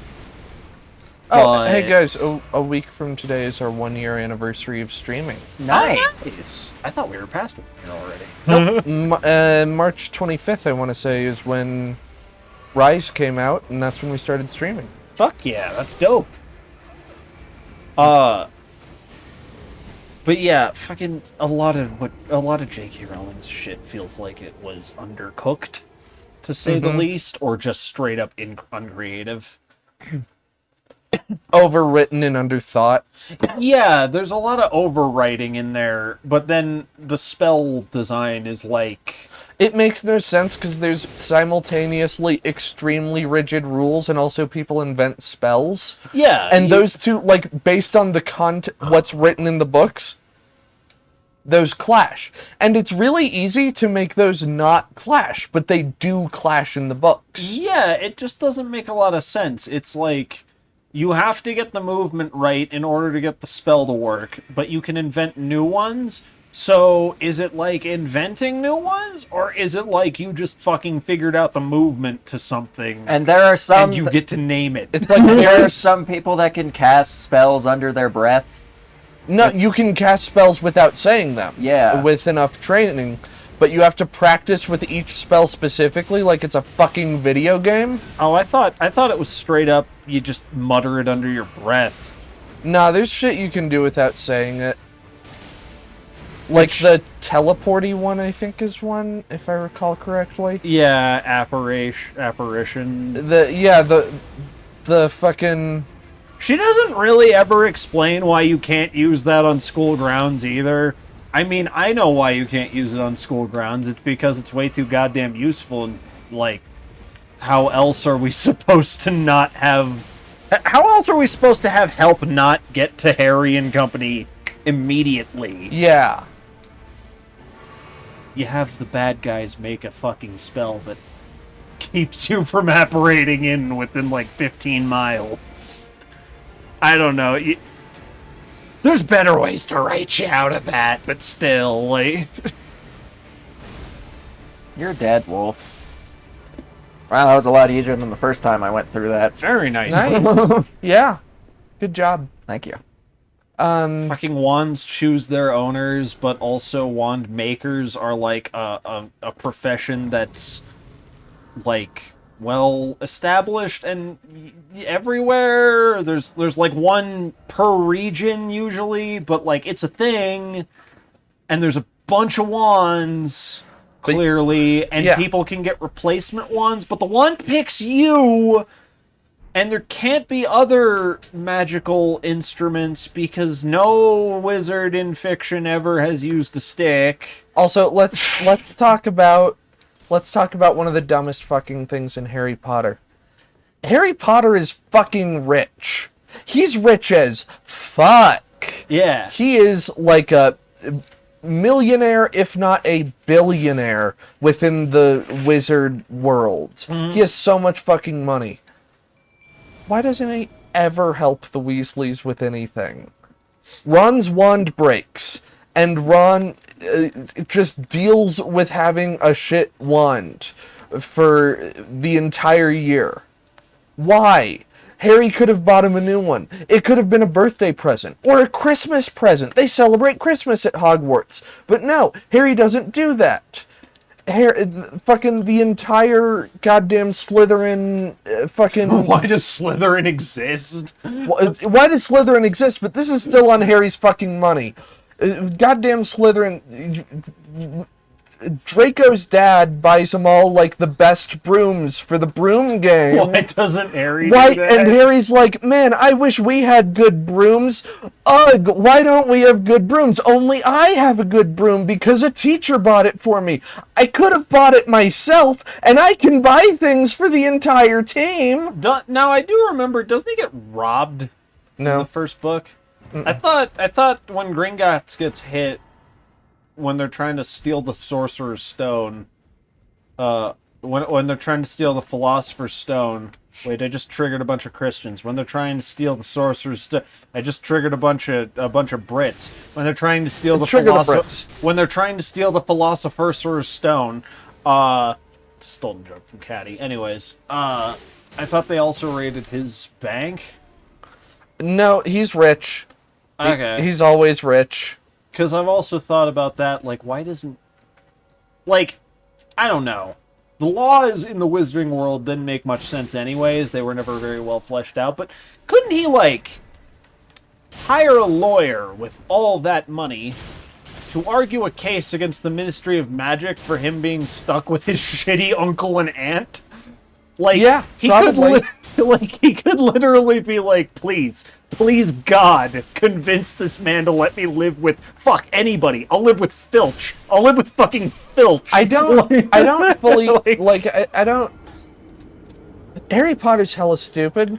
Oh, But- hey guys, a week from today is our 1-year anniversary of streaming. Nice. Nice. I thought we were past 1 year already. March 25th, I want to say, is when Rise came out, and that's when we started streaming. Fuck yeah, that's dope. But yeah, fucking a lot of J.K. Rowling's shit feels like it was undercooked, to say the least, or just straight up uncreative. Overwritten and underthought. Yeah, there's a lot of overwriting in there, but then the spell design is like, It makes no sense because there's simultaneously extremely rigid rules and also people invent spells. yeah, And those two, like, based on the what's written in the books, those clash. And it's really easy to make those not clash, but they do clash in the books. Yeah, it just doesn't make a lot of sense. It's like, you have to get the movement right in order to get the spell to work, but you can invent new ones. So, is it like inventing new ones, or is it like you just fucking figured out the movement to something And there are some. and you get to name it? It's like There are some people that can cast spells under their breath. No, you can cast spells without saying them. Yeah. With enough training. But you have to practice with each spell specifically like it's a fucking video game. Oh, I thought it was straight up, you just mutter it under your breath. Nah, there's shit you can do without saying it. Like the teleporty one, I think, is one, if I recall correctly. Yeah, apparition. The fucking... She doesn't really ever explain why you can't use that on school grounds either. I mean, I know why you can't use it on school grounds. It's because it's way too goddamn useful, and, like, how else are we supposed to not have... How else are we supposed to have help not get to Harry and company immediately? Yeah. You have the bad guys make a fucking spell that keeps you from apparating in within, like, 15 miles. I don't know. There's better ways to write you out of that, but still, like... You're dead, Wolf. Wow, that was a lot easier than the first time I went through that. Very nice. Yeah. Good job. Thank you. Fucking wands choose their owners, but also wand makers are like a profession that's like well established and everywhere. There's like one per region usually, but like it's a thing, and there's a bunch of wands clearly, and yeah. people can get replacement wands, but the wand picks you. And there can't be other magical instruments because no wizard in fiction ever has used a stick. Also, let's talk about one of the dumbest fucking things in Harry Potter. Harry Potter is fucking rich. He's rich as fuck. Yeah. He is like a millionaire, if not a billionaire, within the wizard world. He has so much fucking money. Why doesn't he ever help the Weasleys with anything? Ron's wand breaks, and Ron just deals with having a shit wand for the entire year. Why? Harry could have bought him a new one. It could have been a birthday present or a Christmas present. They celebrate Christmas at Hogwarts. But no, Harry doesn't do that. Fucking the entire goddamn Slytherin fucking... Why does Slytherin exist? Why does Slytherin exist? But this is still on Harry's fucking money. Goddamn Slytherin... Draco's dad buys them all, like, the best brooms for the broom game. Why doesn't Harry Why? do that? And Harry's like, man, I wish we had good brooms. Ugh, why don't we have good brooms? Only I have a good broom because a teacher bought it for me. I could have bought it myself, and I can buy things for the entire team. Now, I do remember, doesn't he get robbed in No. the first book? I thought when Gringotts gets hit, when they're trying to steal the Sorcerer's Stone, when they're trying to steal the Philosopher's Stone, wait, I just triggered a bunch of Christians. When they're trying to steal the Sorcerer's Stone, I just triggered a bunch of Brits. When they're trying to steal the when they're trying to steal the Philosopher's Stone, stole the joke from Caddy. Anyways, I thought they also raided his bank. No, he's rich. Okay. He's always rich. Because I've also thought about that, like, why doesn't... Like, I don't know. The laws in the wizarding world didn't make much sense anyways. They were never very well fleshed out. But couldn't he, like, hire a lawyer with all that money to argue a case against the Ministry of Magic for him being stuck with his shitty uncle and aunt? Like, yeah, he probably. he could literally be like, please, God, convince this man to let me live with anybody. I'll live with Filch. I'll live with fucking Filch. I don't fully I don't. Harry Potter's hella stupid.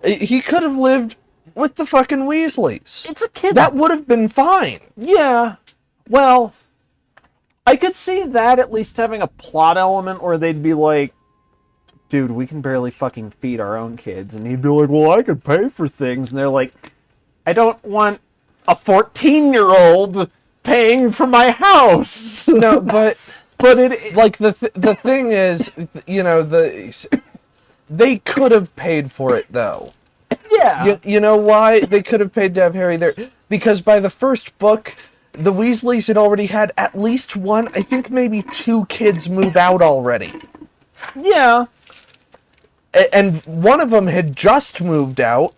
He could have lived with the fucking Weasleys. It's a kid. That would have been fine. Yeah. Well, I could see that at least having a plot element where they'd be like, dude, we can barely fucking feed our own kids. And he'd be like, well, I could pay for things. And they're like, I don't want a 14-year-old paying for my house. No, but it like the thing is, you know, they could have paid for it though. yeah. You know why they could have paid to have Harry there? Because by the first book, the Weasleys had already had at least one, I think maybe two kids move out already. Yeah. And one of them had just moved out.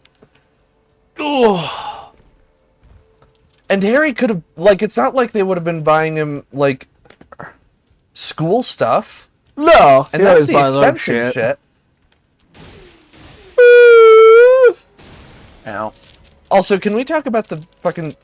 Ugh. And Harry could have, like, it's not like they would have been buying him, like, school stuff. No. And that's the expensive shit. Ow. Also, can we talk about the fucking...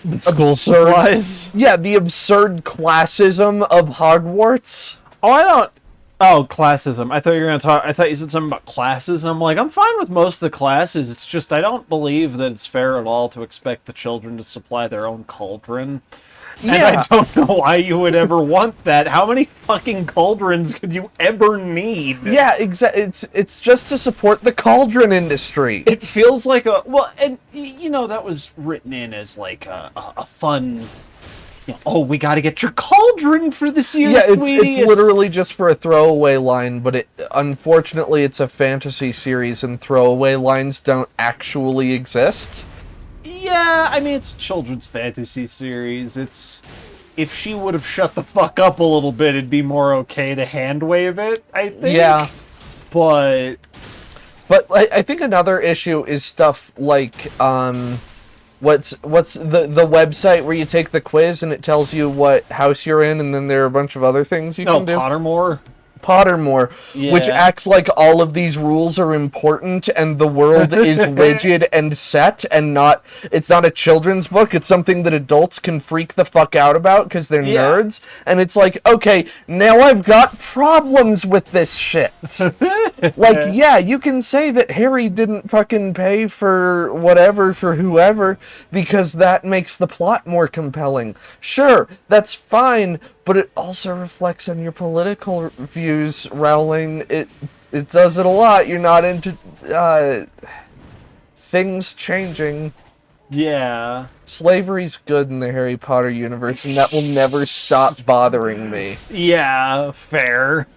School supplies? Yeah, the absurd classism of Hogwarts. Oh, I don't... Oh, classism. I thought you were going to talk... I thought you said something about classes, and I'm like, I'm fine with most of the classes. It's just I don't believe that it's fair at all to expect the children to supply their own cauldron. And I don't know why you would ever want that. How many fucking cauldrons could you ever need? Yeah, exactly. It's just to support the cauldron industry. It feels like a... Well, and, you know, that was written in as, like, a fun Oh, we got to get your cauldron for this year, Yeah, sweetie. it's literally just for a throwaway line, but unfortunately it's a fantasy series and throwaway lines don't actually exist. Yeah, I mean, it's a children's fantasy series. It's... If she would have shut the fuck up a little bit, it'd be more okay to hand wave it, I think. Yeah. But... But I think another issue is stuff like what's the website where you take the quiz and it tells you what house you're in, and then there are a bunch of other things you No, can do. Pottermore. Pottermore, which Yeah. acts like all of these rules are important and the world is rigid and set and not, it's not a children's book, it's something that adults can freak the fuck out about because they're Yeah. nerds, and it's like, okay, now I've got problems with this shit. Like, yeah, you can say that Harry didn't fucking pay for whatever for whoever because that makes the plot more compelling. Sure, that's fine, but it also reflects on your political views, Rowling. It does it a lot. You're not into things changing. Yeah. Slavery's good in the Harry Potter universe, and that will never stop bothering me. Yeah, fair.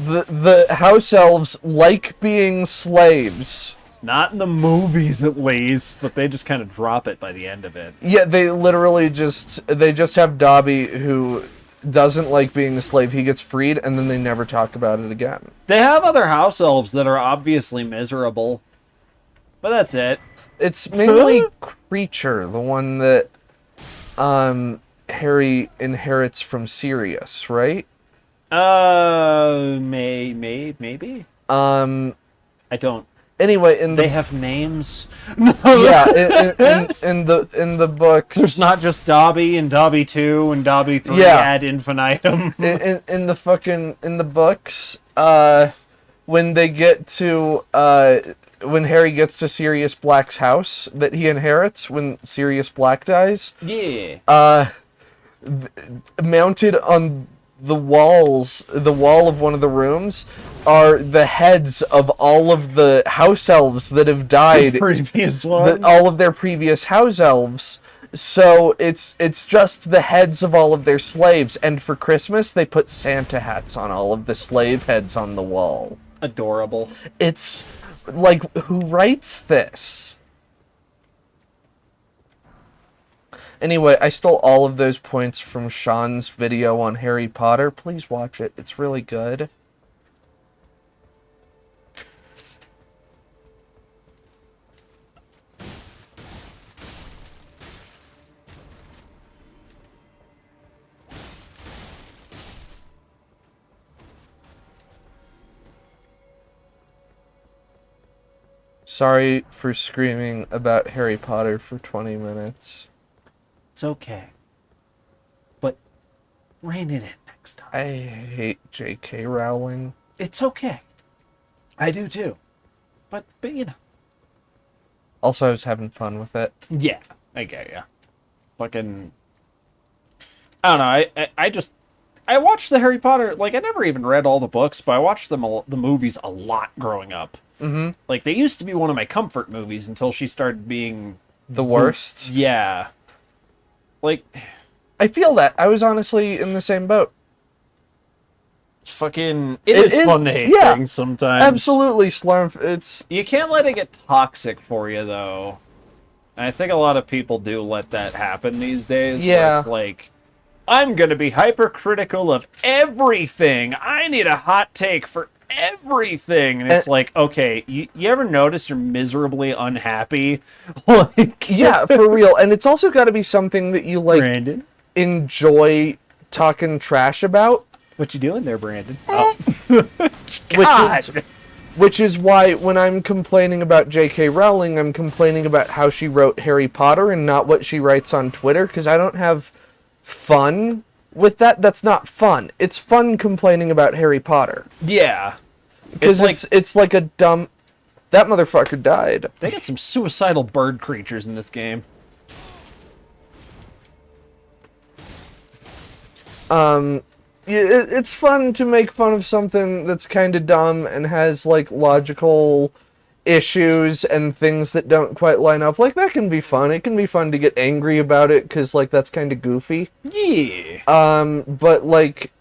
The house elves like being slaves. Not in the movies, at least, but they just kind of drop it by the end of it. Yeah, they literally just have Dobby, who doesn't like being a slave. He gets freed, and then they never talk about it again. They have other house elves that are obviously miserable. But that's it. It's mainly Creature, the one that Harry inherits from Sirius, right? Maybe? I don't. Anyway, in the They have names? yeah, in the books, There's not just Dobby and Dobby 2 and Dobby 3 Yeah. ad infinitum. in the books, when they get to when Harry gets to Sirius Black's house that he inherits when Sirius Black dies, Yeah. mounted on the wall of one of the rooms are the heads of all of the house elves that have died, Previous one. all of their previous house elves. So it's just the heads of all of their slaves, and for Christmas they put Santa hats on all of the slave heads on the wall. Adorable. It's like, who writes this? Anyway, I stole all of those points from Sean's video on Harry Potter. Please watch it. It's really good. Sorry for screaming about Harry Potter for 20 minutes. It's okay. But rein it in next time. I hate J.K. Rowling. It's okay. I do too. But you know. Also, I was having fun with it. Yeah, I get ya. Fucking. I don't know. I watched the Harry Potter. Like, I never even read all the books, but I watched the movies a lot growing up. Mm-hmm. Like, they used to be one of my comfort movies until she started being The worst. Yeah. Like, I feel that. I was honestly in the same boat. fucking. It It is is- fun to hate yeah, things sometimes. Absolutely, Slurm. It's You can't let it get toxic for you, though. And I think a lot of people do let that happen these days. Where Yeah. it's like, I'm going to be hypercritical of everything. I need a hot take for everything. And it's like, okay, you ever notice you're miserably unhappy? Like, yeah, for real. And it's also got to be something that you like Brandon? enjoy talking trash about. What you doing there, Brandon? Oh. Which is why when I'm complaining about J.K. Rowling, I'm complaining about how she wrote Harry Potter and not what she writes on Twitter, because I don't have fun with that. That's not fun. It's fun complaining about Harry Potter. Yeah. Because it's like a dumb... That motherfucker died. They got some suicidal bird creatures in this game. It's fun to make fun of something that's kind of dumb and has like logical issues and things that don't quite line up. Like, that can be fun. It can be fun to get angry about it because, like, that's kind of goofy. Yeah. But, like,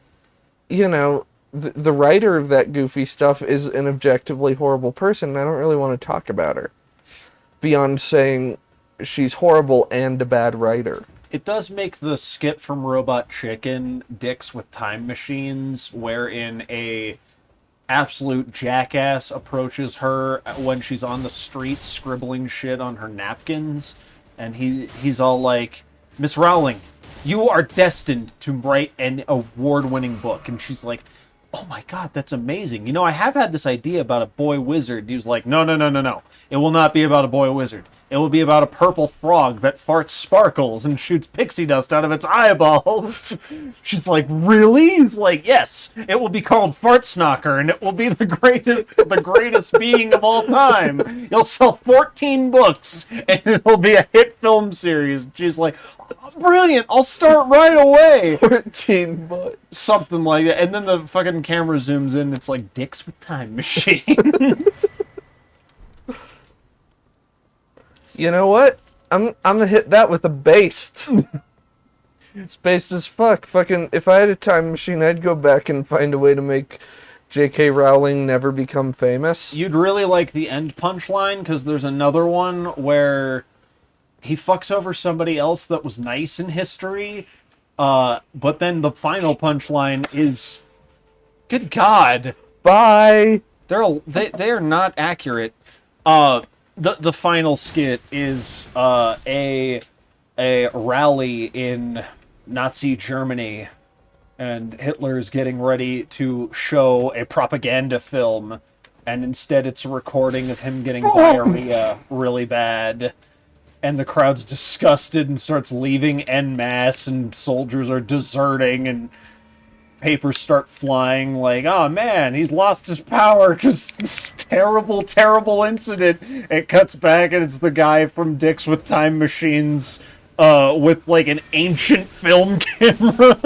you know, the writer of that goofy stuff is an objectively horrible person, and I don't really want to talk about her beyond saying she's horrible and a bad writer. It does make the skit from Robot Chicken, Dicks with Time Machines, wherein a absolute jackass approaches her when she's on the street scribbling shit on her napkins, and he's all like, "Miss Rowling, you are destined to write an award-winning book." And she's like, "Oh my god, that's amazing. You know, I have had this idea about a boy wizard." He was like, "No, no, no, no, no. It will not be about a boy wizard. It will be about a purple frog that farts sparkles and shoots pixie dust out of its eyeballs." She's like, "Really?" He's like, "Yes. It will be called Fartsnocker, and it will be the greatest being of all time. You'll sell 14 books, and it'll be a hit film series." She's like, "Brilliant. I'll start right away." 14 bucks. Something like that. And then the fucking camera zooms in. It's like Dicks with Time Machines. You know what? I'm gonna hit that with a based. It's based as fuck. Fucking, if I had a time machine, I'd go back and find a way to make J.K. Rowling never become famous. You'd really like the end punchline, because there's another one where he fucks over somebody else that was nice in history, but then the final punchline is, good God, Bye! they are not accurate. The final skit is a rally in Nazi Germany, and Hitler is getting ready to show a propaganda film, and instead it's a recording of him getting diarrhea really bad, and the crowd's disgusted and starts leaving en masse, and soldiers are deserting, and papers start flying like, "Oh man, he's lost his power because this terrible, terrible incident." It cuts back and it's the guy from Dicks with Time Machines with like an ancient film camera.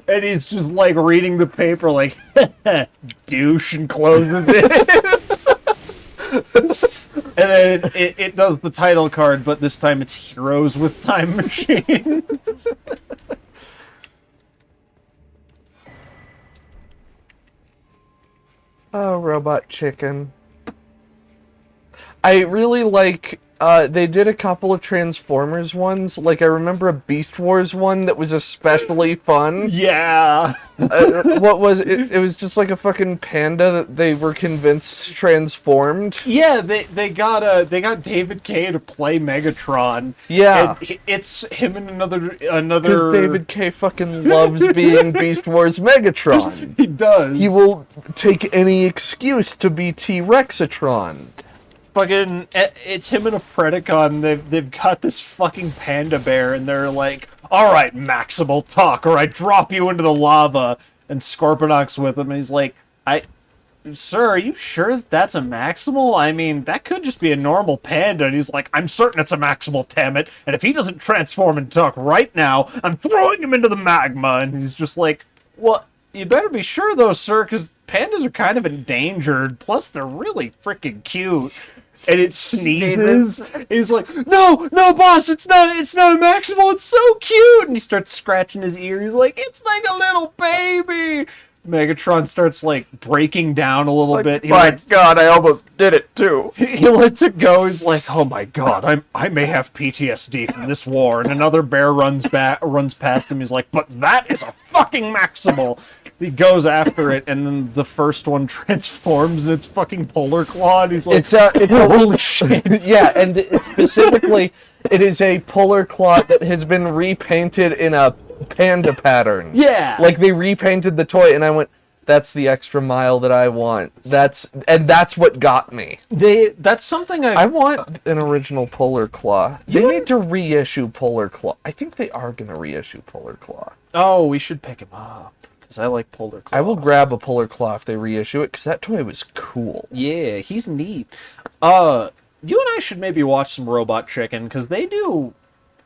And he's just like reading the paper like, douche, and closes it. And then it does the title card, but this time it's Heroes with Time Machines. Oh, Robot Chicken. I really like, they did a couple of Transformers ones. Like, I remember a Beast Wars one that was especially fun. Yeah. What was it? It was just like a fucking panda that they were convinced transformed. Yeah, they got David Kaye to play Megatron. Yeah. And it's him and another. Because David Kaye fucking loves being Beast Wars Megatron. He does. He will take any excuse to be T-Rexatron. Fucking, it's him and a Predacon. They've got this fucking panda bear, and they're like, "All right, Maximal, talk, or I drop you into the lava." And Scorponok's with him, and he's like, "Sir, are you sure that's a Maximal? I mean, that could just be a normal panda." And he's like, "I'm certain it's a Maximal, damn it. And if he doesn't transform and talk right now, I'm throwing him into the magma." And he's just like, "Well, you better be sure though, sir, because pandas are kind of endangered. Plus, they're really freaking cute." And it sneezes. He's like, no, boss, it's not a Maximal, it's so cute." And he starts scratching his ear. He's like, "It's like a little baby." Megatron starts like breaking down a little bit. God, I almost did it too. He lets it go. He's like, "Oh my god, I may have PTSD from this war." And another bear runs past him. He's like, "But that is a fucking Maximal." He goes after it, and then the first one transforms, and it's fucking Polar Claw. And he's like, It's a "Holy shit!" Yeah, and specifically, it is a Polar Claw that has been repainted in a panda pattern. Yeah. Like, they repainted the toy, and I went, that's the extra mile that I want. That's what got me. That's something I want an original Polar Claw. They need to reissue Polar Claw. I think they are going to reissue Polar Claw. Oh, we should pick him up, because I like Polar Claw. I will grab a Polar Claw if they reissue it, because that toy was cool. Yeah, he's neat. You and I should maybe watch some Robot Chicken, because they do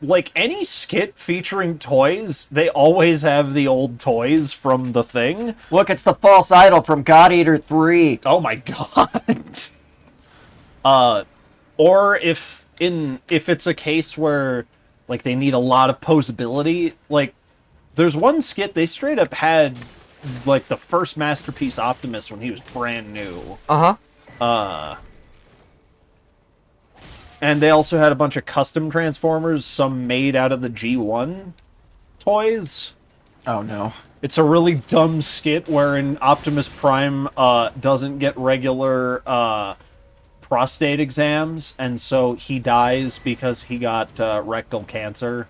like any skit featuring toys, they always have the old toys from the thing. Look, it's the false idol from God Eater 3. Oh my god. Or if it's a case where like they need a lot of posability, like there's one skit they straight up had like the first Masterpiece Optimus when he was brand new. And they also had a bunch of custom Transformers, some made out of the G1 toys. Oh no. It's a really dumb skit wherein Optimus Prime doesn't get regular prostate exams, and so he dies because he got rectal cancer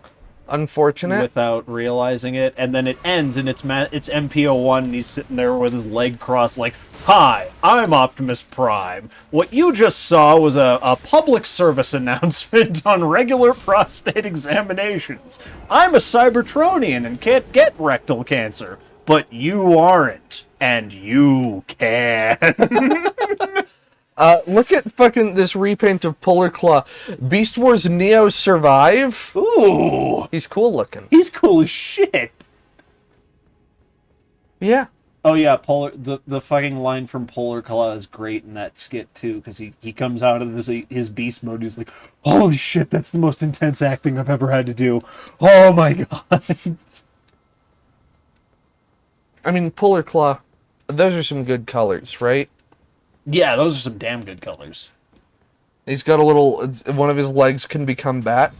Unfortunate. without realizing it. And then it ends, and it's MPO1, and he's sitting there with his leg crossed like, "Hi, I'm Optimus Prime. What you just saw was a public service announcement on regular prostate examinations. I'm a Cybertronian and can't get rectal cancer, but you aren't, and you can." Look at fucking this repaint of Polar Claw. Beast Wars Neo Survive. Ooh, He's cool looking. he's cool as shit. Yeah. Oh yeah, the fucking line from Polar Claw is great in that skit too, because he comes out of his beast mode. He's like, "Holy shit, that's the most intense acting I've ever had to do. Oh my god." I mean, Polar Claw, those are some good colors, right? Yeah, those are some damn good colors. He's got a little, one of his legs can become bat.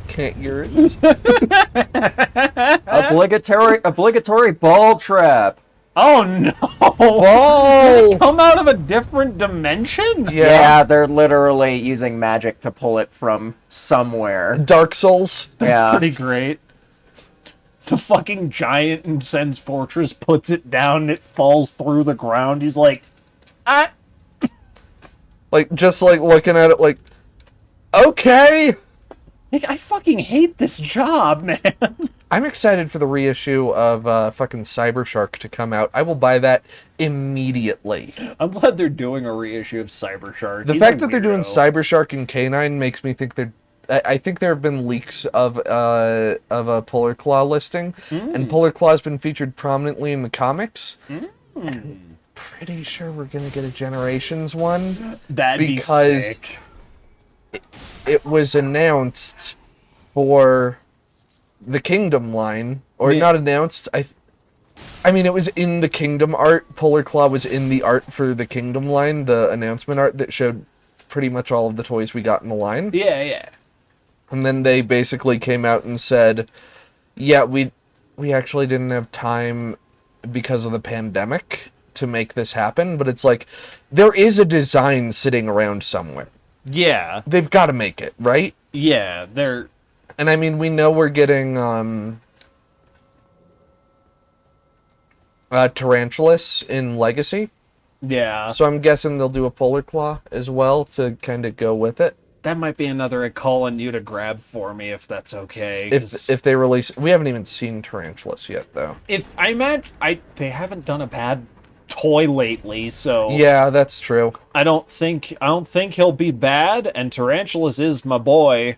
Can't hear it. Obligatory ball trap. Oh no! Oh! Come out of a different dimension? Yeah, they're literally using magic to pull it from somewhere. Dark Souls. Yeah. Pretty great. The fucking giant in Sen's Fortress puts it down and it falls through the ground. He's like, "Ah!" Like, just like looking at it like, okay. Like, I fucking hate this job, man. I'm excited for the reissue of fucking Cyber Shark to come out. I will buy that immediately. I'm glad they're doing a reissue of Cyber Shark. The He's fact a that they're doing weirdo. Cyber Shark and K9 makes me think they're. I think there have been leaks of a Polar Claw listing, and Polar Claw's been featured prominently in the comics. I'm pretty sure we're gonna get a Generations one. That'd because- be sick. It was announced for the Kingdom line, or Yeah. not announced. I mean, it was in the Kingdom art. Polar Claw was in the art for the Kingdom line, the announcement art that showed pretty much all of the toys we got in the line. Yeah. And then they basically came out and said, "Yeah, we actually didn't have time because of the pandemic to make this happen." But it's like, there is a design sitting around somewhere. Yeah. They've got to make it, right? Yeah, they're... And I mean, we know we're getting Tarantulas in Legacy, Yeah. so I'm guessing they'll do a Polar Claw as well to kind of go with it. That might be another call on you to grab for me, if that's okay. 'cause If they release, we haven't even seen Tarantulas yet, though. if I imagine... They haven't done a bad toy lately, so... Yeah, that's true. I don't think he'll be bad, and Tarantulas is my boy.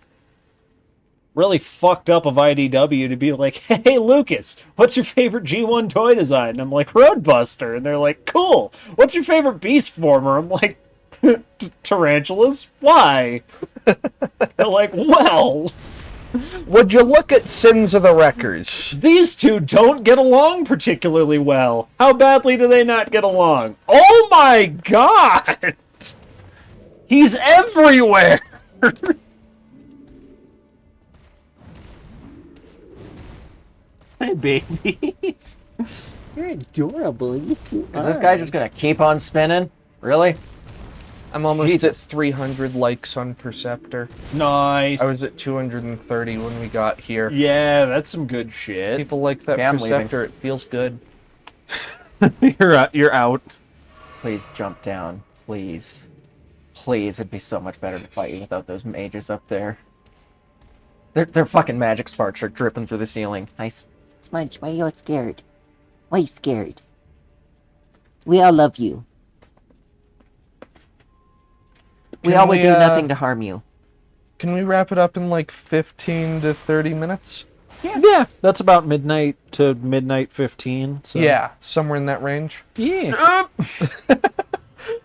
Really fucked up of IDW to be like, "Hey Lucas, what's your favorite G1 toy design?" And I'm like, "Roadbuster," and they're like, "Cool. What's your favorite beast former?" I'm like, "Tarantulas. Why?" They're like, "Well, Would you look at Sins of the Wreckers? these two don't get along particularly well. How badly do they not get along? Oh my god! He's everywhere!" Hi, baby. You're adorable. You two Is this guy just gonna keep on spinning? Really? I'm almost Jesus. at 300 likes on Perceptor. Nice. I was at 230 when we got here. Yeah, that's some good shit. People like that Yeah, I'm leaving. Perceptor. It feels good. You're out. Please jump down. Please. Please, it'd be so much better to fight you without those mages up there. Their fucking magic sparks are dripping through the ceiling. Nice. Smudge, why you scared? Why you scared? We all love you. We Can all would we, do nothing to harm you. Can we wrap it up in like 15 to 30 minutes? Yeah, that's about midnight to midnight 15. So. Yeah, somewhere in that range. Yeah.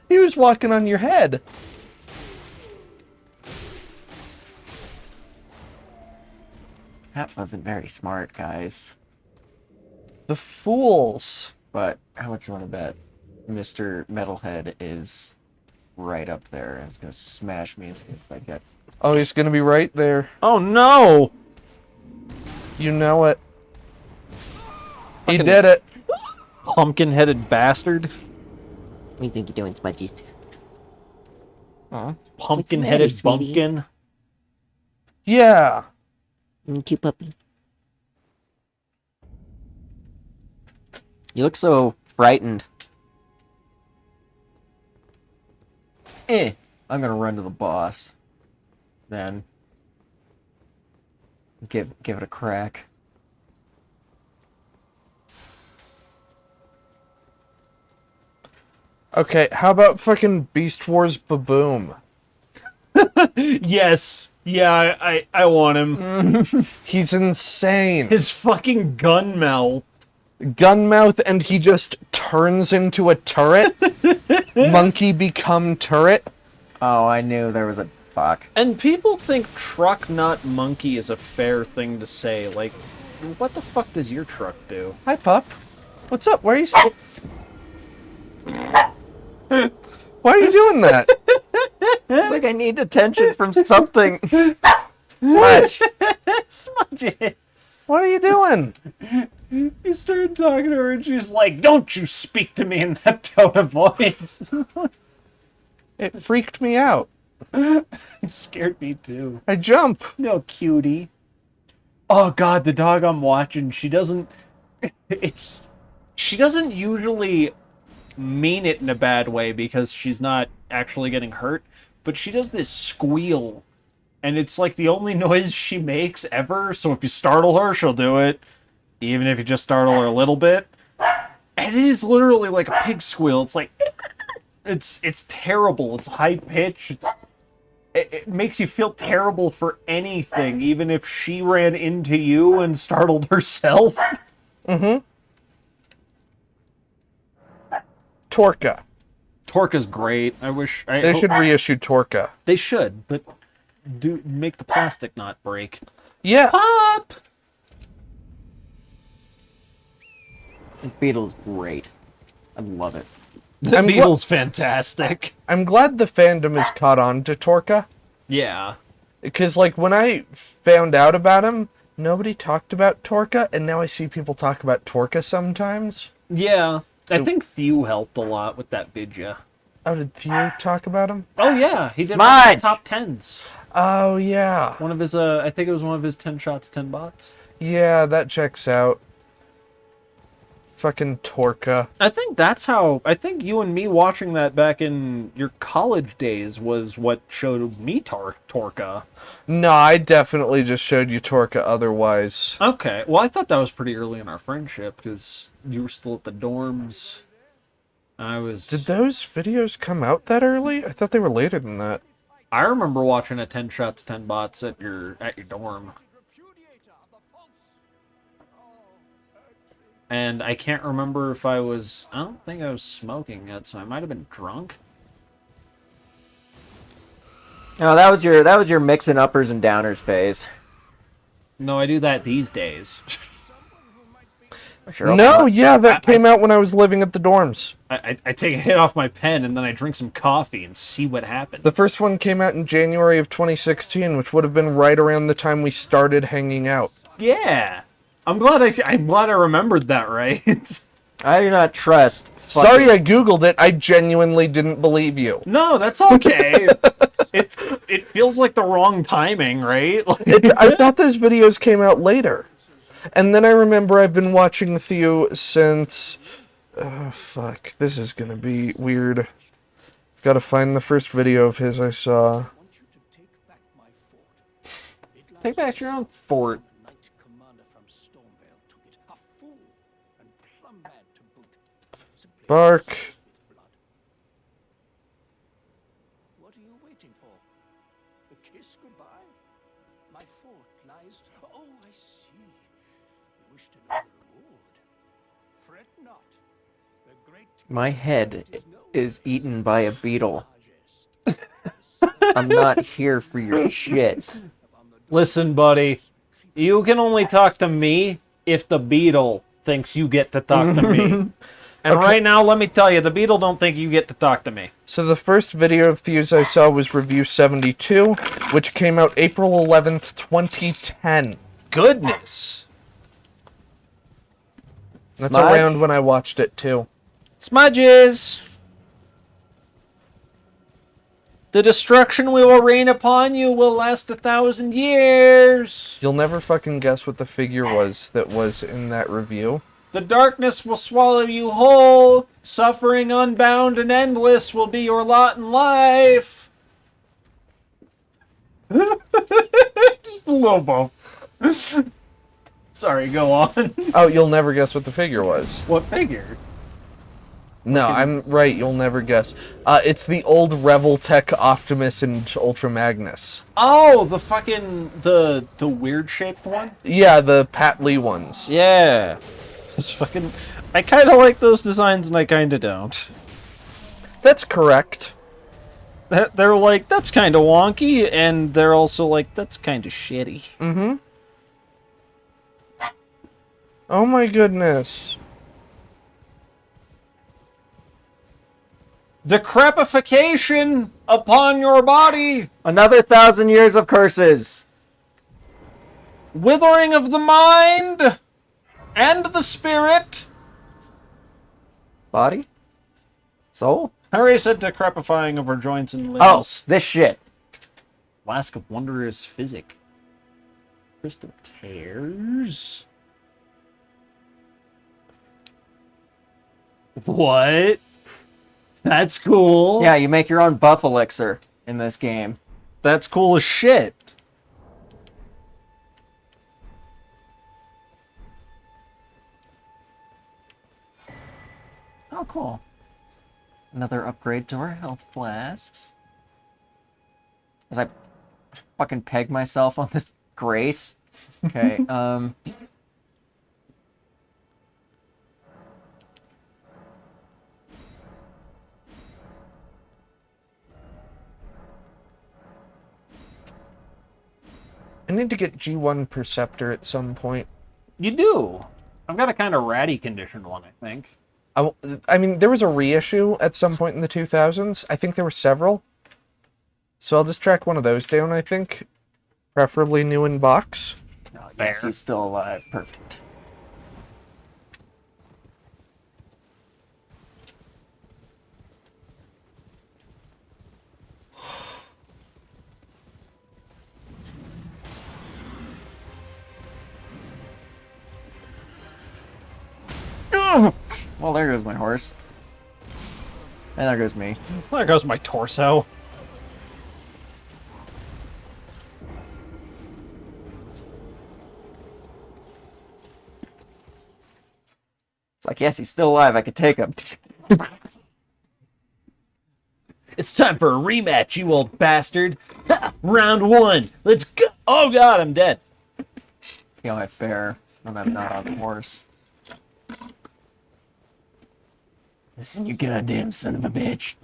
He was walking on your head. That wasn't very smart, guys. The fools. But how much you want to bet Mr. Metalhead is right up there and is going to smash me as soon as I get... Oh, he's gonna be right there. Oh no! You know it. He Fucking- did it. Pumpkin-headed bastard. What do you think you're doing, Smudgies? Pumpkin-headed What's the matter, sweetie? bumpkin. Yeah. Cute puppy. You look so frightened. I'm going to run to the boss. Then give it a crack. Okay, how about fucking Beast Wars Baboom? Yes. Yeah, I want him. He's insane. His fucking gun mouth. Gunmouth, and he just turns into a turret. Monkey become turret. Oh, I knew there was a... Fuck. And people think truck not monkey is a fair thing to say. Like, what the fuck does your truck do? Hi, pup. What's up? Why are you? Why are you doing that? It's like I need attention from something. Smudge. Smudges. What are you doing? He started talking to her and she's like, don't you speak to me in that tone of voice. It freaked me out. It scared me too. I jump. No, cutie. Oh god, the dog I'm watching, she doesn't usually mean it in a bad way because she's not actually getting hurt, but she does this squeal, and it's like the only noise she makes ever, so if you startle her, she'll do it, even if you just startle her a little bit. And it is literally like a pig squeal. It's like it's terrible. It's high pitch. It makes you feel terrible for anything, even if she ran into you and startled herself. Torka. Torka's great. I wish They should reissue Torka. They should, but do make the plastic not break. Yeah. Pop. This beetle is great. I love it. The I'm Beetle's fantastic. I'm glad the fandom has caught on to Torka. Yeah. Because, like, when I found out about him, nobody talked about Torka, and now I see people talk about Torka sometimes. Yeah. I So- think Thew helped a lot with that Vidya. Oh, did Theo talk about him? Oh yeah, he did one of Smudge! his top 10s. Oh, yeah. One of his I think it was one of his 10 shots, 10 bots. Yeah, that checks out. Fucking Torka. I think you and me watching that back in your college days was what showed me Torka. No, I definitely just showed you Torka otherwise. Okay, well I thought that was pretty early in our friendship because you were still at the dorms. I was. Did those videos come out that early? I thought they were later than that. I remember watching a 10 shots, 10 bots at your dorm. And I can't remember if I don't think I was smoking yet, so I might have been drunk. Oh, that was your mixing uppers and downers phase. No, I do that these days. Sure. No, yeah, that came out when I was living at the dorms. I take a hit off my pen and then I drink some coffee and see what happens. The first one came out in January of 2016, which would have been right around the time we started hanging out. Yeah. I'm glad I remembered that right. I do not trust. Sorry I googled it, I genuinely didn't believe you. No, that's okay. it feels like the wrong timing, right? Like, I thought those videos came out later. And then I remember I've been watching Theo since... Oh, fuck. This is gonna be weird. I've gotta find the first video of his I saw. want you to take back my fort. It take back your own fort. The knight commander from Stormvale took it. A fool and plumb mad to boot. Simply Bark. blood. What are you waiting for? kiss goodbye? My fort lies... Oh, I see. You wish to know the reward. Fret not. The great... My head is eaten by a beetle. I'm not here for your shit. Listen, buddy. You can only talk to me if the beetle thinks you get to talk to me. And right now, let me tell you, the beetle don't think you get to talk to me. So the first video of Fuse I saw was review 72, which came out April 11th, 2010. Goodness. That's Smudge? around when I watched it too. Smudges! The destruction we will rain upon you will last 1,000 years. You'll never fucking guess what the figure was that was in that review. The darkness will swallow you whole. Suffering unbound and endless will be your lot in life. Just a little bump. Sorry, go on. Oh, you'll never guess what the figure was. What figure? No, I'm right, you'll never guess. It's the old Revoltech Optimus and Ultra Magnus. Oh, the fucking the weird shaped one. Yeah, the Pat Lee ones. Yeah, it's fucking. I kind of like those designs, and I kind of don't. That's correct. They're like that's kind of wonky, and they're also like that's kind of shitty. Mm-hmm. Oh my goodness. Decrepification upon your body, Another 1,000 years of curses. withering of the mind and the spirit. Body? Soul? I already said decrepifying of our joints and Oh, limbs. this shit. Flask of wondrous physic. Crystal tears. What? That's cool. Yeah, you make your own buff elixir in this game. That's cool as shit. Oh, cool. Another upgrade to our health flasks. As I fucking peg myself on this grace. Okay, I need to get G1 Perceptor at some point. You do. I've got a kind of ratty conditioned one, I think. I mean, there was a reissue at some point in the 2000s. I think there were several. So I'll just track one of those down, I think. Preferably new in box. oh, yes, he's still alive. Perfect. Well, there goes my horse. And there goes me. There goes my torso. It's like, yes, he's still alive. I could take him. It's time for a rematch, you old bastard. Ha! Round one. Let's go. Oh god, I'm dead. See how I fare when I'm not on the horse. Listen, you goddamn son of a bitch.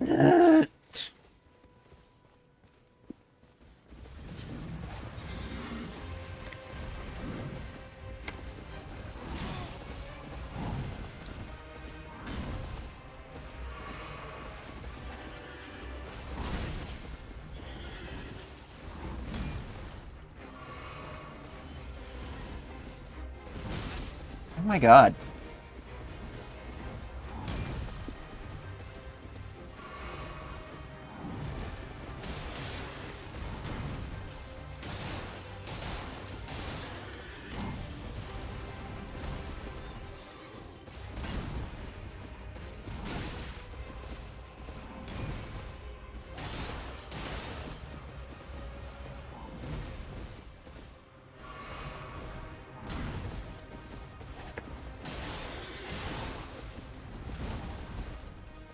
Oh my god.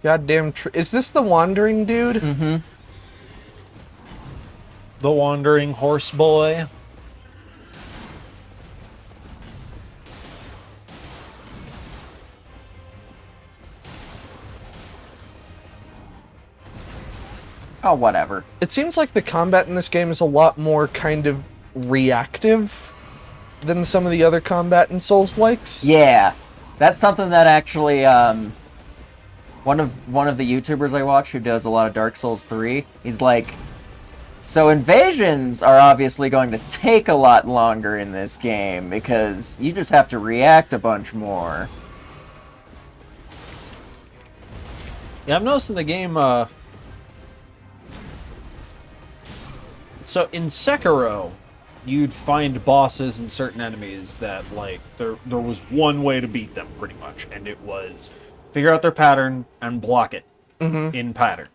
Goddamn. Is this the wandering dude? Mm-hmm. the wandering horse boy. Oh, whatever. It seems like the combat in this game is a lot more kind of reactive than some of the other combat in Souls-likes. Yeah, that's something that actually one of the YouTubers I watch who does a lot of Dark Souls 3, he's like, so invasions are obviously going to take a lot longer in this game because you just have to react a bunch more. Yeah, I'm noticing the game, so in Sekiro, you'd find bosses and certain enemies that, like, there was one way to beat them, pretty much, and it was figure out their pattern and block it in pattern.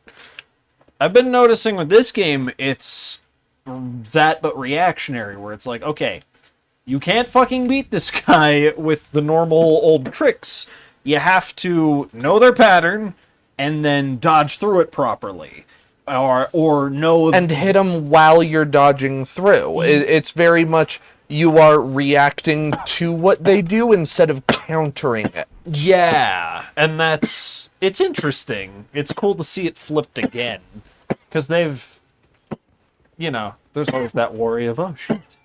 I've been noticing with this game, it's that but reactionary, where it's like, okay, you can't fucking beat this guy with the normal old tricks. You have to know their pattern and then dodge through it properly. Or know... And hit them while you're dodging through. It's very much you are reacting to what they do instead of countering it. Yeah, and it's interesting. It's cool to see it flipped again. Because they've, you know, there's always that worry of, oh shit,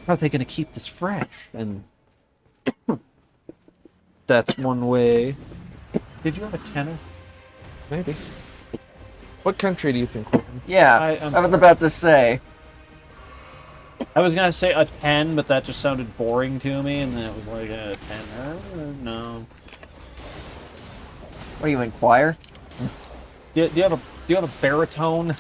how are they going to keep this fresh? And that's one way. Did you have a tenor? Maybe. What country do you think we're in? Yeah, I I was about to say. I was going to say a 10, but that just sounded boring to me, and then it was like a 10. No. What do you inquire? Do you have a baritone?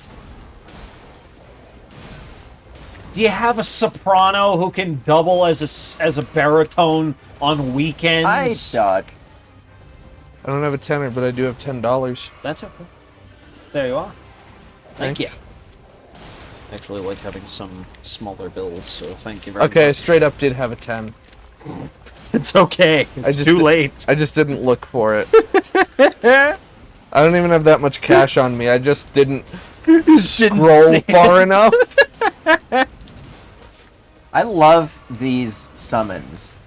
Do you have a soprano who can double as a baritone on weekends? I dodge. I don't have a tenor, but I do have $10. That's okay. There you are. Thank you. Thank I actually like having some smaller bills, so thank you very Okay, I much. straight up did have a 10. It's okay. It's just too did- late. I just didn't look for it. I don't even have that much cash on me. I just didn't scroll far enough. I love these summons.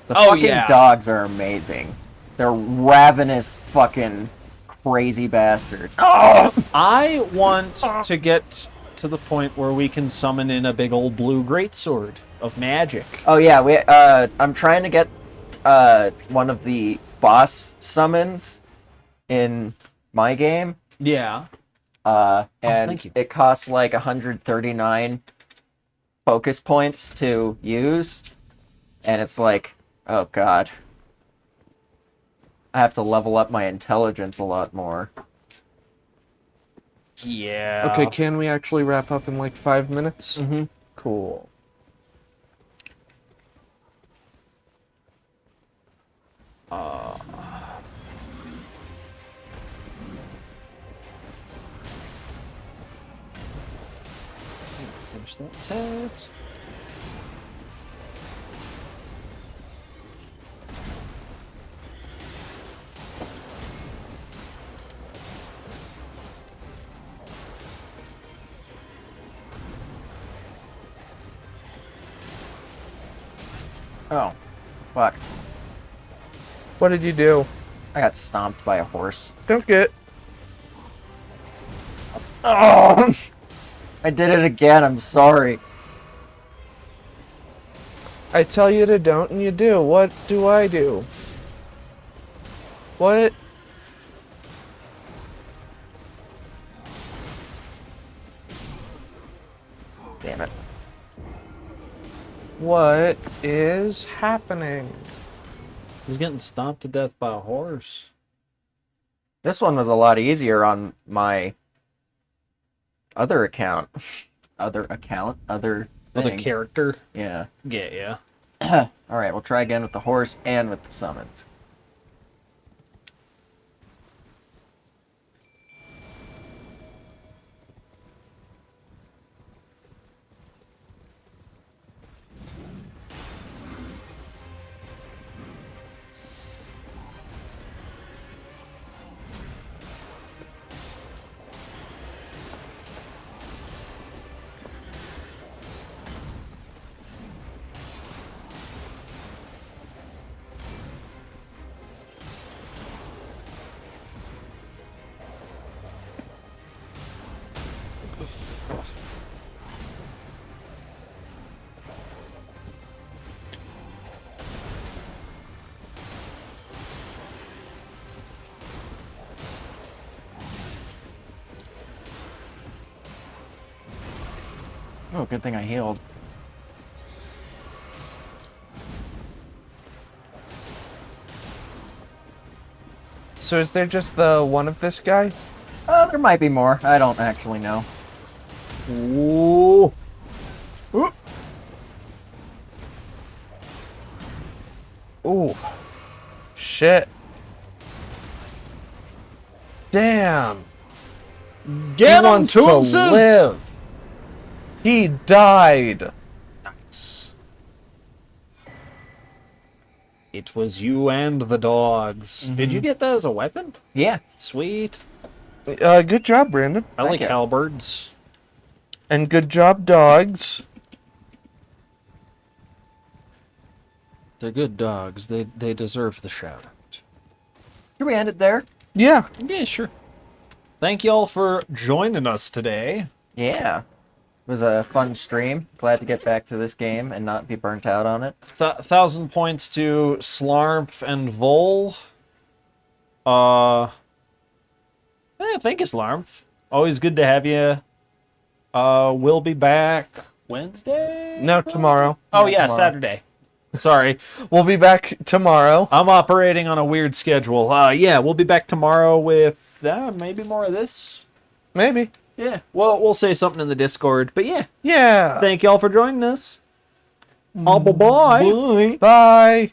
The Oh, fucking yeah. dogs are amazing. They're ravenous fucking crazy bastards. Oh! I want to get to the point where we can summon in a big old blue greatsword of magic. Oh yeah, I'm trying to get one of the boss summons in my game. Yeah. And thank you. it costs like 139 focus points to use. And it's like, oh god. I have to level up my intelligence a lot more. Yeah. Okay, can we actually wrap up in like 5 minutes? Mm-hmm. Cool. Finish that text. Oh, fuck. What did you do? I got stomped by a horse. Don't get. Oh! I did it again, I'm sorry. I tell you to don't and you do. What do I do? What? Damn it. What is happening? He's getting stomped to death by a horse. This one was a lot easier on my other account. Other Other thing. character. Yeah. Yeah. Alright, we'll try again with the horse and with the summons. Oh, good thing I healed. So is there just the one of this guy? There might be more. I don't actually know. Ooh. Ooh. Shit. Damn. Get he him, wants to Toonses! live. He died. Nice. It was you and the dogs. Did you get that as a weapon? Yeah. Sweet. Good job, Brandon. I like you. halberds. And good job, dogs. They're good dogs. They deserve the shout out. Should we end it there? Yeah. Yeah, sure. Thank y'all for joining us today. Yeah. It was a fun stream. Glad to get back to this game and not be burnt out on it. 1,000 points to Slarmp and Vol. Thank you, Slarmp. Always good to have you. We'll be back Wednesday? No, tomorrow. Oh, No, yeah, tomorrow. Saturday. Sorry. We'll be back tomorrow. I'm operating on a weird schedule. Yeah, we'll be back tomorrow with maybe more of this. Maybe. Yeah, well, we'll say something in the Discord. But yeah, Yeah. thank y'all for joining us. Bye-bye. Bye.